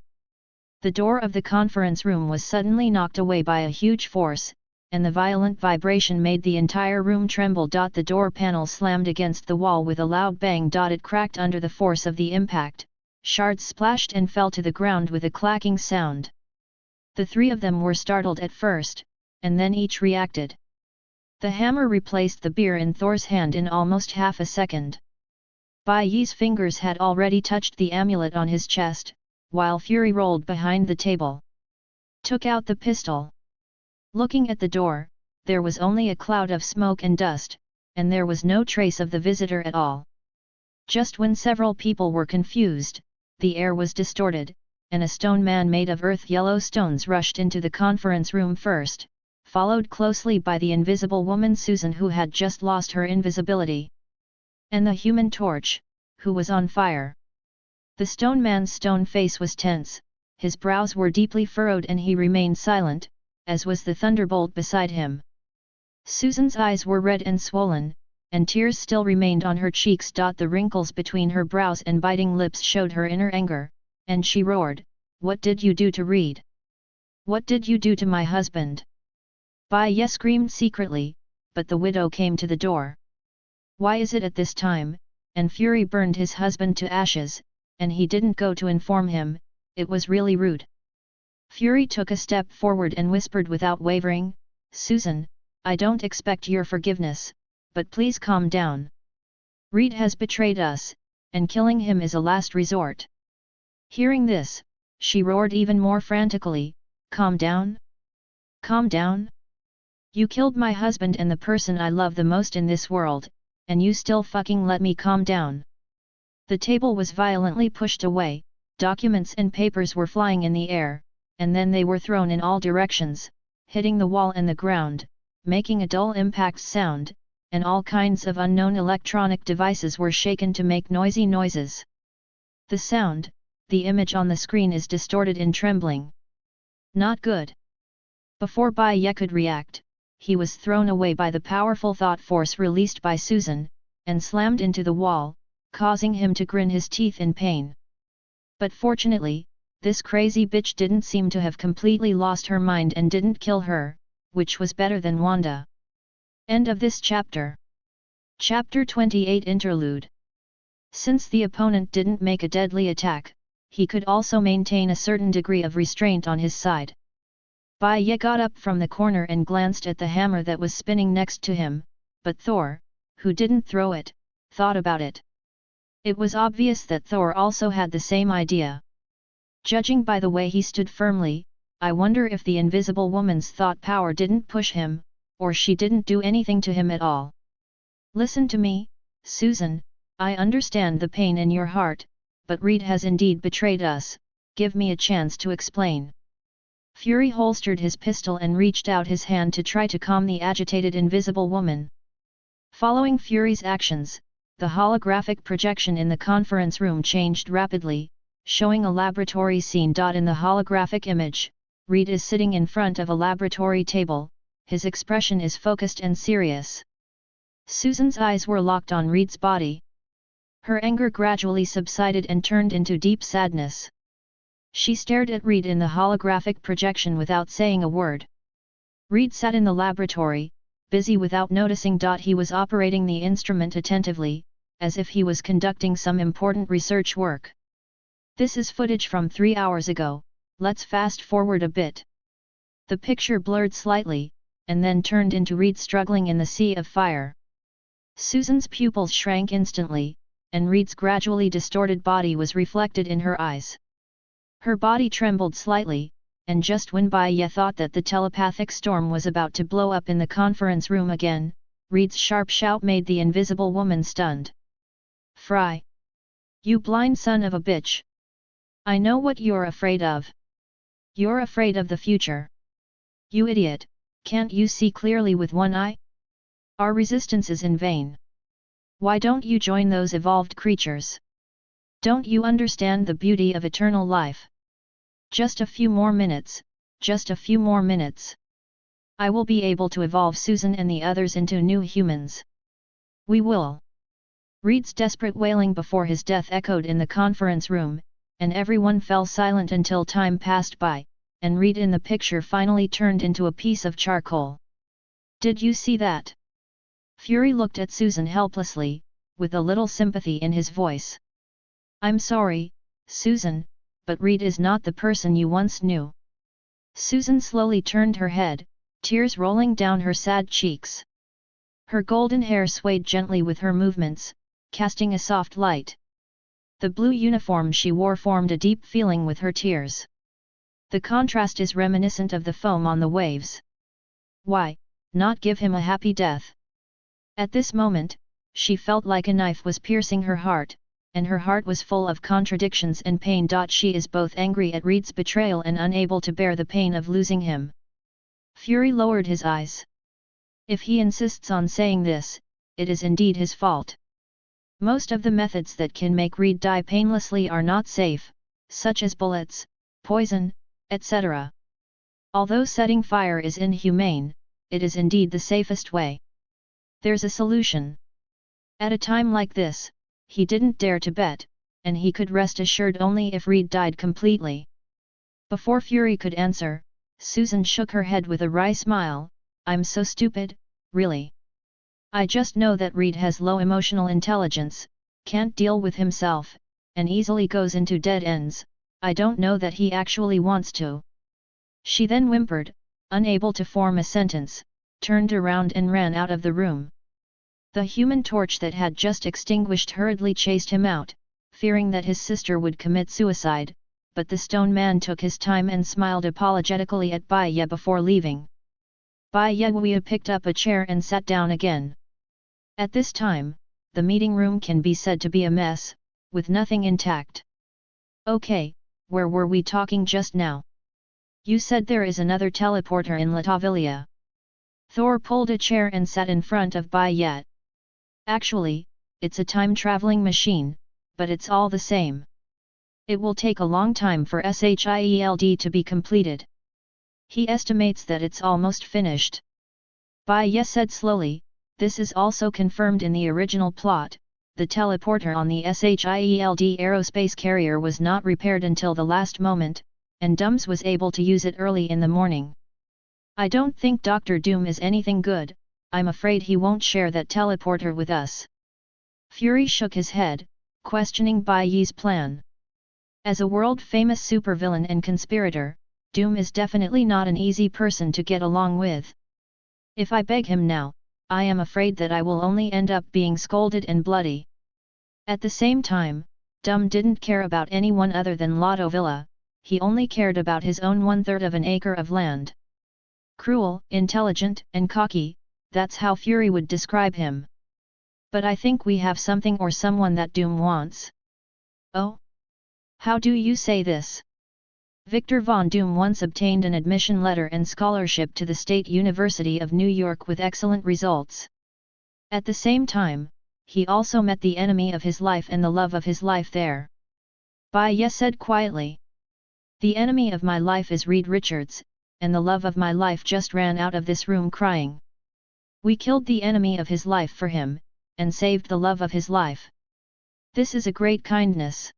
Speaker 1: The door of the conference room was suddenly knocked away by a huge force, and the violent vibration made the entire room tremble. The door panel slammed against the wall with a loud bang. It cracked under the force of the impact, shards splashed and fell to the ground with a clacking sound. The 3 of them were startled at first, and then each reacted. The hammer replaced the beer in Thor's hand in almost half a second. Bai Ye's fingers had already touched the amulet on his chest, while Fury rolled behind the table. Took out the pistol. Looking at the door, there was only a cloud of smoke and dust, and there was no trace of the visitor at all. Just when several people were confused, the air was distorted, and a stone man made of earth-yellow stones rushed into the conference room first, followed closely by the invisible woman Susan, who had just lost her invisibility. And the Human Torch, who was on fire. The stone man's stone face was tense, his brows were deeply furrowed and he remained silent, as was the thunderbolt beside him. Susan's eyes were red and swollen, and tears still remained on her cheeks. The wrinkles between her brows and biting lips showed her inner anger, and she roared, "What did you do to Reed? What did you do to my husband?" Bai Ye screamed secretly, but the widow came to the door. "Why is it at this time?" And Fury burned his husband to ashes, and he didn't go to inform him. It was really rude. Fury took a step forward and whispered without wavering, "Susan, I don't expect your forgiveness, but please calm down. Reed has betrayed us, and killing him is a last resort." Hearing this, she roared even more frantically, "Calm down? Calm down? You killed my husband and the person I love the most in this world, and you still fucking let me calm down." The table was violently pushed away, documents and papers were flying in the air, and then they were thrown in all directions, hitting the wall and the ground, making a dull impact sound, and all kinds of unknown electronic devices were shaken to make noisy noises. The sound, the image on the screen is distorted in trembling. Not good. Before Bai Ye could react, he was thrown away by the powerful thought force released by Susan, and slammed into the wall, causing him to grin his teeth in pain. But fortunately, this crazy bitch didn't seem to have completely lost her mind and didn't kill her, which was better than Wanda. End of this chapter. Chapter 28 Interlude. Since the opponent didn't make a deadly attack, he could also maintain a certain degree of restraint on his side. Bai Ye got up from the corner and glanced at the hammer that was spinning next to him, but Thor, who didn't throw it, thought about it. It was obvious that Thor also had the same idea. Judging by the way he stood firmly, I wonder if the invisible woman's thought power didn't push him, or she didn't do anything to him at all. Listen to me, Susan, I understand the pain in your heart, but Reed has indeed betrayed us, give me a chance to explain. Fury holstered his pistol and reached out his hand to try to calm the agitated invisible woman. Following Fury's actions, the holographic projection in the conference room changed rapidly, showing a laboratory scene. In the holographic image, Reed is sitting in front of a laboratory table, his expression is focused and serious. Susan's eyes were locked on Reed's body. Her anger gradually subsided and turned into deep sadness. She stared at Reed in the holographic projection without saying a word. Reed sat in the laboratory, busy without noticing. He was operating the instrument attentively, as if he was conducting some important research work. This is footage from 3 hours ago, let's fast forward a bit. The picture blurred slightly, and then turned into Reed struggling in the sea of fire. Susan's pupils shrank instantly, and Reed's gradually distorted body was reflected in her eyes. Her body trembled slightly, and just when Bai Ye thought that the telepathic storm was about to blow up in the conference room again, Reed's sharp shout made the invisible woman stunned. Fry! You blind son of a bitch! I know what you're afraid of. You're afraid of the future. You idiot, can't you see clearly with one eye? Our resistance is in vain. Why don't you join those evolved creatures? Don't you understand the beauty of eternal life? Just a few more minutes, just a few more minutes. I will be able to evolve Susan and the others into new humans. We will. Reed's desperate wailing before his death echoed in the conference room, and everyone fell silent until time passed by, and Reed in the picture finally turned into a piece of charcoal. Did you see that? Fury looked at Susan helplessly, with a little sympathy in his voice. I'm sorry, Susan, but Reed is not the person you once knew. Susan slowly turned her head, tears rolling down her sad cheeks. Her golden hair swayed gently with her movements, casting a soft light. The blue uniform she wore formed a deep feeling with her tears. The contrast is reminiscent of the foam on the waves. Why, not give him a happy death? At this moment, she felt like a knife was piercing her heart, and her heart was full of contradictions and pain. She is both angry at Reed's betrayal and unable to bear the pain of losing him. Fury lowered his eyes. If he insists on saying this, it is indeed his fault. Most of the methods that can make Reed die painlessly are not safe, such as bullets, poison, etc. Although setting fire is inhumane, it is indeed the safest way. There's a solution. At a time like this, he didn't dare to bet, and he could rest assured only if Reed died completely. Before Fury could answer, Susan shook her head with a wry smile. I'm so stupid, really. I just know that Reed has low emotional intelligence, can't deal with himself, and easily goes into dead ends. I don't know that he actually wants to. She then whimpered, unable to form a sentence, turned around and ran out of the room. The human torch that had just extinguished hurriedly chased him out, fearing that his sister would commit suicide, but the stone man took his time and smiled apologetically at Bai Ye before leaving. Bai Ye picked up a chair and sat down again. At this time, the meeting room can be said to be a mess, with nothing intact. Okay, where were we talking just now? You said there is another teleporter in Latvelia. Thor pulled a chair and sat in front of Bai Ye. Actually, it's a time-traveling machine, but it's all the same. It will take a long time for SHIELD to be completed. He estimates that it's almost finished. Bai Ye said slowly, this is also confirmed in the original plot. The teleporter on the SHIELD aerospace carrier was not repaired until the last moment, and Dums was able to use it early in the morning. I don't think Dr. Doom is anything good, I'm afraid he won't share that teleporter with us. Fury shook his head, questioning Bai Ye's plan. As a world-famous supervillain and conspirator, Doom is definitely not an easy person to get along with. If I beg him now, I am afraid that I will only end up being scolded and bloody. At the same time, Doom didn't care about anyone other than Lotto Villa, he only cared about his own 1/3 of an acre of land. Cruel, intelligent, and cocky, that's how Fury would describe him. But I think we have something or someone that Doom wants. Oh? How do you say this? Victor von Doom once obtained an admission letter and scholarship to the State University of New York with excellent results. At the same time, he also met the enemy of his life and the love of his life there. Bai Ye said quietly. The enemy of my life is Reed Richards, and the love of my life just ran out of this room crying. We killed the enemy of his life for him, and saved the love of his life. This is a great kindness.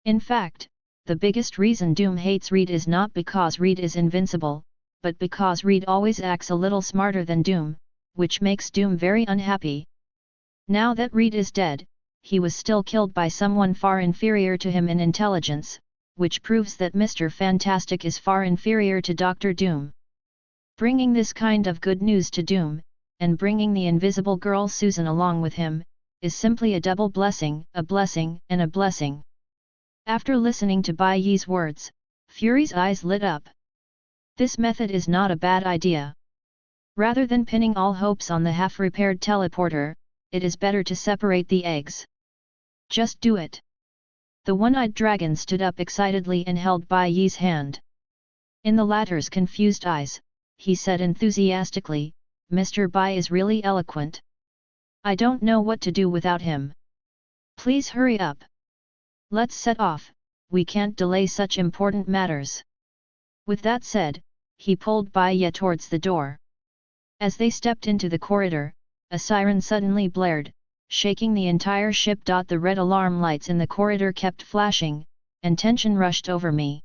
Speaker 1: In fact, the biggest reason Doom hates Reed is not because Reed is invincible, but because Reed always acts a little smarter than Doom, which makes Doom very unhappy. Now that Reed is dead, he was still killed by someone far inferior to him in intelligence, which proves that Mr. Fantastic is far inferior to Dr. Doom. Bringing this kind of good news to Doom, and bringing the invisible girl Susan along with him, is simply a double blessing, and a blessing. After listening to Bai Ye's words, Fury's eyes lit up. This method is not a bad idea. Rather than pinning all hopes on the half-repaired teleporter, it is better to separate the eggs. Just do it. The one-eyed dragon stood up excitedly and held Bai Ye's hand. In the latter's confused eyes, he said enthusiastically, Mr. Bai is really eloquent. I don't know what to do without him. Please hurry up. Let's set off, we can't delay such important matters. With that said, he pulled Bai Ye towards the door. As they stepped into the corridor, a siren suddenly blared, shaking the entire ship. The red alarm lights in the corridor kept flashing, and tension rushed over me.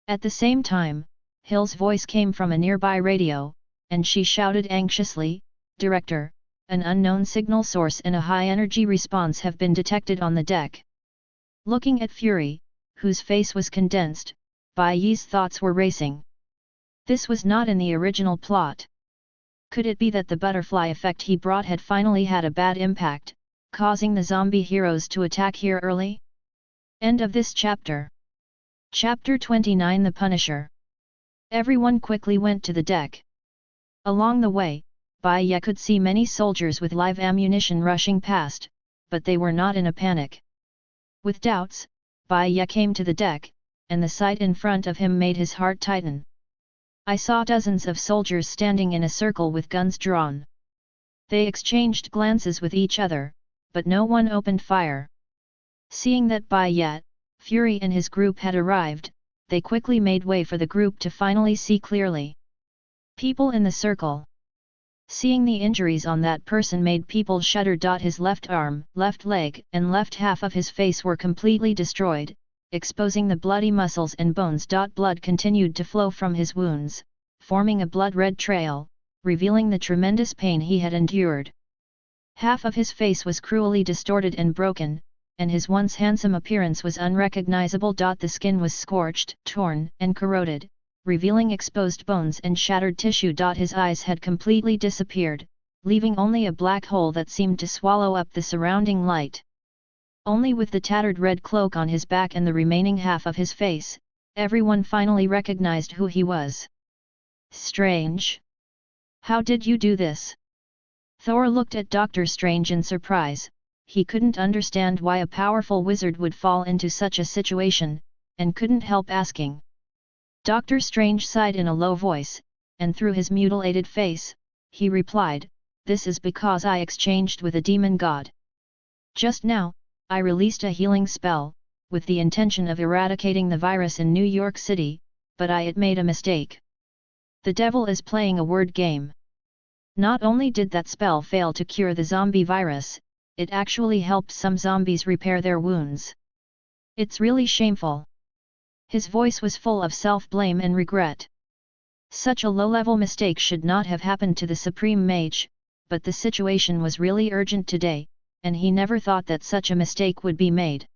Speaker 1: At the same time, Hill's voice came from a nearby radio, and she shouted anxiously, Director, an unknown signal source and a high-energy response have been detected on the deck. Looking at Fury, whose face was condensed, Bai Ye's thoughts were racing. This was not in the original plot. Could it be that the butterfly effect he brought had finally had a bad impact, causing the zombie heroes to attack here early? End of this chapter. Chapter 29 The Punisher. Everyone quickly went to the deck. Along the way, Bai Ye could see many soldiers with live ammunition rushing past, but they were not in a panic. With doubts, Bai Ye came to the deck, and the sight in front of him made his heart tighten. I saw dozens of soldiers standing in a circle with guns drawn. They exchanged glances with each other, but no one opened fire. Seeing that Bai Ye, Fury and his group had arrived, they quickly made way for the group to finally see clearly. People in the circle. Seeing the injuries on that person made people shudder. His left arm, left leg, and left half of his face were completely destroyed, exposing the bloody muscles and bones. Blood continued to flow from his wounds, forming a blood-red trail, revealing the tremendous pain he had endured. Half of his face was cruelly distorted and broken, and his once handsome appearance was unrecognizable. The skin was scorched, torn, and corroded, revealing exposed bones and shattered tissue. His eyes had completely disappeared, leaving only a black hole that seemed to swallow up the surrounding light. Only with the tattered red cloak on his back and the remaining half of his face, everyone finally recognized who he was. Strange. How did you do this? Thor looked at Doctor Strange in surprise. He couldn't understand why a powerful wizard would fall into such a situation, and couldn't help asking. Doctor Strange sighed in a low voice, and through his mutilated face, he replied, "This is because I exchanged with a demon god. Just now, I released a healing spell, with the intention of eradicating the virus in New York City, but it made a mistake. The devil is playing a word game. Not only did that spell fail to cure the zombie virus, it actually helped some zombies repair their wounds. It's really shameful. His voice was full of self-blame and regret. Such a low-level mistake should not have happened to the Supreme Mage, but the situation was really urgent today, and he never thought that such a mistake would be made.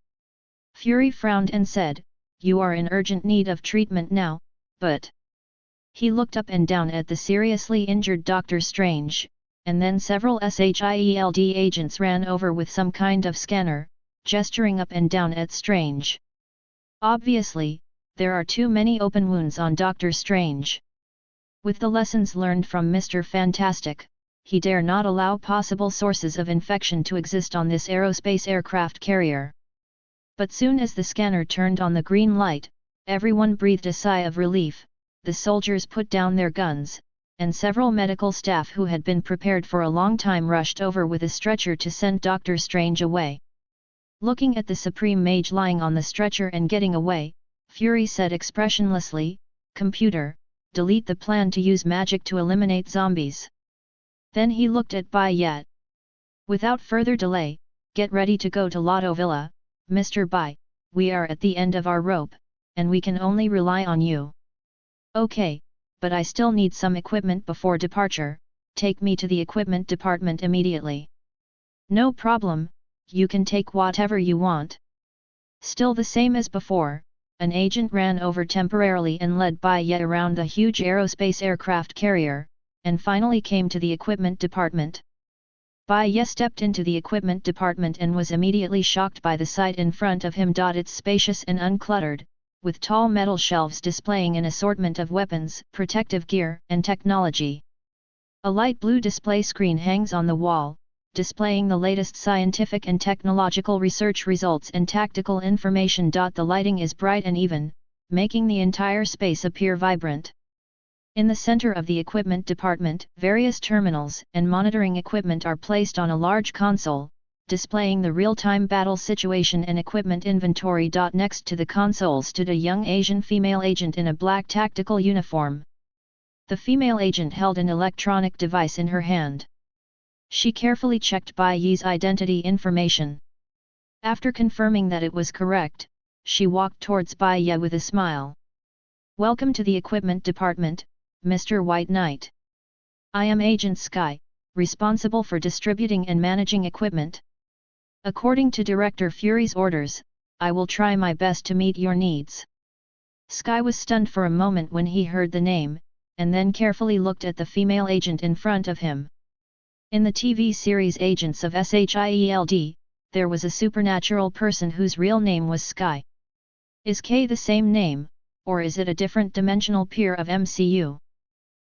Speaker 1: Fury frowned and said, "You are in urgent need of treatment now, but..." He looked up and down at the seriously injured Doctor Strange, and then several SHIELD agents ran over with some kind of scanner, gesturing up and down at Strange. Obviously, there are too many open wounds on Doctor Strange. With the lessons learned from Mr. Fantastic, he dare not allow possible sources of infection to exist on this aerospace aircraft carrier. But soon as the scanner turned on the green light, everyone breathed a sigh of relief. The soldiers put down their guns, and several medical staff who had been prepared for a long time rushed over with a stretcher to send Doctor Strange away. Looking at the Supreme Mage lying on the stretcher and getting away, Fury said expressionlessly, "Computer, delete the plan to use magic to eliminate zombies." Then he looked at Bai Ye. "Without further delay, get ready to go to Lotto Villa, Mr. Bai, we are at the end of our rope, and we can only rely on you." "Okay, but I still need some equipment before departure, take me to the equipment department immediately." "No problem, you can take whatever you want." Still the same as before, an agent ran over temporarily and led Bai Ye around the huge aerospace aircraft carrier, and finally came to the equipment department. Bai Ye stepped into the equipment department and was immediately shocked by the sight in front of him. It's spacious and uncluttered, with tall metal shelves displaying an assortment of weapons, protective gear, and technology. A light blue display screen hangs on the wall, displaying the latest scientific and technological research results and tactical information. The lighting is bright and even, making the entire space appear vibrant. In the center of the equipment department, various terminals and monitoring equipment are placed on a large console, displaying the real-time battle situation and equipment inventory. Next to the console stood a young Asian female agent in a black tactical uniform. The female agent held an electronic device in her hand. She carefully checked Bai Ye's identity information. After confirming that it was correct, she walked towards Bai Ye with a smile. "Welcome to the equipment department, Mr. White Knight. I am Agent Sky, responsible for distributing and managing equipment. According to Director Fury's orders, I will try my best to meet your needs." Sky was stunned for a moment when he heard the name, and then carefully looked at the female agent in front of him. In the TV series Agents of SHIELD, there was a supernatural person whose real name was Sky. Is K the same name, or is it a different dimensional peer of MCU?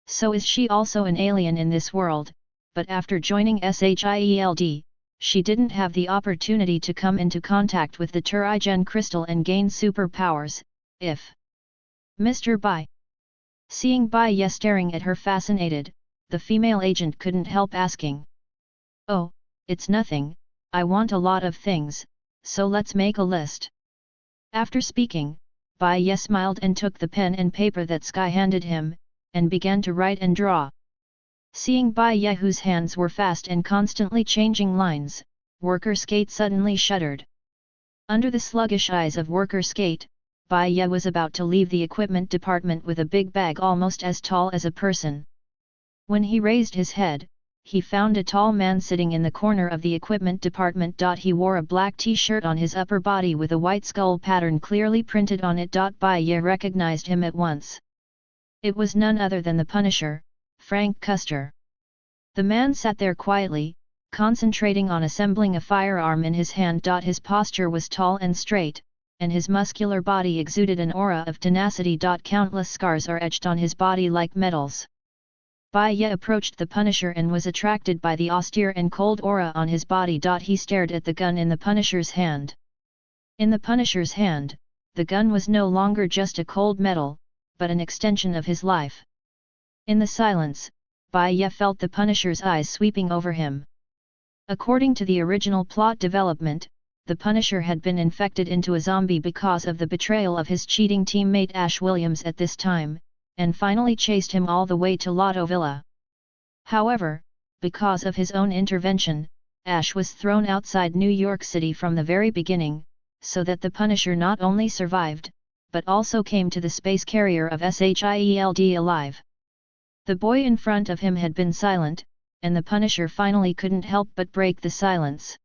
Speaker 1: So is she also an alien in this world, but after joining SHIELD, she didn't have the opportunity to come into contact with the Turigen crystal and gain superpowers, if... Mr. Bai. Seeing Bai Ye staring at her fascinated, the female agent couldn't help asking. "Oh, it's nothing, I want a lot of things, so let's make a list." After speaking, Bai Ye smiled and took the pen and paper that Sky handed him, and began to write and draw. Seeing Bai Ye whose hands were fast and constantly changing lines, Worker Skate suddenly shuddered. Under the sluggish eyes of Worker Skate, Bai Ye was about to leave the equipment department with a big bag almost as tall as a person. When he raised his head, he found a tall man sitting in the corner of the equipment department. He wore a black t-shirt on his upper body with a white skull pattern clearly printed on it. Bai Ye recognized him at once. It was none other than the Punisher, Frank Custer. The man sat there quietly, concentrating on assembling a firearm in his hand. His posture was tall and straight, and his muscular body exuded an aura of tenacity. Countless scars are etched on his body like medals. Bai Ye approached the Punisher and was attracted by the austere and cold aura on his body. He stared at the gun in the Punisher's hand. In the Punisher's hand, the gun was no longer just a cold metal, but an extension of his life. In the silence, Bai Ye felt the Punisher's eyes sweeping over him. According to the original plot development, the Punisher had been infected into a zombie because of the betrayal of his cheating teammate Ash Williams at this time, and finally chased him all the way to Lotto Villa. However, because of his own intervention, Ash was thrown outside New York City from the very beginning, so that the Punisher not only survived, but also came to the space carrier of SHIELD alive. The boy in front of him had been silent, and the Punisher finally couldn't help but break the silence.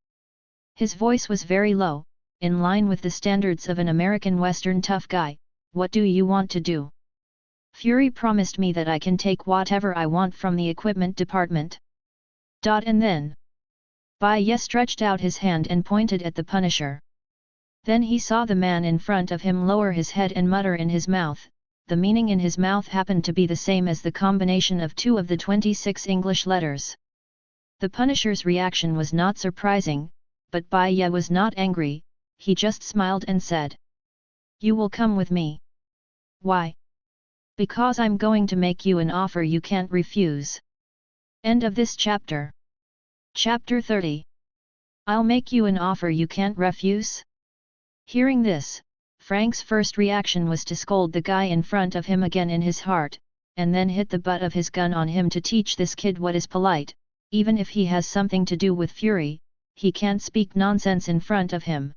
Speaker 1: His voice was very low, in line with the standards of an American Western tough guy. "What do you want to do?" "Fury promised me that I can take whatever I want from the equipment department." And then Bai Ye stretched out his hand and pointed at the Punisher. Then he saw the man in front of him lower his head and mutter in his mouth. The meaning in his mouth happened to be the same as the combination of 2 of the 26 English letters. The Punisher's reaction was not surprising, but Bai Ye was not angry. He just smiled and said, "You will come with me." "Why?" "Because I'm going to make you an offer you can't refuse." End of this chapter. Chapter 30. I'll make you an offer you can't refuse? Hearing this, Frank's first reaction was to scold the guy in front of him again in his heart, and then hit the butt of his gun on him to teach this kid what is polite. Even if he has something to do with Fury, he can't speak nonsense in front of him.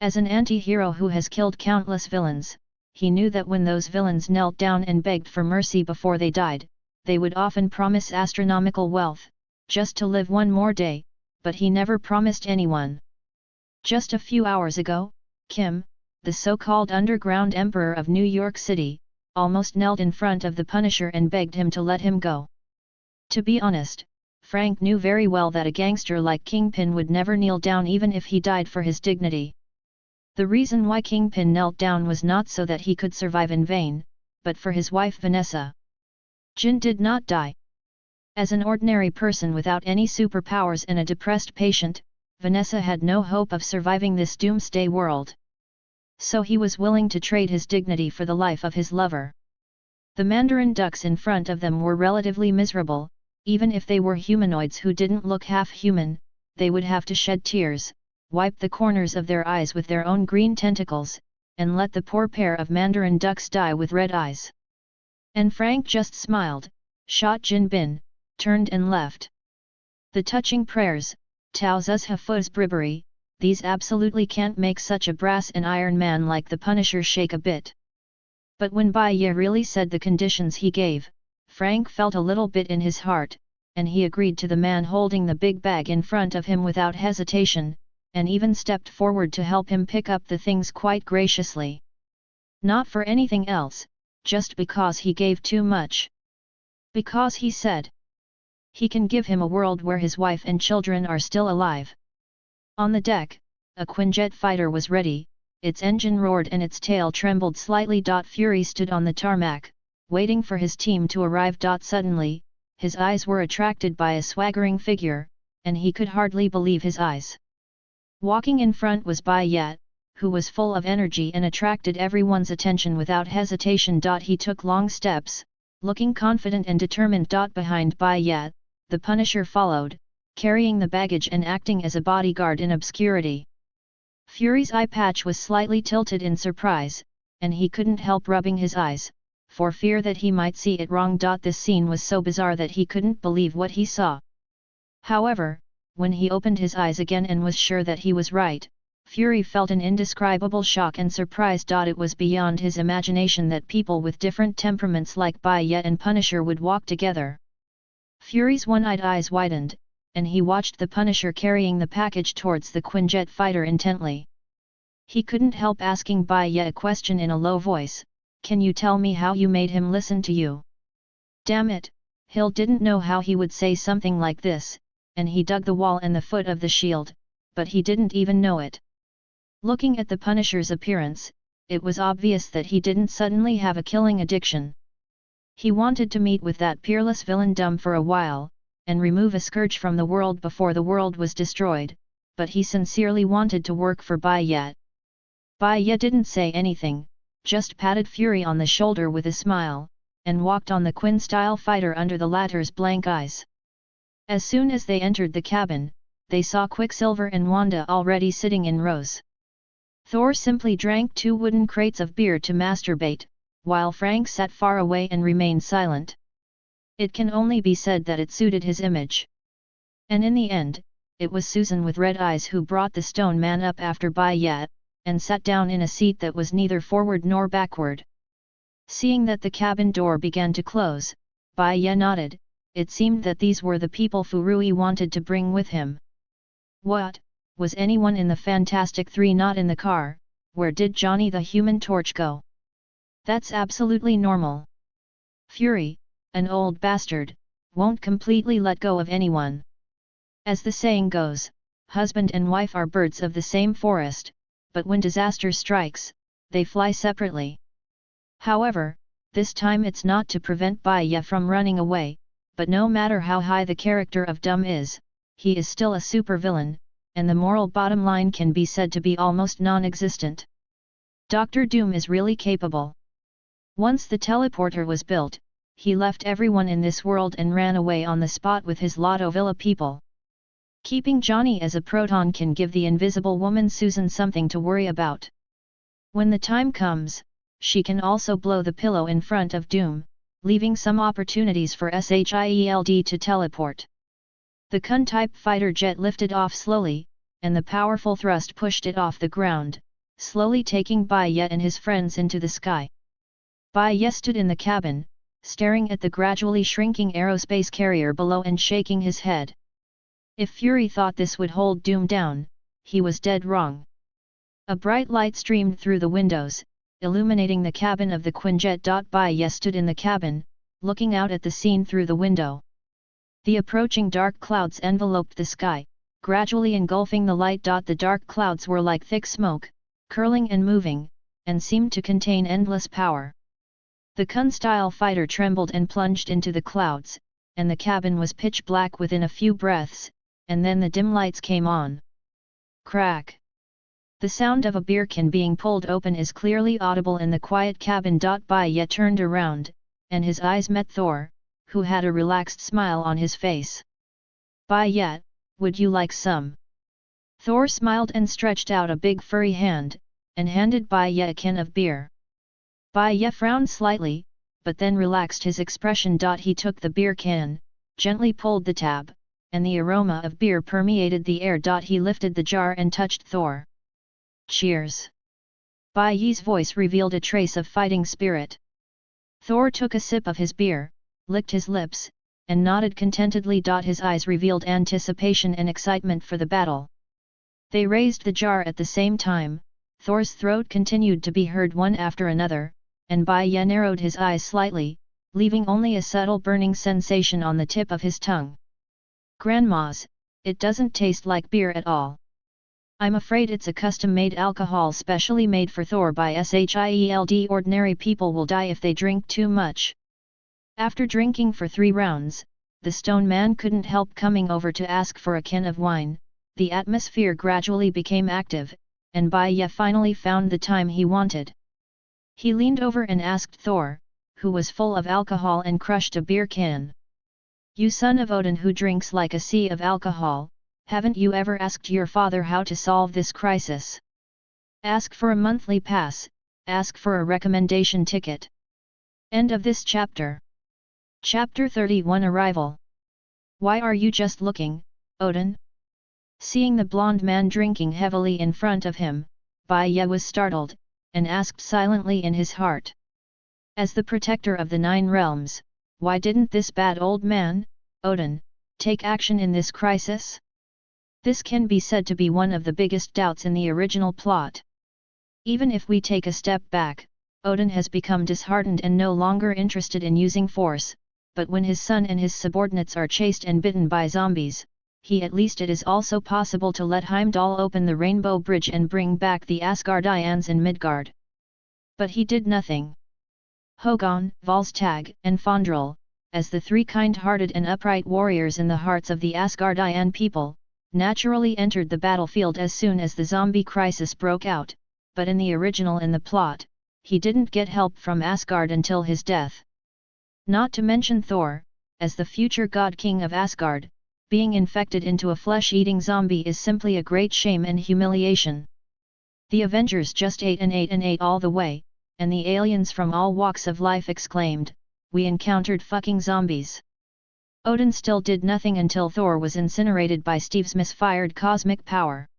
Speaker 1: As an anti-hero who has killed countless villains, he knew that when those villains knelt down and begged for mercy before they died, they would often promise astronomical wealth, just to live one more day, but he never promised anyone. Just a few hours ago, Kim, the so-called underground emperor of New York City, almost knelt in front of the Punisher and begged him to let him go. To be honest, Frank knew very well that a gangster like Kingpin would never kneel down even if he died for his dignity. The reason why Kingpin knelt down was not so that he could survive in vain, but for his wife Vanessa. Jin did not die. As an ordinary person without any superpowers and a depressed patient, Vanessa had no hope of surviving this doomsday world. So he was willing to trade his dignity for the life of his lover. The Mandarin ducks in front of them were relatively miserable. Even if they were humanoids who didn't look half human, they would have to shed tears, wipe the corners of their eyes with their own green tentacles, and let the poor pair of Mandarin ducks die with red eyes. And Frank just smiled, shot Jin Bin, turned and left. The touching prayers, Tao Zuzhafu's bribery, these absolutely can't make such a brass and iron man like the Punisher shake a bit. But when Bai Ye really said the conditions he gave, Frank felt a little bit in his heart, and he agreed to the man holding the big bag in front of him without hesitation, and even stepped forward to help him pick up the things quite graciously. Not for anything else, just because he gave too much. Because he said he can give him a world where his wife and children are still alive. On the deck, a Quinjet fighter was ready, its engine roared and its tail trembled slightly. Fury stood on the tarmac, waiting for his team to arrive. Suddenly, his eyes were attracted by a swaggering figure, and he could hardly believe his eyes. Walking in front was Bai Ye, who was full of energy and attracted everyone's attention without hesitation. He took long steps, looking confident and determined. Behind Bai Ye, the Punisher followed, carrying the baggage and acting as a bodyguard in obscurity. Fury's eye patch was slightly tilted in surprise, and he couldn't help rubbing his eyes, for fear that he might see it wrong. This scene was so bizarre that he couldn't believe what he saw. However, when he opened his eyes again and was sure that he was right, Fury felt an indescribable shock and surprise. It was beyond his imagination that people with different temperaments like Bai Ye and Punisher would walk together. Fury's one-eyed eyes widened, and he watched the Punisher carrying the package towards the Quinjet fighter intently. He couldn't help asking Bai Ye a question in a low voice. "Can you tell me how you made him listen to you?" Damn it, Hill didn't know how he would say something like this, and he dug the wall and the foot of the shield, but he didn't even know it. Looking at the Punisher's appearance, it was obvious that he didn't suddenly have a killing addiction. He wanted to meet with that peerless villain dumb for a while, and remove a scourge from the world before the world was destroyed, but he sincerely wanted to work for Bai Ye. Bai Ye didn't say anything, just patted Fury on the shoulder with a smile, and walked on the Quin-style fighter under the latter's blank eyes. As soon as they entered the cabin, they saw Quicksilver and Wanda already sitting in rows. Thor simply drank 2 wooden crates of beer to masturbate, while Frank sat far away and remained silent. It can only be said that it suited his image. And in the end, it was Susan with red eyes who brought the stone man up after Bai Ye, and sat down in a seat that was neither forward nor backward. Seeing that the cabin door began to close, Bai Ye nodded. It seemed that these were the people Furui wanted to bring with him. What, was anyone in the Fantastic Three not in the car? Where did Johnny the Human Torch go? That's absolutely normal. Fury, an old bastard, won't completely let go of anyone. As the saying goes, husband and wife are birds of the same forest, but when disaster strikes, they fly separately. However, this time it's not to prevent Bai Ye from running away, but no matter how high the character of Dumb is, he is still a supervillain, and the moral bottom line can be said to be almost non-existent. Dr. Doom is really capable. Once the teleporter was built, he left everyone in this world and ran away on the spot with his Lotto Villa people. Keeping Johnny as a proton can give the invisible woman Susan something to worry about. When the time comes, she can also blow the pillow in front of Doom, leaving some opportunities for SHIELD to teleport. The Kun-type fighter jet lifted off slowly, and the powerful thrust pushed it off the ground, slowly taking Bai Ye and his friends into the sky. Bai Ye stood in the cabin, staring at the gradually shrinking aerospace carrier below and shaking his head. If Fury thought this would hold Doom down, he was dead wrong. A bright light streamed through the windows, illuminating the cabin of the Quinjet. Bai Ye stood in the cabin, looking out at the scene through the window. The approaching dark clouds enveloped the sky, gradually engulfing the light. The dark clouds were like thick smoke, curling and moving, and seemed to contain endless power. The Kun-style fighter trembled and plunged into the clouds, and the cabin was pitch black within a few breaths, and then the dim lights came on. Crack! The sound of a beer can being pulled open is clearly audible in the quiet cabin. Bai Ye turned around, and his eyes met Thor, who had a relaxed smile on his face. Bai Ye, would you like some? Thor smiled and stretched out a big furry hand, and handed Bai Ye a can of beer. Bai Ye frowned slightly, but then relaxed his expression. He took the beer can, gently pulled the tab, and the aroma of beer permeated the air. He lifted the jar and touched Thor. Cheers! Bai Ye's voice revealed a trace of fighting spirit. Thor took a sip of his beer, licked his lips, and nodded contentedly. His eyes revealed anticipation and excitement for the battle. They raised the jar at the same time. Thor's throat continued to be heard one after another, and Bai Ye narrowed his eyes slightly, leaving only a subtle burning sensation on the tip of his tongue. Grandma's, it doesn't taste like beer at all. I'm afraid it's a custom-made alcohol specially made for Thor by SHIELD. Ordinary people will die if they drink too much. After drinking for 3 rounds, the stone man couldn't help coming over to ask for a can of wine. The atmosphere gradually became active, and Bai Ye finally found the time he wanted. He leaned over and asked Thor, who was full of alcohol and crushed a beer can. You son of Odin who drinks like a sea of alcohol, haven't you ever asked your father how to solve this crisis? Ask for a monthly pass, ask for a recommendation ticket. End of this chapter. Chapter 31 Arrival. Why are you just looking, Odin? Seeing the blonde man drinking heavily in front of him, Bai Ye was startled, and asked silently in his heart. As the protector of the 9 realms, why didn't this bad old man, Odin, take action in this crisis? This can be said to be one of the biggest doubts in the original plot. Even if we take a step back, Odin has become disheartened and no longer interested in using force, but when his son and his subordinates are chased and bitten by zombies, at least it is also possible to let Heimdall open the Rainbow Bridge and bring back the Asgardians in Midgard. But he did nothing. Hogun, Volstagg, and Fandral, as the 3 kind-hearted and upright warriors in the hearts of the Asgardian people, naturally entered the battlefield as soon as the zombie crisis broke out, but in the original in the plot, he didn't get help from Asgard until his death. Not to mention Thor, as the future god-king of Asgard, being infected into a flesh-eating zombie is simply a great shame and humiliation. The Avengers just ate and ate and ate all the way, and the aliens from all walks of life exclaimed, "We encountered fucking zombies." Odin still did nothing until Thor was incinerated by Steve's misfired cosmic power.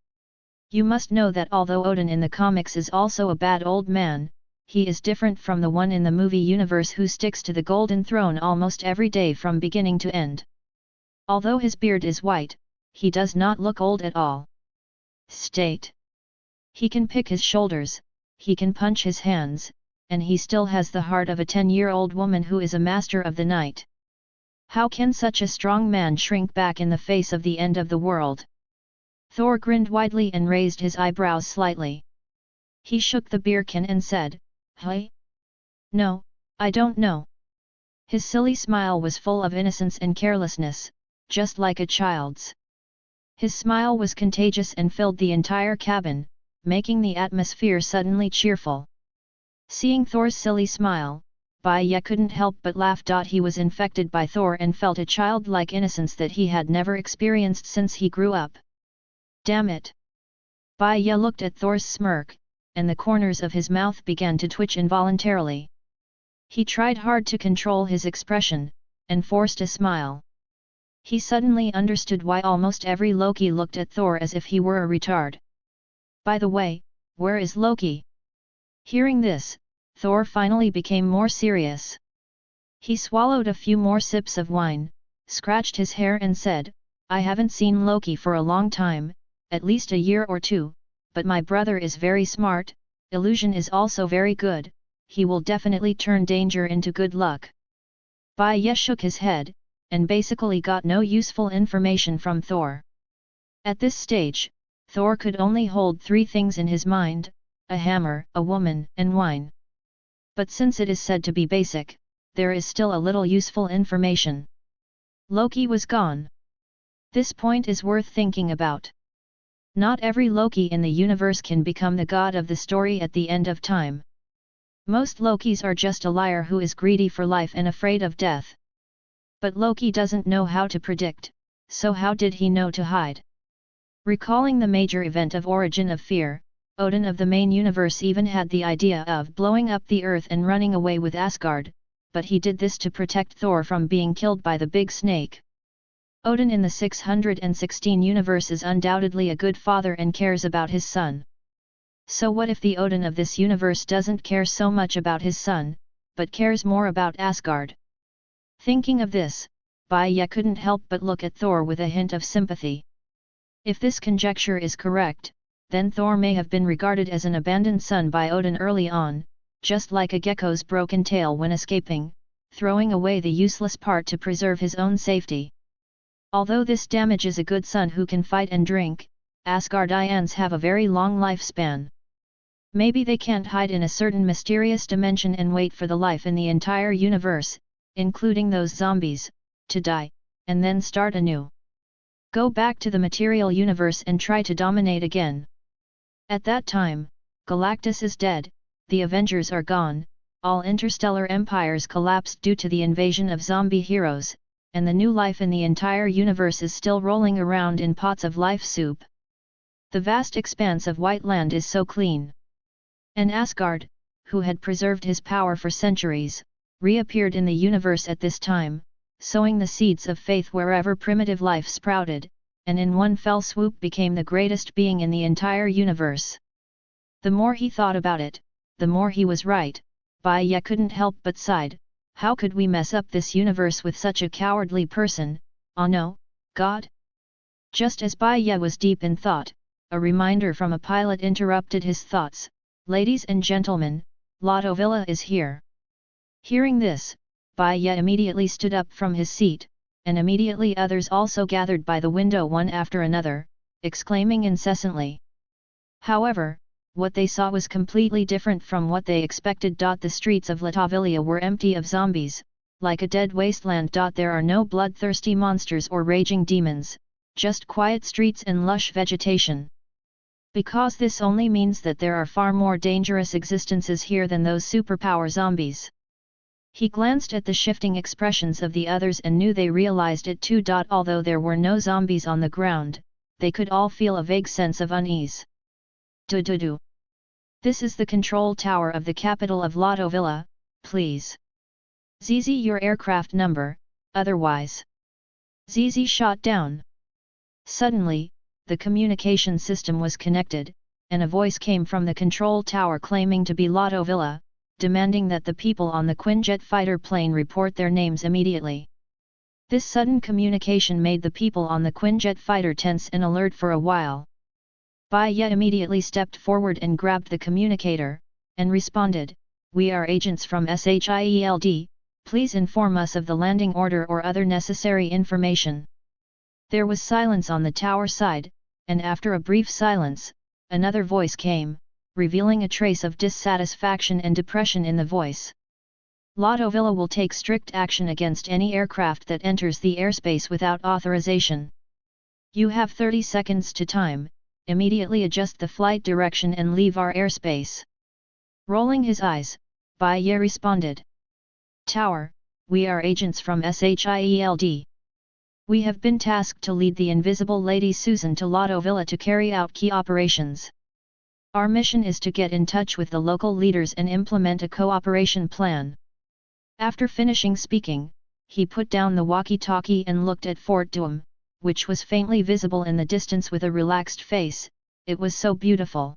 Speaker 1: You must know that although Odin in the comics is also a bad old man, he is different from the one in the movie universe who sticks to the golden throne almost every day from beginning to end. Although his beard is white, he does not look old at all. State. He can pick his shoulders, he can punch his hands, and he still has the heart of a 10-year-old woman who is a master of the night. How can such a strong man shrink back in the face of the end of the world? Thor grinned widely and raised his eyebrows slightly. He shook the beer can and said, "Hey? No, I don't know." His silly smile was full of innocence and carelessness, just like a child's. His smile was contagious and filled the entire cabin, making the atmosphere suddenly cheerful. Seeing Thor's silly smile, Bai Ye couldn't help but laugh. He was infected by Thor and felt a childlike innocence that he had never experienced since he grew up. Damn it! Bai Ye looked at Thor's smirk, and the corners of his mouth began to twitch involuntarily. He tried hard to control his expression, and forced a smile. He suddenly understood why almost every Loki looked at Thor as if he were a retard. By the way, where is Loki? Hearing this, Thor finally became more serious. He swallowed a few more sips of wine, scratched his hair and said, "I haven't seen Loki for a long time, at least a year or two, but my brother is very smart, illusion is also very good, he will definitely turn danger into good luck." Bai Ye shook his head, and basically got no useful information from Thor. At this stage, Thor could only hold three things in his mind: a hammer, a woman, and wine. But since it is said to be basic, there is still a little useful information. Loki was gone. This point is worth thinking about. Not every Loki in the universe can become the god of the story at the end of time. Most Lokis are just a liar who is greedy for life and afraid of death. But Loki doesn't know how to predict, so how did he know to hide? Recalling the major event of Origin of Fear, Odin of the main universe even had the idea of blowing up the earth and running away with Asgard, but he did this to protect Thor from being killed by the big snake. Odin in the 616 universe is undoubtedly a good father and cares about his son. So what if the Odin of this universe doesn't care so much about his son, but cares more about Asgard? Thinking of this, Bai Ye couldn't help but look at Thor with a hint of sympathy. If this conjecture is correct, then Thor may have been regarded as an abandoned son by Odin early on, just like a gecko's broken tail when escaping, throwing away the useless part to preserve his own safety. Although this damages a good son who can fight and drink, Asgardians have a very long lifespan. Maybe they can't hide in a certain mysterious dimension and wait for the life in the entire universe, including those zombies, to die, and then start anew. Go back to the material universe and try to dominate again. At that time, Galactus is dead, the Avengers are gone, all interstellar empires collapsed due to the invasion of zombie heroes, and the new life in the entire universe is still rolling around in pots of life soup. The vast expanse of white land is so clean. And Asgard, who had preserved his power for centuries, reappeared in the universe at this time, sowing the seeds of faith wherever primitive life sprouted, and in one fell swoop became the greatest being in the entire universe. The more he thought about it, the more he was right. Bai Ye couldn't help but sighed, how could we mess up this universe with such a cowardly person, oh no, God? Just as Bai Ye was deep in thought, a reminder from a pilot interrupted his thoughts. Ladies and gentlemen, Lotto Villa is here. Hearing this, Bai Ye immediately stood up from his seat, and immediately others also gathered by the window one after another, exclaiming incessantly. However, what they saw was completely different from what they expected. The streets of Latveria were empty of zombies, like a dead wasteland. There are no bloodthirsty monsters or raging demons, just quiet streets and lush vegetation. Because this only means that there are far more dangerous existences here than those superpower zombies. He glanced at the shifting expressions of the others and knew they realized it too. Although there were no zombies on the ground, they could all feel a vague sense of unease. Do. This is the control tower of the capital of Lotto Villa, please. ZZ your aircraft number, otherwise. ZZ shot down. Suddenly, the communication system was connected, and a voice came from the control tower claiming to be Lotto Villa, demanding that the people on the Quinjet fighter plane report their names immediately. This sudden communication made the people on the Quinjet fighter tense and alert for a while. Bai Ye immediately stepped forward and grabbed the communicator, and responded, "We are agents from SHIELD, please inform us of the landing order or other necessary information." There was silence on the tower side, and after a brief silence, another voice came, revealing a trace of dissatisfaction and depression in the voice. Lotto Villa will take strict action against any aircraft that enters the airspace without authorization. You have 30 seconds to time, immediately adjust the flight direction and leave our airspace. Rolling his eyes, Bai Ye responded. Tower, we are agents from SHIELD. We have been tasked to lead the invisible Lady Susan to Lotto Villa to carry out key operations. Our mission is to get in touch with the local leaders and implement a cooperation plan. After finishing speaking, he put down the walkie-talkie and looked at Fort Duum, which was faintly visible in the distance with a relaxed face. It was so beautiful.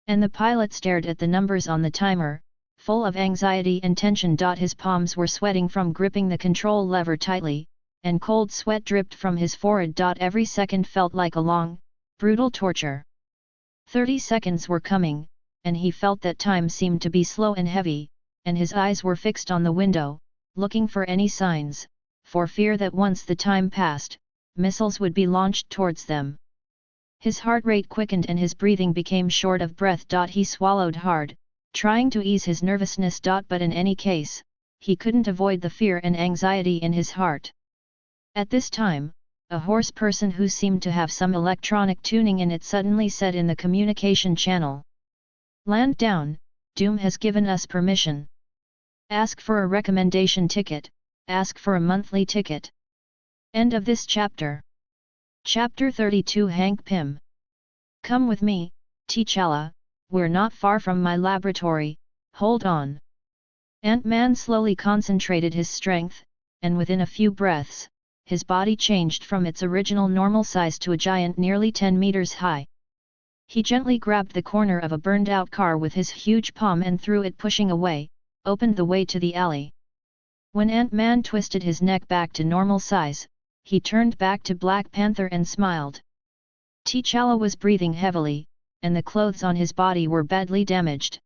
Speaker 1: And the pilot stared at the numbers on the timer, full of anxiety and tension. His palms were sweating from gripping the control lever tightly, and cold sweat dripped from his forehead. Every second felt like a long, brutal torture. 30 seconds were coming, and he felt that time seemed to be slow and heavy, and his eyes were fixed on the window, looking for any signs, for fear that once the time passed, missiles would be launched towards them. His heart rate quickened and his breathing became short of breath. He swallowed hard, trying to ease his nervousness. But in any case, he couldn't avoid the fear and anxiety in his heart. At this time, a hoarse person who seemed to have some electronic tuning in it suddenly said in the communication channel, "Land down, Doom has given us permission. Ask for a recommendation ticket, ask for a monthly ticket." End of this chapter. Chapter 32. Hank Pym. Come with me, T'Challa, we're not far from my laboratory, hold on. Ant-Man slowly concentrated his strength, and within a few breaths, his body changed from its original normal size to a giant nearly 10 meters high. He gently grabbed the corner of a burned-out car with his huge palm and threw it pushing away, opened the way to the alley. When Ant-Man twisted his neck back to normal size, he turned back to Black Panther and smiled. T'Challa was breathing heavily, and the clothes on his body were badly damaged.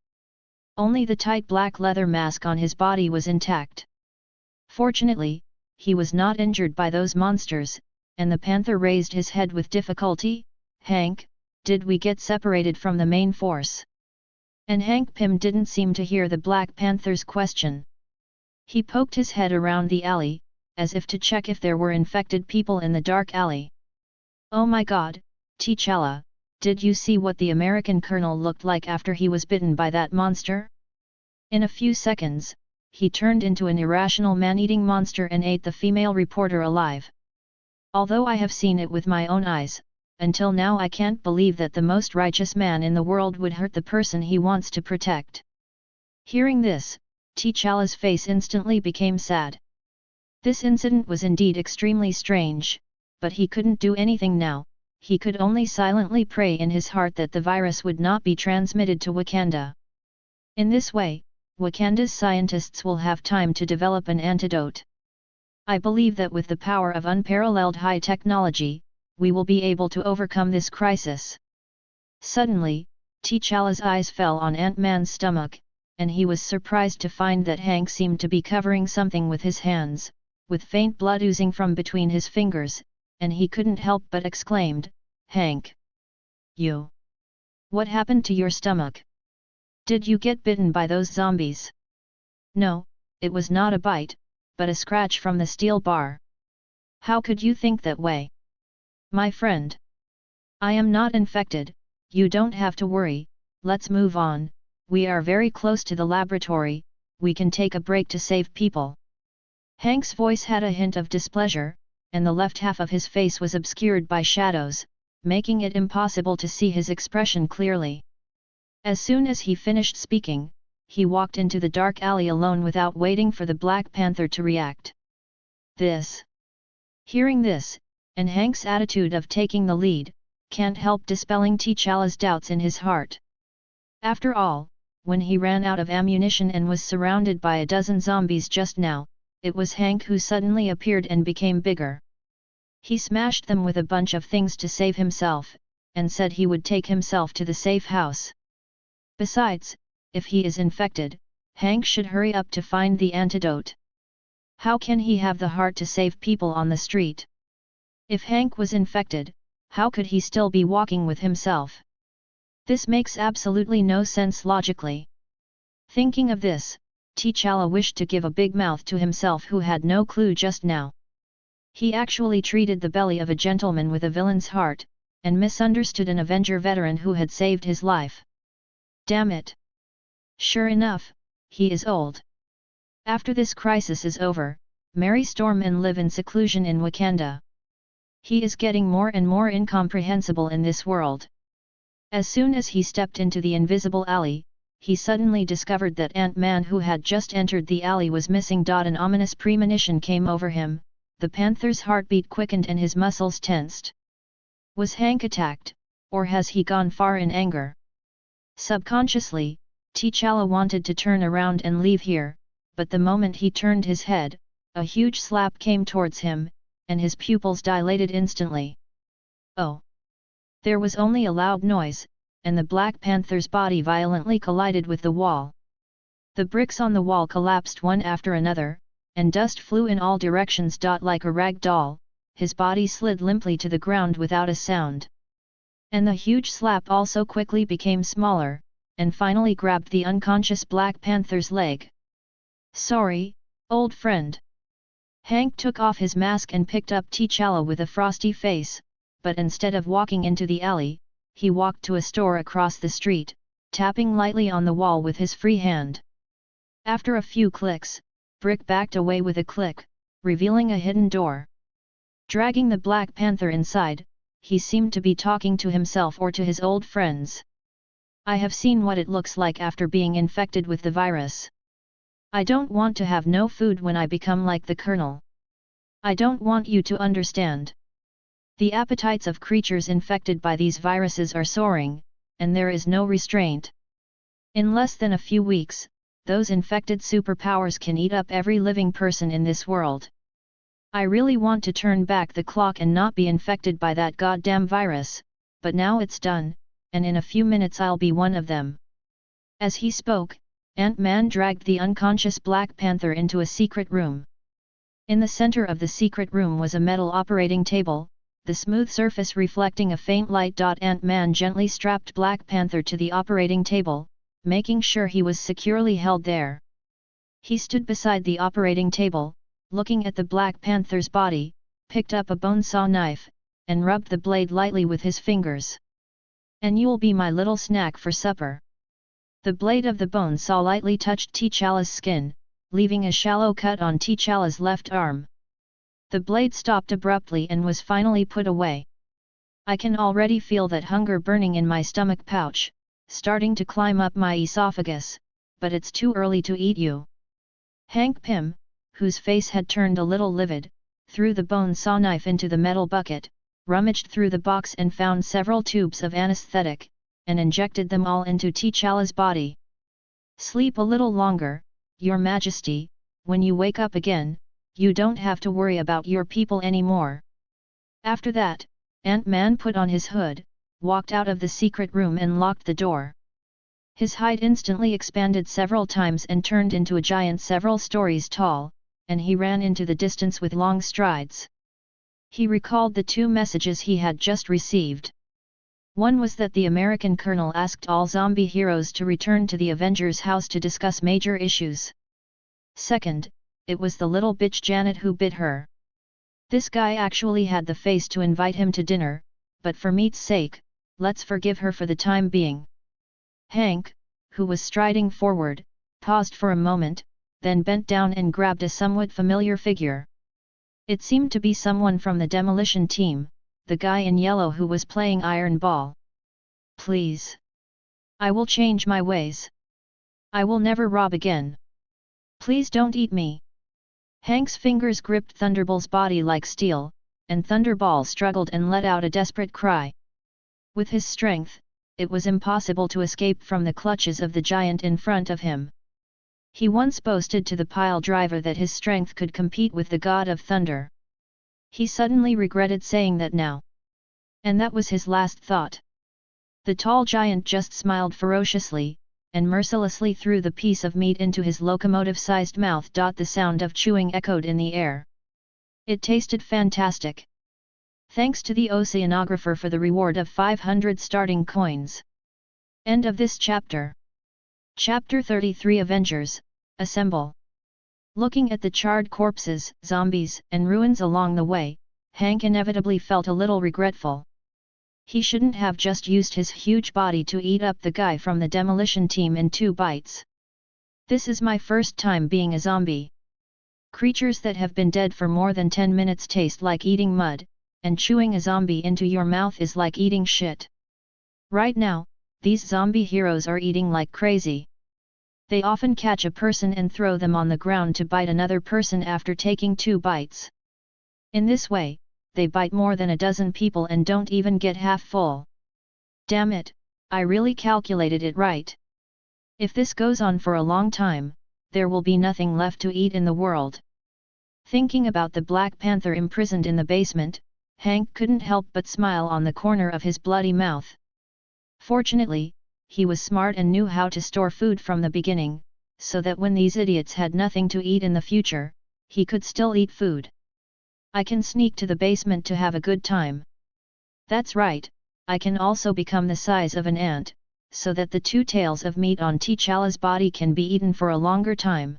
Speaker 1: Only the tight black leather mask on his body was intact. Fortunately, he was not injured by those monsters, and the Panther raised his head with difficulty. "Hank, did we get separated from the main force?" And Hank Pym didn't seem to hear the Black Panther's question. He poked his head around the alley, as if to check if there were infected people in the dark alley. "Oh my God, T'Challa, did you see what the American colonel looked like after he was bitten by that monster? In a few seconds, he turned into an irrational man-eating monster and ate the female reporter alive. Although I have seen it with my own eyes, until now I can't believe that the most righteous man in the world would hurt the person he wants to protect." Hearing this, T'Challa's face instantly became sad. This incident was indeed extremely strange, but he couldn't do anything now. He could only silently pray in his heart that the virus would not be transmitted to Wakanda. In this way, Wakanda's scientists will have time to develop an antidote. I believe that with the power of unparalleled high technology, we will be able to overcome this crisis. Suddenly, T'Challa's eyes fell on Ant-Man's stomach, and he was surprised to find that Hank seemed to be covering something with his hands, with faint blood oozing from between his fingers, and he couldn't help but exclaimed, "Hank! You! What happened to your stomach? Did you get bitten by those zombies?" "No, it was not a bite, but a scratch from the steel bar." "How could you think that way? My friend! I am not infected, you don't have to worry, let's move on, we are very close to the laboratory, we can take a break to save people." Hank's voice had a hint of displeasure, and the left half of his face was obscured by shadows, making it impossible to see his expression clearly. As soon as he finished speaking, he walked into the dark alley alone without waiting for the Black Panther to react. "This," Hearing this, and Hank's attitude of taking the lead, can't help dispelling T'Challa's doubts in his heart. After all, when he ran out of ammunition and was surrounded by a dozen zombies just now, it was Hank who suddenly appeared and became bigger. He smashed them with a bunch of things to save himself, and said he would take himself to the safe house. Besides, if he is infected, Hank should hurry up to find the antidote. How can he have the heart to save people on the street? If Hank was infected, how could he still be walking with himself? This makes absolutely no sense logically. Thinking of this, T'Challa wished to give a big mouth to himself who had no clue just now. He actually treated the belly of a gentleman with a villain's heart, and misunderstood an Avenger veteran who had saved his life. Damn it! Sure enough, he is old. After this crisis is over, marry Storm and live in seclusion in Wakanda. He is getting more and more incomprehensible in this world. As soon as he stepped into the invisible alley, he suddenly discovered that Ant-Man who had just entered the alley was missing. An ominous premonition came over him, the Panther's heartbeat quickened and his muscles tensed. Was Hank attacked, or has he gone far in anger? Subconsciously, T'Challa wanted to turn around and leave here, but the moment he turned his head, a huge slap came towards him, and his pupils dilated instantly. Oh! There was only a loud noise, and the Black Panther's body violently collided with the wall. The bricks on the wall collapsed one after another, and dust flew in all directions. Like a rag doll, his body slid limply to the ground without a sound. And the huge slap also quickly became smaller, and finally grabbed the unconscious Black Panther's leg. Sorry, old friend. Hank took off his mask and picked up T'Challa with a frosty face, but instead of walking into the alley, he walked to a store across the street, tapping lightly on the wall with his free hand. After a few clicks, Brick backed away with a click, revealing a hidden door. Dragging the Black Panther inside, he seemed to be talking to himself or to his old friends. I have seen what it looks like after being infected with the virus. I don't want to have no food when I become like the Colonel. I don't want you to understand. The appetites of creatures infected by these viruses are soaring, and there is no restraint. In less than a few weeks, those infected superpowers can eat up every living person in this world. I really want to turn back the clock and not be infected by that goddamn virus, but now it's done, and in a few minutes I'll be one of them. As he spoke, Ant-Man dragged the unconscious Black Panther into a secret room. In the center of the secret room was a metal operating table, the smooth surface reflecting a faint light. Ant-Man gently strapped Black Panther to the operating table, making sure he was securely held there. He stood beside the operating table, looking at the Black Panther's body, picked up a bone saw knife, and rubbed the blade lightly with his fingers. And you'll be my little snack for supper. The blade of the bone saw lightly touched T'Challa's skin, leaving a shallow cut on T'Challa's left arm. The blade stopped abruptly and was finally put away. I can already feel that hunger burning in my stomach pouch, starting to climb up my esophagus, but it's too early to eat you. Hank Pym, whose face had turned a little livid, threw the bone saw knife into the metal bucket, rummaged through the box and found several tubes of anesthetic, and injected them all into T'Challa's body. Sleep a little longer, Your Majesty. When you wake up again, you don't have to worry about your people anymore. After that, Ant-Man put on his hood, walked out of the secret room and locked the door. His height instantly expanded several times and turned into a giant several stories tall, and he ran into the distance with long strides. He recalled the two messages he had just received. One was that the American colonel asked all zombie heroes to return to the Avengers' house to discuss major issues. Second, it was the little bitch Janet who bit her. This guy actually had the face to invite him to dinner, but for meat's sake, let's forgive her for the time being. Hank, who was striding forward, paused for a moment, then bent down and grabbed a somewhat familiar figure. It seemed to be someone from the demolition team, the guy in yellow who was playing Iron Ball. Please. I will change my ways. I will never rob again. Please don't eat me. Hank's fingers gripped Thunderbolt's body like steel, and Thunderball struggled and let out a desperate cry. With his strength, it was impossible to escape from the clutches of the giant in front of him. He once boasted to the pile driver that his strength could compete with the god of thunder. He suddenly regretted saying that now. And that was his last thought. The tall giant just smiled ferociously, and mercilessly threw the piece of meat into his locomotive-sized mouth. The sound of chewing echoed in the air. It tasted fantastic. Thanks to the oceanographer for the reward of 500 starting coins. End of this chapter. Chapter 33 Avengers, Assemble. Looking at the charred corpses, zombies, and ruins along the way, Hank inevitably felt a little regretful. He shouldn't have just used his huge body to eat up the guy from the demolition team in 2 bites. This is my first time being a zombie. Creatures that have been dead for more than 10 minutes taste like eating mud, and chewing a zombie into your mouth is like eating shit. Right now, these zombie heroes are eating like crazy. They often catch a person and throw them on the ground to bite another person after taking 2 bites. In this way, they bite more than a dozen people and don't even get half full. Damn it, I really calculated it right. If this goes on for a long time, there will be nothing left to eat in the world. Thinking about the Black Panther imprisoned in the basement, Hank couldn't help but smile on the corner of his bloody mouth. Fortunately, he was smart and knew how to store food from the beginning, so that when these idiots had nothing to eat in the future, he could still eat food. I can sneak to the basement to have a good time. That's right, I can also become the size of an ant, so that the 2 tails of meat on T'Challa's body can be eaten for a longer time.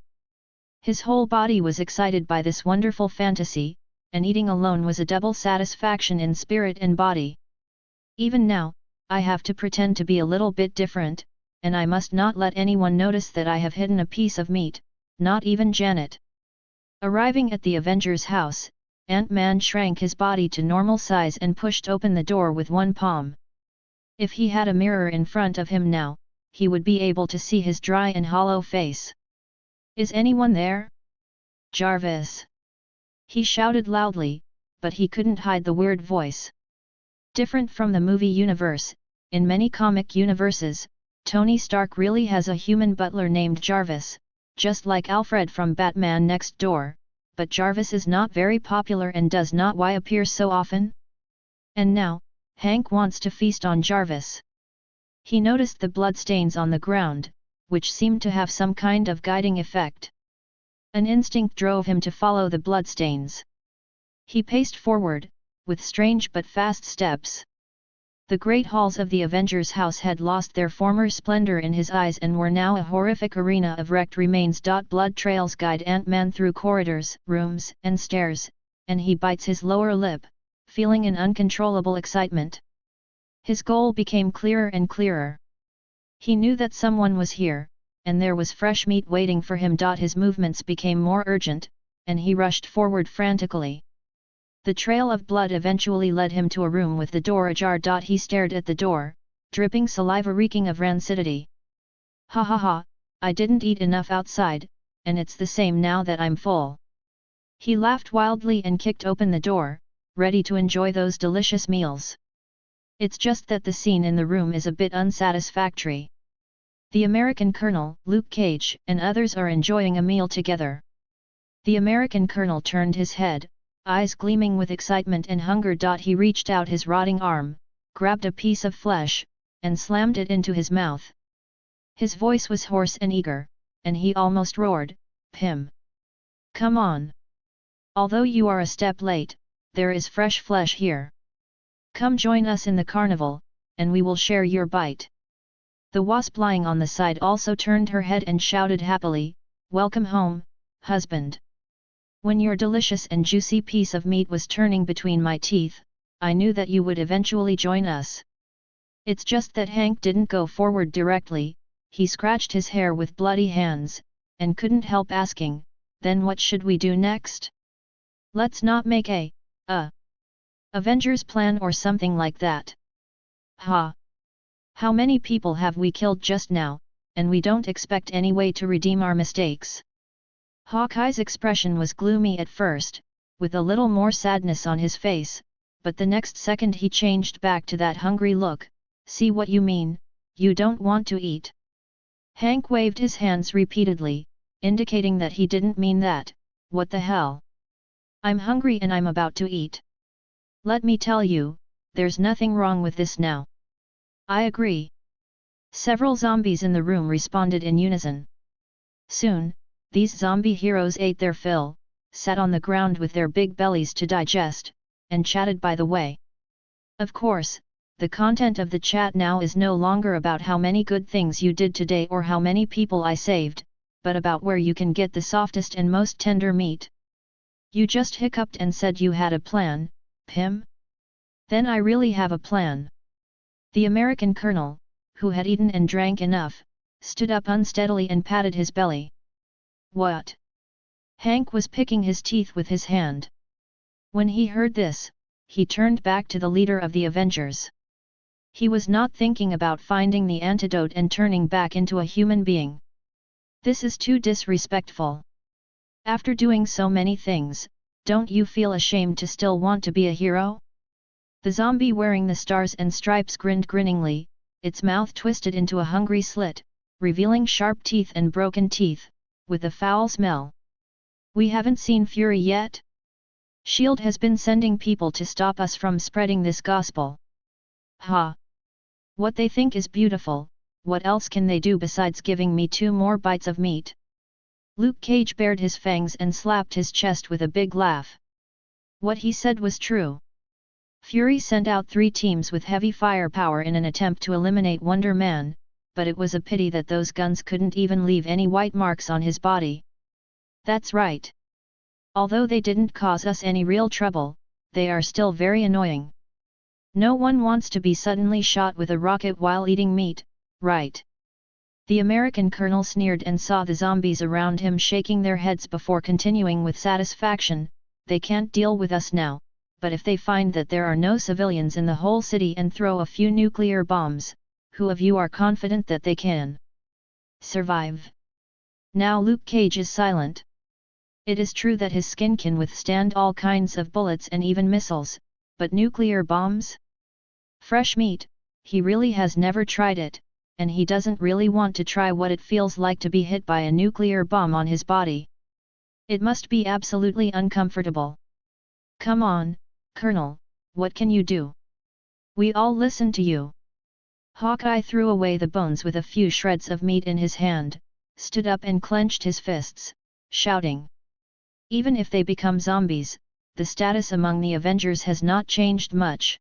Speaker 1: His whole body was excited by this wonderful fantasy, and eating alone was a double satisfaction in spirit and body. Even now, I have to pretend to be a little bit different, and I must not let anyone notice that I have hidden a piece of meat, not even Janet. Arriving at the Avengers' house, Ant-Man shrank his body to normal size and pushed open the door with 1 palm. If he had a mirror in front of him now, he would be able to see his dry and hollow face. Is anyone there? Jarvis! He shouted loudly, but he couldn't hide the weird voice. Different from the movie universe, in many comic universes, Tony Stark really has a human butler named Jarvis, just like Alfred from Batman Next Door, but Jarvis is not very popular and does not appear so often. And now, Hank wants to feast on Jarvis. He noticed the bloodstains on the ground, which seemed to have some kind of guiding effect. An instinct drove him to follow the bloodstains. He paced forward, with strange but fast steps. The great halls of the Avengers' house had lost their former splendor in his eyes and were now a horrific arena of wrecked remains. Blood trails guide Ant-Man through corridors, rooms, and stairs, and he bites his lower lip, feeling an uncontrollable excitement. His goal became clearer and clearer. He knew that someone was here, and there was fresh meat waiting for him. His movements became more urgent, and he rushed forward frantically. The trail of blood eventually led him to a room with the door ajar. He stared at the door, dripping saliva reeking of rancidity. Ha ha ha, I didn't eat enough outside, and it's the same now that I'm full. He laughed wildly and kicked open the door, ready to enjoy those delicious meals. It's just that the scene in the room is a bit unsatisfactory. The American Colonel, Luke Cage, and others are enjoying a meal together. The American Colonel turned his head, eyes gleaming with excitement and hunger. He reached out his rotting arm, grabbed a piece of flesh, and slammed it into his mouth. His voice was hoarse and eager, and he almost roared, "Pim! Come on! Although you are a step late, there is fresh flesh here. Come join us in the carnival, and we will share your bite." The wasp lying on the side also turned her head and shouted happily, "Welcome home, husband! When your delicious and juicy piece of meat was turning between my teeth, I knew that you would eventually join us." It's just that Hank didn't go forward directly, he scratched his hair with bloody hands, and couldn't help asking, "Then what should we do next? Let's not make a Avengers plan or something like that. Ha! How many people have we killed just now, and we don't expect any way to redeem our mistakes." Hawkeye's expression was gloomy at first, with a little more sadness on his face, but the next second he changed back to that hungry look. See what you mean, you don't want to eat. Hank waved his hands repeatedly, indicating that he didn't mean that. What the hell? I'm hungry and I'm about to eat. Let me tell you, there's nothing wrong with this now. I agree. Several zombies in the room responded in unison. Soon, these zombie heroes ate their fill, sat on the ground with their big bellies to digest, and chatted by the way. Of course, the content of the chat now is no longer about how many good things you did today or how many people I saved, but about where you can get the softest and most tender meat. You just hiccuped and said you had a plan, Pim? Then I really have a plan. The American colonel, who had eaten and drank enough, stood up unsteadily and patted his belly. What? Hank was picking his teeth with his hand. When he heard this, he turned back to the leader of the Avengers. He was not thinking about finding the antidote and turning back into a human being. This is too disrespectful. After doing so many things, don't you feel ashamed to still want to be a hero? The zombie wearing the stars and stripes grinned grinningly, its mouth twisted into a hungry slit, revealing sharp teeth and broken teeth, with a foul smell. We haven't seen Fury yet? SHIELD has been sending people to stop us from spreading this gospel. Ha! What they think is beautiful, what else can they do besides giving me 2 more bites of meat? Luke Cage bared his fangs and slapped his chest with a big laugh. What he said was true. Fury sent out 3 teams with heavy firepower in an attempt to eliminate Wonder Man, but it was a pity that those guns couldn't even leave any white marks on his body. That's right. Although they didn't cause us any real trouble, they are still very annoying. No one wants to be suddenly shot with a rocket while eating meat, right? The American colonel sneered and saw the zombies around him shaking their heads before continuing with satisfaction. They can't deal with us now, but if they find that there are no civilians in the whole city and throw a few nuclear bombs, who of you are confident that they can survive? Now Luke Cage is silent. It is true that his skin can withstand all kinds of bullets and even missiles, but nuclear bombs? Fresh meat, he really has never tried it, and he doesn't really want to try what it feels like to be hit by a nuclear bomb on his body. It must be absolutely uncomfortable. Come on, Colonel, what can you do? We all listen to you. Hawkeye threw away the bones with a few shreds of meat in his hand, stood up and clenched his fists, shouting. Even if they become zombies, the status among the Avengers has not changed much.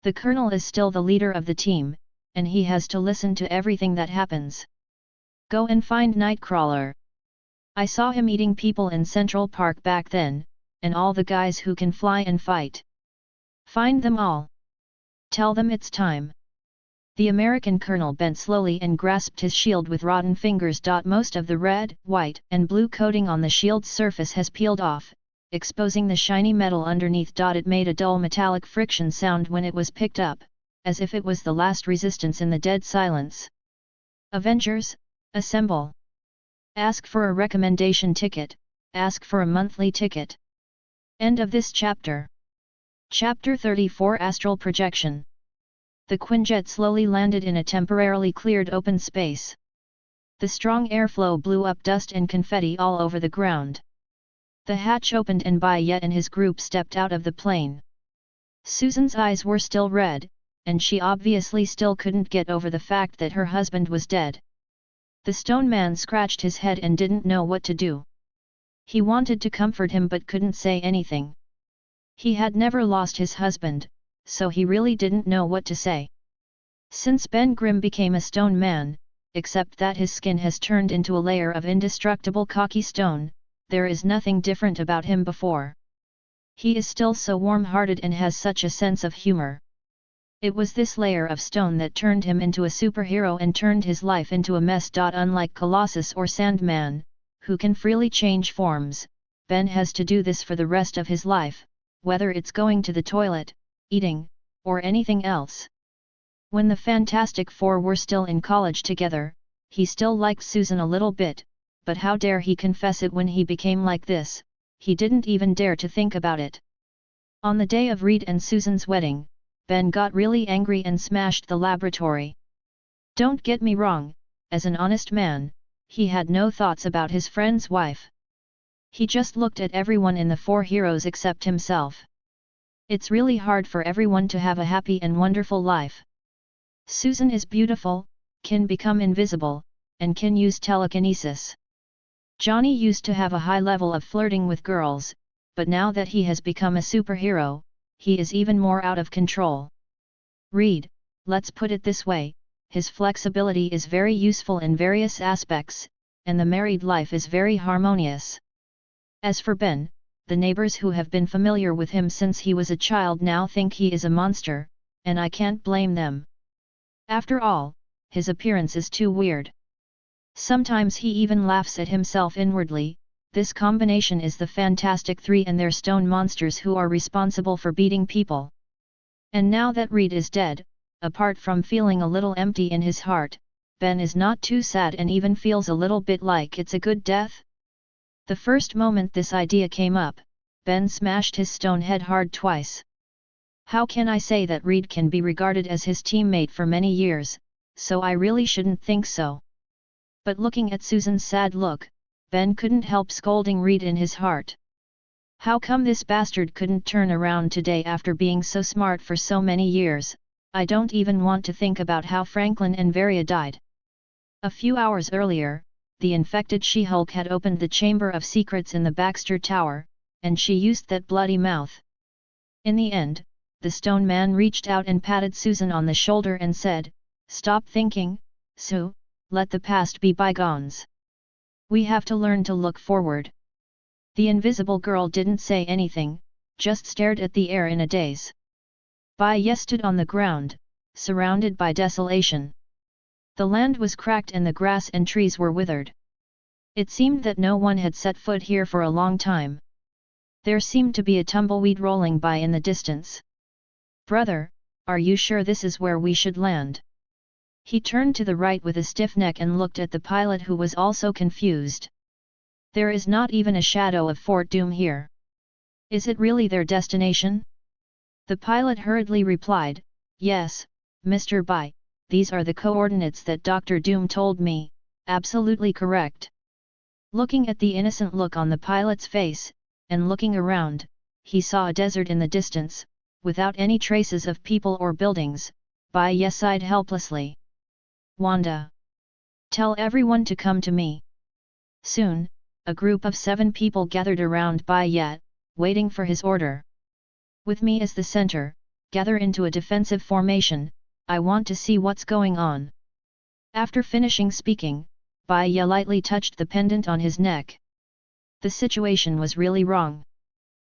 Speaker 1: The Colonel is still the leader of the team, and he has to listen to everything that happens. Go and find Nightcrawler. I saw him eating people in Central Park back then, and all the guys who can fly and fight. Find them all. Tell them it's time. The American colonel bent slowly and grasped his shield with rotten fingers. Most of the red, white, and blue coating on the shield's surface has peeled off, exposing the shiny metal underneath. It made a dull metallic friction sound when it was picked up, as if it was the last resistance in the dead silence. Avengers, assemble! Ask for a recommendation ticket, ask for a monthly ticket. End of this chapter. Chapter 34 Astral Projection. The Quinjet slowly landed in a temporarily cleared open space. The strong airflow blew up dust and confetti all over the ground. The hatch opened and Bai Ye and his group stepped out of the plane. Susan's eyes were still red, and she obviously still couldn't get over the fact that her husband was dead. The stone man scratched his head and didn't know what to do. He wanted to comfort him but couldn't say anything. He had never lost his husband, so he really didn't know what to say. Since Ben Grimm became a stone man, except that his skin has turned into a layer of indestructible cocky stone, there is nothing different about him before. He is still so warm-hearted and has such a sense of humor. It was this layer of stone that turned him into a superhero and turned his life into a mess. Unlike Colossus or Sandman, who can freely change forms, Ben has to do this for the rest of his life, whether it's going to the toilet, eating, or anything else. When the Fantastic Four were still in college together, he still liked Susan a little bit, but how dare he confess it when he became like this? he didn't even dare to think about it. On the day of Reed and Susan's wedding, Ben got really angry and smashed the laboratory. Don't get me wrong, as an honest man, he had no thoughts about his friend's wife. He just looked at everyone in the four heroes except himself. It's really hard for everyone to have a happy and wonderful life. Susan is beautiful, can become invisible, and can use telekinesis. Johnny used to have a high level of flirting with girls, but now that he has become a superhero, he is even more out of control. Reed, let's put it this way, his flexibility is very useful in various aspects, and the married life is very harmonious. As for Ben, the neighbors who have been familiar with him since he was a child now think he is a monster, and I can't blame them. After all, his appearance is too weird. Sometimes he even laughs at himself inwardly. This combination is the Fantastic Three and their stone monsters who are responsible for beating people. And now that Reed is dead, apart from feeling a little empty in his heart, Ben is not too sad and even feels a little bit like it's a good death. The first moment this idea came up, Ben smashed his stone head hard twice. How can I say that Reed can be regarded as his teammate for many years, so I really shouldn't think so. But looking at Susan's sad look, Ben couldn't help scolding Reed in his heart. How come this bastard couldn't turn around today after being so smart for so many years? I don't even want to think about how Franklin and Varia died. A few hours earlier, the infected She-Hulk had opened the Chamber of Secrets in the Baxter Tower, and she used that bloody mouth. In the end, the stone man reached out and patted Susan on the shoulder and said, "Stop thinking, Sue, let the past be bygones. We have to learn to look forward." The invisible girl didn't say anything, just stared at the air in a daze. Bai Ye stood on the ground, surrounded by desolation. The land was cracked and the grass and trees were withered. It seemed that no one had set foot here for a long time. There seemed to be a tumbleweed rolling by in the distance. "Brother, are you sure this is where we should land?" He turned to the right with a stiff neck and looked at the pilot, who was also confused. "There is not even a shadow of Fort Doom here. Is it really their destination?" The pilot hurriedly replied, "Yes, Mr. Bai, these are the coordinates that Dr. Doom told me, absolutely correct." Looking at the innocent look on the pilot's face, and looking around, he saw a desert in the distance, without any traces of people or buildings. Bai Ye sighed helplessly. "Wanda, tell everyone to come to me." Soon, a group of 7 people gathered around Bai Ye, waiting for his order. "With me as the center, gather into a defensive formation, I want to see what's going on." After finishing speaking, Bai Ye lightly touched the pendant on his neck. The situation was really wrong.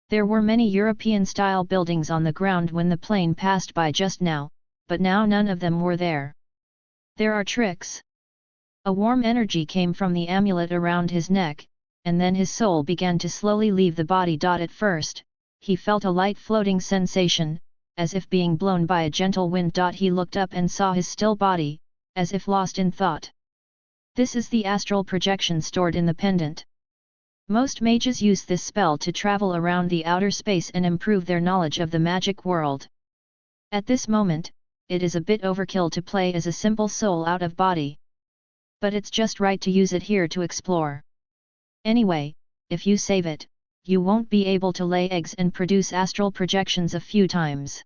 Speaker 1: There were many European-style buildings on the ground when the plane passed by just now, but now none of them were there. "There are tricks." A warm energy came from the amulet around his neck, and then his soul began to slowly leave the body. At first, he felt a light floating sensation, as if being blown by a gentle wind. He looked up and saw his still body, as if lost in thought. This is the astral projection stored in the pendant. Most mages use this spell to travel around the outer space and improve their knowledge of the magic world. At this moment, it is a bit overkill to play as a simple soul out of body. But it's just right to use it here to explore. Anyway, if you save it, you won't be able to lay eggs and produce astral projections a few times.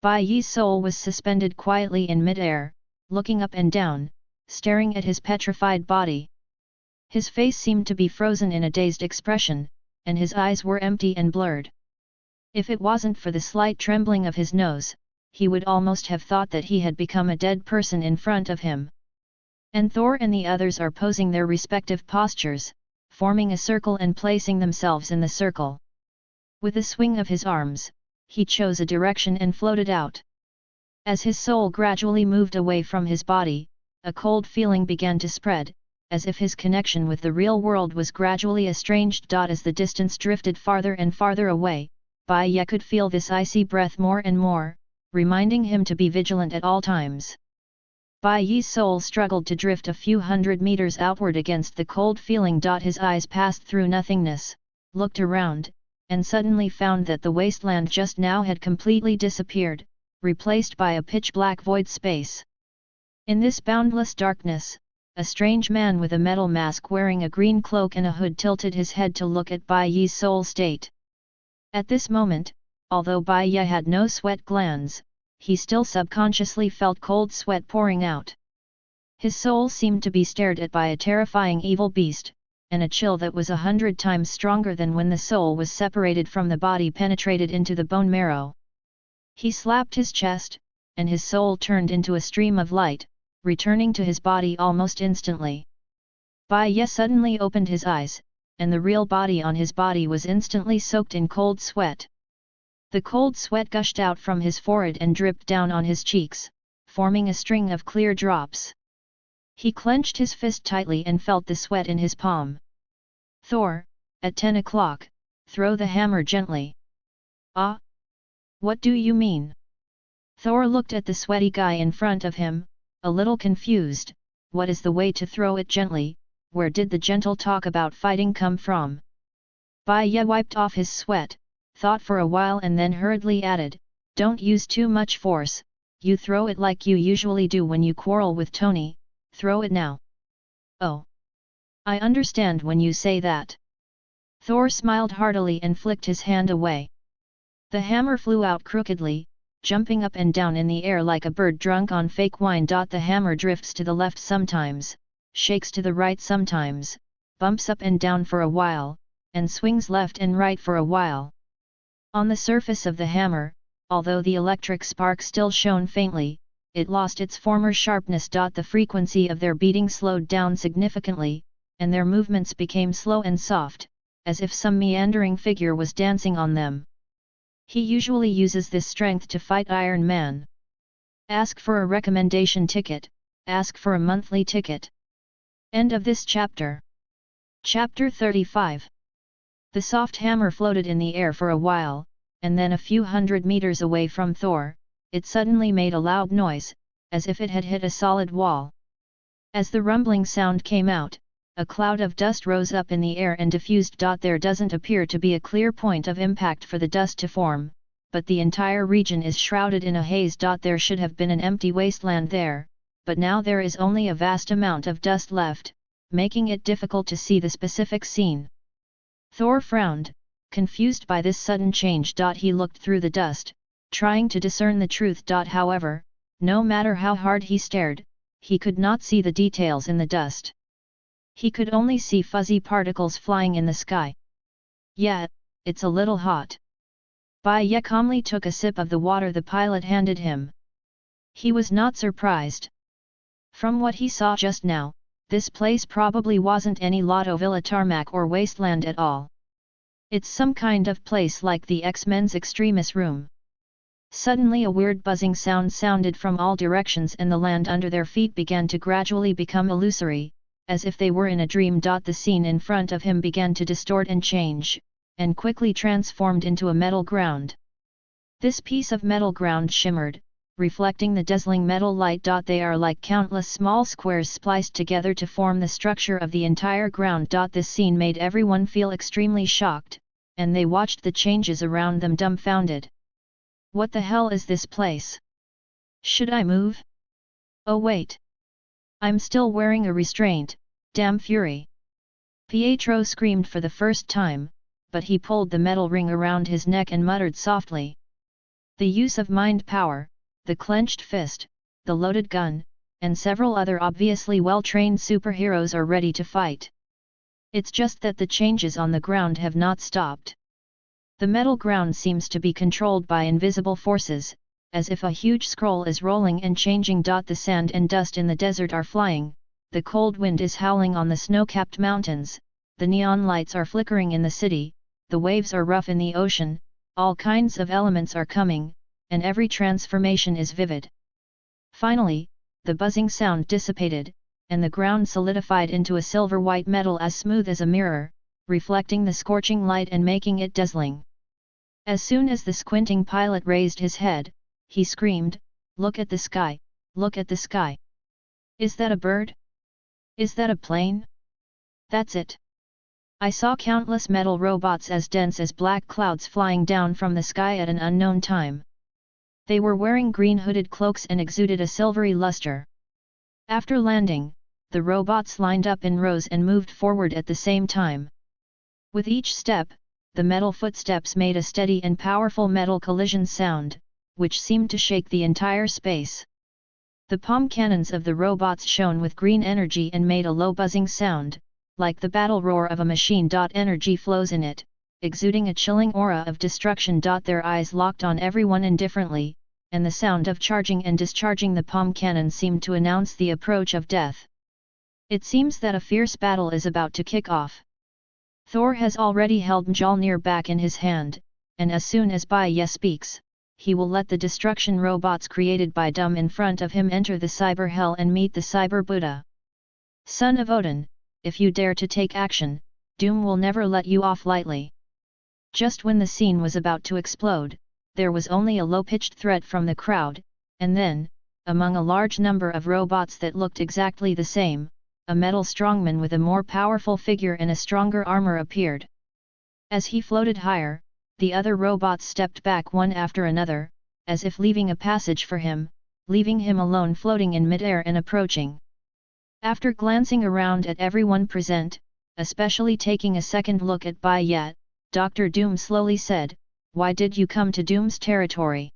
Speaker 1: Bai Ye's soul was suspended quietly in mid-air, looking up and down, staring at his petrified body. His face seemed to be frozen in a dazed expression, and his eyes were empty and blurred. If it wasn't for the slight trembling of his nose, he would almost have thought that he had become a dead person in front of him. And Thor and the others are posing their respective postures, forming a circle and placing themselves in the circle. With a swing of his arms, he chose a direction and floated out. As his soul gradually moved away from his body, a cold feeling began to spread, as if his connection with the real world was gradually estranged. As the distance drifted farther and farther away, Bai Ye could feel this icy breath more and more, reminding him to be vigilant at all times. Bai Ye's soul struggled to drift a few hundred meters outward against the cold feeling. His eyes passed through nothingness, looked around, and suddenly found that the wasteland just now had completely disappeared, replaced by a pitch-black void space. In this boundless darkness, a strange man with a metal mask wearing a green cloak and a hood tilted his head to look at Bai Ye's soul state. At this moment, although Bai Ye had no sweat glands, he still subconsciously felt cold sweat pouring out. His soul seemed to be stared at by a terrifying evil beast, and a chill that was 100 times stronger than when the soul was separated from the body penetrated into the bone marrow. He slapped his chest, and his soul turned into a stream of light, returning to his body almost instantly. Bai Ye suddenly opened his eyes, and the real body on his body was instantly soaked in cold sweat. The cold sweat gushed out from his forehead and dripped down on his cheeks, forming a string of clear drops. He clenched his fist tightly and felt the sweat in his palm. "Thor, at 10 o'clock, throw the hammer gently." "Ah? What do you mean?" Thor looked at the sweaty guy in front of him, a little confused. "What is the way to throw it gently? Where did the gentle talk about fighting come from?" Bai Ye wiped off his sweat, thought for a while and then hurriedly added, "Don't use too much force, you throw it like you usually do when you quarrel with Tony, throw it now." "Oh. I understand when you say that." Thor smiled heartily and flicked his hand away. The hammer flew out crookedly, jumping up and down in the air like a bird drunk on fake wine. The hammer drifts to the left sometimes, shakes to the right sometimes, bumps up and down for a while, and swings left and right for a while. On the surface of the hammer, although the electric spark still shone faintly, it lost its former sharpness. The frequency of their beating slowed down significantly, and their movements became slow and soft, as if some meandering figure was dancing on them. He usually uses this strength to fight Iron Man. Ask for a recommendation ticket, ask for a monthly ticket. End of this chapter. Chapter 35. The soft hammer floated in the air for a while, and then a few hundred meters away from Thor, it suddenly made a loud noise, as if it had hit a solid wall. As the rumbling sound came out, a cloud of dust rose up in the air and diffused. There doesn't appear to be a clear point of impact for the dust to form, but the entire region is shrouded in a haze. There should have been an empty wasteland there, but now there is only a vast amount of dust left, making it difficult to see the specific scene. Thor frowned, confused by this sudden change. He looked through the dust, trying to discern the truth. However, no matter how hard he stared, he could not see the details in the dust. He could only see fuzzy particles flying in the sky. "Yeah, it's a little hot." Bai Ye calmly took a sip of the water the pilot handed him. He was not surprised. From what he saw just now, this place probably wasn't any Lotto Villa tarmac or wasteland at all. It's some kind of place like the X-Men's Extremis room. Suddenly a weird buzzing sound sounded from all directions and the land under their feet began to gradually become illusory, as if they were in a dream. The scene in front of him began to distort and change, and quickly transformed into a metal ground. This piece of metal ground shimmered, reflecting the dazzling metal light. They are like countless small squares spliced together to form the structure of the entire ground. This scene made everyone feel extremely shocked, and they watched the changes around them dumbfounded. "What the hell is this place? Should I move? Oh wait! I'm still wearing a restraint, damn fury!" Pietro screamed for the first time, but he pulled the metal ring around his neck and muttered softly. The use of mind power, the clenched fist, the loaded gun, and several other obviously well-trained superheroes are ready to fight. It's just that the changes on the ground have not stopped. The metal ground seems to be controlled by invisible forces, as if a huge scroll is rolling and changing. The sand and dust in the desert are flying, the cold wind is howling on the snow-capped mountains, the neon lights are flickering in the city, the waves are rough in the ocean, all kinds of elements are coming, and every transformation is vivid. Finally, the buzzing sound dissipated, and the ground solidified into a silver-white metal as smooth as a mirror, reflecting the scorching light and making it dazzling. As soon as the squinting pilot raised his head, he screamed, "Look at the sky, look at the sky! Is that a bird? Is that a plane? That's it! I saw countless metal robots as dense as black clouds flying down from the sky at an unknown time. They were wearing green hooded cloaks and exuded a silvery luster. After landing, the robots lined up in rows and moved forward at the same time. With each step, the metal footsteps made a steady and powerful metal collision sound, which seemed to shake the entire space. The palm cannons of the robots shone with green energy and made a low buzzing sound, like the battle roar of a machine. Energy flows in it, exuding a chilling aura of destruction. Their eyes locked on everyone indifferently, and the sound of charging and discharging the palm cannon seemed to announce the approach of death. It seems that a fierce battle is about to kick off. Thor has already held Mjolnir back in his hand, and as soon as Bai Ye speaks, he will let the destruction robots created by Dum in front of him enter the cyber hell and meet the cyber Buddha. Son of Odin, if you dare to take action, Doom will never let you off lightly. Just when the scene was about to explode, there was only a low-pitched threat from the crowd, and then, among a large number of robots that looked exactly the same, a metal strongman with a more powerful figure and a stronger armor appeared. As he floated higher, the other robots stepped back one after another, as if leaving a passage for him, leaving him alone floating in midair and approaching. After glancing around at everyone present, especially taking a second look at Bai Ye, Dr. Doom slowly said, "Why did you come to Doom's territory?"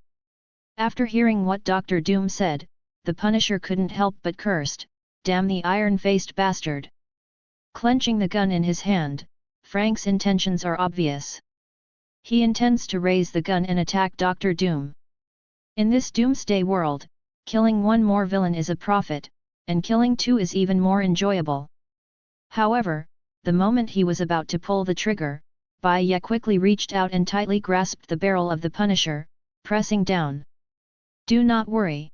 Speaker 1: After hearing what Dr. Doom said, the Punisher couldn't help but cursed, "Damn the iron-faced bastard!" Clenching the gun in his hand, Frank's intentions are obvious. He intends to raise the gun and attack Dr. Doom. In this doomsday world, killing one more villain is a profit, and killing two is even more enjoyable. However, the moment he was about to pull the trigger, Bai Ye quickly reached out and tightly grasped the barrel of the Punisher, pressing down. "Do not worry."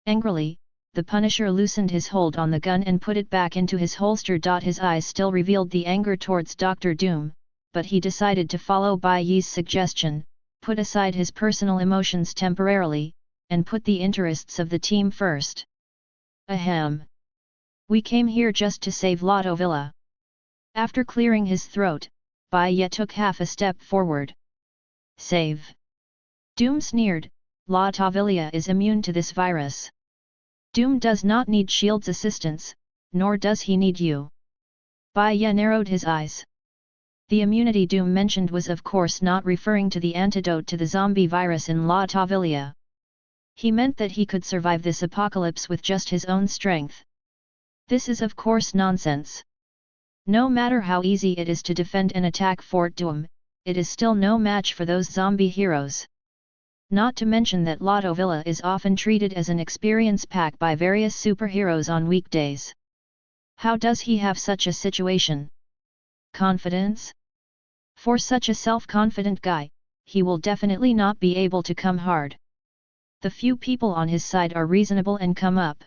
Speaker 1: Angrily, the Punisher loosened his hold on the gun and put it back into his holster. His eyes still revealed the anger towards Dr. Doom, but he decided to follow Bai Ye's suggestion, put aside his personal emotions temporarily, and put the interests of the team first. "Ahem. We came here just to save Lotto Villa." After clearing his throat, Bai Ye took half a step forward. "Save?" Doom sneered, "Lotto Villa is immune to this virus. Doom does not need S.H.I.E.L.D's assistance, nor does he need you." Bai Ye narrowed his eyes. The immunity Doom mentioned was of course not referring to the antidote to the zombie virus in Lotto Villa. He meant that he could survive this apocalypse with just his own strength. This is of course nonsense. No matter how easy it is to defend and attack Fort Doom, it is still no match for those zombie heroes. Not to mention that Lotto Villa is often treated as an experience pack by various superheroes on weekdays. How does he have such a situation? Confidence? For such a self-confident guy, he will definitely not be able to come hard. The few people on his side are reasonable and come up.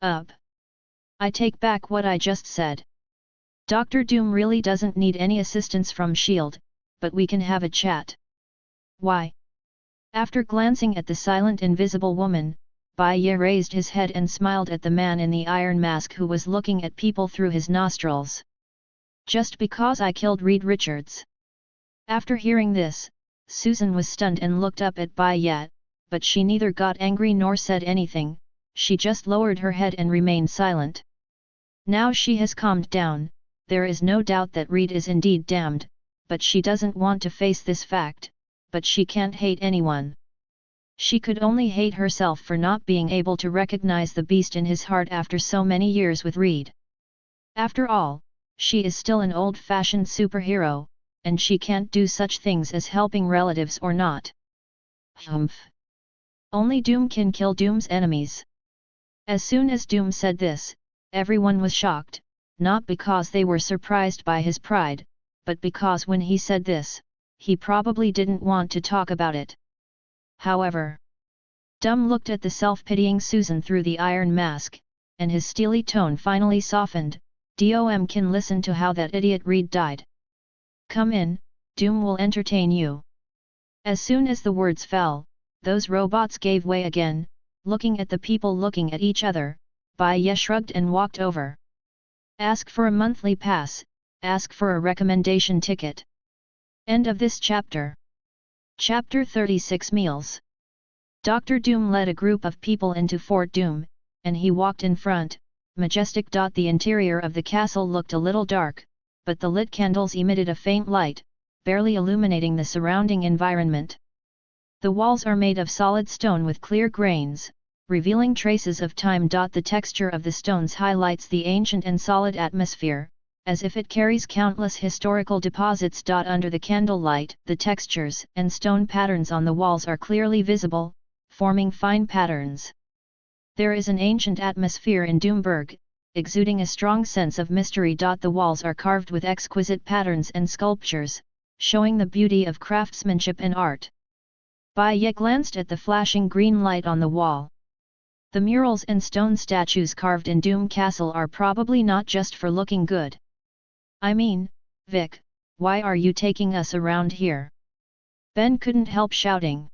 Speaker 1: I take back what I just said. Dr. Doom really doesn't need any assistance from S.H.I.E.L.D., but we can have a chat. Why? After glancing at the silent invisible woman, Bai Ye raised his head and smiled at the man in the iron mask who was looking at people through his nostrils. "Just because I killed Reed Richards." After hearing this, Susan was stunned and looked up at Bai Ye, but she neither got angry nor said anything, she just lowered her head and remained silent. Now she has calmed down, there is no doubt that Reed is indeed damned, but she doesn't want to face this fact, but she can't hate anyone. She could only hate herself for not being able to recognize the beast in his heart after so many years with Reed. After all, she is still an old-fashioned superhero, and she can't do such things as helping relatives or not. Humph! Only Doom can kill Doom's enemies. As soon as Doom said this, everyone was shocked, not because they were surprised by his pride, but because when he said this, he probably didn't want to talk about it. However, Doom looked at the self-pitying Susan through the iron mask, and his steely tone finally softened. "Dom can listen to how that idiot Reed died. Come in, Doom will entertain you." As soon as the words fell, those robots gave way again, looking at the people looking at each other. Bai Ye shrugged and walked over. "Ask for a monthly pass, ask for a recommendation ticket. End of this chapter. Chapter 36 Meals. Dr. Doom led a group of people into Fort Doom, and he walked in front, majestic. The interior of the castle looked a little dark, but the lit candles emitted a faint light, barely illuminating the surrounding environment. The walls are made of solid stone with clear grains, revealing traces of time. The texture of the stones highlights the ancient and solid atmosphere, as if it carries countless historical deposits. Under the candlelight, the textures and stone patterns on the walls are clearly visible, forming fine patterns. There is an ancient atmosphere in Doomburg, exuding a strong sense of mystery. The walls are carved with exquisite patterns and sculptures, showing the beauty of craftsmanship and art. Bai Ye glanced at the flashing green light on the wall. The murals and stone statues carved in Doom Castle are probably not just for looking good. I mean, Vic, why are you taking us around here? Ben couldn't help shouting.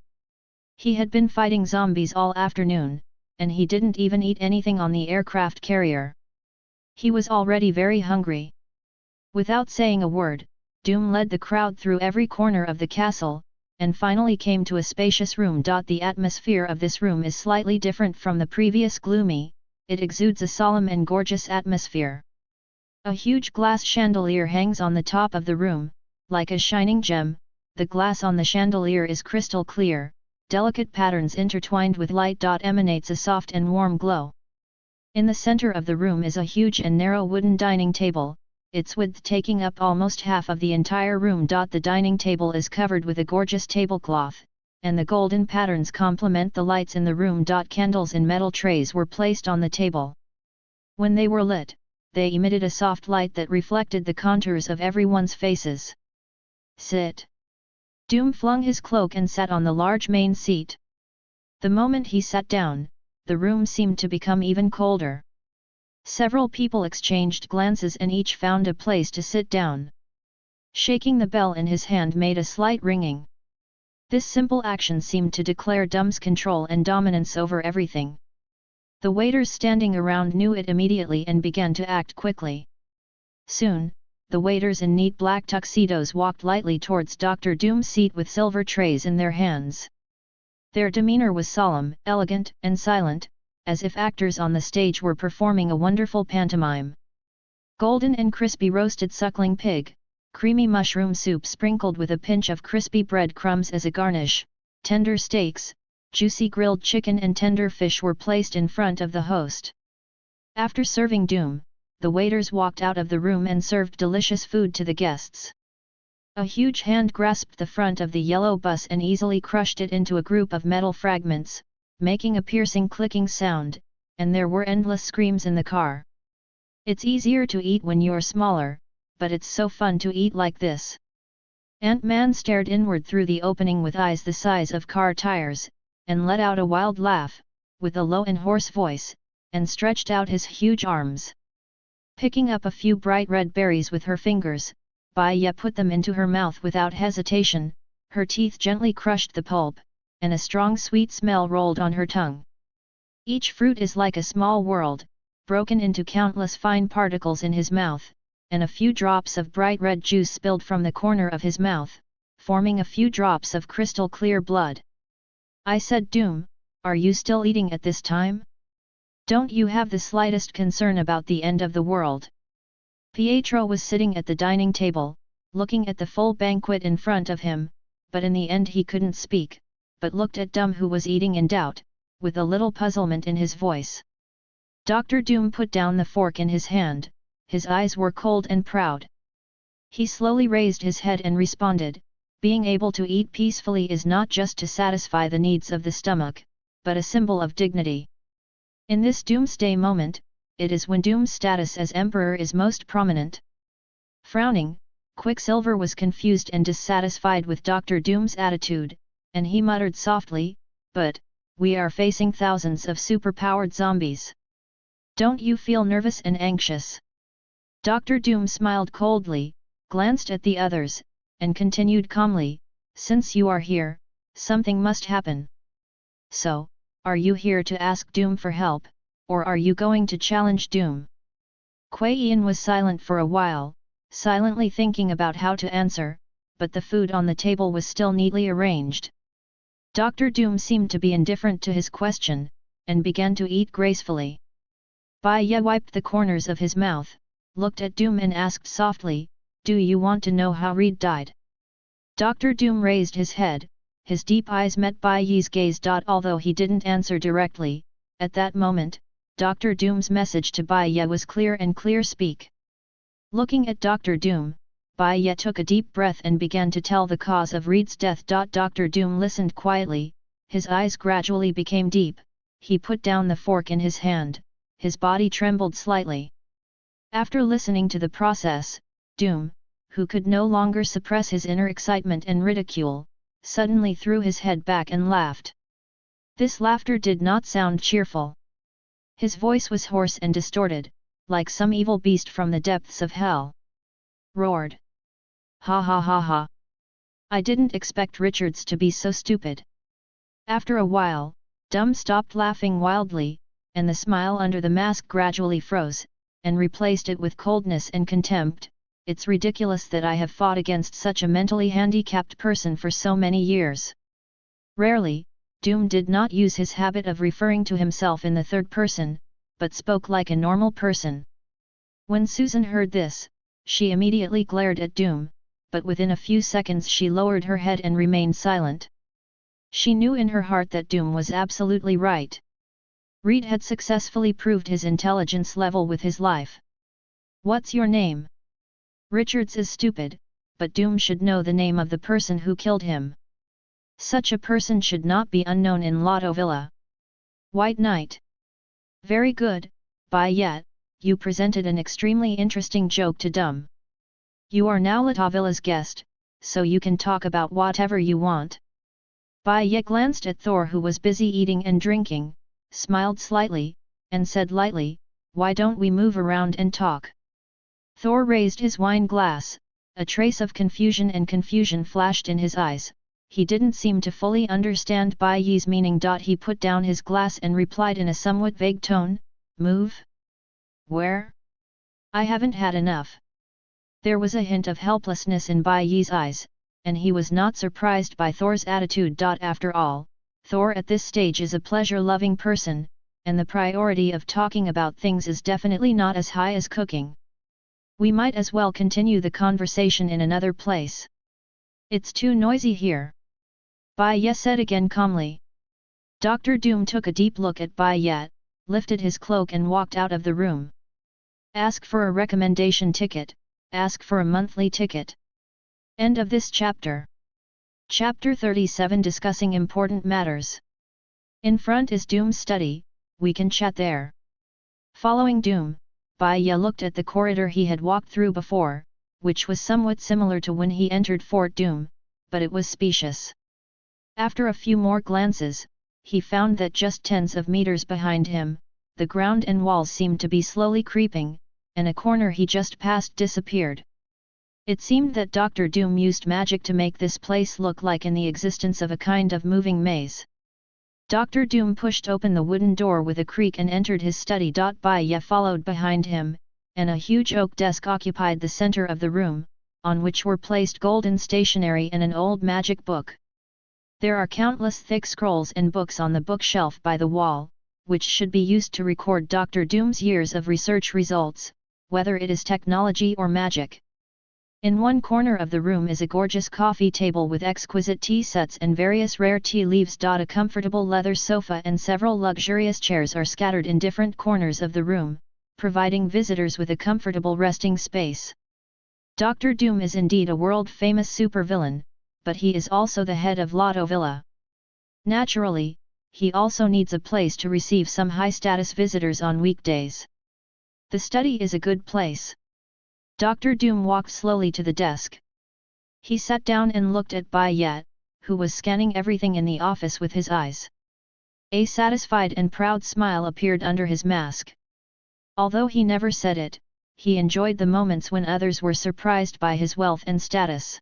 Speaker 1: He had been fighting zombies all afternoon, and he didn't even eat anything on the aircraft carrier. He was already very hungry. Without saying a word, Doom led the crowd through every corner of the castle, and finally came to a spacious room. The atmosphere of this room is slightly different from the previous gloomy, it exudes a solemn and gorgeous atmosphere. A huge glass chandelier hangs on the top of the room, like a shining gem. The glass on the chandelier is crystal clear, delicate patterns intertwined with light. Emanates a soft and warm glow. In the center of the room is a huge and narrow wooden dining table, its width taking up almost half of the entire room. The dining table is covered with a gorgeous tablecloth, and the golden patterns complement the lights in the room. Candles in metal trays were placed on the table. When they were lit, they emitted a soft light that reflected the contours of everyone's faces. Sit. Doom flung his cloak and sat on the large main seat. The moment he sat down, the room seemed to become even colder. Several people exchanged glances and each found a place to sit down. Shaking the bell in his hand made a slight ringing. This simple action seemed to declare Doom's control and dominance over everything. The waiters standing around knew it immediately and began to act quickly. Soon, the waiters in neat black tuxedos walked lightly towards Dr. Doom's seat with silver trays in their hands. Their demeanor was solemn, elegant, and silent, as if actors on the stage were performing a wonderful pantomime. Golden and crispy roasted suckling pig, creamy mushroom soup sprinkled with a pinch of crispy bread crumbs as a garnish, tender steaks, juicy grilled chicken and tender fish were placed in front of the host. After serving Doom, the waiters walked out of the room and served delicious food to the guests. A huge hand grasped the front of the yellow bus and easily crushed it into a group of metal fragments, making a piercing clicking sound, and there were endless screams in the car. It's easier to eat when you're smaller, but it's so fun to eat like this. Ant-Man stared inward through the opening with eyes the size of car tires, and let out a wild laugh, with a low and hoarse voice, and stretched out his huge arms. Picking up a few bright red berries with her fingers, Bai Ye put them into her mouth without hesitation, her teeth gently crushed the pulp, and a strong sweet smell rolled on her tongue. Each fruit is like a small world, broken into countless fine particles in his mouth, and a few drops of bright red juice spilled from the corner of his mouth, forming a few drops of crystal clear blood. I said, Doom, are you still eating at this time? Don't you have the slightest concern about the end of the world? Pietro was sitting at the dining table, looking at the full banquet in front of him, but in the end he couldn't speak, but looked at Doom who was eating in doubt, with a little puzzlement in his voice. Dr. Doom put down the fork in his hand, his eyes were cold and proud. He slowly raised his head and responded, being able to eat peacefully is not just to satisfy the needs of the stomach, but a symbol of dignity. In this doomsday moment, it is when Doom's status as emperor is most prominent. Frowning, Quicksilver was confused and dissatisfied with Dr. Doom's attitude, and he muttered softly, but, we are facing thousands of superpowered zombies. Don't you feel nervous and anxious? Dr. Doom smiled coldly, glanced at the others, and continued calmly, since you are here, something must happen. So, are you here to ask Doom for help, or are you going to challenge Doom? Kuei Yin was silent for a while, silently thinking about how to answer, but the food on the table was still neatly arranged. Dr. Doom seemed to be indifferent to his question, and began to eat gracefully. Bai Ye wiped the corners of his mouth, looked at Doom and asked softly, "Do you want to know how Reed died?" Dr. Doom raised his head, his deep eyes met Bai Ye's gaze. Although he didn't answer directly, at that moment, Dr. Doom's message to Bai Ye was clear and clear speak. Looking at Dr. Doom, Bai Ye took a deep breath and began to tell the cause of Reed's death. Dr. Doom listened quietly, his eyes gradually became deep, he put down the fork in his hand, his body trembled slightly. After listening to the process, Doom, who could no longer suppress his inner excitement and ridicule, suddenly threw his head back and laughed. This laughter did not sound cheerful. His voice was hoarse and distorted, like some evil beast from the depths of hell. Roared. "Ha ha ha ha! I didn't expect Richards to be so stupid." After a while, Doom stopped laughing wildly, and the smile under the mask gradually froze, and replaced it with coldness and contempt. "It's ridiculous that I have fought against such a mentally handicapped person for so many years." Rarely, Doom did not use his habit of referring to himself in the third person, but spoke like a normal person. When Susan heard this, she immediately glared at Doom, but within a few seconds she lowered her head and remained silent. She knew in her heart that Doom was absolutely right. Reed had successfully proved his intelligence level with his life. "What's your name?" "Richards is stupid, but Doom should know the name of the person who killed him. Such a person should not be unknown in Lotto Villa." "White Knight." "Very good, Bai Ye, you presented an extremely interesting joke to Doom. You are now Lotto Villa's guest, so you can talk about whatever you want." Bai Ye glanced at Thor, who was busy eating and drinking, smiled slightly, and said lightly, "Why don't we move around and talk?" Thor raised his wine glass, a trace of confusion flashed in his eyes. He didn't seem to fully understand Bai Ye's meaning. He put down his glass and replied in a somewhat vague tone, "Move? Where? I haven't had enough." There was a hint of helplessness in Bai Ye's eyes, and he was not surprised by Thor's attitude. After all, Thor at this stage is a pleasure-loving person, and the priority of talking about things is definitely not as high as cooking. "We might as well continue the conversation in another place. It's too noisy here," Bai Ye said again calmly. Dr. Doom took a deep look at Bai Ye, lifted his cloak and walked out of the room. Ask for a recommendation ticket, ask for a monthly ticket. End of this chapter. Chapter 37, discussing important matters. In front is Doom's study, we can chat there. Following Doom, Bai Ye looked at the corridor he had walked through before, which was somewhat similar to when he entered Fort Doom, but it was spacious. After a few more glances, he found that just tens of meters behind him, the ground and walls seemed to be slowly creeping, and a corner he just passed disappeared. It seemed that Dr. Doom used magic to make this place look like in the existence of a kind of moving maze. Dr. Doom pushed open the wooden door with a creak and entered his study. Bai Ye followed behind him, and a huge oak desk occupied the center of the room, on which were placed golden stationery and an old magic book. There are countless thick scrolls and books on the bookshelf by the wall, which should be used to record Dr. Doom's years of research results, whether it is technology or magic. In one corner of the room is a gorgeous coffee table with exquisite tea sets and various rare tea leaves. A comfortable leather sofa and several luxurious chairs are scattered in different corners of the room, providing visitors with a comfortable resting space. Dr. Doom is indeed a world-famous supervillain, but he is also the head of Lotto Villa. Naturally, he also needs a place to receive some high-status visitors on weekdays. The study is a good place. Dr. Doom walked slowly to the desk. He sat down and looked at Bai Ye, who was scanning everything in the office with his eyes. A satisfied and proud smile appeared under his mask. Although he never said it, he enjoyed the moments when others were surprised by his wealth and status.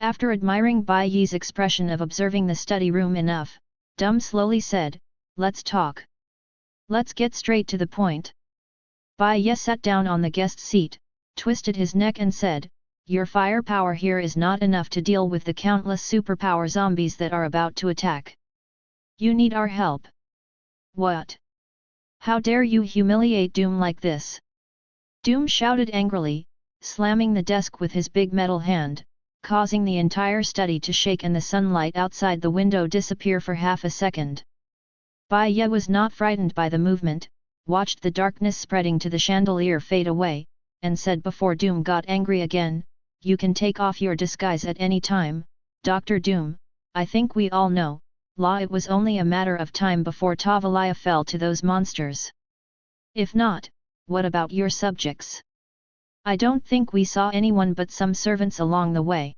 Speaker 1: After admiring Bai Ye's expression of observing the study room enough, Doom slowly said, "Let's talk. Let's get straight to the point." Bai Ye sat down on the guest seat, twisted his neck and said, "Your firepower here is not enough to deal with the countless superpower zombies that are about to attack. You need our help." "What? How dare you humiliate Doom like this?" Doom shouted angrily, slamming the desk with his big metal hand, causing the entire study to shake and the sunlight outside the window disappear for half a second. Bai Ye was not frightened by the movement, watched the darkness spreading to the chandelier fade away, and said before Doom got angry again, "You can take off your disguise at any time, Dr. Doom. I think we all know, it was only a matter of time before Tavalia fell to those monsters. If not, what about your subjects? I don't think we saw anyone but some servants along the way.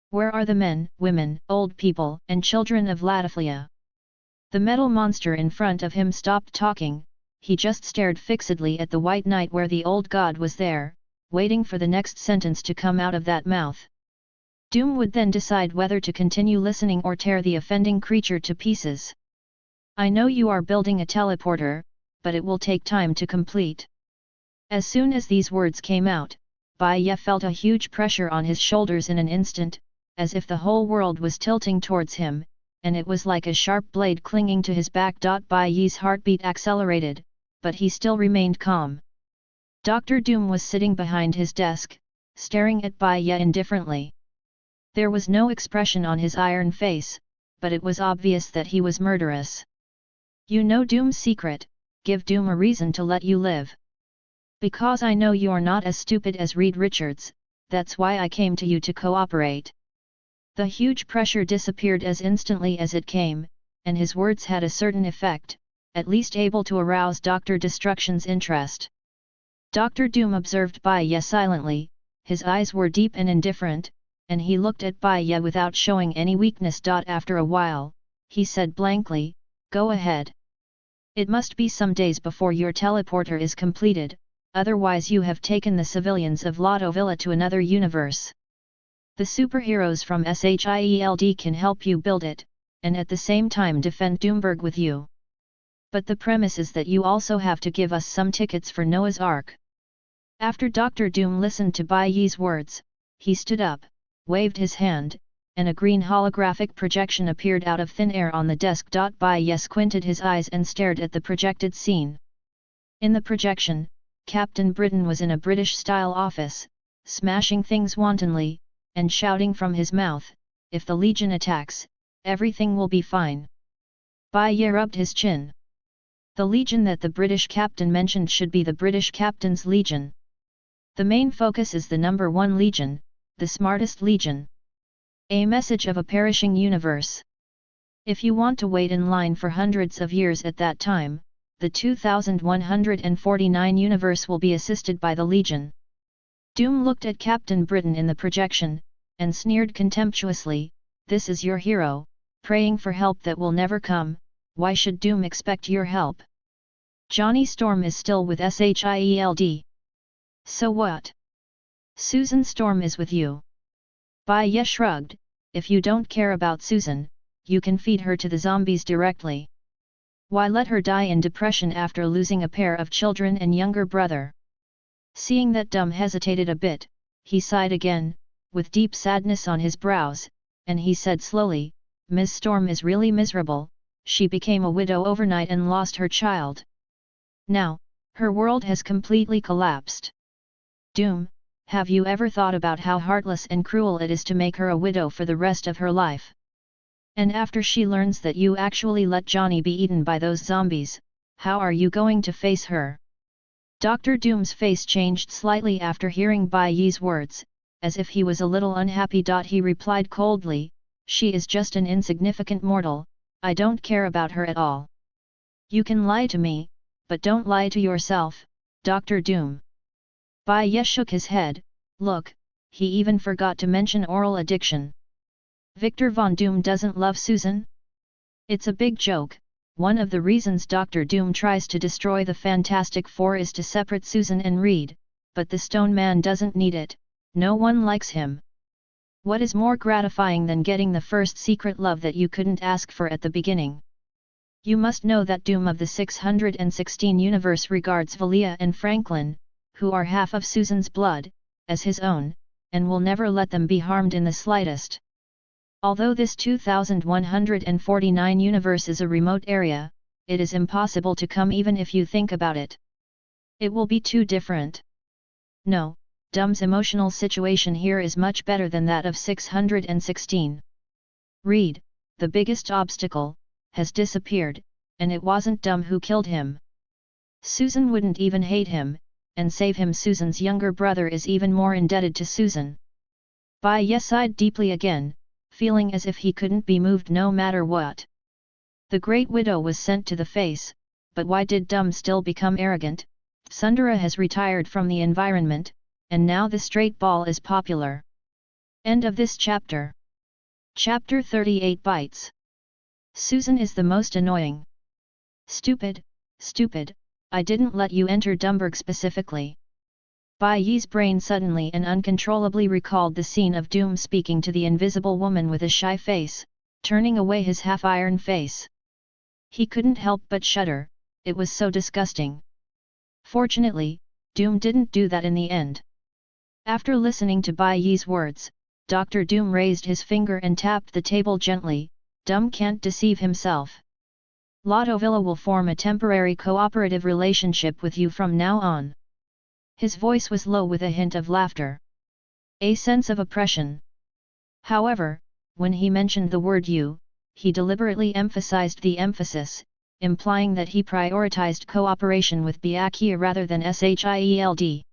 Speaker 1: Where are the men, women, old people, and children of Lataflia?" The metal monster in front of him stopped talking, he just stared fixedly at the white night where the old god was there, waiting for the next sentence to come out of that mouth. Doom would then decide whether to continue listening or tear the offending creature to pieces. "I know you are building a teleporter, but it will take time to complete." As soon as these words came out, Bai Ye felt a huge pressure on his shoulders in an instant, as if the whole world was tilting towards him, and it was like a sharp blade clinging to his back. Bai Ye's heartbeat accelerated, but he still remained calm. Dr. Doom was sitting behind his desk, staring at Bai Ye indifferently. There was no expression on his iron face, but it was obvious that he was murderous. "You know Doom's secret, give Doom a reason to let you live." "Because I know you're not as stupid as Reed Richards, that's why I came to you to cooperate." The huge pressure disappeared as instantly as it came, and his words had a certain effect, at least able to arouse Dr. Destruction's interest. Dr. Doom observed Bai Ye silently, his eyes were deep and indifferent, and he looked at Bai Ye without showing any weakness. After a while, he said blankly, "Go ahead. It must be some days before your teleporter is completed, otherwise you have taken the civilians of Lotto Villa to another universe. The superheroes from SHIELD can help you build it, and at the same time defend Doomburg with you. But the premise is that you also have to give us some tickets for Noah's Ark." After Dr. Doom listened to Bai Ye's words, he stood up, waved his hand, and a green holographic projection appeared out of thin air on the desk. Bai Ye squinted his eyes and stared at the projected scene. In the projection, Captain Britain was in a British-style office, smashing things wantonly, and shouting from his mouth, "If the Legion attacks, everything will be fine." Bai Ye rubbed his chin. The Legion that the British captain mentioned should be the British captain's Legion. The main focus is the number 1 Legion, the smartest Legion. A message of a perishing universe. If you want to wait in line for hundreds of years at that time, the 2149 universe will be assisted by the Legion. Doom looked at Captain Britain in the projection, and sneered contemptuously, "This is your hero, praying for help that will never come, why should Doom expect your help? Johnny Storm is still with SHIELD. So what? Susan Storm is with you." Bai Ye shrugged, "If you don't care about Susan, you can feed her to the zombies directly. Why let her die in depression after losing a pair of children and younger brother?" Seeing that Doom hesitated a bit, he sighed again, with deep sadness on his brows, and he said slowly, "Miss Storm is really miserable, she became a widow overnight and lost her child. Now, her world has completely collapsed. Doom, have you ever thought about how heartless and cruel it is to make her a widow for the rest of her life? And after she learns that you actually let Johnny be eaten by those zombies, how are you going to face her?" Dr. Doom's face changed slightly after hearing Bai Ye's words, as if he was a little unhappy. He replied coldly, "She is just an insignificant mortal, I don't care about her at all." "You can lie to me, but don't lie to yourself, Dr. Doom." Bai Ye shook his head, "Look, he even forgot to mention oral addiction. Victor Von Doom doesn't love Susan? It's a big joke. One of the reasons Dr. Doom tries to destroy the Fantastic Four is to separate Susan and Reed, but the Stone Man doesn't need it, no one likes him. What is more gratifying than getting the first secret love that you couldn't ask for at the beginning? You must know that Doom of the 616 universe regards Valia and Franklin, who are half of Susan's blood, as his own, and will never let them be harmed in the slightest. Although this 2149 universe is a remote area, it is impossible to come even if you think about it. It will be too different. No, Dum's emotional situation here is much better than that of 616. Read, the biggest obstacle, has disappeared, and it wasn't Dum who killed him. Susan wouldn't even hate him, and save him. Susan's younger brother is even more indebted to Susan. Bai Ye sighed deeply again, feeling as if he couldn't be moved no matter what. The Great Widow was sent to the face, but why did Dum still become arrogant? Sundara has retired from the environment, and now the straight ball is popular. End of this chapter. Chapter 38 Bites. Susan is the most annoying. Stupid, stupid, I didn't let you enter Dumburg specifically. Bai Ye's brain suddenly and uncontrollably recalled the scene of Doom speaking to the invisible woman with a shy face, turning away his half-iron face. He couldn't help but shudder, it was so disgusting. Fortunately, Doom didn't do that in the end. After listening to Bai Ye's words, Dr. Doom raised his finger and tapped the table gently. Dum can't deceive himself. Lotto Villa will form a temporary cooperative relationship with you from now on. His voice was low with a hint of laughter. A sense of oppression. However, when he mentioned the word you, he deliberately emphasized the emphasis, implying that he prioritized cooperation with Bai Ye rather than Shield.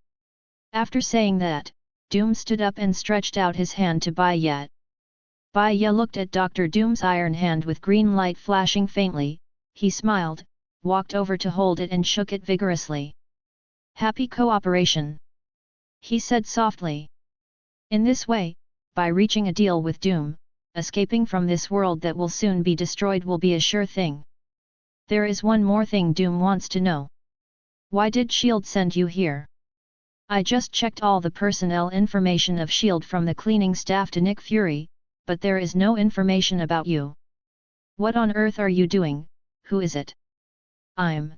Speaker 1: After saying that, Doom stood up and stretched out his hand to Bai Ye. Bai Ye looked at Dr. Doom's iron hand with green light flashing faintly, he smiled, walked over to hold it and shook it vigorously. Happy cooperation, he said softly. In this way, by reaching a deal with Doom, escaping from this world that will soon be destroyed will be a sure thing. There is one more thing Doom wants to know. Why did S.H.I.E.L.D. send you here? I just checked all the personnel information of S.H.I.E.L.D. from the cleaning staff to Nick Fury, but there is no information about you. What on earth are you doing? Who is it? I'm.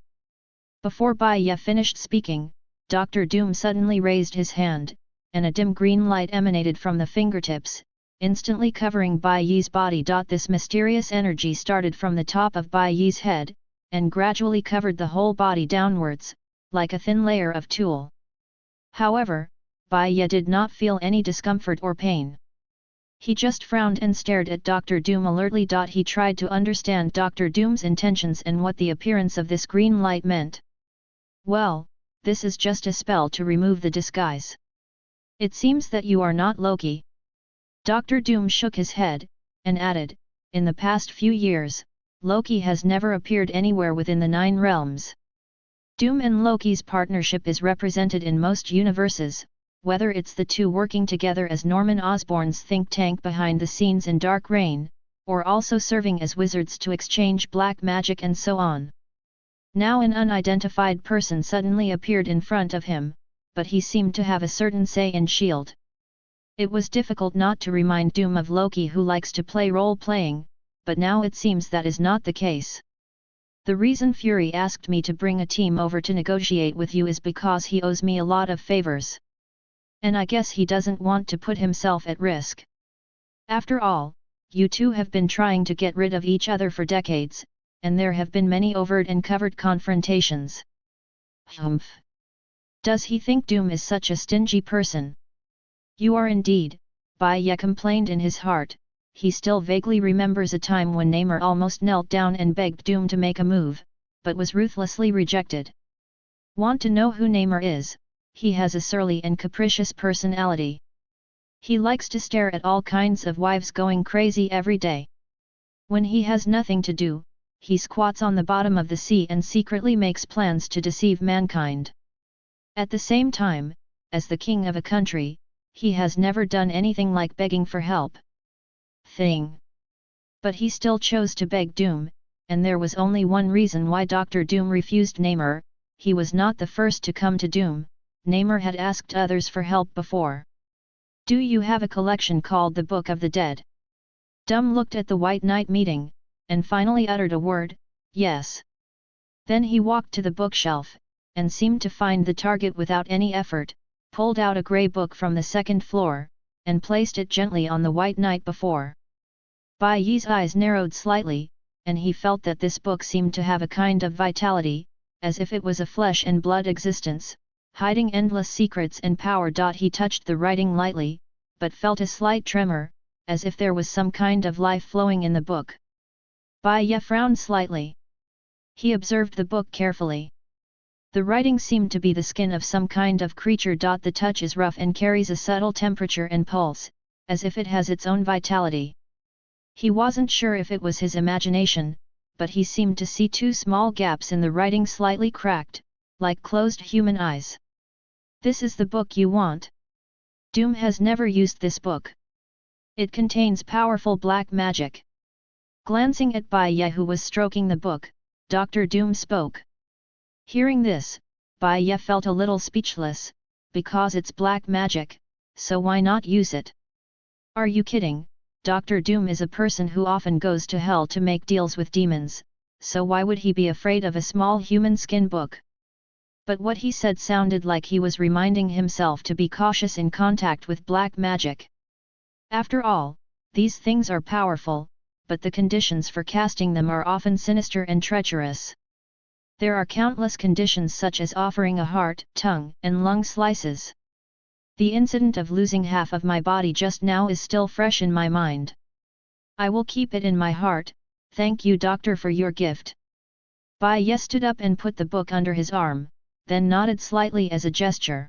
Speaker 1: Before Bai Ye finished speaking, Dr. Doom suddenly raised his hand, and a dim green light emanated from the fingertips, instantly covering Bai Ye's body. This mysterious energy started from the top of Bai Ye's head, and gradually covered the whole body downwards, like a thin layer of tulle. However, Bai Ye did not feel any discomfort or pain. He just frowned and stared at Dr. Doom alertly. He tried to understand Dr. Doom's intentions and what the appearance of this green light meant. Well, this is just a spell to remove the disguise. It seems that you are not Loki. Dr. Doom shook his head, and added, in the past few years, Loki has never appeared anywhere within the 9 realms. Doom and Loki's partnership is represented in most universes, whether it's the two working together as Norman Osborn's think tank behind the scenes in Dark Reign, or also serving as wizards to exchange black magic and so on. Now an unidentified person suddenly appeared in front of him, but he seemed to have a certain say in S.H.I.E.L.D. It was difficult not to remind Doom of Loki, who likes to play role-playing, but now it seems that is not the case. The reason Fury asked me to bring a team over to negotiate with you is because he owes me a lot of favors. And I guess he doesn't want to put himself at risk. After all, you two have been trying to get rid of each other for decades, and there have been many overt and covert confrontations. Humph! Does he think Doom is such a stingy person? You are indeed, Bai Ye complained in his heart. He still vaguely remembers a time when Namor almost knelt down and begged Doom to make a move, but was ruthlessly rejected. Want to know who Namor is? He has a surly and capricious personality. He likes to stare at all kinds of wives going crazy every day. When he has nothing to do, he squats on the bottom of the sea and secretly makes plans to deceive mankind. At the same time, as the king of a country, he has never done anything like begging for help. But he still chose to beg Doom, and there was only one reason why Dr. Doom refused Namor. He was not the first to come to Doom. Namor had asked others for help before. Do you have a collection called the Book of the Dead? Doom looked at the White Knight meeting, and finally uttered a word, yes. Then he walked to the bookshelf, and seemed to find the target without any effort, pulled out a grey book from the second floor, and placed it gently on the white night before. Bai Ye's eyes narrowed slightly, and he felt that this book seemed to have a kind of vitality, as if it was a flesh and blood existence, hiding endless secrets and power. He touched the writing lightly, but felt a slight tremor, as if there was some kind of life flowing in the book. Bai Ye frowned slightly. He observed the book carefully. The writing seemed to be the skin of some kind of creature. The touch is rough and carries a subtle temperature and pulse, as if it has its own vitality. He wasn't sure if it was his imagination, but he seemed to see two small gaps in the writing, slightly cracked, like closed human eyes. This is the book you want? Doom has never used this book. It contains powerful black magic. Glancing at Bai Ye, who was stroking the book, Dr. Doom spoke. Hearing this, Bai Ye felt a little speechless, because it's black magic, so why not use it? Are you kidding? Dr. Doom is a person who often goes to hell to make deals with demons, so why would he be afraid of a small human skin book? But what he said sounded like he was reminding himself to be cautious in contact with black magic. After all, these things are powerful, but the conditions for casting them are often sinister and treacherous. There are countless conditions, such as offering a heart, tongue, and lung slices. The incident of losing half of my body just now is still fresh in my mind. I will keep it in my heart. Thank you, doctor, for your gift. Bai Ye stood up and put the book under his arm, then nodded slightly as a gesture.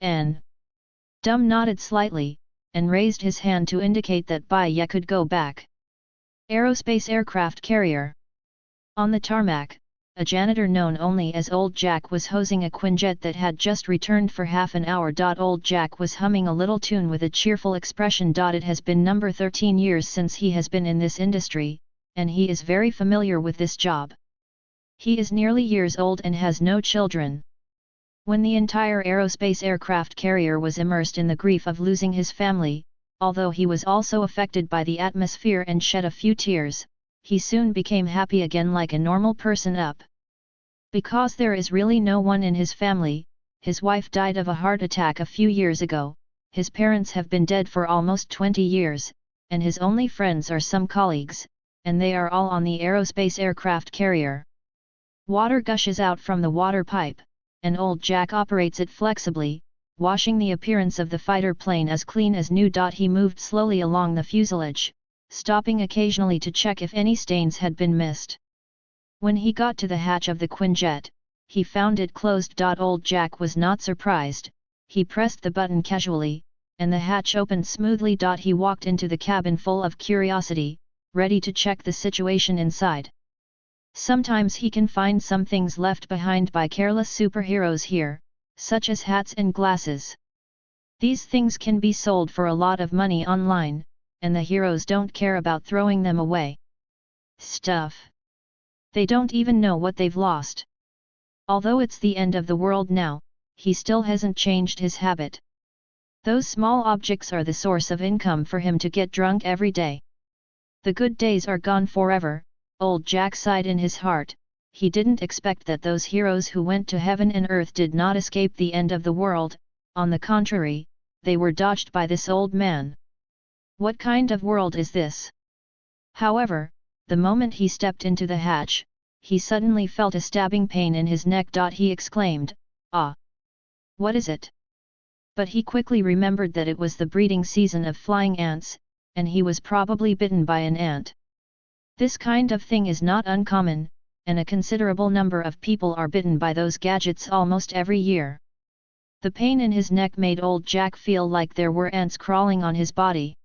Speaker 1: Dum nodded slightly, and raised his hand to indicate that Bai Ye could go back. Aerospace aircraft carrier. On the tarmac, a janitor known only as Old Jack was hosing a Quinjet that had just returned for half an hour. Old Jack was humming a little tune with a cheerful expression. It has been number 13 years since he has been in this industry, and he is very familiar with this job. He is nearly years old and has no children. When the entire aerospace aircraft carrier was immersed in the grief of losing his family, although he was also affected by the atmosphere and shed a few tears, he soon became happy again, like a normal person. Because there is really no one in his family, his wife died of a heart attack a few years ago, his parents have been dead for almost 20 years, and his only friends are some colleagues, and they are all on the aerospace aircraft carrier. Water gushes out from the water pipe, and Old Jack operates it flexibly, washing the appearance of the fighter plane as clean as new. He moved slowly along the fuselage, stopping occasionally to check if any stains had been missed. When he got to the hatch of the Quinjet, he found it closed. Old Jack was not surprised. He pressed the button casually, and the hatch opened smoothly. He walked into the cabin full of curiosity, ready to check the situation inside. Sometimes he can find some things left behind by careless superheroes here, such as hats and glasses. These things can be sold for a lot of money online, and the heroes don't care about throwing them away. Stuff. They don't even know what they've lost. Although it's the end of the world now, he still hasn't changed his habit. Those small objects are the source of income for him to get drunk every day. The good days are gone forever. Old Jack sighed in his heart. He didn't expect that those heroes who went to heaven and earth did not escape the end of the world. On the contrary, they were dodged by this old man. What kind of world is this? However, the moment he stepped into the hatch, he suddenly felt a stabbing pain in his neck. He exclaimed, "Ah! What is it?" But he quickly remembered that it was the breeding season of flying ants, and he was probably bitten by an ant. This kind of thing is not uncommon, and a considerable number of people are bitten by those gadgets almost every year. The pain in his neck made Old Jack feel like there were ants crawling on his body.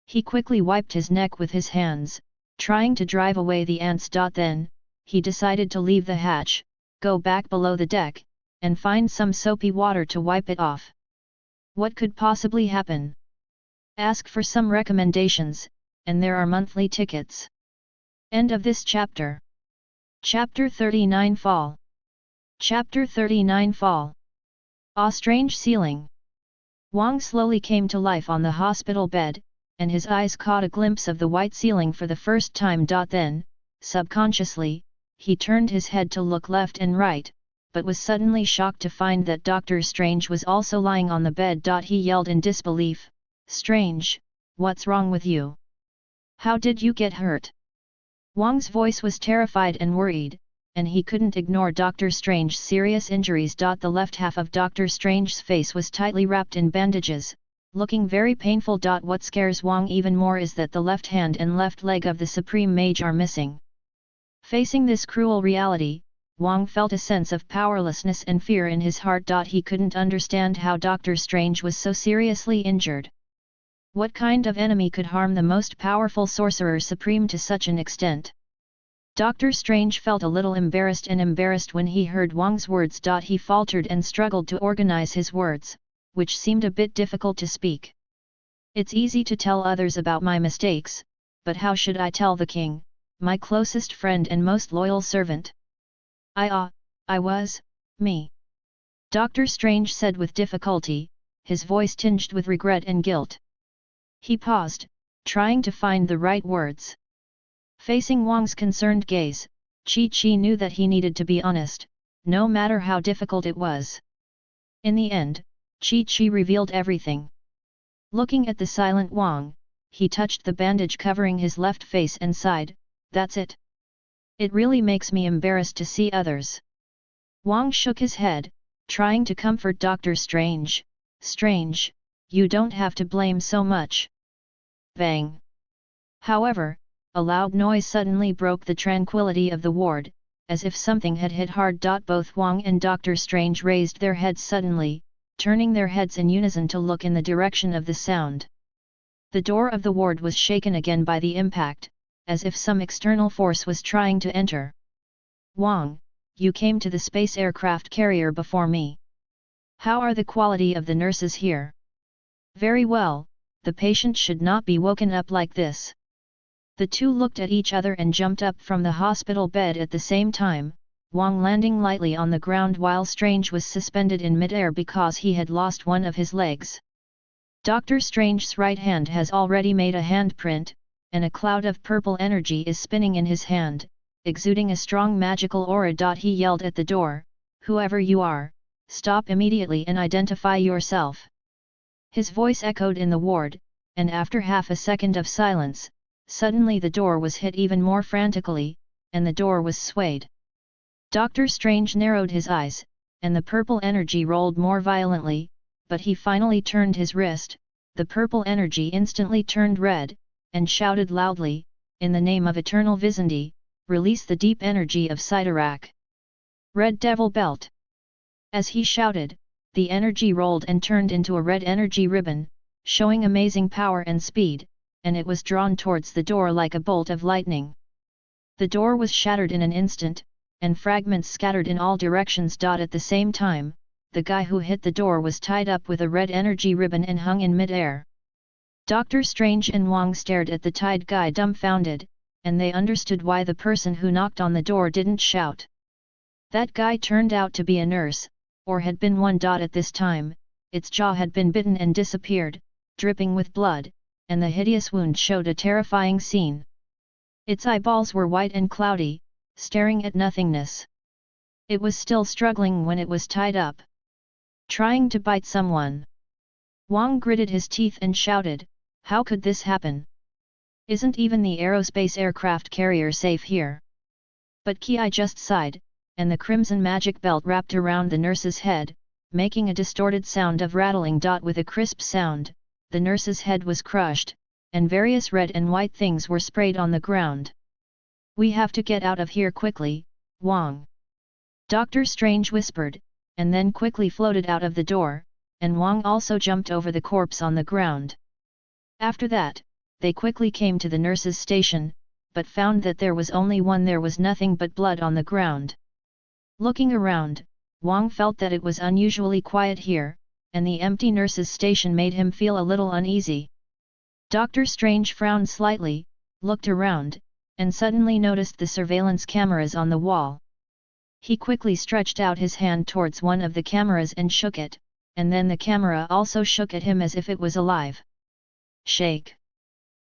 Speaker 1: He quickly wiped his neck with his hands, trying to drive away the ants. Then, he decided to leave the hatch, go back below the deck, and find some soapy water to wipe it off. What could possibly happen? Ask for some recommendations, and there are monthly tickets. End of this chapter. Chapter 39 Fall. Chapter 39 Fall. Ah, strange ceiling. Wang slowly came to life on the hospital bed, and his eyes caught a glimpse of the white ceiling for the first time. Then, subconsciously, he turned his head to look left and right, but was suddenly shocked to find that Doctor Strange was also lying on the bed. He yelled in disbelief, "Strange, what's wrong with you? How did you get hurt?" Wang's voice was terrified and worried, and he couldn't ignore Doctor Strange's serious injuries. The left half of Doctor Strange's face was tightly wrapped in bandages, looking very painful. What scares Wang even more is that the left hand and left leg of the Supreme Mage are missing. Facing this cruel reality, Wang felt a sense of powerlessness and fear in his heart. He couldn't understand how Doctor Strange was so seriously injured. What kind of enemy could harm the most powerful Sorcerer Supreme to such an extent? Doctor Strange felt a little embarrassed when he heard Wang's words. He faltered and struggled to organize his words, which seemed a bit difficult to speak. "It's easy to tell others about my mistakes, but how should I tell the king, my closest friend and most loyal servant? I was me," Doctor Strange said with difficulty, his voice tinged with regret and guilt. He paused, trying to find the right words. Facing Wang's concerned gaze, Chi knew that he needed to be honest, no matter how difficult it was. In the end, Chi revealed everything. Looking at the silent Wang, he touched the bandage covering his left face and sighed, "That's it. It really makes me embarrassed to see others." Wang shook his head, trying to comfort Doctor Strange. "Strange, you don't have to blame so much." Bang! However, a loud noise suddenly broke the tranquility of the ward, as if something had hit hard. Both Wang and Doctor Strange raised their heads suddenly, turning their heads in unison to look in the direction of the sound. The door of the ward was shaken again by the impact, as if some external force was trying to enter. "Wang, you came to the space aircraft carrier before me. How are the quality of the nurses here?" "Very well, the patient should not be woken up like this." The two looked at each other and jumped up from the hospital bed at the same time, Wang landing lightly on the ground while Strange was suspended in midair because he had lost one of his legs. Doctor Strange's right hand has already made a handprint, and a cloud of purple energy is spinning in his hand, exuding a strong magical aura. He yelled at the door, "Whoever you are, stop immediately and identify yourself." His voice echoed in the ward, and after half a second of silence, suddenly the door was hit even more frantically, and the door was swayed. Doctor Strange narrowed his eyes, and the purple energy rolled more violently, but he finally turned his wrist, the purple energy instantly turned red, and shouted loudly, "In the name of eternal Vizandi, release the deep energy of Sidorak. Red Devil Belt." As he shouted, the energy rolled and turned into a red energy ribbon, showing amazing power and speed, and it was drawn towards the door like a bolt of lightning. The door was shattered in an instant, and fragments scattered in all directions. At the same time, the guy who hit the door was tied up with a red energy ribbon and hung in mid-air. Doctor Strange and Wang stared at the tied guy dumbfounded, and they understood why the person who knocked on the door didn't shout. That guy turned out to be a nurse, or had been one. At this time, its jaw had been bitten and disappeared, dripping with blood, and the hideous wound showed a terrifying scene. Its eyeballs were white and cloudy, staring at nothingness. It was still struggling when it was tied up, trying to bite someone. Wang gritted his teeth and shouted, "How could this happen? Isn't even the aerospace aircraft carrier safe here?" But Ki just sighed, and the crimson magic belt wrapped around the nurse's head, making a distorted sound of rattling. With a crisp sound, the nurse's head was crushed, and various red and white things were sprayed on the ground. "We have to get out of here quickly, Wang," Doctor Strange whispered, and then quickly floated out of the door, and Wang also jumped over the corpse on the ground. After that, they quickly came to the nurse's station, but found that there was only one. There was nothing but blood on the ground. Looking around, Wang felt that it was unusually quiet here, and the empty nurse's station made him feel a little uneasy. Doctor Strange frowned slightly, looked around, and suddenly noticed the surveillance cameras on the wall. He quickly stretched out his hand towards one of the cameras and shook it, and then the camera also shook at him as if it was alive. "Shake!"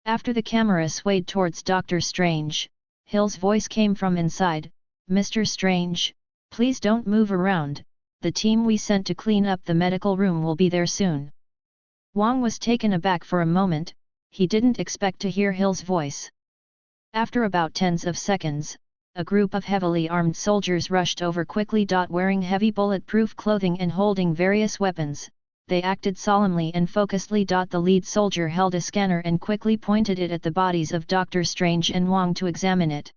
Speaker 1: After the camera swayed towards Doctor Strange, Hill's voice came from inside, "Mr. Strange, Please don't move around, the team we sent to clean up the medical room will be there soon. Wang was taken aback for a moment, he didn't expect to hear Hill's voice. After about tens of seconds, a group of heavily armed soldiers rushed over quickly. Wearing heavy bulletproof clothing and holding various weapons, they acted solemnly and focusedly. The lead soldier held a scanner and quickly pointed it at the bodies of Dr. Strange and Wang to examine it.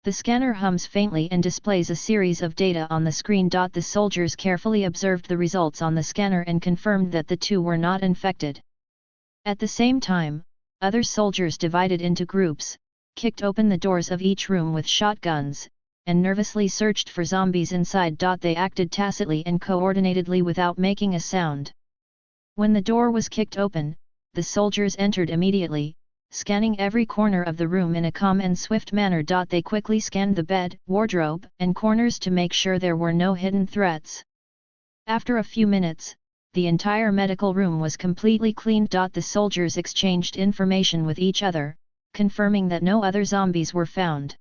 Speaker 1: The scanner hums faintly and displays a series of data on the screen. The soldiers carefully observed the results on the scanner and confirmed that the two were not infected. At the same time, other soldiers divided into groups, kicked open the doors of each room with shotguns, and nervously searched for zombies inside. They acted tacitly and coordinatedly without making a sound. When the door was kicked open, the soldiers entered immediately, scanning every corner of the room in a calm and swift manner. They quickly scanned the bed, wardrobe, and corners to make sure there were no hidden threats. After a few minutes, the entire medical room was completely cleaned. The soldiers exchanged information with each other, confirming that no other zombies were found.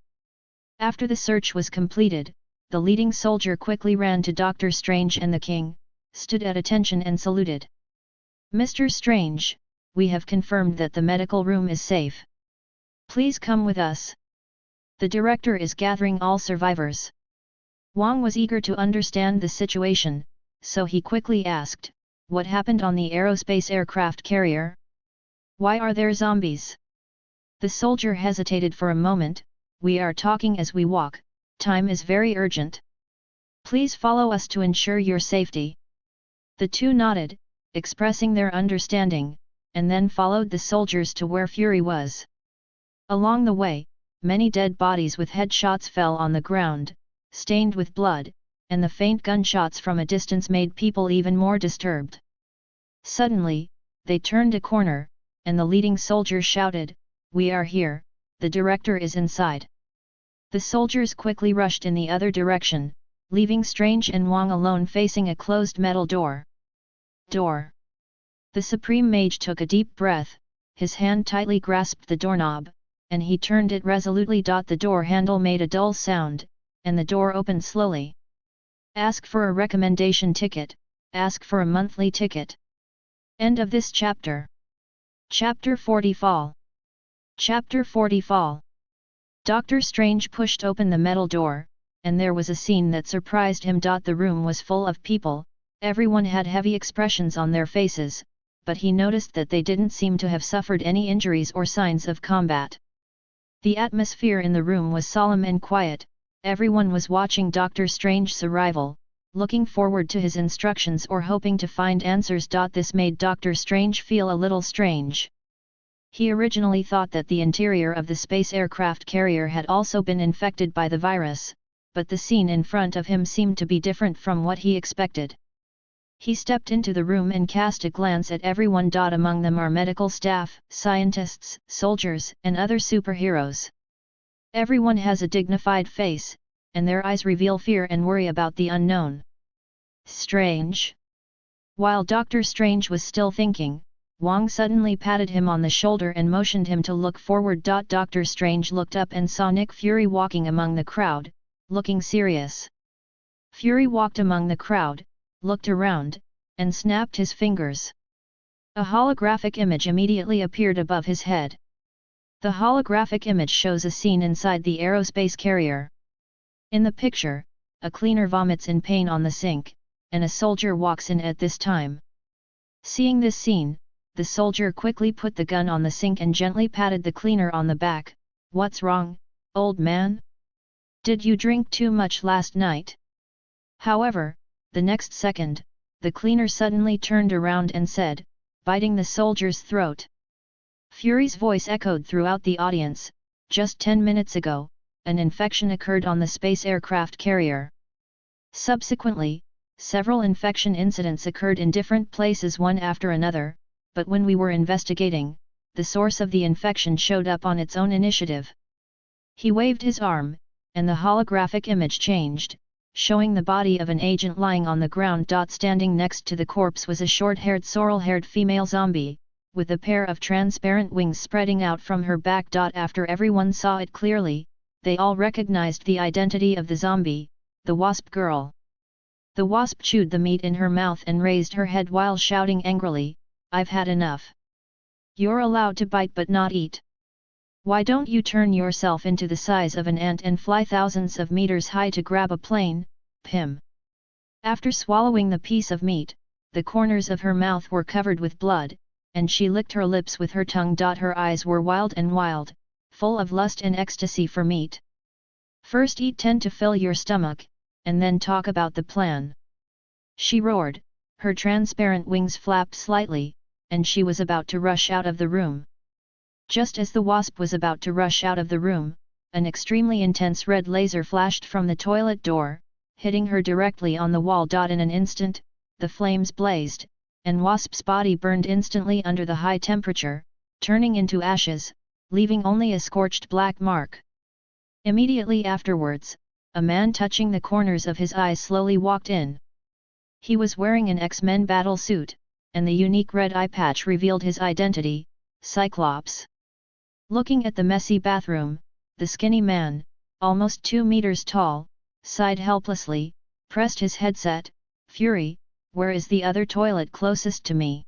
Speaker 1: After the search was completed, the leading soldier quickly ran to Dr. Strange and the king, stood at attention and saluted. "Mr. Strange, we have confirmed that the medical room is safe. Please come with us. The director is gathering all survivors." Wang was eager to understand the situation, so he quickly asked, "What happened on the aerospace aircraft carrier? Why are there zombies?" The soldier hesitated for a moment. "We are talking as we walk, time is very urgent. Please follow us to ensure your safety." The two nodded, expressing their understanding, and then followed the soldiers to where Fury was. Along the way, many dead bodies with headshots fell on the ground, stained with blood, and the faint gunshots from a distance made people even more disturbed. Suddenly, they turned a corner, and the leading soldier shouted, "We are here, the director is inside." The soldiers quickly rushed in the other direction, leaving Strange and Wang alone facing a closed metal door. Door. The Supreme Mage took a deep breath, his hand tightly grasped the doorknob, and he turned it resolutely. The door handle made a dull sound, and the door opened slowly. "Ask for a recommendation ticket, ask for a monthly ticket." End of this chapter. Chapter 40 Fall. Chapter 40 Fall. Dr. Strange pushed open the metal door, and there was a scene that surprised him. The room was full of people, everyone had heavy expressions on their faces, but he noticed that they didn't seem to have suffered any injuries or signs of combat. The atmosphere in the room was solemn and quiet, everyone was watching Dr. Strange's arrival, looking forward to his instructions or hoping to find answers. This made Dr. Strange feel a little strange. He originally thought that the interior of the space aircraft carrier had also been infected by the virus, but the scene in front of him seemed to be different from what he expected. He stepped into the room and cast a glance at everyone. Among them are medical staff, scientists, soldiers, and other superheroes. Everyone has a dignified face, and their eyes reveal fear and worry about the unknown. Strange. While Dr. Strange was still thinking, Wang suddenly patted him on the shoulder and motioned him to look forward. Dr. Strange looked up and saw Nick Fury walking among the crowd, looking serious. Fury walked among the crowd, looked around, and snapped his fingers. A holographic image immediately appeared above his head. The holographic image shows a scene inside the aerospace carrier. In the picture, a cleaner vomits in pain on the sink, and a soldier walks in at this time. Seeing this scene, the soldier quickly put the gun on the sink and gently patted the cleaner on the back. "What's wrong, old man? Did you drink too much last night?" However, the next second, the cleaner suddenly turned around and said, biting the soldier's throat. Fury's voice echoed throughout the audience, "Just 10 minutes ago, an infection occurred on the space aircraft carrier. Subsequently, several infection incidents occurred in different places one after another, but when we were investigating, the source of the infection showed up on its own initiative." He waved his arm, and the holographic image changed, showing the body of an agent lying on the ground. Standing next to the corpse was a short-haired sorrel-haired female zombie, with a pair of transparent wings spreading out from her back. After everyone saw it clearly, they all recognized the identity of the zombie, the wasp girl. The wasp chewed the meat in her mouth and raised her head while shouting angrily, "I've had enough. You're allowed to bite but not eat. Why don't you turn yourself into the size of an ant and fly thousands of meters high to grab a plane, Pim?" After swallowing the piece of meat, the corners of her mouth were covered with blood, and she licked her lips with her tongue. Her eyes were wild, full of lust and ecstasy for meat. "First eat 10 to fill your stomach, and then talk about the plan," she roared. Her transparent wings flapped slightly, and she was about to rush out of the room. Just as the wasp was about to rush out of the room, an extremely intense red laser flashed from the toilet door, hitting her directly on the wall. In an instant, the flames blazed, and Wasp's body burned instantly under the high temperature, turning into ashes, leaving only a scorched black mark. Immediately afterwards, a man touching the corners of his eyes slowly walked in. He was wearing an X-Men battle suit, and the unique red eye patch revealed his identity, Cyclops. Looking at the messy bathroom, the skinny man, almost 2 meters tall, sighed helplessly, pressed his headset. "Fury, where is the other toilet closest to me?"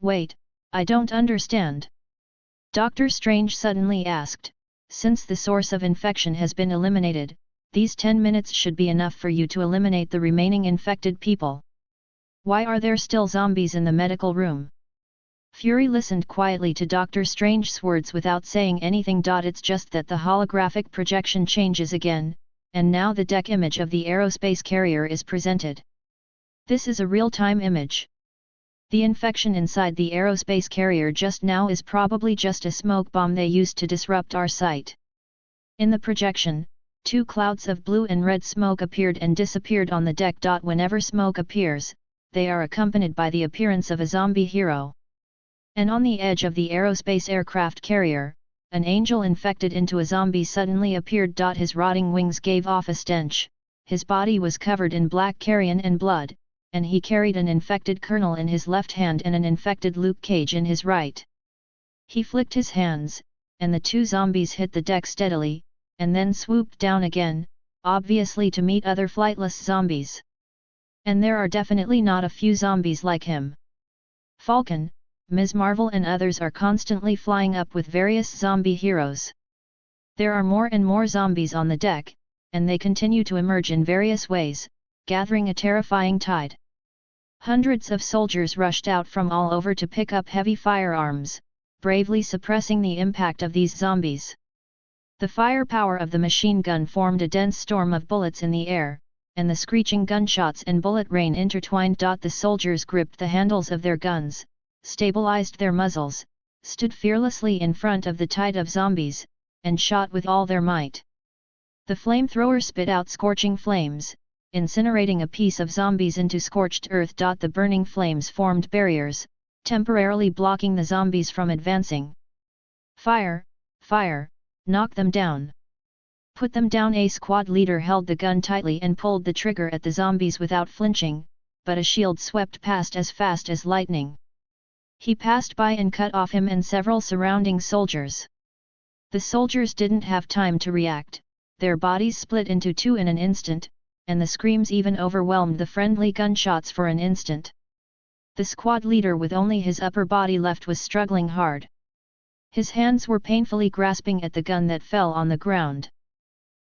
Speaker 1: "Wait, I don't understand," Doctor Strange suddenly asked. "Since the source of infection has been eliminated, these 10 minutes should be enough for you to eliminate the remaining infected people. Why are there still zombies in the medical room?" Fury listened quietly to Doctor Strange's words without saying anything. "It's just that the holographic projection changes again, and now the deck image of the aerospace carrier is presented. This is a real-time image. The infection inside the aerospace carrier just now is probably just a smoke bomb they used to disrupt our sight." In the projection, 2 clouds of blue and red smoke appeared and disappeared on the deck. Whenever smoke appears, they are accompanied by the appearance of a zombie hero. And on the edge of the aerospace aircraft carrier, an angel infected into a zombie suddenly appeared. His rotting wings gave off a stench, his body was covered in black carrion and blood, and he carried an infected Colonel in his left hand and an infected Luke Cage in his right. He flicked his hands, and the 2 zombies hit the deck steadily, and then swooped down again, obviously to meet other flightless zombies. And there are definitely not a few zombies like him. Falcon, Ms. Marvel and others are constantly flying up with various zombie heroes. There are more and more zombies on the deck, and they continue to emerge in various ways, gathering a terrifying tide. Hundreds of soldiers rushed out from all over to pick up heavy firearms, bravely suppressing the impact of these zombies. The firepower of the machine gun formed a dense storm of bullets in the air, and the screeching gunshots and bullet rain intertwined. The soldiers gripped the handles of their guns, stabilized their muzzles, stood fearlessly in front of the tide of zombies, and shot with all their might. The flamethrower spit out scorching flames, incinerating a piece of zombies into scorched earth. The burning flames formed barriers, temporarily blocking the zombies from advancing. "Fire! Fire! Knock them down! Put them down!" A squad leader held the gun tightly and pulled the trigger at the zombies without flinching, but a shield swept past as fast as lightning. He passed by and cut off him and several surrounding soldiers. The soldiers didn't have time to react, their bodies split into 2 in an instant, and the screams even overwhelmed the friendly gunshots for an instant. The squad leader with only his upper body left was struggling hard. His hands were painfully grasping at the gun that fell on the ground.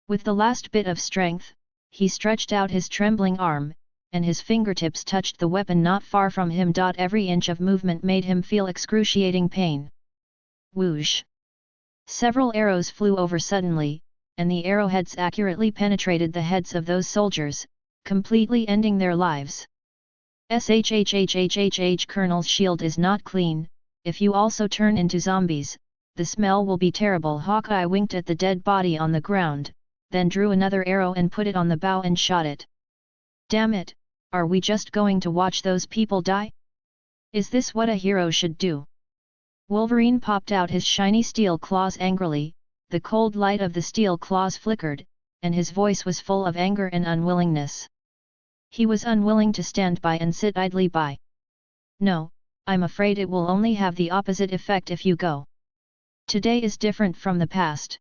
Speaker 1: With the last bit of strength, he stretched out his trembling arm, and his fingertips touched the weapon not far from him. Every inch of movement made him feel excruciating pain. Whoosh! Several arrows flew over suddenly, and the arrowheads accurately penetrated the heads of those soldiers, completely ending their lives. SHHHHHH Colonel's shield is not clean, if you also turn into zombies, the smell will be terrible. Hawkeye winked at the dead body on the ground, then drew another arrow and put it on the bow and shot it. Damn it, are we just going to watch those people die? Is this what a hero should do? Wolverine popped out his shiny steel claws angrily, the cold light of the steel claws flickered, and his voice was full of anger and unwillingness. He was unwilling to stand by and sit idly by. No, I'm afraid it will only have the opposite effect if you go. Today is different from the past.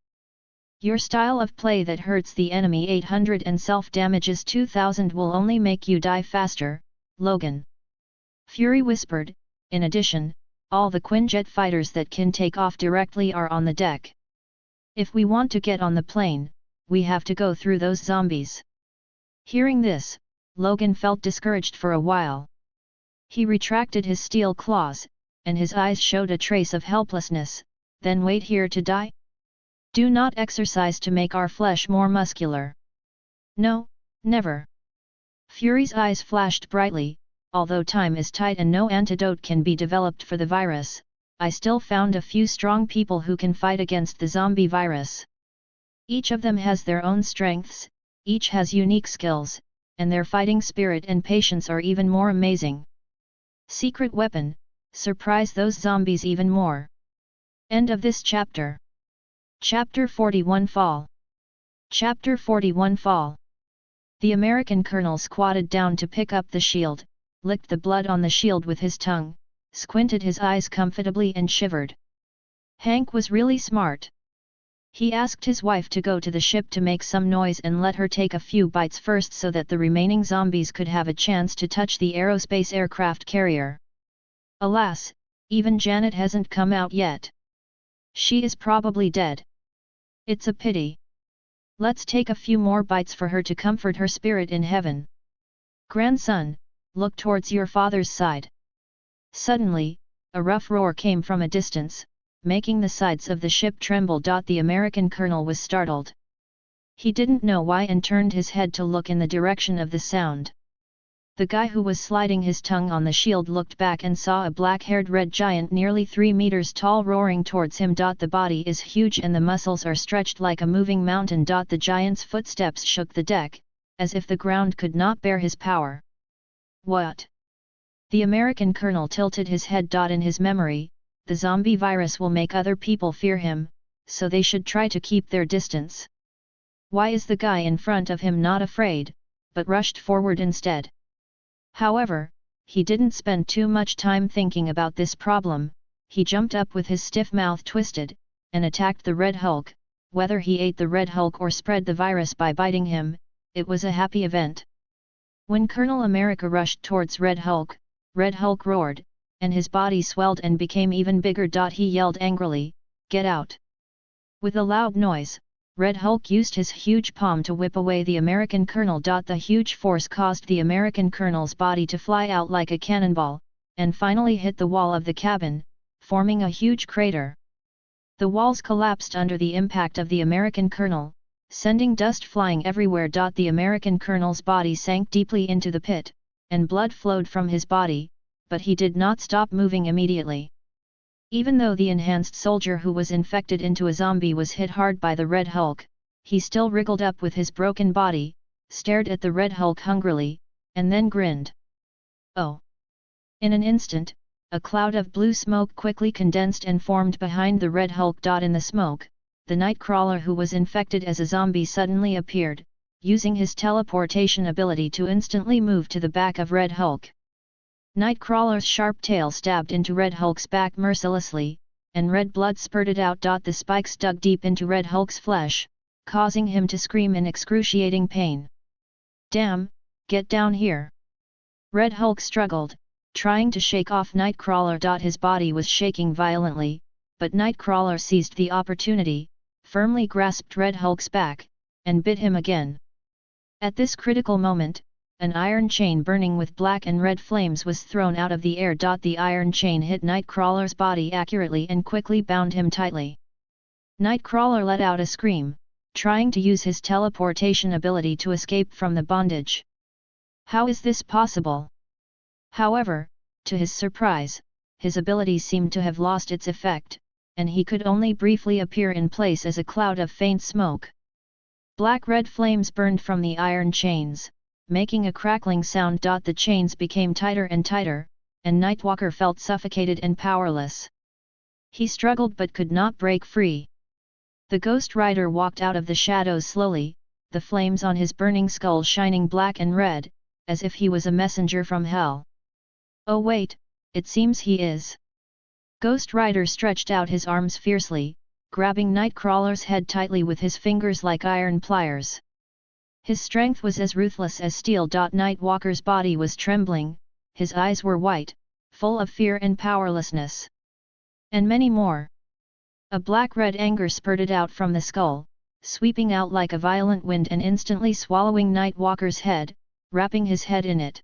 Speaker 1: Your style of play that hurts the enemy 800 and self-damages 2000 will only make you die faster, Logan. Fury whispered. In addition, all the Quinjet fighters that can take off directly are on the deck. If we want to get on the plane, we have to go through those zombies. Hearing this, Logan felt discouraged for a while. He retracted his steel claws, and his eyes showed a trace of helplessness. Then wait here to die? Do not exercise to make our flesh more muscular. No, never. Fury's eyes flashed brightly. Although time is tight and no antidote can be developed for the virus, I still found a few strong people who can fight against the zombie virus. Each of them has their own strengths, each has unique skills, and their fighting spirit and patience are even more amazing. Secret weapon, surprise those zombies even more. End of this chapter. Chapter 41 Fall. Chapter 41 Fall. The American colonel squatted down to pick up the shield, licked the blood on the shield with his tongue, squinted his eyes comfortably and shivered. Hank was really smart. He asked his wife to go to the ship to make some noise and let her take a few bites first so that the remaining zombies could have a chance to touch the aerospace aircraft carrier. Alas, even Janet hasn't come out yet. She is probably dead. It's a pity. Let's take a few more bites for her to comfort her spirit in heaven. Grandson, look towards your father's side. Suddenly, a rough roar came from a distance, making the sides of the ship tremble. The American colonel was startled. He didn't know why and turned his head to look in the direction of the sound. The guy who was sliding his tongue on the shield looked back and saw a black-haired red giant nearly 3 meters tall roaring towards him. The body is huge and the muscles are stretched like a moving mountain. The giant's footsteps shook the deck, as if the ground could not bear his power. What? The American colonel tilted his head. In his memory, the zombie virus will make other people fear him, so they should try to keep their distance. Why is the guy in front of him not afraid, but rushed forward instead? However, he didn't spend too much time thinking about this problem. He jumped up with his stiff mouth twisted, and attacked the Red Hulk. Whether he ate the Red Hulk or spread the virus by biting him, it was a happy event. When Colonel America rushed towards Red Hulk roared, and his body swelled and became even bigger. He yelled angrily, "Get out!" With a loud noise, Red Hulk used his huge palm to whip away the American colonel. The huge force caused the American colonel's body to fly out like a cannonball, and finally hit the wall of the cabin, forming a huge crater. The walls collapsed under the impact of the American colonel, sending dust flying everywhere. The American colonel's body sank deeply into the pit, and blood flowed from his body, but he did not stop moving immediately. Even though the enhanced soldier who was infected into a zombie was hit hard by the Red Hulk, he still wriggled up with his broken body, stared at the Red Hulk hungrily, and then grinned. Oh! In an instant, a cloud of blue smoke quickly condensed and formed behind the Red Hulk. In the smoke, the Nightcrawler who was infected as a zombie suddenly appeared, using his teleportation ability to instantly move to the back of Red Hulk. Nightcrawler's sharp tail stabbed into Red Hulk's back mercilessly, and red blood spurted out. The spikes dug deep into Red Hulk's flesh, causing him to scream in excruciating pain. Damn, get down here! Red Hulk struggled, trying to shake off Nightcrawler. His body was shaking violently, but Nightcrawler seized the opportunity, firmly grasped Red Hulk's back, and bit him again. At this critical moment, an iron chain burning with black and red flames was thrown out of the air. The iron chain hit Nightcrawler's body accurately and quickly bound him tightly. Nightcrawler let out a scream, trying to use his teleportation ability to escape from the bondage. How is this possible? However, to his surprise, his ability seemed to have lost its effect, and he could only briefly appear in place as a cloud of faint smoke. Black-red flames burned from the iron chains, making a crackling sound. The chains became tighter and tighter, and Nightwalker felt suffocated and powerless. He struggled but could not break free. The Ghost Rider walked out of the shadows slowly, the flames on his burning skull shining black and red, as if he was a messenger from hell. Oh wait, it seems he is. Ghost Rider stretched out his arms fiercely, grabbing Nightcrawler's head tightly with his fingers like iron pliers. His strength was as ruthless as steel. Nightwalker's body was trembling, his eyes were white, full of fear and powerlessness. And many more. A black-red anger spurted out from the skull, sweeping out like a violent wind and instantly swallowing Nightwalker's head, wrapping his head in it.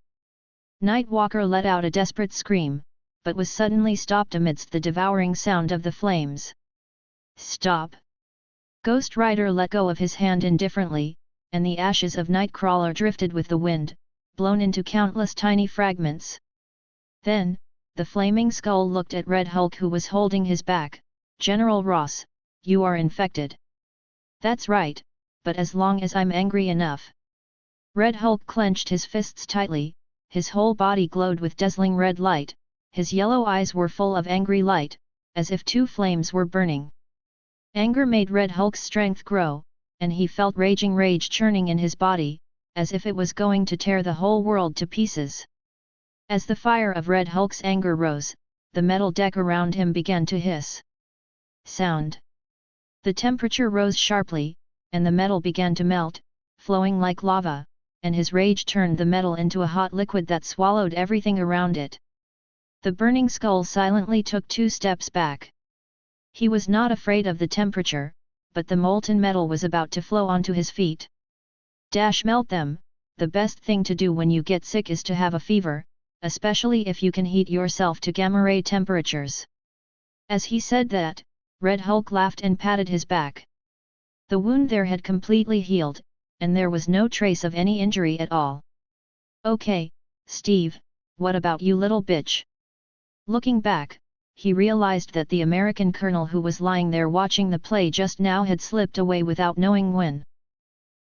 Speaker 1: Nightwalker let out a desperate scream, but was suddenly stopped amidst the devouring sound of the flames. Stop! Ghost Rider let go of his hand indifferently, and the ashes of Nightcrawler drifted with the wind, blown into countless tiny fragments. Then, the flaming skull looked at Red Hulk, who was holding his back. General Ross, you are infected. That's right, but as long as I'm angry enough. Red Hulk clenched his fists tightly, his whole body glowed with dazzling red light, his yellow eyes were full of angry light, as if two flames were burning. Anger made Red Hulk's strength grow, and he felt raging rage churning in his body, as if it was going to tear the whole world to pieces. As the fire of Red Hulk's anger rose, the metal deck around him began to hiss. Sound. The temperature rose sharply, and the metal began to melt, flowing like lava, and his rage turned the metal into a hot liquid that swallowed everything around it. The burning skull silently took 2 steps back. He was not afraid of the temperature, but the molten metal was about to flow onto his feet. Melt them. The best thing to do when you get sick is to have a fever, especially if you can heat yourself to gamma-ray temperatures. As he said that, Red Hulk laughed and patted his back. The wound there had completely healed, and there was no trace of any injury at all. Okay, Steve, what about you, little bitch? Looking back, he realized that the American colonel who was lying there watching the play just now had slipped away without knowing when.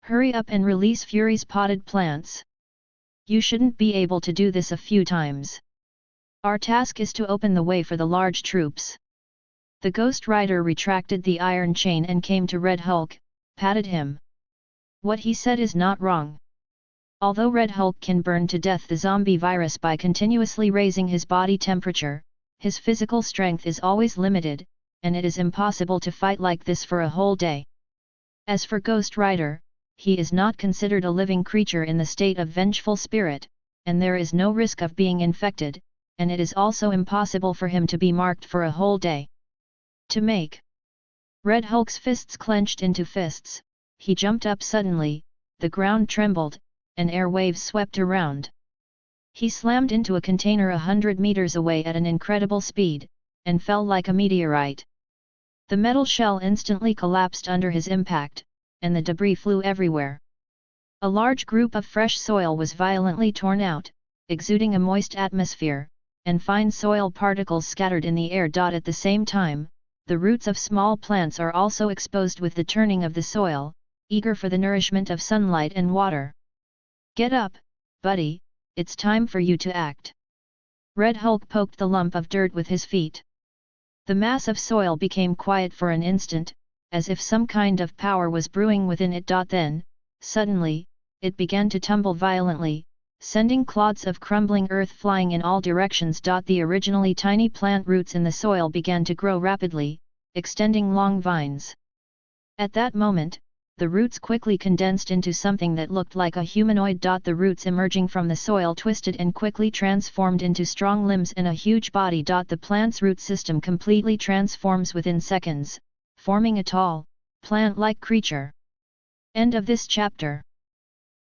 Speaker 1: Hurry up and release Fury's potted plants. You shouldn't be able to do this a few times. Our task is to open the way for the large troops. The Ghost Rider retracted the iron chain and came to Red Hulk, patted him. What he said is not wrong. Although Red Hulk can burn to death the zombie virus by continuously raising his body temperature, his physical strength is always limited, and it is impossible to fight like this for a whole day. As for Ghost Rider, he is not considered a living creature in the state of vengeful spirit, and there is no risk of being infected, and it is also impossible for him to be marked for a whole day. To make Red Hulk's fists clenched into fists, he jumped up suddenly, the ground trembled, and air waves swept around. He slammed into a container 100 meters away at an incredible speed, and fell like a meteorite. The metal shell instantly collapsed under his impact, and the debris flew everywhere. A large group of fresh soil was violently torn out, exuding a moist atmosphere, and fine soil particles scattered in the air. At the same time, the roots of small plants are also exposed with the turning of the soil, eager for the nourishment of sunlight and water. Get up, buddy, it's time for you to act. Red Hulk poked the lump of dirt with his feet. The mass of soil became quiet for an instant, as if some kind of power was brewing within it. Then, suddenly, it began to tumble violently, sending clods of crumbling earth flying in all directions. The originally tiny plant roots in the soil began to grow rapidly, extending long vines. At that moment, the roots quickly condensed into something that looked like a humanoid. The roots emerging from the soil twisted and quickly transformed into strong limbs and a huge body. The plant's root system completely transforms within seconds, forming a tall, plant-like creature. End of this chapter.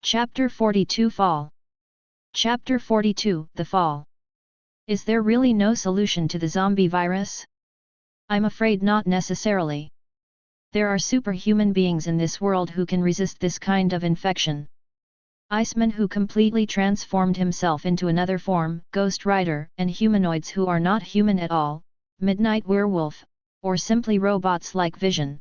Speaker 1: Chapter 42 Fall. Chapter 42 The Fall. Is there really no solution to the zombie virus? I'm afraid not necessarily. There are superhuman beings in this world who can resist this kind of infection. Iceman, who completely transformed himself into another form, Ghost Rider, and humanoids who are not human at all, Midnight Werewolf, or simply robots like Vision.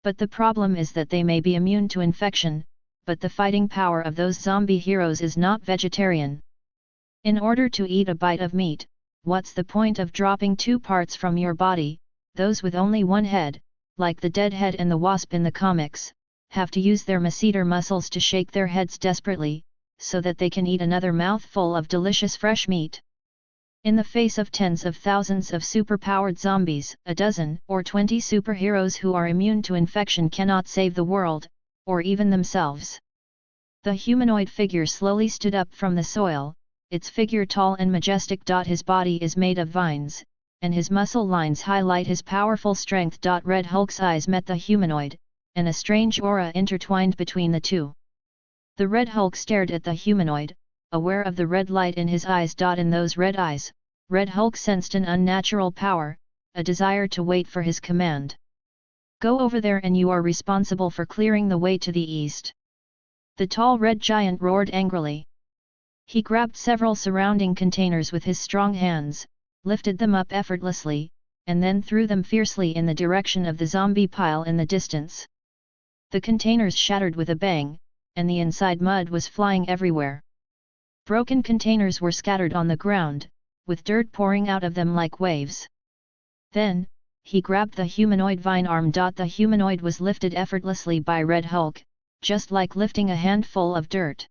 Speaker 1: But the problem is that they may be immune to infection, but the fighting power of those zombie heroes is not vegetarian. In order to eat a bite of meat, what's the point of dropping 2 parts from your body? Those with only one head, like the Deadhead and the Wasp in the comics, have to use their masseter muscles to shake their heads desperately, so that they can eat another mouthful of delicious fresh meat. In the face of tens of thousands of superpowered zombies, a dozen or 20 superheroes who are immune to infection cannot save the world, or even themselves. The humanoid figure slowly stood up from the soil, its figure tall and majestic. His body is made of vines, and his muscle lines highlight his powerful strength. Red Hulk's eyes met the humanoid, and a strange aura intertwined between the two. The Red Hulk stared at the humanoid, aware of the red light in his eyes. In those red eyes, Red Hulk sensed an unnatural power, a desire to wait for his command. Go over there and you are responsible for clearing the way to the east. The tall red giant roared angrily. He grabbed several surrounding containers with his strong hands, lifted them up effortlessly, and then threw them fiercely in the direction of the zombie pile in the distance. The containers shattered with a bang, and the inside mud was flying everywhere. Broken containers were scattered on the ground, with dirt pouring out of them like waves. Then, he grabbed the humanoid vine arm. The humanoid was lifted effortlessly by Red Hulk, just like lifting a handful of dirt.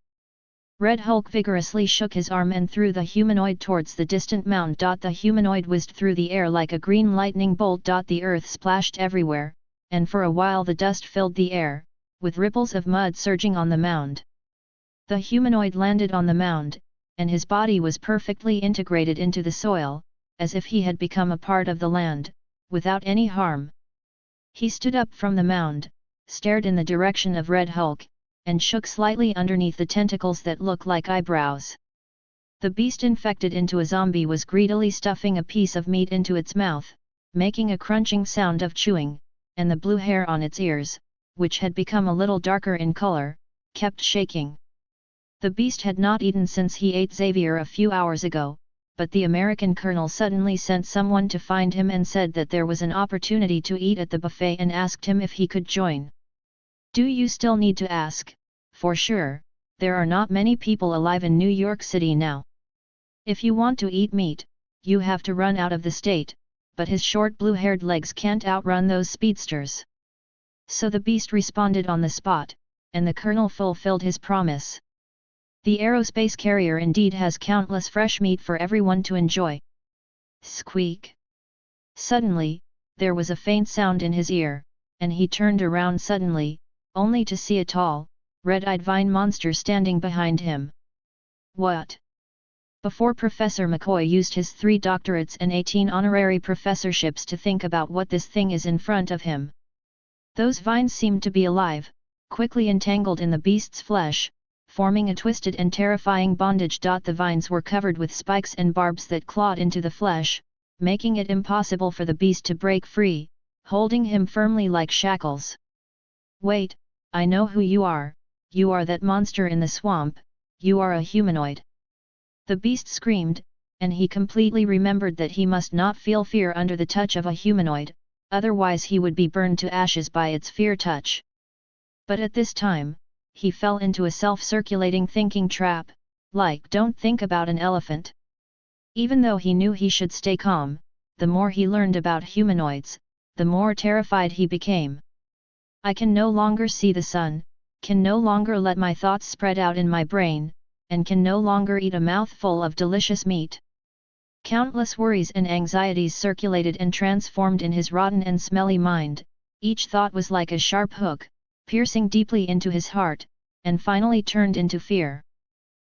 Speaker 1: Red Hulk vigorously shook his arm and threw the humanoid towards the distant mound. The humanoid whizzed through the air like a green lightning bolt. The earth splashed everywhere, and for a while the dust filled the air, with ripples of mud surging on the mound. The humanoid landed on the mound, and his body was perfectly integrated into the soil, as if he had become a part of the land, without any harm. He stood up from the mound, stared in the direction of Red Hulk, and shook slightly underneath the tentacles that looked like eyebrows. The beast infected into a zombie was greedily stuffing a piece of meat into its mouth, making a crunching sound of chewing, and the blue hair on its ears, which had become a little darker in color, kept shaking. The beast had not eaten since he ate Xavier a few hours ago, but the American colonel suddenly sent someone to find him and said that there was an opportunity to eat at the buffet and asked him if he could join. Do you still need to ask? For sure, there are not many people alive in New York City now. If you want to eat meat, you have to run out of the state, but his short blue-haired legs can't outrun those speedsters. So the beast responded on the spot, and the colonel fulfilled his promise. The aerospace carrier indeed has countless fresh meat for everyone to enjoy. Squeak! Suddenly, there was a faint sound in his ear, and he turned around suddenly, only to see a tall, red-eyed vine monster standing behind him. What? Before Professor McCoy used his 3 doctorates and 18 honorary professorships to think about what this thing is in front of him. Those vines seemed to be alive, quickly entangled in the beast's flesh, forming a twisted and terrifying bondage. The vines were covered with spikes and barbs that clawed into the flesh, making it impossible for the beast to break free, holding him firmly like shackles. Wait, I know who you are that monster in the swamp, you are a humanoid. The beast screamed, and he completely remembered that he must not feel fear under the touch of a humanoid, otherwise he would be burned to ashes by its fear touch. But at this time, he fell into a self-circulating thinking trap, like don't think about an elephant. Even though he knew he should stay calm, the more he learned about humanoids, the more terrified he became. I can no longer see the sun, can no longer let my thoughts spread out in my brain, and can no longer eat a mouthful of delicious meat. Countless worries and anxieties circulated and transformed in his rotten and smelly mind, each thought was like a sharp hook, piercing deeply into his heart, and finally turned into fear.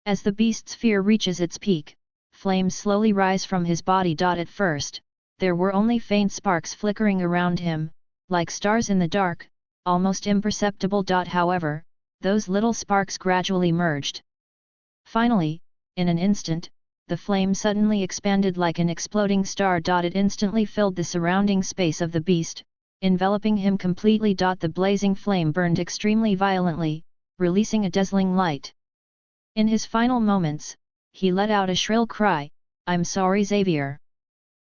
Speaker 1: As the beast's fear reaches its peak, flames slowly rise from his body. At first, there were only faint sparks flickering around him, like stars in the dark, almost imperceptible. However, those little sparks gradually merged. Finally, in an instant, the flame suddenly expanded like an exploding star. It instantly filled the surrounding space of the beast, enveloping him completely. The blazing flame burned extremely violently, releasing a dazzling light. In his final moments, he let out a shrill cry, "I'm sorry, Xavier."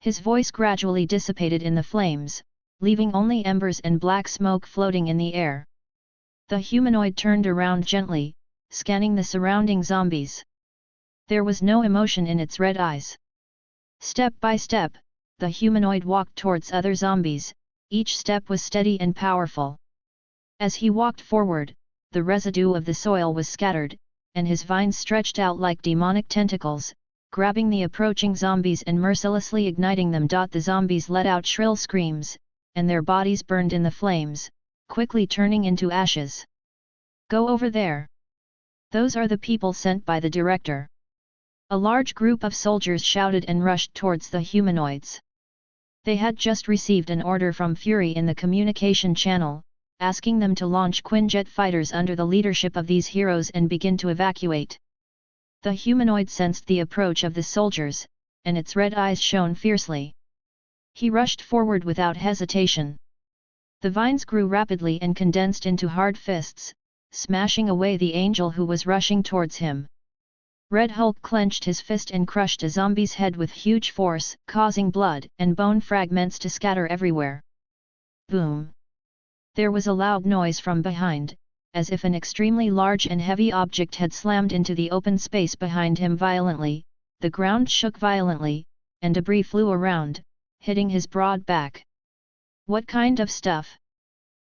Speaker 1: His voice gradually dissipated in the flames, leaving only embers and black smoke floating in the air. The humanoid turned around gently, scanning the surrounding zombies. There was no emotion in its red eyes. Step by step, the humanoid walked towards other zombies, each step was steady and powerful. As he walked forward, the residue of the soil was scattered, and his vines stretched out like demonic tentacles, grabbing the approaching zombies and mercilessly igniting them. The zombies let out shrill screams, and their bodies burned in the flames, quickly turning into ashes. Go over there. Those are the people sent by the director. A large group of soldiers shouted and rushed towards the humanoids. They had just received an order from Fury in the communication channel, asking them to launch Quinjet fighters under the leadership of these heroes and begin to evacuate. The humanoid sensed the approach of the soldiers, and its red eyes shone fiercely. He rushed forward without hesitation. The vines grew rapidly and condensed into hard fists, smashing away the angel who was rushing towards him. Red Hulk clenched his fist and crushed a zombie's head with huge force, causing blood and bone fragments to scatter everywhere. Boom! There was a loud noise from behind, as if an extremely large and heavy object had slammed into the open space behind him violently. The ground shook violently, and debris flew around, hitting his broad back. What kind of stuff?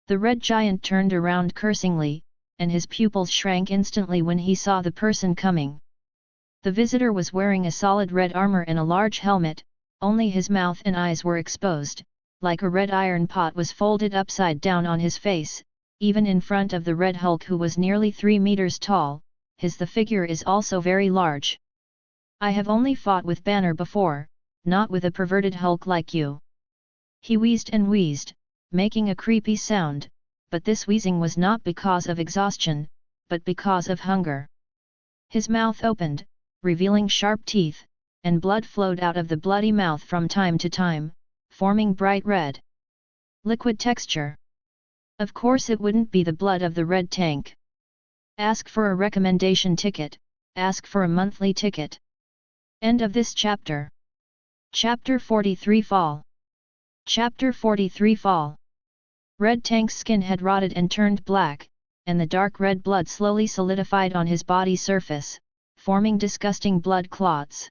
Speaker 1: The red giant turned around cursingly, and his pupils shrank instantly when he saw the person coming. The visitor was wearing a solid red armor and a large helmet, only his mouth and eyes were exposed, like a red iron pot was folded upside down on his face. Even in front of the Red Hulk, who was nearly 3 meters tall, the figure is also very large. I have only fought with Banner before, not with a perverted Hulk like you. He wheezed and wheezed, making a creepy sound, but this wheezing was not because of exhaustion, but because of hunger. His mouth opened, revealing sharp teeth, and blood flowed out of the bloody mouth from time to time, forming bright red liquid texture. Of course it wouldn't be the blood of the red tank. Ask for a recommendation ticket, ask for a monthly ticket. End of this chapter. Chapter 43 Fall. Chapter 43 Fall. Red Tank's skin had rotted and turned black, and the dark red blood slowly solidified on his body surface, forming disgusting blood clots.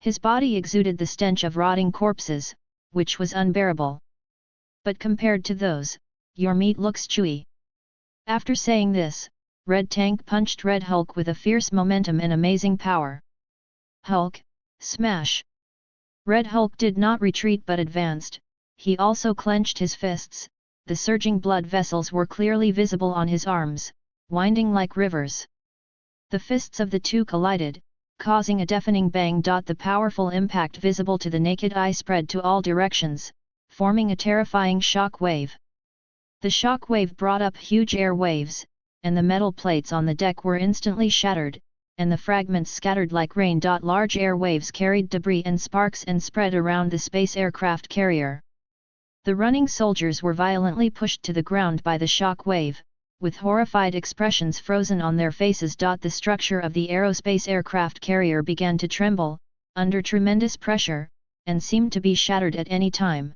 Speaker 1: His body exuded the stench of rotting corpses, which was unbearable. But compared to those, your meat looks chewy. After saying this, Red Tank punched Red Hulk with a fierce momentum and amazing power. Hulk, smash! Red Hulk did not retreat but advanced. He also clenched his fists. The surging blood vessels were clearly visible on his arms, winding like rivers. The fists of the two collided, causing a deafening bang. The powerful impact visible to the naked eye spread to all directions, forming a terrifying shock wave. The shock wave brought up huge air waves, and the metal plates on the deck were instantly shattered, and the fragments scattered like rain. Large air waves carried debris and sparks and spread around the space aircraft carrier. The running soldiers were violently pushed to the ground by the shock wave, with horrified expressions frozen on their faces. The structure of the aerospace aircraft carrier began to tremble, under tremendous pressure, and seemed to be shattered at any time.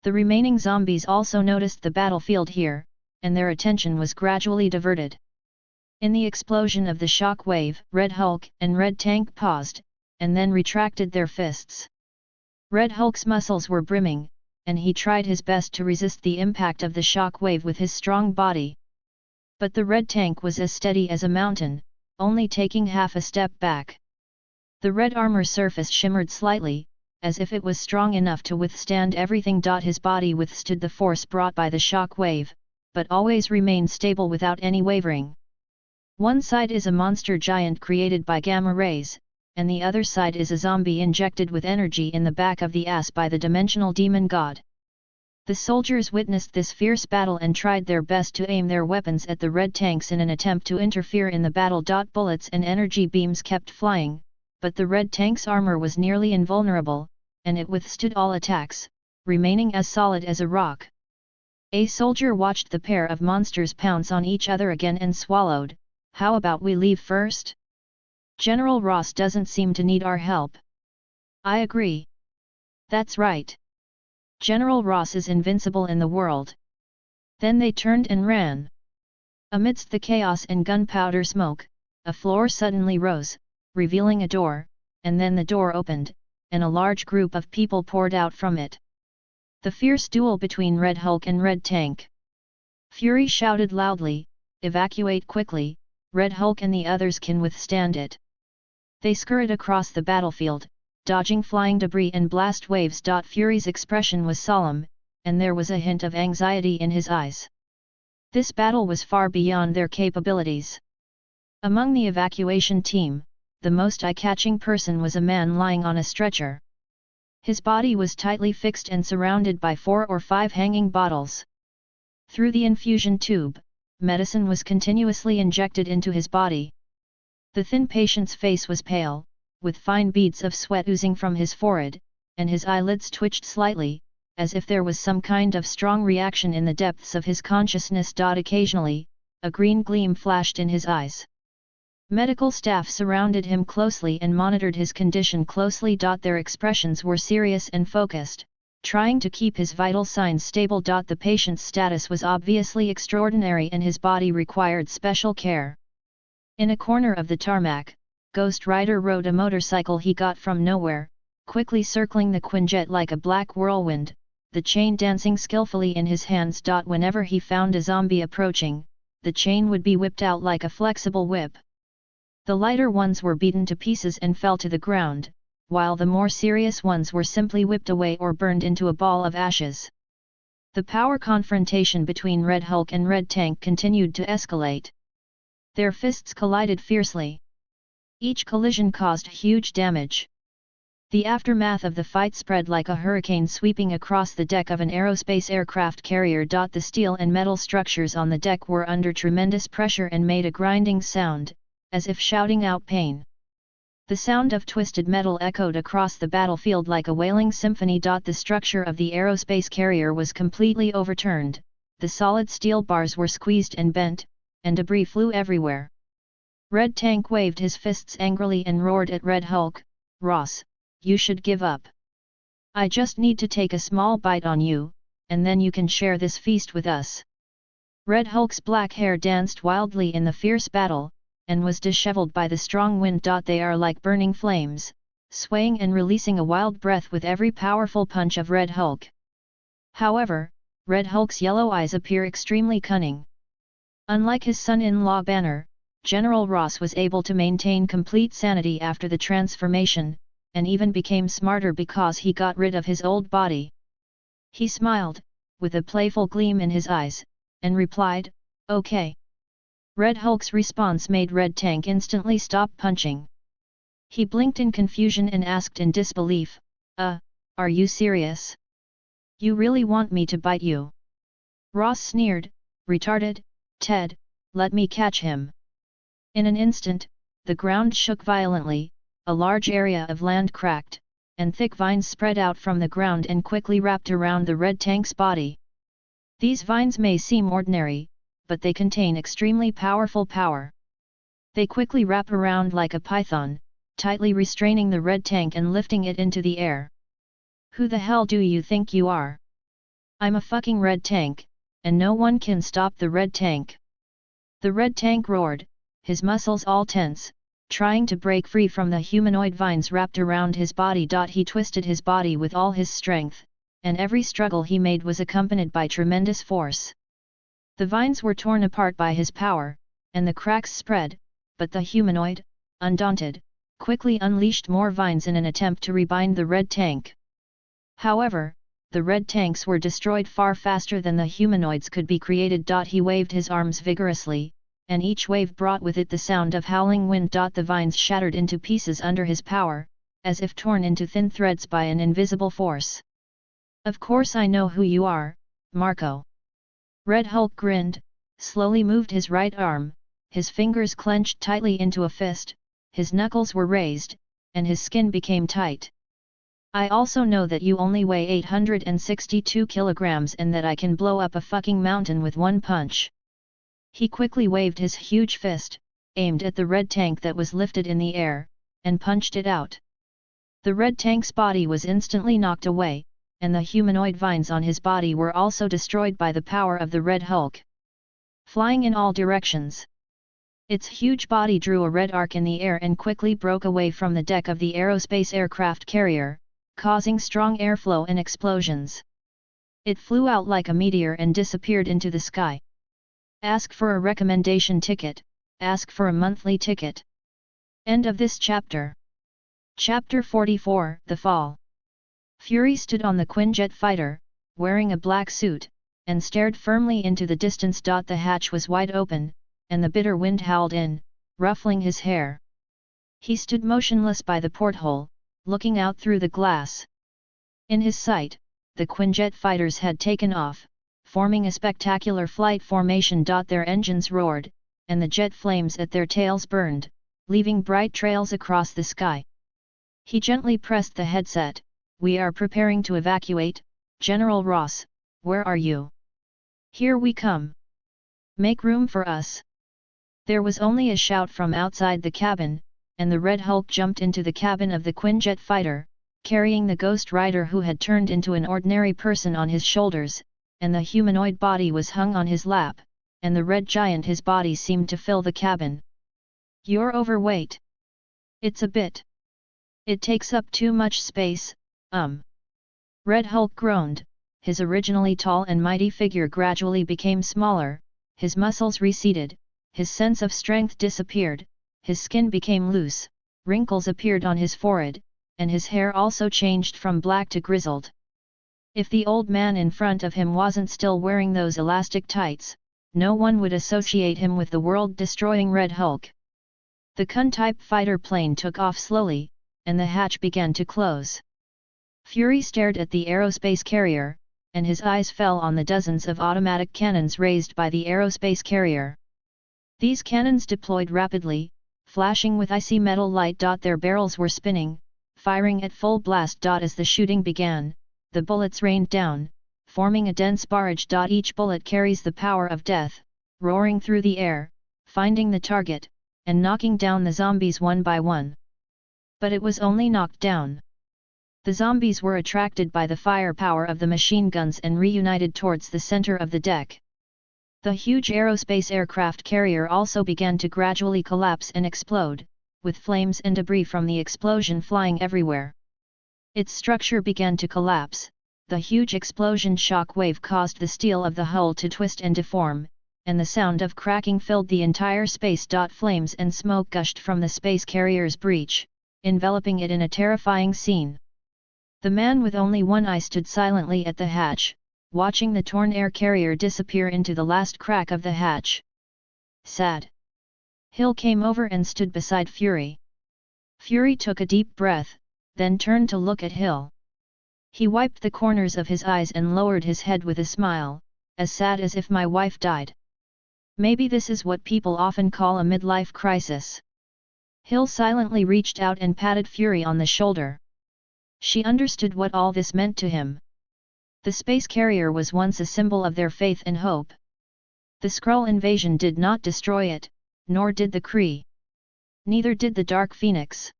Speaker 1: The remaining zombies also noticed the battlefield here, and their attention was gradually diverted. In the explosion of the shock wave, Red Hulk and Red Tank paused, and then retracted their fists. Red Hulk's muscles were brimming, and he tried his best to resist the impact of the shock wave with his strong body. But the Red Tank was as steady as a mountain, only taking half a step back. The red armor surface shimmered slightly, as if it was strong enough to withstand everything. His body withstood the force brought by the shock wave, but always remained stable without any wavering. One side is a monster giant created by gamma rays, and the other side is a zombie injected with energy in the back of the ass by the dimensional demon god. The soldiers witnessed this fierce battle and tried their best to aim their weapons at the red tanks in an attempt to interfere in the battle. Bullets and energy beams kept flying, but the red tank's armor was nearly invulnerable, and it withstood all attacks, remaining as solid as a rock. A soldier watched the pair of monsters pounce on each other again and swallowed. How about we leave first? General Ross doesn't seem to need our help. I agree. That's right. General Ross is invincible in the world. Then they turned and ran. Amidst the chaos and gunpowder smoke, a floor suddenly rose, revealing a door, and then the door opened, and a large group of people poured out from it. The fierce duel between Red Hulk and Red Tank. Fury shouted loudly, "Evacuate quickly, Red Hulk and the others can withstand it." They scurried across the battlefield, dodging flying debris and blast waves. Fury's expression was solemn, and there was a hint of anxiety in his eyes. This battle was far beyond their capabilities. Among the evacuation team, the most eye-catching person was a man lying on a stretcher. His body was tightly fixed and surrounded by 4 or 5 hanging bottles. Through the infusion tube, medicine was continuously injected into his body. The thin patient's face was pale, with fine beads of sweat oozing from his forehead, and his eyelids twitched slightly, as if there was some kind of strong reaction in the depths of his consciousness. Occasionally, a green gleam flashed in his eyes. Medical staff surrounded him closely and monitored his condition closely. Their expressions were serious and focused, trying to keep his vital signs stable. The patient's status was obviously extraordinary and his body required special care. In a corner of the tarmac, Ghost Rider rode a motorcycle he got from nowhere, quickly circling the Quinjet like a black whirlwind, the chain dancing skillfully in his hands. Whenever he found a zombie approaching, the chain would be whipped out like a flexible whip. The lighter ones were beaten to pieces and fell to the ground, while the more serious ones were simply whipped away or burned into a ball of ashes. The power confrontation between Red Hulk and Red Tank continued to escalate. Their fists collided fiercely. Each collision caused huge damage. The aftermath of the fight spread like a hurricane sweeping across the deck of an aerospace aircraft carrier. The steel and metal structures on the deck were under tremendous pressure and made a grinding sound, as if shouting out pain. The sound of twisted metal echoed across the battlefield like a wailing symphony. The structure of the aerospace carrier was completely overturned, the solid steel bars were squeezed and bent, and debris flew everywhere. Red Tank waved his fists angrily and roared at Red Hulk, "Ross, you should give up. I just need to take a small bite on you, and then you can share this feast with us." Red Hulk's black hair danced wildly in the fierce battle, and was disheveled by the strong wind. They are like burning flames, swaying and releasing a wild breath with every powerful punch of Red Hulk. However, Red Hulk's yellow eyes appear extremely cunning. Unlike his son-in-law Banner, General Ross was able to maintain complete sanity after the transformation, and even became smarter because he got rid of his old body. He smiled, with a playful gleam in his eyes, and replied, "Okay." Red Hulk's response made Red Tank instantly stop punching. He blinked in confusion and asked in disbelief, Are you serious? You really want me to bite you?" Ross sneered, "Retarded, Ted, let me catch him." In an instant, the ground shook violently, a large area of land cracked, and thick vines spread out from the ground and quickly wrapped around the Red Tank's body. These vines may seem ordinary, but they contain extremely powerful power. They quickly wrap around like a python, tightly restraining the Red Tank and lifting it into the air. "Who the hell do you think you are? I'm a fucking Red Tank, and no one can stop the Red Tank." The Red Tank roared, his muscles all tense, trying to break free from the humanoid vines wrapped around his body. He twisted his body with all his strength, and every struggle he made was accompanied by tremendous force. The vines were torn apart by his power, and the cracks spread, but the humanoid, undaunted, quickly unleashed more vines in an attempt to rebind the Red Tank. However, the Red Tanks were destroyed far faster than the humanoids could be created. He waved his arms vigorously, and each wave brought with it the sound of howling wind. The vines shattered into pieces under his power, as if torn into thin threads by an invisible force. "Of course I know who you are, Marco." Red Hulk grinned, slowly moved his right arm, his fingers clenched tightly into a fist, his knuckles were raised, and his skin became tight. "I also know that you only weigh 862 kilograms and that I can blow up a fucking mountain with one punch." He quickly waved his huge fist, aimed at the Red Tank that was lifted in the air, and punched it out. The Red Tank's body was instantly knocked away, and the humanoid vines on his body were also destroyed by the power of the Red Hulk. Flying in all directions, its huge body drew a red arc in the air and quickly broke away from the deck of the aerospace aircraft carrier, causing strong airflow and explosions. It flew out like a meteor and disappeared into the sky. "Ask for a recommendation ticket, ask for a monthly ticket." End of this chapter. Chapter 44, The Fall. Fury stood on the Quinjet fighter, wearing a black suit, and stared firmly into the distance. The hatch was wide open, and the bitter wind howled in, ruffling his hair. He stood motionless by the porthole, looking out through the glass. In his sight, the Quinjet fighters had taken off, forming a spectacular flight formation. Their engines roared, and the jet flames at their tails burned, leaving bright trails across the sky. He gently pressed the headset. "We are preparing to evacuate, General Ross, where are you?" "Here we come. Make room for us." There was only a shout from outside the cabin, and the Red Hulk jumped into the cabin of the Quinjet fighter, carrying the Ghost Rider, who had turned into an ordinary person, on his shoulders, and the humanoid body was hung on his lap, and the Red Giant, his body seemed to fill the cabin. "You're overweight. It's a bit. It takes up too much space, Red Hulk groaned. His originally tall and mighty figure gradually became smaller, his muscles receded, his sense of strength disappeared, his skin became loose, wrinkles appeared on his forehead, and his hair also changed from black to grizzled. If the old man in front of him wasn't still wearing those elastic tights, no one would associate him with the world-destroying Red Hulk. The Kun-type fighter plane took off slowly, and the hatch began to close. Fury stared at the aerospace carrier, and his eyes fell on the dozens of automatic cannons raised by the aerospace carrier. These cannons deployed rapidly, flashing with icy metal light. Their barrels were spinning, firing at full blast. As the shooting began, the bullets rained down, forming a dense barrage. Each bullet carries the power of death, roaring through the air, finding the target, and knocking down the zombies one by one. But it was only knocked down. The zombies were attracted by the firepower of the machine guns and reunited towards the center of the deck. The huge aerospace aircraft carrier also began to gradually collapse and explode, with flames and debris from the explosion flying everywhere. Its structure began to collapse. The huge explosion shock wave caused the steel of the hull to twist and deform, and the sound of cracking filled the entire space. Flames and smoke gushed from the space carrier's breach, enveloping it in a terrifying scene. The man with only one eye stood silently at the hatch, watching the torn air carrier disappear into the last crack of the hatch. Sad. Hill came over and stood beside Fury. Fury took a deep breath, then turned to look at Hill. He wiped the corners of his eyes and lowered his head with a smile, "As sad as if my wife died. Maybe this is what people often call a midlife crisis." Hill silently reached out and patted Fury on the shoulder. She understood what all this meant to him. The space carrier was once a symbol of their faith and hope. The Skrull invasion did not destroy it, nor did the Kree. Neither did the Dark Phoenix.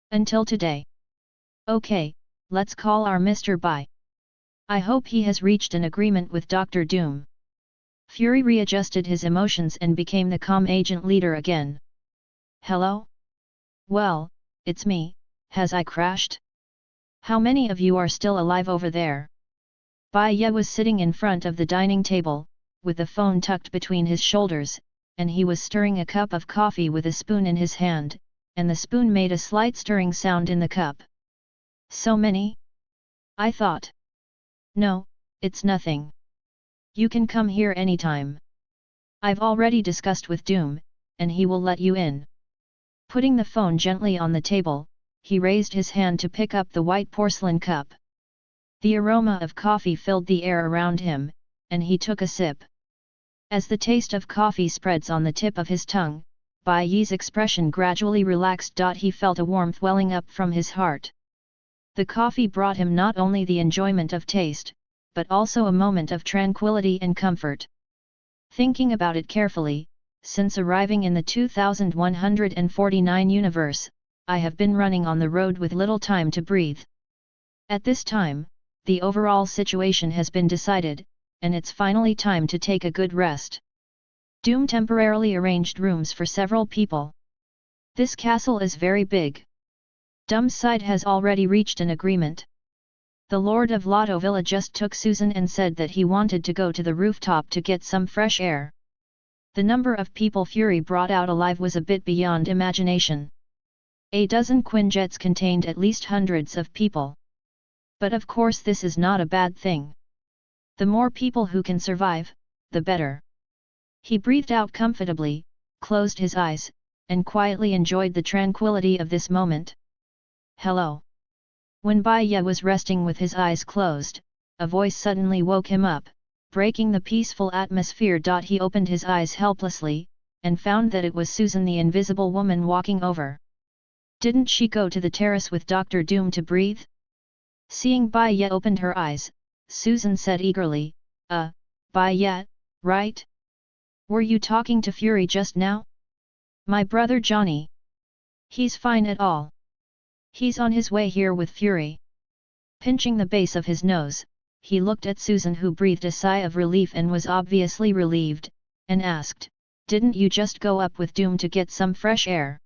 Speaker 1: Until today. "Okay, let's call our Mr. Bai. I hope he has reached an agreement with Dr. Doom." Fury readjusted his emotions and became the calm agent leader again. "Hello? Well, it's me. Has I crashed? How many of you are still alive over there?" Bai Ye was sitting in front of the dining table, with the phone tucked between his shoulders, and he was stirring a cup of coffee with a spoon in his hand, and the spoon made a slight stirring sound in the cup. "So many? I thought. No, it's nothing. You can come here anytime. I've already discussed with Doom, and he will let you in." Putting the phone gently on the table, he raised his hand to pick up the white porcelain cup. The aroma of coffee filled the air around him, and he took a sip. As the taste of coffee spreads on the tip of his tongue, Bai Ye's expression gradually relaxed. He felt a warmth welling up from his heart. The coffee brought him not only the enjoyment of taste, but also a moment of tranquility and comfort. Thinking about it carefully, since arriving in the 2149 universe, I have been running on the road with little time to breathe. At this time, the overall situation has been decided, and it's finally time to take a good rest. Doom temporarily arranged rooms for several people. This castle is very big. Doom's side has already reached an agreement. The Lord of Lotto Villa just took Susan and said that he wanted to go to the rooftop to get some fresh air. The number of people Fury brought out alive was a bit beyond imagination. A dozen Quinjets contained at least hundreds of people. But of course this is not a bad thing. The more people who can survive, the better. He breathed out comfortably, closed his eyes, and quietly enjoyed the tranquility of this moment. Hello. When Bai Ye was resting with his eyes closed, a voice suddenly woke him up, breaking the peaceful atmosphere. He opened his eyes helplessly, and found that it was Susan, the invisible woman, walking over. Didn't she go to the terrace with Dr. Doom to breathe? Seeing Bai Ye opened her eyes, Susan said eagerly, Bai Ye, right? Were you talking to Fury just now? My brother Johnny. He's fine at all. He's on his way here with Fury. Pinching the base of his nose, he looked at Susan, who breathed a sigh of relief and was obviously relieved, and asked, Didn't you just go up with Doom to get some fresh air?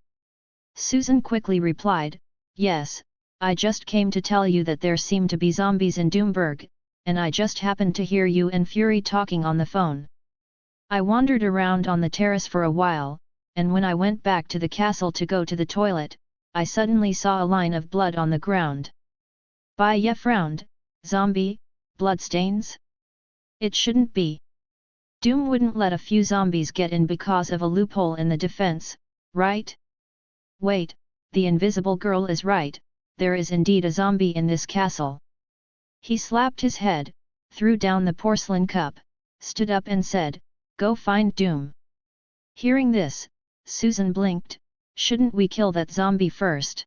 Speaker 1: Susan quickly replied, Yes, I just came to tell you that there seem to be zombies in Doomburg, and I just happened to hear you and Fury talking on the phone. I wandered around on the terrace for a while, and when I went back to the castle to go to the toilet, I suddenly saw a line of blood on the ground. Bai Ye frowned. Zombie, bloodstains? It shouldn't be. Doom wouldn't let a few zombies get in because of a loophole in the defense, right? Wait, the invisible girl is right, there is indeed a zombie in this castle. He slapped his head, threw down the porcelain cup, stood up and said, Go find Doom. Hearing this, Susan blinked. Shouldn't we kill that zombie first?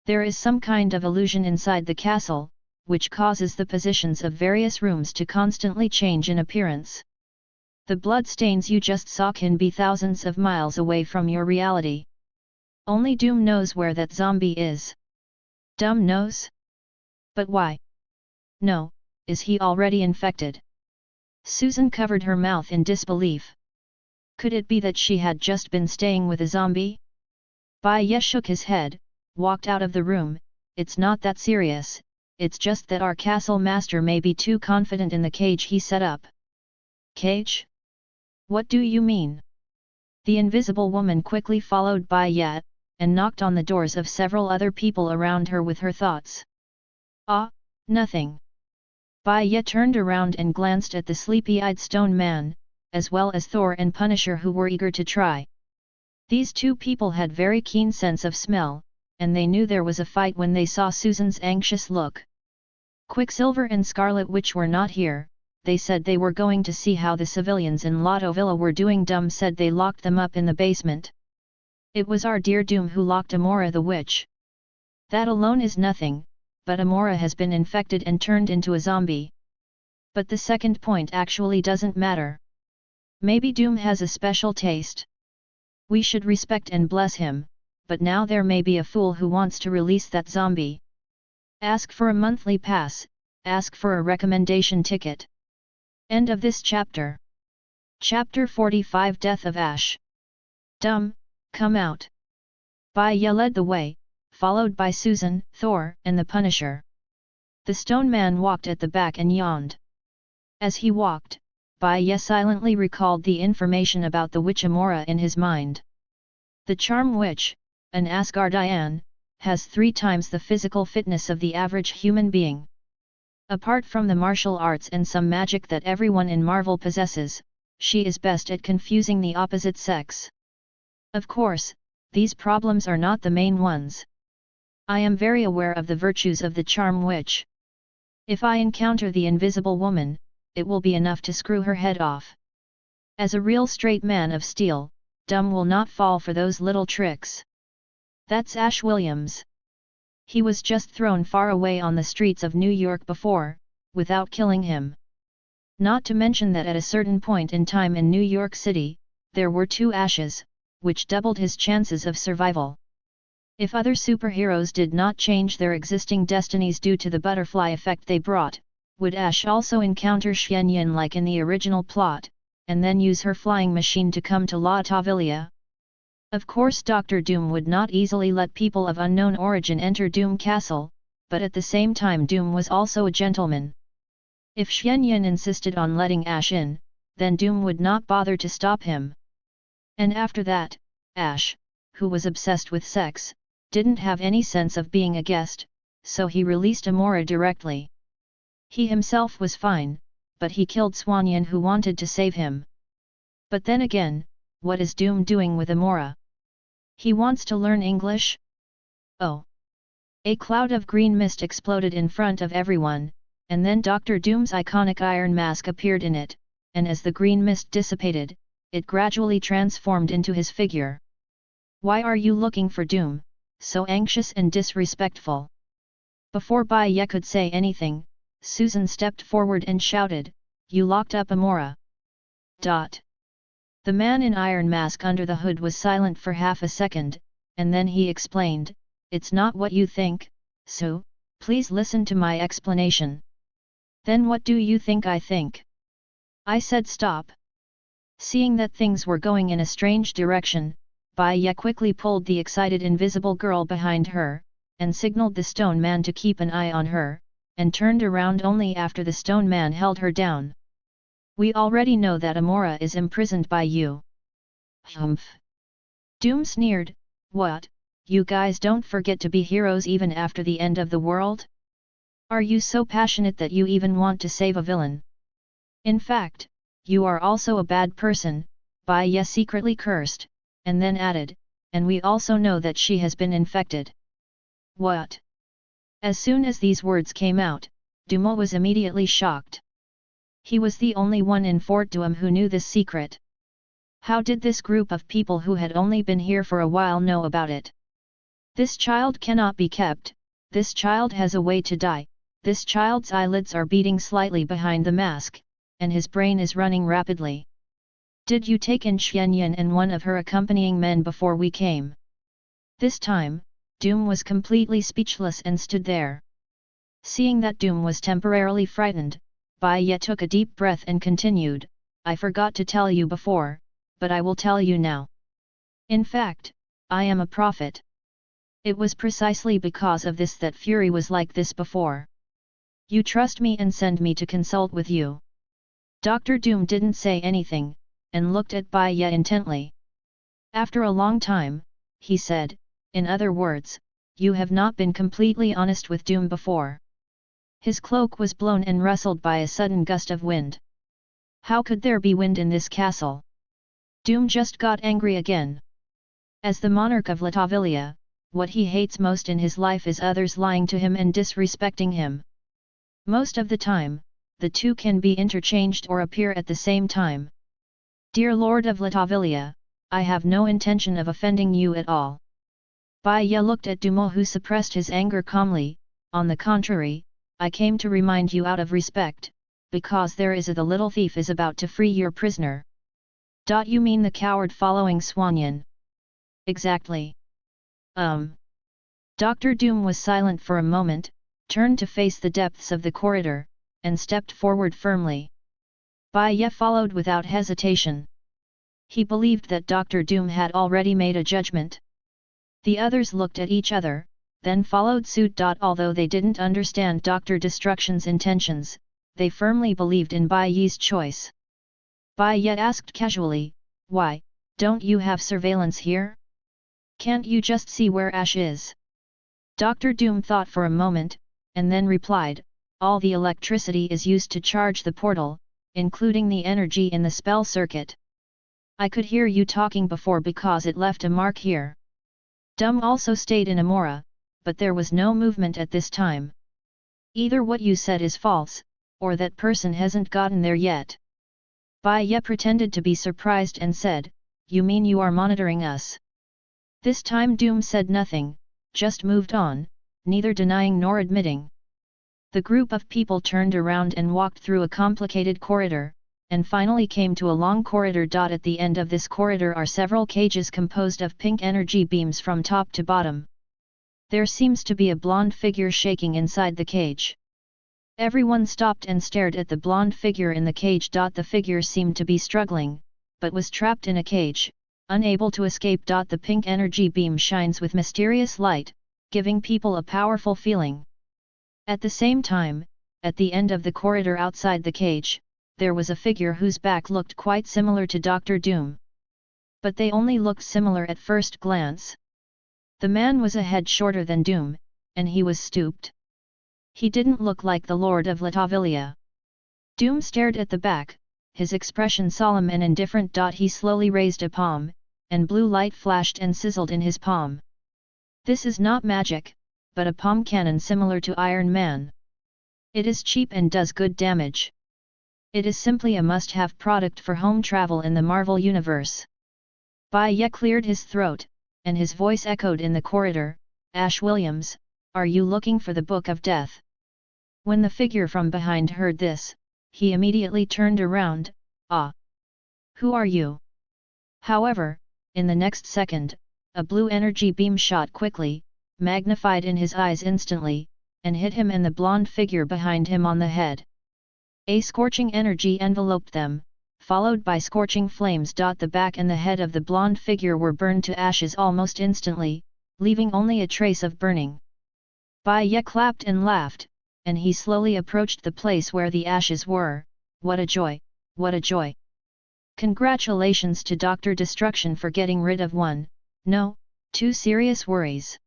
Speaker 1: There is some kind of illusion inside the castle, which causes the positions of various rooms to constantly change in appearance. The bloodstains you just saw can be thousands of miles away from your reality. Only Doom knows where that zombie is. Doom knows? But why? No, is he already infected? Susan covered her mouth in disbelief. Could it be that she had just been staying with a zombie? Bai Ye shook his head, walked out of the room. It's not that serious, it's just that our castle master may be too confident in the cage he set up. Cage? What do you mean? The invisible woman quickly followed Bai Ye, and knocked on the doors of several other people around her with her thoughts. Nothing. Bai Ye turned around and glanced at the sleepy-eyed stone man, as well as Thor and Punisher, who were eager to try. These two people had very keen sense of smell, and they knew there was a fight when they saw Susan's anxious look. Quicksilver and Scarlet Witch were not here. They said they were going to see how the civilians in Lotto Villa were doing. Doom said they locked them up in the basement. It was our dear Doom who locked Amora the witch. That alone is nothing, but Amora has been infected and turned into a zombie. But the second point actually doesn't matter. Maybe Doom has a special taste. We should respect and bless him, but now there may be a fool who wants to release that zombie. Ask for a monthly pass, ask for a recommendation ticket. End of this chapter. Chapter 45, Death of Ash. Doom, come out. Bai Ye led the way, followed by Susan, Thor, and the Punisher. The stone man walked at the back and yawned. As he walked, Bai Ye silently recalled the information about the witch Amora in his mind. The Charm Witch, an Asgardian, has 3 times the physical fitness of the average human being. Apart from the martial arts and some magic that everyone in Marvel possesses, she is best at confusing the opposite sex. Of course, these problems are not the main ones. I am very aware of the virtues of the Charm Witch. If I encounter the invisible woman, it will be enough to screw her head off. As a real straight man of steel, Doom will not fall for those little tricks. That's Ash Williams. He was just thrown far away on the streets of New York before, without killing him. Not to mention that at a certain point in time in New York City, there were 2 Ashes, which doubled his chances of survival. If other superheroes did not change their existing destinies due to the butterfly effect they brought, would Ash also encounter Xianyan like in the original plot, and then use her flying machine to come to La Tavilia? Of course Dr. Doom would not easily let people of unknown origin enter Doom Castle, but at the same time Doom was also a gentleman. If Xianyan insisted on letting Ash in, then Doom would not bother to stop him. And after that, Ash, who was obsessed with sex, didn't have any sense of being a guest, so he released Amora directly. He himself was fine, but he killed Swanyan who wanted to save him. But then again, what is Doom doing with Amora? He wants to learn English? Oh! A cloud of green mist exploded in front of everyone, and then Dr. Doom's iconic iron mask appeared in it, and as the green mist dissipated, it gradually transformed into his figure. Why are you looking for Doom, so anxious and disrespectful? Before Bai Ye could say anything, Susan stepped forward and shouted, "You locked up Amora." The man in iron mask under the hood was silent for half a second, and then he explained, "It's not what you think, Sue, please listen to my explanation." "Then what do you think I think?" I said stop. Seeing that things were going in a strange direction, Bai Ye quickly pulled the excited invisible girl behind her, and signaled the stone man to keep an eye on her, and turned around only after the stone man held her down. "We already know that Amora is imprisoned by you." "Humph!" Doom sneered, "What, you guys don't forget to be heroes even after the end of the world? Are you so passionate that you even want to save a villain? In fact, you are also a bad person," Bai Ye secretly cursed, and then added, "and we also know that she has been infected." "What?" As soon as these words came out, Dumo was immediately shocked. He was the only one in Fort Duam who knew this secret. How did this group of people who had only been here for a while know about it? "This child cannot be kept, this child has a way to die, this child's eyelids are beating slightly behind the mask, and his brain is running rapidly. Did you take in Xianyan and one of her accompanying men before we came?" This time, Doom was completely speechless and stood there. Seeing that Doom was temporarily frightened, Bai Ye took a deep breath and continued, "I forgot to tell you before, but I will tell you now. In fact, I am a prophet. It was precisely because of this that Fury was like this before. You trust me and send me to consult with you." Dr. Doom didn't say anything, and looked at Bai Ye intently. After a long time, he said, "In other words, you have not been completely honest with Doom before." His cloak was blown and rustled by a sudden gust of wind. How could there be wind in this castle? Doom just got angry again. As the monarch of Latavilia, what he hates most in his life is others lying to him and disrespecting him. Most of the time, the two can be interchanged or appear at the same time. "Dear Lord of Latavilia, I have no intention of offending you at all." Bai Ye looked at Dumo who suppressed his anger calmly, "On the contrary, I came to remind you out of respect, because there is the little thief is about to free your prisoner." "You mean the coward following Swanyan?" "Exactly." Dr. Doom was silent for a moment, turned to face the depths of the corridor, and stepped forward firmly. Bai Ye followed without hesitation. He believed that Dr. Doom had already made a judgment. The others looked at each other, then followed suit. Although they didn't understand Dr. Destruction's intentions, they firmly believed in Bai Ye's choice. Bai Ye asked casually, "Why, don't you have surveillance here? Can't you just see where Ash is?" Dr. Doom thought for a moment, and then replied, "All the electricity is used to charge the portal, including the energy in the spell circuit. I could hear you talking before because it left a mark here." Dum also stayed in Amora, but there was no movement at this time. "Either what you said is false, or that person hasn't gotten there yet." Bai Ye pretended to be surprised and said, "You mean you are monitoring us?" This time Doom said nothing, just moved on, neither denying nor admitting. The group of people turned around and walked through a complicated corridor, and finally came to a long corridor. At the end of this corridor are several cages composed of pink energy beams from top to bottom. There seems to be a blonde figure shaking inside the cage. Everyone stopped and stared at the blonde figure in the cage. The figure seemed to be struggling, but was trapped in a cage, unable to escape. The pink energy beam shines with mysterious light, giving people a powerful feeling. At the same time, at the end of the corridor outside the cage, there was a figure whose back looked quite similar to Dr. Doom. But they only looked similar at first glance. The man was a head shorter than Doom, and he was stooped. He didn't look like the Lord of Latvelia. Doom stared at the back, his expression solemn and indifferent. He slowly raised a palm, and blue light flashed and sizzled in his palm. This is not magic, but a palm cannon similar to Iron Man. It is cheap and does good damage. It is simply a must-have product for home travel in the Marvel Universe. Bai Ye cleared his throat, and his voice echoed in the corridor, Ash Williams, are you looking for the Book of Death? When the figure from behind heard this, he immediately turned around, ah! Who are you? However, in the next second, a blue energy beam shot quickly, magnified in his eyes instantly, and hit him and the blonde figure behind him on the head. A scorching energy enveloped them, followed by scorching flames. The back and the head of the blonde figure were burned to ashes almost instantly, leaving only a trace of burning. Bai Ye clapped and laughed, and he slowly approached the place where the ashes were. What a joy, what a joy! Congratulations to Dr. Destruction for getting rid of one, no, two serious worries.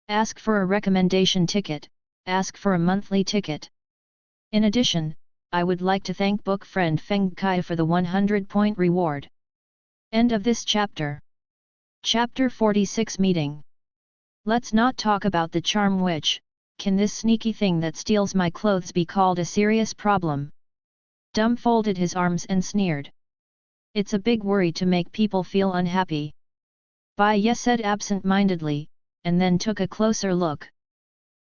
Speaker 1: Ask for a recommendation ticket, ask for a monthly ticket. In addition, I would like to thank book friend Feng Kai for the 100-point reward. End of this chapter. Chapter 46 Meeting. Let's not talk about the charm witch. Can this sneaky thing that steals my clothes be called a serious problem? Dum folded his arms and sneered. It's a big worry to make people feel unhappy. Bai Ye said absent-mindedly, and then took a closer look.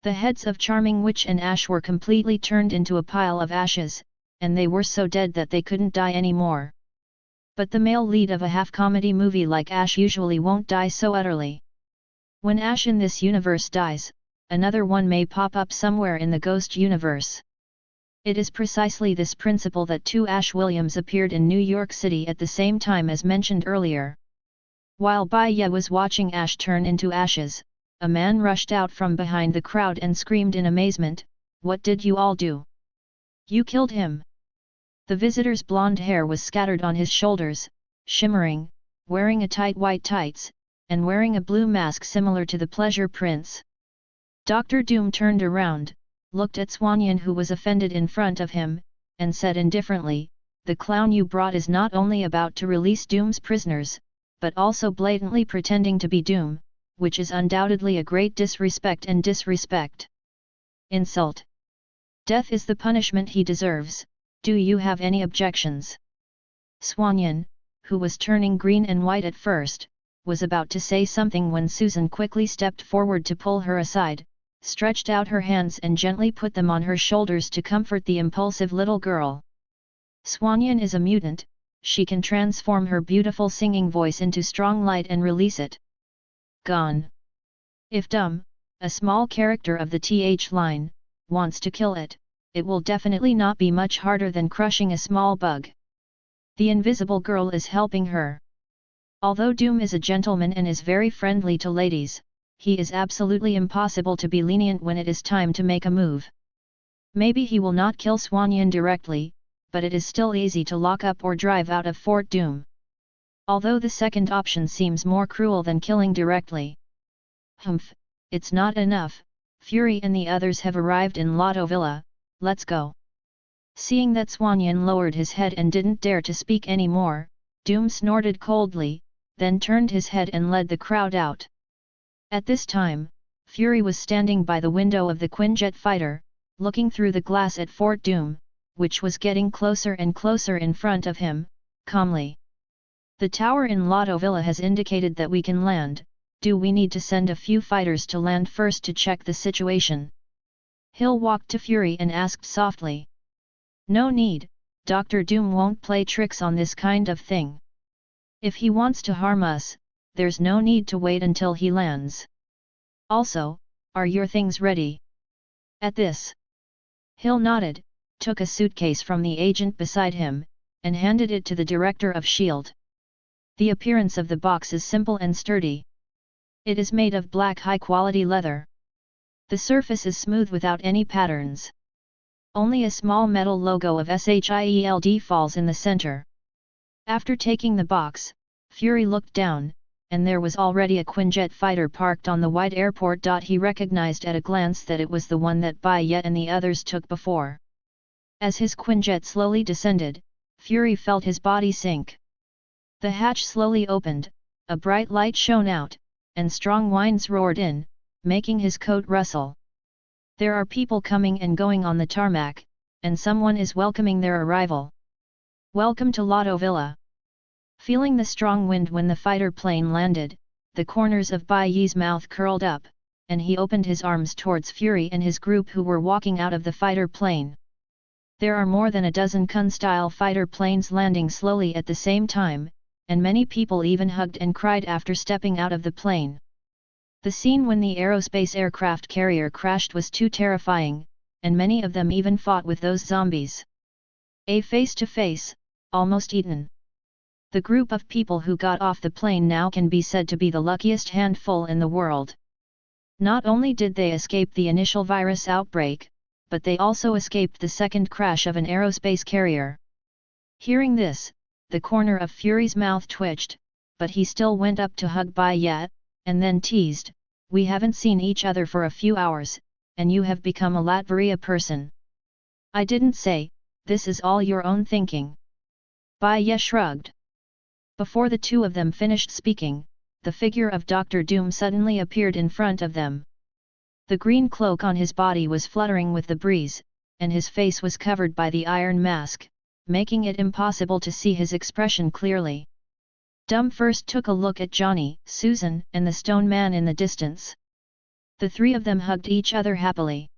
Speaker 1: The heads of Charming Witch and Ash were completely turned into a pile of ashes, and they were so dead that they couldn't die anymore. But the male lead of a half-comedy movie like Ash usually won't die so utterly. When Ash in this universe dies, another one may pop up somewhere in the Ghost universe. It is precisely this principle that two Ash Williams appeared in New York City at the same time as mentioned earlier. While Bai Ye was watching Ash turn into ashes, a man rushed out from behind the crowd and screamed in amazement, "What did you all do? You killed him!" The visitor's blonde hair was scattered on his shoulders, shimmering, wearing a tight white tights, and wearing a blue mask similar to the Pleasure Prince. Dr. Doom turned around, looked at Swanyan who was offended in front of him, and said indifferently, "The clown you brought is not only about to release Doom's prisoners, but also blatantly pretending to be Doom, which is undoubtedly a great disrespect and disrespect. Insult. Death is the punishment he deserves. Do you have any objections?" Swanyan, who was turning green and white at first, was about to say something when Susan quickly stepped forward to pull her aside, stretched out her hands and gently put them on her shoulders to comfort the impulsive little girl. Swanyan is a mutant, she can transform her beautiful singing voice into strong light and release it. Gone. If Dum, a small character of the TH line, wants to kill it, it will definitely not be much harder than crushing a small bug. The invisible girl is helping her. Although Doom is a gentleman and is very friendly to ladies, he is absolutely impossible to be lenient when it is time to make a move. Maybe he will not kill Swanyan directly, but it is still easy to lock up or drive out of Fort Doom. Although the second option seems more cruel than killing directly. Humph, it's not enough, Fury and the others have arrived in Lotto Villa, let's go. Seeing that Swanyan lowered his head and didn't dare to speak any more, Doom snorted coldly, then turned his head and led the crowd out. At this time, Fury was standing by the window of the Quinjet fighter, looking through the glass at Fort Doom, which was getting closer and closer in front of him, calmly. "The tower in Lotto Villa has indicated that we can land. Do we need to send a few fighters to land first to check the situation?" Hill walked to Fury and asked softly. "No need, Dr. Doom won't play tricks on this kind of thing. If he wants to harm us, there's no need to wait until he lands. Also, are your things ready?" At this, Hill nodded, took a suitcase from the agent beside him, and handed it to the director of S.H.I.E.L.D. The appearance of the box is simple and sturdy. It is made of black high-quality leather. The surface is smooth without any patterns. Only a small metal logo of S.H.I.E.L.D. falls in the center. After taking the box, Fury looked down, and there was already a Quinjet fighter parked on the wide airport. He recognized at a glance that it was the one that Bai Ye and the others took before. As his Quinjet slowly descended, Fury felt his body sink. The hatch slowly opened, a bright light shone out, and strong winds roared in, making his coat rustle. There are people coming and going on the tarmac, and someone is welcoming their arrival. Welcome to Lotto Villa. Feeling the strong wind when the fighter plane landed, the corners of Bai Ye's mouth curled up, and he opened his arms towards Fury and his group who were walking out of the fighter plane. There are more than a dozen Kun-style fighter planes landing slowly at the same time, and many people even hugged and cried after stepping out of the plane. The scene when the aerospace aircraft carrier crashed was too terrifying, and many of them even fought with those zombies. Face-to-face, almost eaten. The group of people who got off the plane now can be said to be the luckiest handful in the world. Not only did they escape the initial virus outbreak, but they also escaped the second crash of an aerospace carrier. Hearing this, the corner of Fury's mouth twitched, but he still went up to hug Bai Ye, and then teased, "We haven't seen each other for a few hours, and you have become a Latveria person." "I didn't say, this is all your own thinking." Bai Ye shrugged. Before the two of them finished speaking, the figure of Dr. Doom suddenly appeared in front of them. The green cloak on his body was fluttering with the breeze, and his face was covered by the iron mask, making it impossible to see his expression clearly. Doom first took a look at Johnny, Susan, and the stone man in the distance. The three of them hugged each other happily.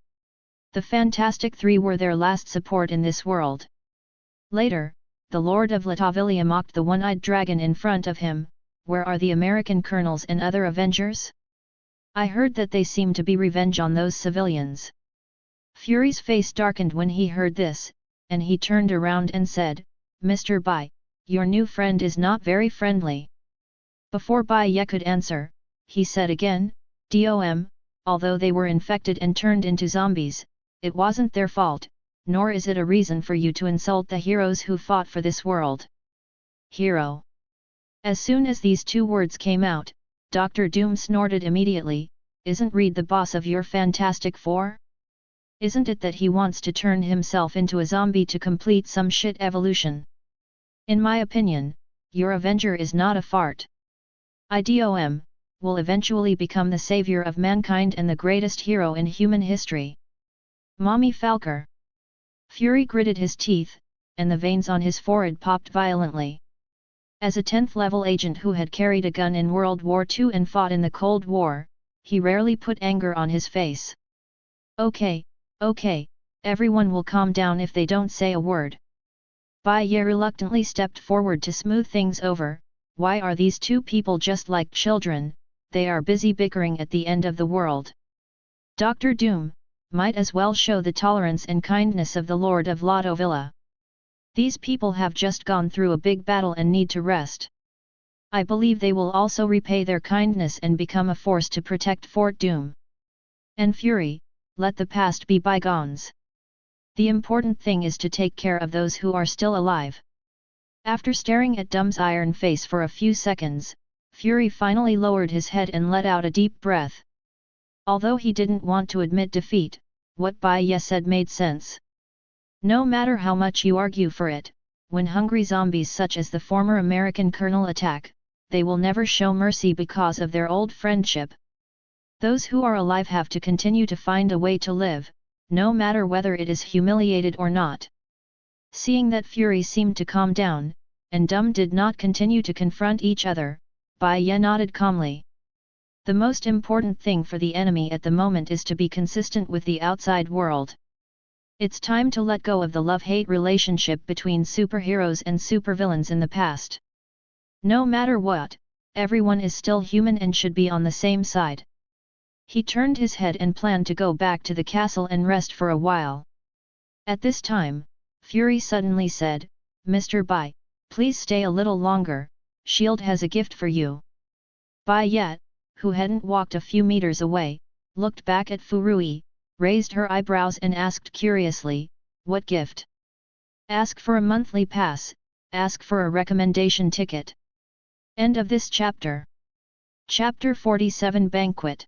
Speaker 1: The Fantastic Three were their last support in this world. Later, the Lord of Latveria mocked the one-eyed dragon in front of him. "Where are the American colonels and other Avengers? I heard that they seem to be revenge on those civilians." Fury's face darkened when he heard this, and he turned around and said, "Mr. Bai, your new friend is not very friendly." Before Bai Ye could answer, he said again, "Dom, although they were infected and turned into zombies, it wasn't their fault, nor is it a reason for you to insult the heroes who fought for this world." Hero. As soon as these two words came out, Dr. Doom snorted immediately. "Isn't Reed the boss of your Fantastic Four? Isn't it that he wants to turn himself into a zombie to complete some shit evolution? In my opinion, your Avenger is not a fart. IDOM, will eventually become the savior of mankind and the greatest hero in human history. Mommy Falker." Fury gritted his teeth, and the veins on his forehead popped violently. As a 10th level agent who had carried a gun in World War II and fought in the Cold War, he rarely put anger on his face. Okay, everyone will calm down if they don't say a word." Bai Ye reluctantly stepped forward to smooth things over. "Why are these two people just like children? They are busy bickering at the end of the world." Dr. Doom, might as well show the tolerance and kindness of the Lord of Lotto Villa. These people have just gone through a big battle and need to rest. I believe they will also repay their kindness and become a force to protect Fort Doom. And Fury, let the past be bygones. The important thing is to take care of those who are still alive." After staring at Doom's iron face for a few seconds, Fury finally lowered his head and let out a deep breath. Although he didn't want to admit defeat, what Bai Ye said made sense. No matter how much you argue for it, when hungry zombies such as the former American colonel attack, they will never show mercy because of their old friendship. Those who are alive have to continue to find a way to live, no matter whether it is humiliated or not. Seeing that Fury seemed to calm down, and Doom did not continue to confront each other, Bai Ye nodded calmly. The most important thing for the enemy at the moment is to be consistent with the outside world. It's time to let go of the love-hate relationship between superheroes and supervillains in the past. No matter what, everyone is still human and should be on the same side. He turned his head and planned to go back to the castle and rest for a while. At this time, Fury suddenly said, "Mr. Bai, please stay a little longer, Shield has a gift for you." Bai Ye, who hadn't walked a few meters away, looked back at Furui, raised her eyebrows and asked curiously, "What gift?" "Ask for a monthly pass, ask for a recommendation ticket." End of this chapter. Chapter 47 Banquet.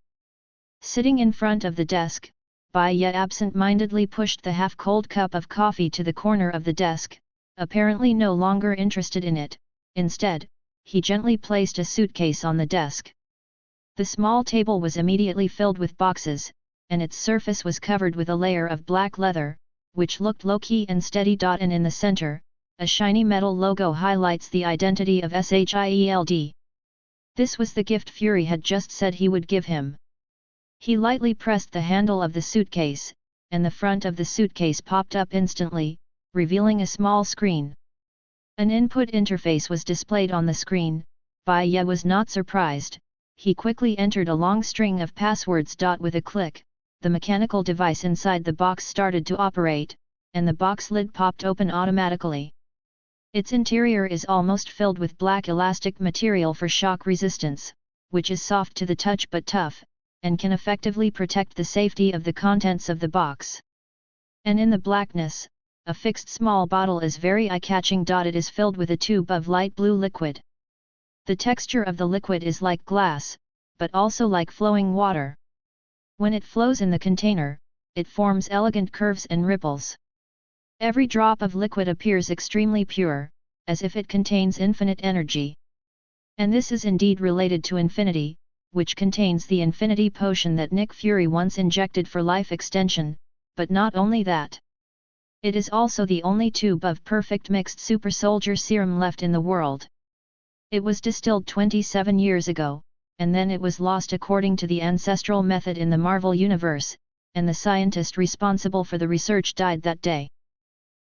Speaker 1: Sitting in front of the desk, Bai Ye absent-mindedly pushed the half-cold cup of coffee to the corner of the desk, apparently no longer interested in it. Instead, he gently placed a suitcase on the desk. The small table was immediately filled with boxes, and its surface was covered with a layer of black leather, which looked low-key and steady. And in the center, a shiny metal logo highlights the identity of SHIELD. This was the gift Fury had just said he would give him. He lightly pressed the handle of the suitcase, and the front of the suitcase popped up instantly, revealing a small screen. An input interface was displayed on the screen. Bai Ye was not surprised. He quickly entered a long string of passwords. With a click, the mechanical device inside the box started to operate, and the box lid popped open automatically. Its interior is almost filled with black elastic material for shock resistance, which is soft to the touch but tough, and can effectively protect the safety of the contents of the box. And in the blackness, a fixed small bottle is very eye-catching. It is filled with a tube of light blue liquid. The texture of the liquid is like glass, but also like flowing water. When it flows in the container, it forms elegant curves and ripples. Every drop of liquid appears extremely pure, as if it contains infinite energy. And this is indeed related to infinity, which contains the infinity potion that Nick Fury once injected for life extension, but not only that. It is also the only tube of perfect mixed super soldier serum left in the world. It was distilled 27 years ago, and then it was lost according to the ancestral method in the Marvel Universe, and the scientist responsible for the research died that day.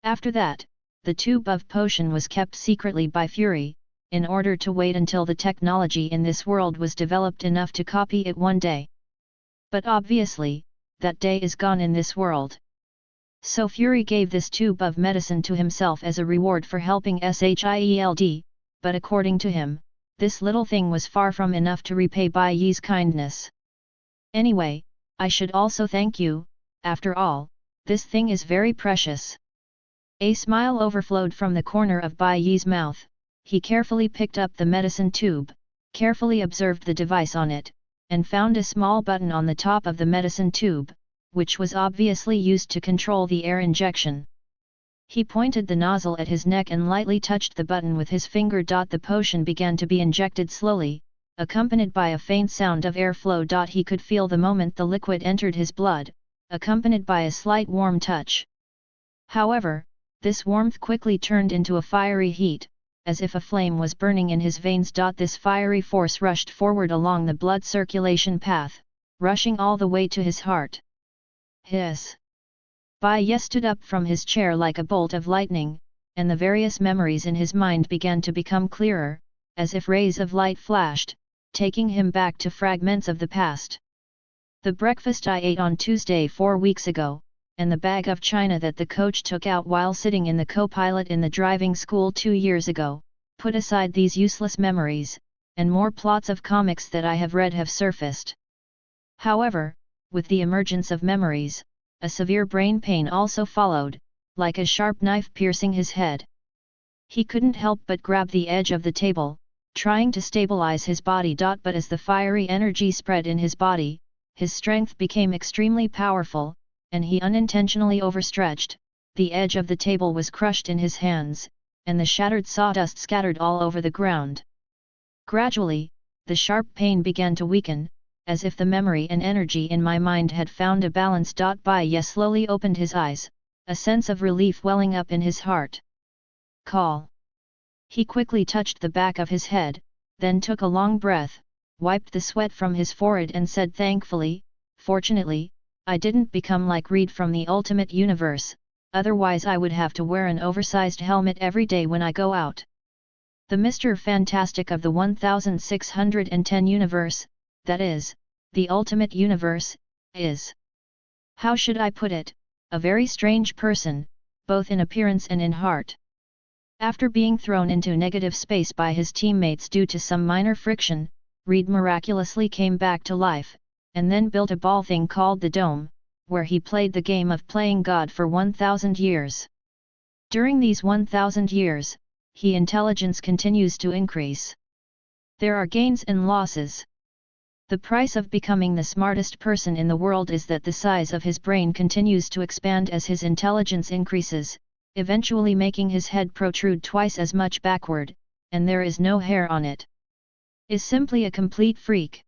Speaker 1: After that, the tube of potion was kept secretly by Fury, in order to wait until the technology in this world was developed enough to copy it one day. But obviously, that day is gone in this world. So Fury gave this tube of medicine to himself as a reward for helping SHIELD, but according to him, this little thing was far from enough to repay Bai Ye's kindness. Anyway, I should also thank you. After all, this thing is very precious. A smile overflowed from the corner of Bai Ye's mouth. He carefully picked up the medicine tube, carefully observed the device on it, and found a small button on the top of the medicine tube, which was obviously used to control the air injection. He pointed the nozzle at his neck and lightly touched the button with his finger. The potion began to be injected slowly, accompanied by a faint sound of airflow. He could feel the moment the liquid entered his blood, accompanied by a slight warm touch. However, this warmth quickly turned into a fiery heat, as if a flame was burning in his veins. This fiery force rushed forward along the blood circulation path, rushing all the way to his heart. Hiss! Bai Ye stood up from his chair like a bolt of lightning, and the various memories in his mind began to become clearer, as if rays of light flashed, taking him back to fragments of the past. The breakfast I ate on Tuesday 4 weeks ago, and the bag of china that the coach took out while sitting in the co-pilot in the driving school 2 years ago, put aside these useless memories, and more plots of comics that I have read have surfaced. However, with the emergence of memories, a severe brain pain also followed, like a sharp knife piercing his head. He couldn't help but grab the edge of the table, trying to stabilize his body. But as the fiery energy spread in his body, his strength became extremely powerful, and he unintentionally overstretched. The edge of the table was crushed in his hands, and the shattered sawdust scattered all over the ground. Gradually, the sharp pain began to weaken, as if the memory and energy in my mind had found a balance. Bai Ye slowly opened his eyes, a sense of relief welling up in his heart. Call. He quickly touched the back of his head, then took a long breath, wiped the sweat from his forehead and said thankfully, "Fortunately, I didn't become like Reed from the Ultimate Universe, otherwise I would have to wear an oversized helmet every day when I go out." The Mr. Fantastic of the 1610 universe, that is, the Ultimate Universe, is, how should I put it, a very strange person, both in appearance and in heart. After being thrown into negative space by his teammates due to some minor friction, Reed miraculously came back to life, and then built a ball thing called the Dome, where he played the game of playing God for 1000 years. During these 1000 years, his intelligence continues to increase. There are gains and losses. The price of becoming the smartest person in the world is that the size of his brain continues to expand as his intelligence increases, eventually making his head protrude twice as much backward, and there is no hair on it. Is simply a complete freak.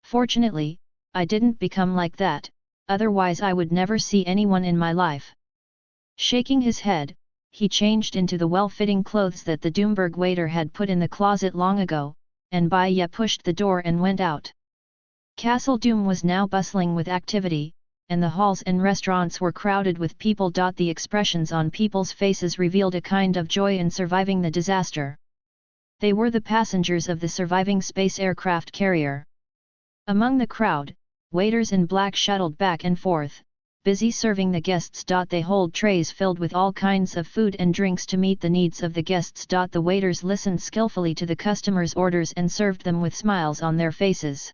Speaker 1: Fortunately, I didn't become like that, otherwise I would never see anyone in my life. Shaking his head, he changed into the well-fitting clothes that the Doomberg waiter had put in the closet long ago, and Bai Ye pushed the door and went out. Castle Doom was now bustling with activity, and the halls and restaurants were crowded with people. The expressions on people's faces revealed a kind of joy in surviving the disaster. They were the passengers of the surviving space aircraft carrier. Among the crowd, waiters in black shuttled back and forth, busy serving the guests. They hold trays filled with all kinds of food and drinks to meet the needs of the guests. The waiters listened skillfully to the customers' orders and served them with smiles on their faces.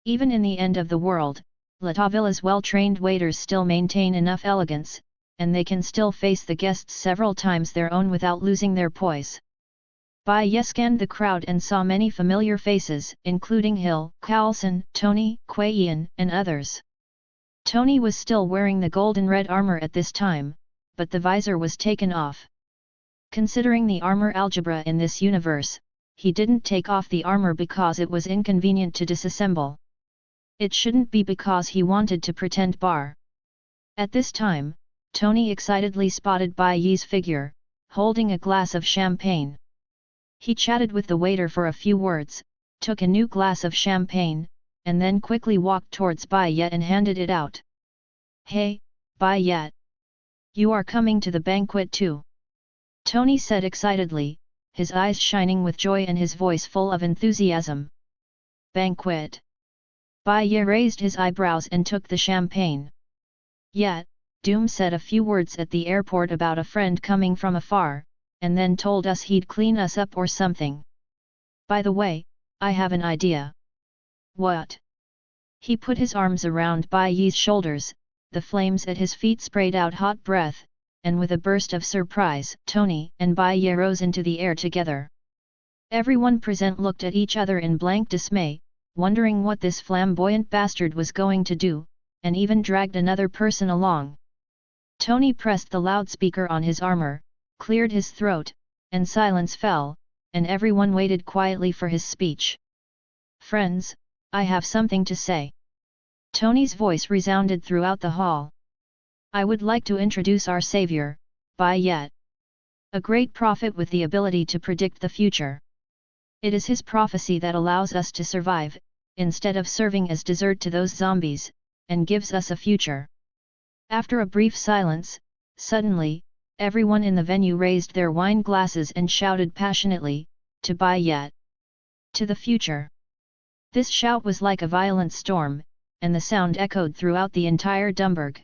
Speaker 1: Even in the end of the world, Latavilla's well-trained waiters still maintain enough elegance, and they can still face the guests several times their own without losing their poise. Bai Ye scanned the crowd and saw many familiar faces, including Hill, Carlson, Tony, Kuei Yan, and others. Tony was still wearing the golden red armor at this time, but the visor was taken off. Considering the armor algebra in this universe, he didn't take off the armor because it was inconvenient to disassemble. It shouldn't be because he wanted to pretend bar. At this time, Tony excitedly spotted Bai Ye's figure, holding a glass of champagne. He chatted with the waiter for a few words, took a new glass of champagne, and then quickly walked towards Bai Ye and handed it out. "Hey, Bai Ye! You are coming to the banquet too?" Tony said excitedly, his eyes shining with joy and his voice full of enthusiasm. "Banquet?" Bai Ye raised his eyebrows and took the champagne. "Yeah," Doom said a few words at the airport about a friend coming from afar, and then told us he'd clean us up or something. "By the way, I have an idea." "What?" He put his arms around Bai Ye's shoulders, the flames at his feet sprayed out hot breath, and with a burst of surprise, Tony and Bai Ye rose into the air together. Everyone present looked at each other in blank dismay, wondering what this flamboyant bastard was going to do, and even dragged another person along. Tony pressed the loudspeaker on his armor, cleared his throat, and silence fell, and everyone waited quietly for his speech. "Friends, I have something to say." Tony's voice resounded throughout the hall. "I would like to introduce our savior, Bai Ye. A great prophet with the ability to predict the future. It is his prophecy that allows us to survive, instead of serving as dessert to those zombies, and gives us a future." After a brief silence, suddenly, everyone in the venue raised their wine glasses and shouted passionately, "To Bai Ye! To the future!" This shout was like a violent storm, and the sound echoed throughout the entire Doomberg.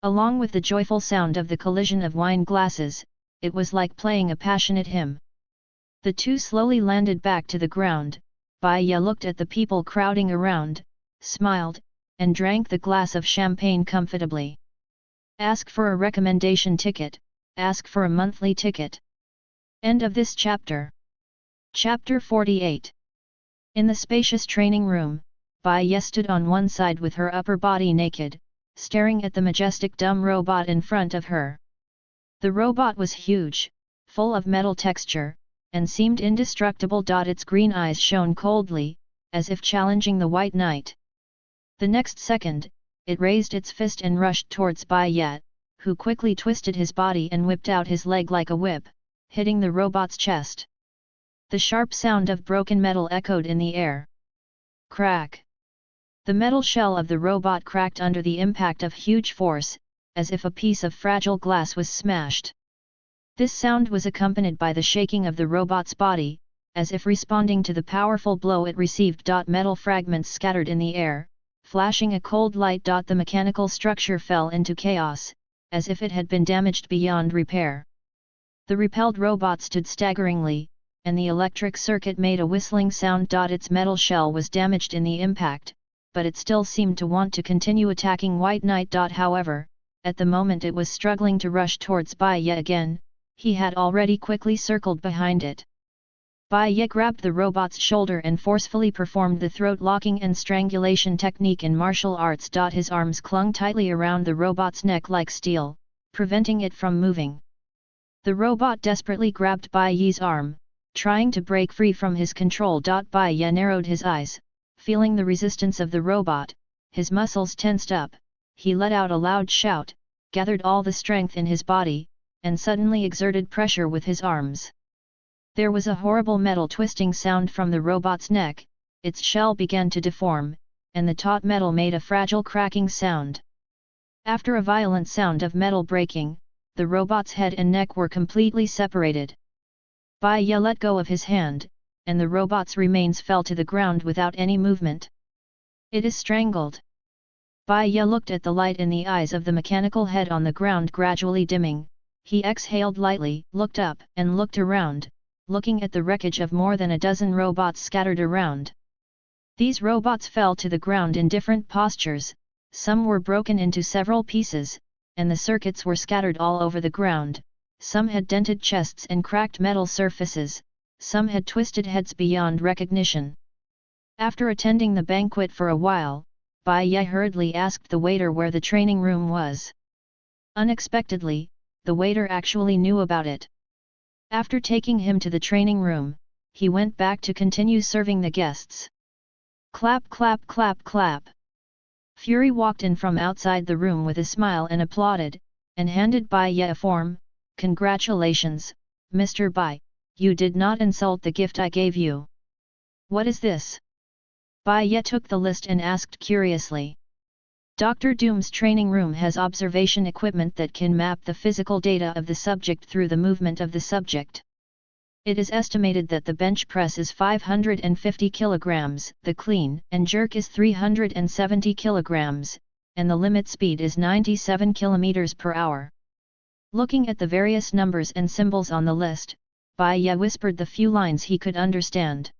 Speaker 1: Along with the joyful sound of the collision of wine glasses, it was like playing a passionate hymn. The two slowly landed back to the ground. Bai Ye looked at the people crowding around, smiled, and drank the glass of champagne comfortably. "Ask for a recommendation ticket, ask for a monthly ticket." End of this chapter. Chapter 48. In the spacious training room, Bai Ye stood on one side with her upper body naked, staring at the majestic dumb robot in front of her. The robot was huge, full of metal texture, and seemed indestructible. Its green eyes shone coldly, as if challenging the White Knight. The next second, it raised its fist and rushed towards Bai Ye, who quickly twisted his body and whipped out his leg like a whip, hitting the robot's chest. The sharp sound of broken metal echoed in the air. Crack! The metal shell of the robot cracked under the impact of huge force, as if a piece of fragile glass was smashed. This sound was accompanied by the shaking of the robot's body, as if responding to the powerful blow it received. Metal fragments scattered in the air, flashing a cold light. The mechanical structure fell into chaos, as if it had been damaged beyond repair. The repelled robot stood staggeringly, and the electric circuit made a whistling sound. Its metal shell was damaged in the impact, but it still seemed to want to continue attacking White Knight. However, at the moment it was struggling to rush towards Bai Ye again, he had already quickly circled behind it. Bai Ye grabbed the robot's shoulder and forcefully performed the throat-locking and strangulation technique in martial arts. His arms clung tightly around the robot's neck like steel, preventing it from moving. The robot desperately grabbed Bai Ye's arm, trying to break free from his control. Bai Ye narrowed his eyes, feeling the resistance of the robot, his muscles tensed up, he let out a loud shout, gathered all the strength in his body, and suddenly exerted pressure with his arms. There was a horrible metal twisting sound from the robot's neck, its shell began to deform, and the taut metal made a fragile cracking sound. After a violent sound of metal breaking, the robot's head and neck were completely separated. Bai Ye let go of his hand, and the robot's remains fell to the ground without any movement. It is strangled. Bai Ye looked at the light in the eyes of the mechanical head on the ground gradually dimming, he exhaled lightly, looked up and looked around, looking at the wreckage of more than a dozen robots scattered around. These robots fell to the ground in different postures, some were broken into several pieces, and the circuits were scattered all over the ground, some had dented chests and cracked metal surfaces, some had twisted heads beyond recognition. After attending the banquet for a while, Bai Ye hurriedly asked the waiter where the training room was. Unexpectedly, the waiter actually knew about it. After taking him to the training room, he went back to continue serving the guests. Clap clap clap clap. Fury walked in from outside the room with a smile and applauded, and handed Bai Ye a form. Congratulations, Mr. Bai, you did not insult the gift I gave you. What is this? Bai Ye took the list and asked curiously. Dr. Doom's training room has observation equipment that can map the physical data of the subject through the movement of the subject. It is estimated that the bench press is 550 kilograms, the clean and jerk is 370 kilograms, and the limit speed is 97 kilometers per hour. Looking at the various numbers and symbols on the list, Bai Ye whispered the few lines he could understand.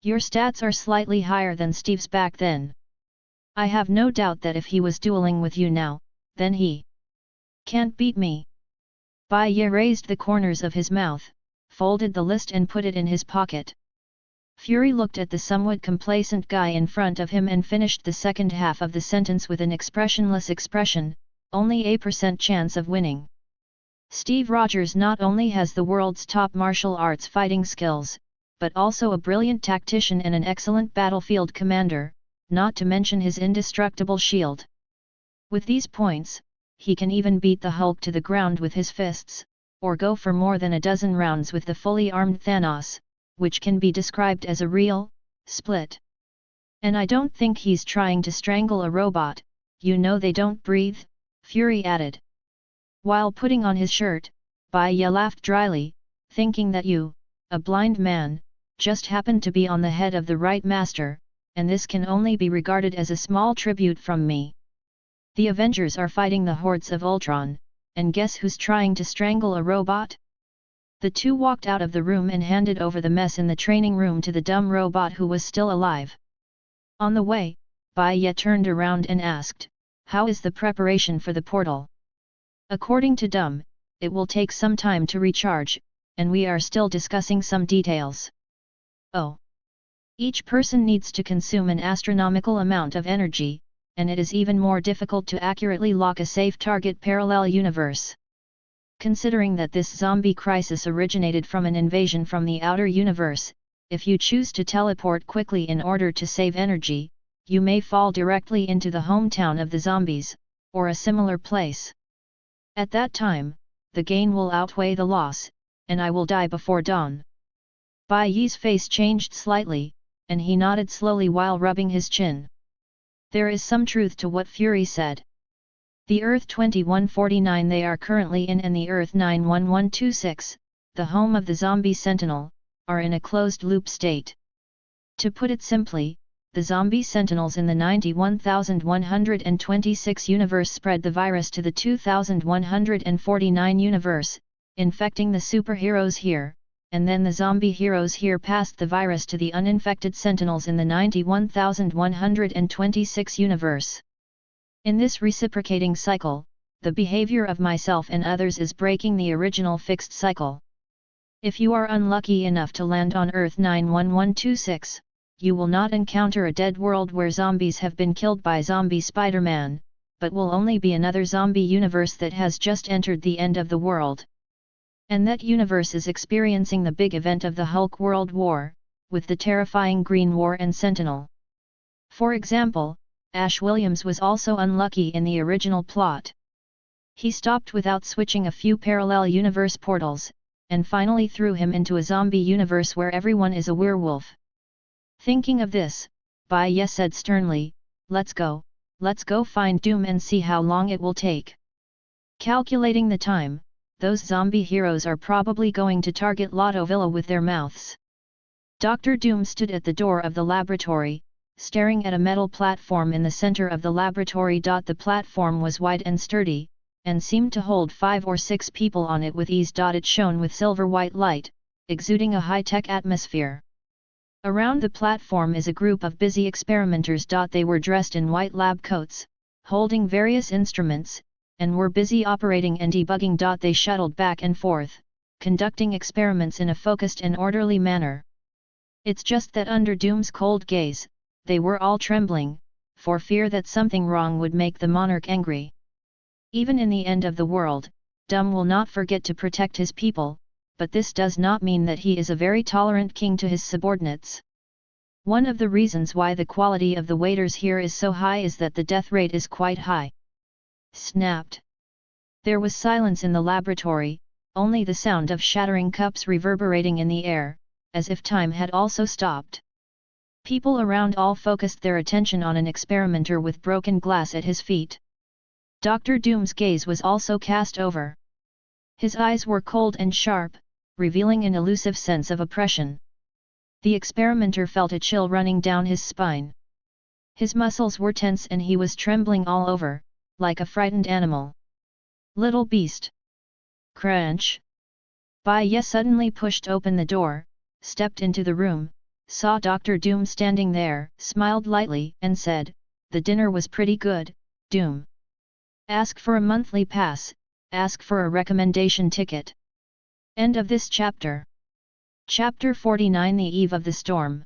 Speaker 1: Your stats are slightly higher than Steve's back then. I have no doubt that if he was dueling with you now, then he can't beat me. Bai Ye raised the corners of his mouth, folded the list and put it in his pocket. Fury looked at the somewhat complacent guy in front of him and finished the second half of the sentence with an expressionless expression, only a % chance of winning. Steve Rogers not only has the world's top martial arts fighting skills, but also a brilliant tactician and an excellent battlefield commander, not to mention his indestructible shield. With these points, he can even beat the Hulk to the ground with his fists, or go for more than a dozen rounds with the fully armed Thanos, which can be described as a real split. And I don't think he's trying to strangle a robot, you know they don't breathe, Fury added. While putting on his shirt, Bai Ye laughed dryly, thinking that you, a blind man, just happened to be on the head of the right master, and this can only be regarded as a small tribute from me. The Avengers are fighting the hordes of Ultron, and guess who's trying to strangle a robot? The two walked out of the room and handed over the mess in the training room to the dumb robot who was still alive. On the way, Bai Ye turned around and asked, how is the preparation for the portal? According to Dumb, it will take some time to recharge, and we are still discussing some details. Oh! Each person needs to consume an astronomical amount of energy, and it is even more difficult to accurately lock a safe target parallel universe. Considering that this zombie crisis originated from an invasion from the outer universe, if you choose to teleport quickly in order to save energy, you may fall directly into the hometown of the zombies, or a similar place. At that time, the gain will outweigh the loss, and I will die before dawn. Bai Ye's face changed slightly, and he nodded slowly while rubbing his chin. There is some truth to what Fury said. The Earth 2149 they are currently in and the Earth 91126, the home of the zombie sentinel, are in a closed-loop state. To put it simply, the zombie sentinels in the 91,126 universe spread the virus to the 2,149 universe, infecting the superheroes here, and then the zombie heroes here passed the virus to the uninfected sentinels in the 91,126 universe. In this reciprocating cycle, the behavior of myself and others is breaking the original fixed cycle. If you are unlucky enough to land on Earth 91126, you will not encounter a dead world where zombies have been killed by zombie Spider-Man, but will only be another zombie universe that has just entered the end of the world. And that universe is experiencing the big event of the Hulk World War, with the terrifying Green War and Sentinel. For example, Ash Williams was also unlucky in the original plot. He stopped without switching a few parallel universe portals, and finally threw him into a zombie universe where everyone is a werewolf. Thinking of this, Bai Ye said sternly, let's go find Doom and see how long it will take. Calculating the time, those zombie heroes are probably going to target Lotto Villa with their mouths. Dr. Doom stood at the door of the laboratory, staring at a metal platform in the center of the laboratory. The platform was wide and sturdy, and seemed to hold 5 or 6 people on it with ease. It shone with silver-white light, exuding a high-tech atmosphere. Around the platform is a group of busy experimenters. They were dressed in white lab coats, holding various instruments, and were busy operating and debugging. They shuttled back and forth, conducting experiments in a focused and orderly manner. It's just that under Doom's cold gaze, they were all trembling, for fear that something wrong would make the monarch angry. Even in the end of the world, Doom will not forget to protect his people, but this does not mean that he is a very tolerant king to his subordinates. One of the reasons why the quality of the waiters here is so high is that the death rate is quite high. Snapped. There was silence in the laboratory, only the sound of shattering cups reverberating in the air, as if time had also stopped. People around all focused their attention on an experimenter with broken glass at his feet. Dr. Doom's gaze was also cast over. His eyes were cold and sharp, revealing an elusive sense of oppression. The experimenter felt a chill running down his spine. His muscles were tense and he was trembling all over, like a frightened animal. Little beast! Crunch! Bai Ye suddenly pushed open the door, stepped into the room, saw Dr. Doom standing there, smiled lightly, and said, "The dinner was pretty good, Doom. Ask for a monthly pass, ask for a recommendation ticket." End of this chapter. Chapter 49 The Eve of the Storm.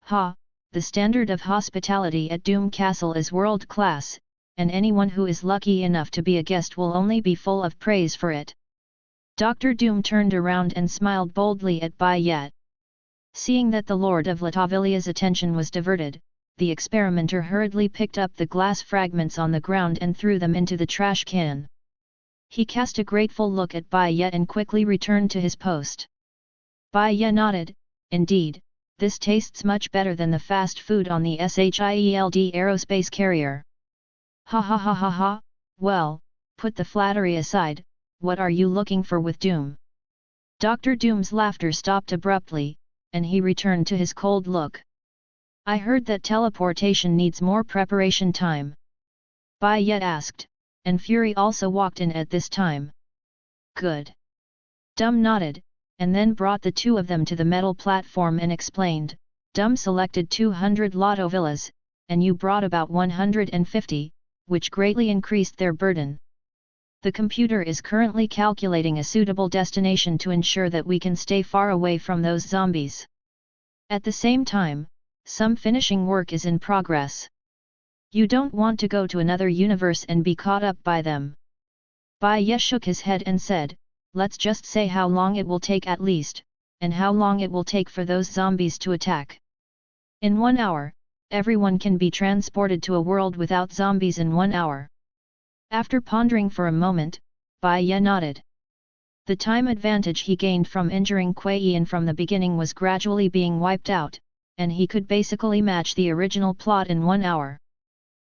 Speaker 1: The standard of hospitality at Doom Castle is world-class, and anyone who is lucky enough to be a guest will only be full of praise for it. Dr. Doom turned around and smiled boldly at Bai Ye. Seeing that the Lord of Latavilia's attention was diverted, the experimenter hurriedly picked up the glass fragments on the ground and threw them into the trash can. He cast a grateful look at Bai Ye and quickly returned to his post. Bai Ye nodded, "Indeed, this tastes much better than the fast food on the SHIELD aerospace carrier." Ha ha ha ha ha, well, put the flattery aside, what are you looking for with Doom? Dr. Doom's laughter stopped abruptly, and he returned to his cold look. "I heard that teleportation needs more preparation time?" Bai Ye asked, and Fury also walked in at this time. "Good." Doom nodded, and then brought the two of them to the metal platform and explained, "Doom selected 200 Lotto Villas, and you brought about 150, which greatly increased their burden. The computer is currently calculating a suitable destination to ensure that we can stay far away from those zombies. At the same time, some finishing work is in progress. You don't want to go to another universe and be caught up by them." Bai Ye shook his head and said, "Let's just say how long it will take at least, and how long it will take for those zombies to attack. In 1 hour, everyone can be transported to a world without zombies in 1 hour." After pondering for a moment, Bai Ye nodded. The time advantage he gained from injuring Kuei Yan from the beginning was gradually being wiped out, and he could basically match the original plot in 1 hour.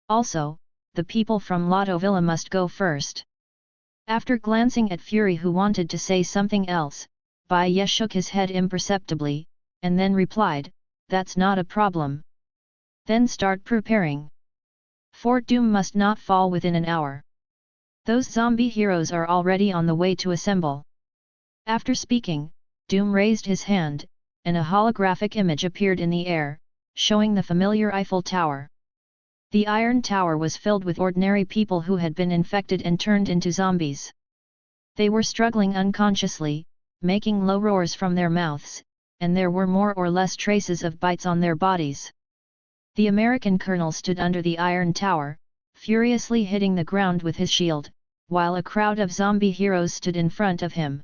Speaker 1: Also, the people from Lotto Villa must go first. After glancing at Fury, who wanted to say something else, Bai Ye shook his head imperceptibly, and then replied, "That's not a problem. Then start preparing. Fort Doom must not fall within an hour. Those zombie heroes are already on the way to assemble." After speaking, Doom raised his hand, and a holographic image appeared in the air, showing the familiar Eiffel Tower. The Iron Tower was filled with ordinary people who had been infected and turned into zombies. They were struggling unconsciously, making low roars from their mouths, and there were more or less traces of bites on their bodies. The American colonel stood under the iron tower, furiously hitting the ground with his shield, while a crowd of zombie heroes stood in front of him.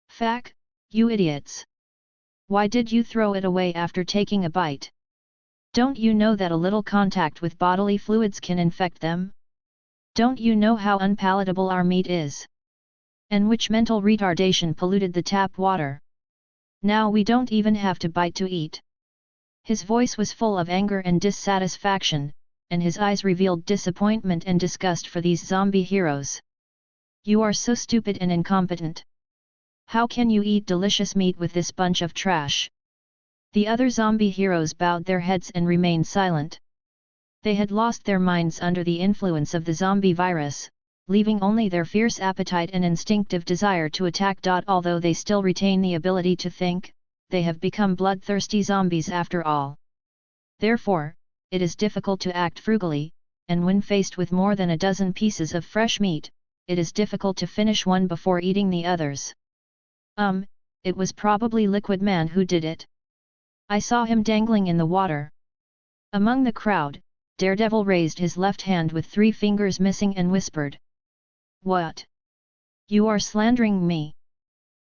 Speaker 1: "Fuck, you idiots! Why did you throw it away after taking a bite? Don't you know that a little contact with bodily fluids can infect them? Don't you know how unpalatable our meat is? And which mental retardation polluted the tap water? Now we don't even have to bite to eat." His voice was full of anger and dissatisfaction, and his eyes revealed disappointment and disgust for these zombie heroes. "You are so stupid and incompetent. How can you eat delicious meat with this bunch of trash?" The other zombie heroes bowed their heads and remained silent. They had lost their minds under the influence of the zombie virus, leaving only their fierce appetite and instinctive desire to attack. Although they still retain the ability to think, they have become bloodthirsty zombies after all. Therefore, it is difficult to act frugally, and when faced with more than a dozen pieces of fresh meat, it is difficult to finish one before eating the others. It was probably Liquid Man who did it. I saw him dangling in the water." Among the crowd, Daredevil raised his left hand with 3 fingers missing and whispered. "What? You are slandering me.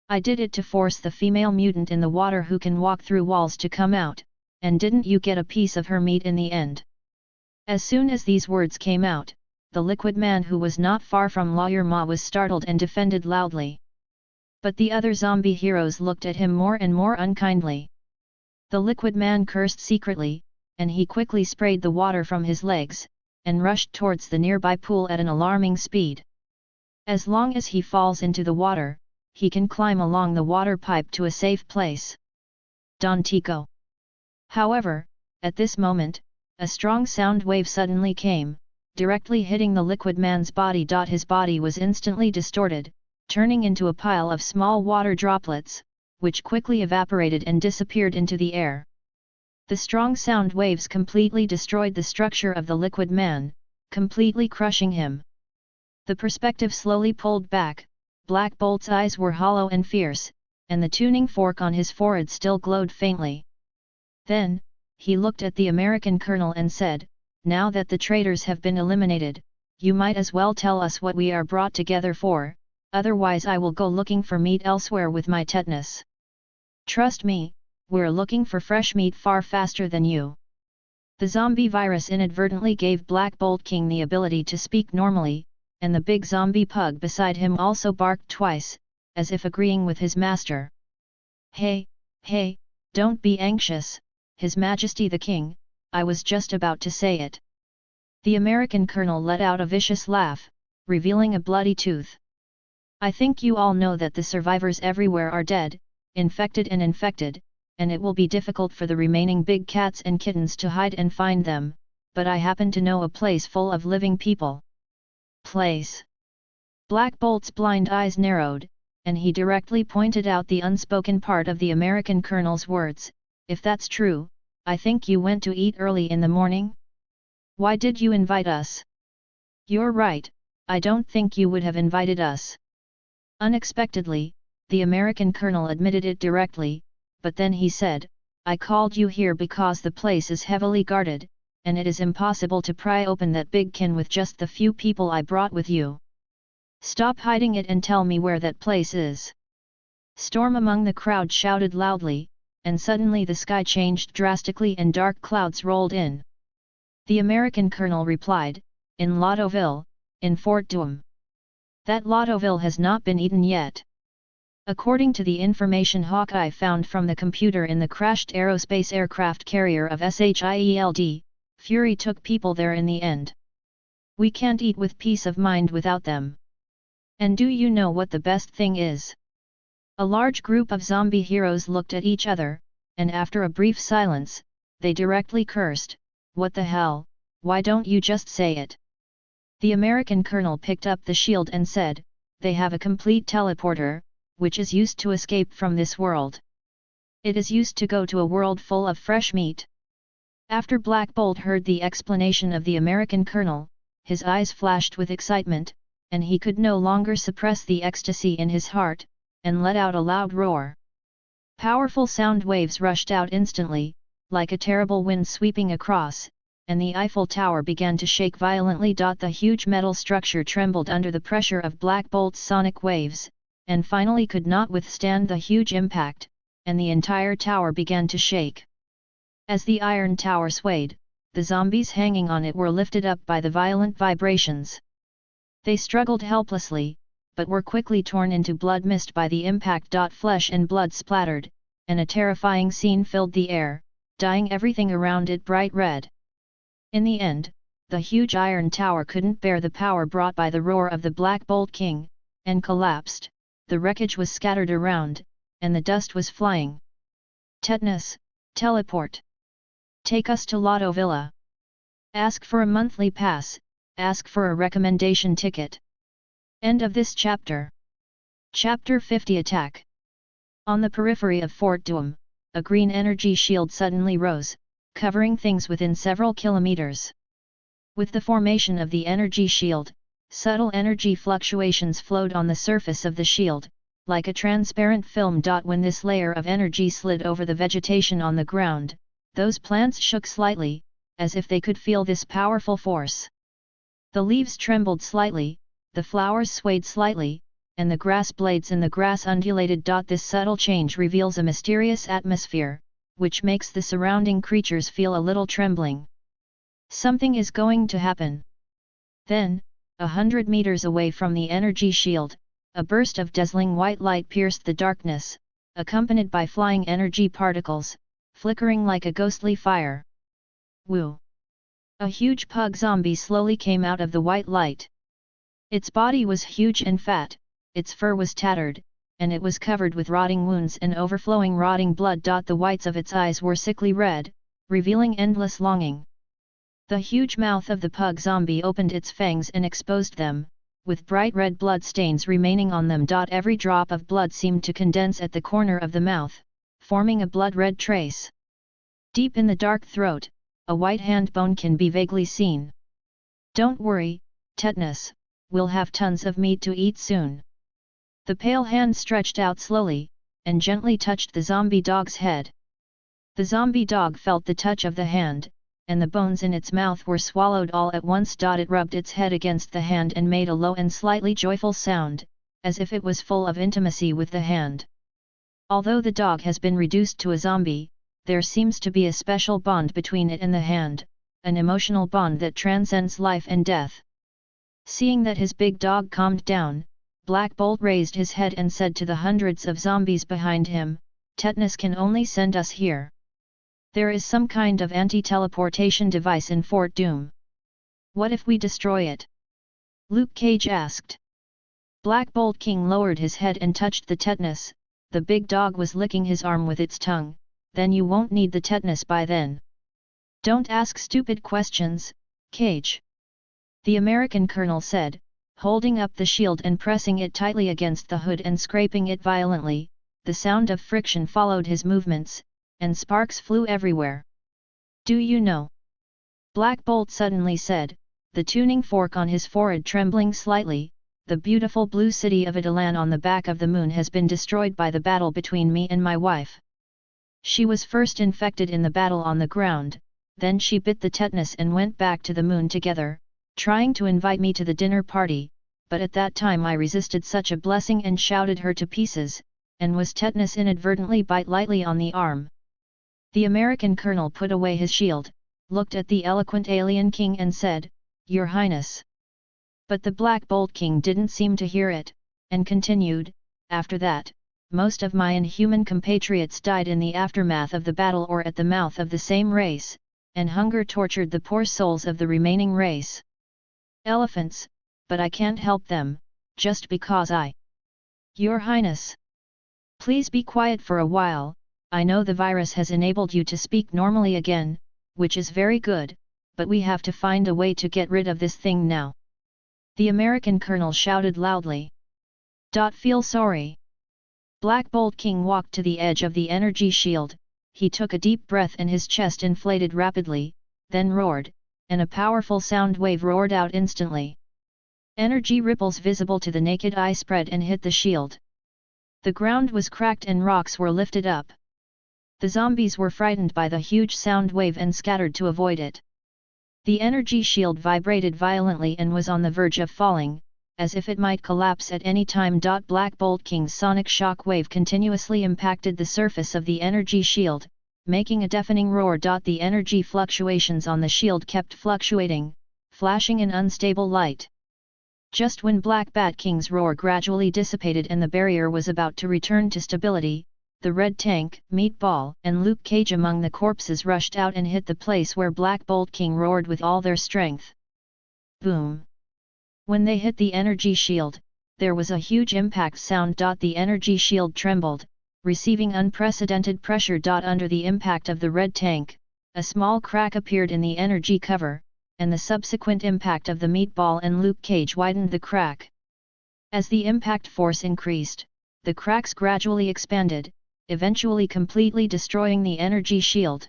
Speaker 1: I did it to force the female mutant in the water who can walk through walls to come out, and didn't you get a piece of her meat in the end?" As soon as these words came out, the Liquid Man who was not far from Lawyer Ma was startled and defended loudly. But the other zombie heroes looked at him more and more unkindly. The Liquid Man cursed secretly, and he quickly sprayed the water from his legs, and rushed towards the nearby pool at an alarming speed. As long as he falls into the water, he can climb along the water pipe to a safe place. Don Tico. However, at this moment, a strong sound wave suddenly came, directly hitting the Liquid Man's body. His body was instantly distorted, turning into a pile of small water droplets, which quickly evaporated and disappeared into the air. The strong sound waves completely destroyed the structure of the Liquid Man, completely crushing him. The perspective slowly pulled back, Black Bolt's eyes were hollow and fierce, and the tuning fork on his forehead still glowed faintly. Then, he looked at the American colonel and said, "Now that the traitors have been eliminated, you might as well tell us what we are brought together for, otherwise I will go looking for meat elsewhere with my tetanus. Trust me, we're looking for fresh meat far faster than you." The zombie virus inadvertently gave Black Bolt King the ability to speak normally, and the big zombie pug beside him also barked twice, as if agreeing with his master. Hey, don't be anxious, His Majesty the King, I was just about to say it." The American colonel let out a vicious laugh, revealing a bloody tooth. "I think you all know that the survivors everywhere are dead, infected, and it will be difficult for the remaining big cats and kittens to hide and find them, but I happen to know a place full of living people." Place. Black Bolt's blind eyes narrowed, and he directly pointed out the unspoken part of the American colonel's words. "If that's true, I think you went to eat early in the morning? Why did you invite us?" "You're right, I don't think you would have invited us." Unexpectedly, the American colonel admitted it directly, but then he said, "I called you here because the place is heavily guarded, and it is impossible to pry open that big can with just the few people I brought with you. Stop hiding it and tell me where that place is." Storm among the crowd shouted loudly, and suddenly the sky changed drastically and dark clouds rolled in. The American colonel replied, "In Lottoville, in Fort Doom. That Lottoville has not been eaten yet. According to the information Hawkeye found from the computer in the crashed aerospace aircraft carrier of SHIELD, Fury took people there in the end. We can't eat with peace of mind without them. And do you know what the best thing is?" A large group of zombie heroes looked at each other, and after a brief silence, they directly cursed, "What the hell, why don't you just say it?" The American colonel picked up the shield and said, "They have a complete teleporter, which is used to escape from this world. It is used to go to a world full of fresh meat." After Black Bolt heard the explanation of the American colonel, his eyes flashed with excitement, and he could no longer suppress the ecstasy in his heart. and let out a loud roar. Powerful sound waves rushed out instantly, like a terrible wind sweeping across, and the Eiffel Tower began to shake violently. The huge metal structure trembled under the pressure of Black Bolt's sonic waves, and finally could not withstand the huge impact, and the entire tower began to shake. As the iron tower swayed, the zombies hanging on it were lifted up by the violent vibrations. They struggled helplessly, but were quickly torn into blood mist by the impact. Flesh and blood splattered, and a terrifying scene filled the air, dyeing everything around it bright red. In the end, the huge iron tower couldn't bear the power brought by the roar of the Black Bolt King, and collapsed. The wreckage was scattered around, and the dust was flying. Tetanus, teleport. Take us to Lotto Villa. Ask for a monthly pass, ask for a recommendation ticket. End of this chapter. Chapter 50 Attack. On the periphery of Fort Doom, a green energy shield suddenly rose, covering things within several kilometers. With the formation of the energy shield, subtle energy fluctuations flowed on the surface of the shield, like a transparent film. When this layer of energy slid over the vegetation on the ground, those plants shook slightly, as if they could feel this powerful force. The leaves trembled slightly, the flowers swayed slightly, and the grass blades in the grass undulated. This subtle change reveals a mysterious atmosphere, which makes the surrounding creatures feel a little trembling. Something is going to happen. Then, 100 meters away from the energy shield, a burst of dazzling white light pierced the darkness, accompanied by flying energy particles, flickering like a ghostly fire. Woo! A huge pug zombie slowly came out of the white light. Its body was huge and fat, its fur was tattered, and it was covered with rotting wounds and overflowing rotting blood. The whites of its eyes were sickly red, revealing endless longing. The huge mouth of the pug zombie opened its fangs and exposed them, with bright red blood stains remaining on them. Every drop of blood seemed to condense at the corner of the mouth, forming a blood-red trace. Deep in the dark throat, a white hand bone can be vaguely seen. Don't worry, Tetanus, we'll have tons of meat to eat soon. The pale hand stretched out slowly, and gently touched the zombie dog's head. The zombie dog felt the touch of the hand, and the bones in its mouth were swallowed all at once. It rubbed its head against the hand and made a low and slightly joyful sound, as if it was full of intimacy with the hand. Although the dog has been reduced to a zombie, there seems to be a special bond between it and the hand, an emotional bond that transcends life and death. Seeing that his big dog calmed down, Black Bolt raised his head and said to the hundreds of zombies behind him, "Tetanus can only send us here. There is some kind of anti-teleportation device in Fort Doom. What if we destroy it?" Luke Cage asked. Black Bolt King lowered his head and touched the tetanus. The big dog was licking his arm with its tongue. "Then you won't need the tetanus by then. Don't ask stupid questions, Cage," the American colonel said, holding up the shield and pressing it tightly against the hood and scraping it violently. The sound of friction followed his movements, and sparks flew everywhere. "Do you know?" Black Bolt suddenly said, the tuning fork on his forehead trembling slightly, "The beautiful blue city of Italan on the back of the moon has been destroyed by the battle between me and my wife. She was first infected in the battle on the ground, then she bit the tetanus and went back to the moon together, trying to invite me to the dinner party, but at that time I resisted such a blessing and shouted her to pieces, and was tetanus inadvertently bite lightly on the arm." The American colonel put away his shield, looked at the eloquent alien king and said, "Your Highness." But the Black Bolt King didn't seem to hear it, and continued, "After that, most of my inhuman compatriots died in the aftermath of the battle or at the mouth of the same race, and hunger tortured the poor souls of the remaining race. Elephants, but I can't help them, just because Your Highness, please be quiet for a while. I know the virus has enabled you to speak normally again, which is very good, but we have to find a way to get rid of this thing now," the American colonel shouted loudly. "Feel sorry." Black Bolt King walked to the edge of the energy shield. He took a deep breath and his chest inflated rapidly, then roared, and a powerful sound wave roared out instantly. Energy ripples visible to the naked eye spread and hit the shield. The ground was cracked and rocks were lifted up. The zombies were frightened by the huge sound wave and scattered to avoid it. The energy shield vibrated violently and was on the verge of falling, as if it might collapse at any time. Black Bolt King's sonic shock wave continuously impacted the surface of the energy shield, making a deafening roar. The energy fluctuations on the shield kept fluctuating, flashing in unstable light. Just when Black Bat King's roar gradually dissipated and the barrier was about to return to stability, the Red Tank, Meatball, and Luke Cage among the corpses rushed out and hit the place where Black Bolt King roared with all their strength. Boom! When they hit the energy shield, there was a huge impact sound. The energy shield trembled, receiving unprecedented pressure. Under the impact of the Red Tank, a small crack appeared in the energy cover, and the subsequent impact of the Meatball and Luke Cage widened the crack. As the impact force increased, the cracks gradually expanded, eventually completely destroying the energy shield.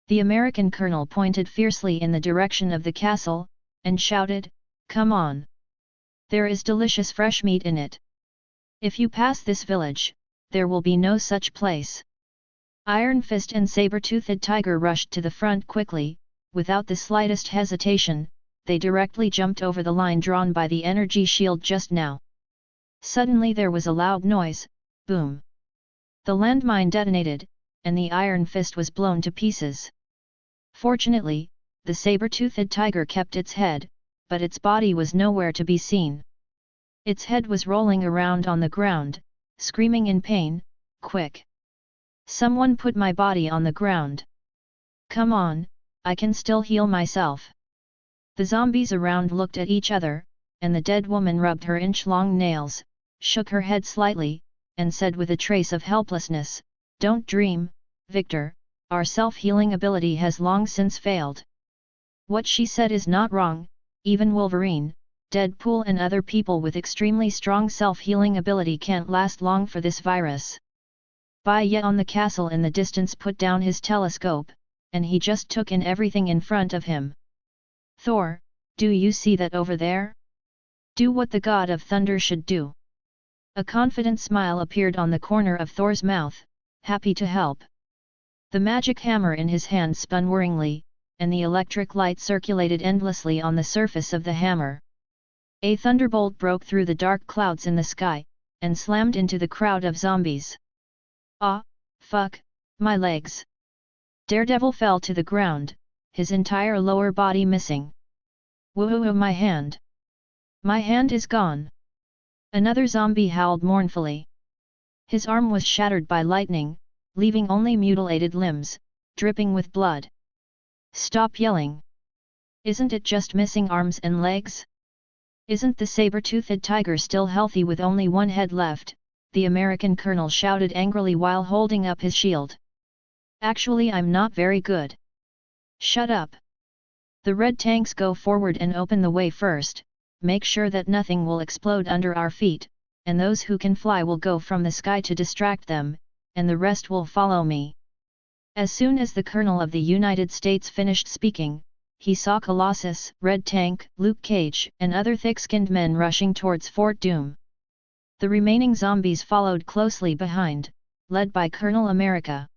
Speaker 1: The American colonel pointed fiercely in the direction of the castle, and shouted, "Come on! There is delicious fresh meat in it. If you pass this village, there will be no such place." Iron Fist and Saber-Toothed Tiger rushed to the front quickly, without the slightest hesitation. They directly jumped over the line drawn by the energy shield just now. Suddenly there was a loud noise, boom! The landmine detonated, and the Iron Fist was blown to pieces. Fortunately, the Saber-Toothed Tiger kept its head, but its body was nowhere to be seen. Its head was rolling around on the ground, screaming in pain, "Quick! Someone put my body on the ground! Come on, I can still heal myself!" The zombies around looked at each other, and the dead woman rubbed her inch-long nails, shook her head slightly, and said with a trace of helplessness, "Don't dream, Victor, our self-healing ability has long since failed." What she said is not wrong. Even Wolverine, Deadpool and other people with extremely strong self-healing ability can't last long for this virus. Bai Ye on the castle in the distance put down his telescope, and he just took in everything in front of him. "Thor, do you see that over there? Do what the God of Thunder should do." A confident smile appeared on the corner of Thor's mouth, happy to help. The magic hammer in his hand spun whirringly, and the electric light circulated endlessly on the surface of the hammer. A thunderbolt broke through the dark clouds in the sky, and slammed into the crowd of zombies. "Ah, fuck, my legs!" Daredevil fell to the ground, his entire lower body missing. "Woohoo, my hand! My hand is gone!" Another zombie howled mournfully. His arm was shattered by lightning, leaving only mutilated limbs, dripping with blood. "Stop yelling! Isn't it just missing arms and legs? Isn't the saber-toothed tiger still healthy with only one head left?" the American colonel shouted angrily while holding up his shield. "Actually, I'm not very good." "Shut up! The red tanks go forward and open the way first. Make sure that nothing will explode under our feet, and those who can fly will go from the sky to distract them, and the rest will follow me." As soon as the Colonel of the United States finished speaking, he saw Colossus, Red Tank, Luke Cage, and other thick-skinned men rushing towards Fort Doom. The remaining zombies followed closely behind, led by Colonel America.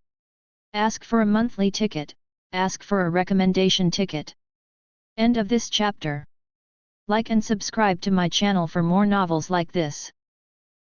Speaker 1: Ask for a monthly ticket, ask for a recommendation ticket. End of this chapter. Like and subscribe to my channel for more novels like this.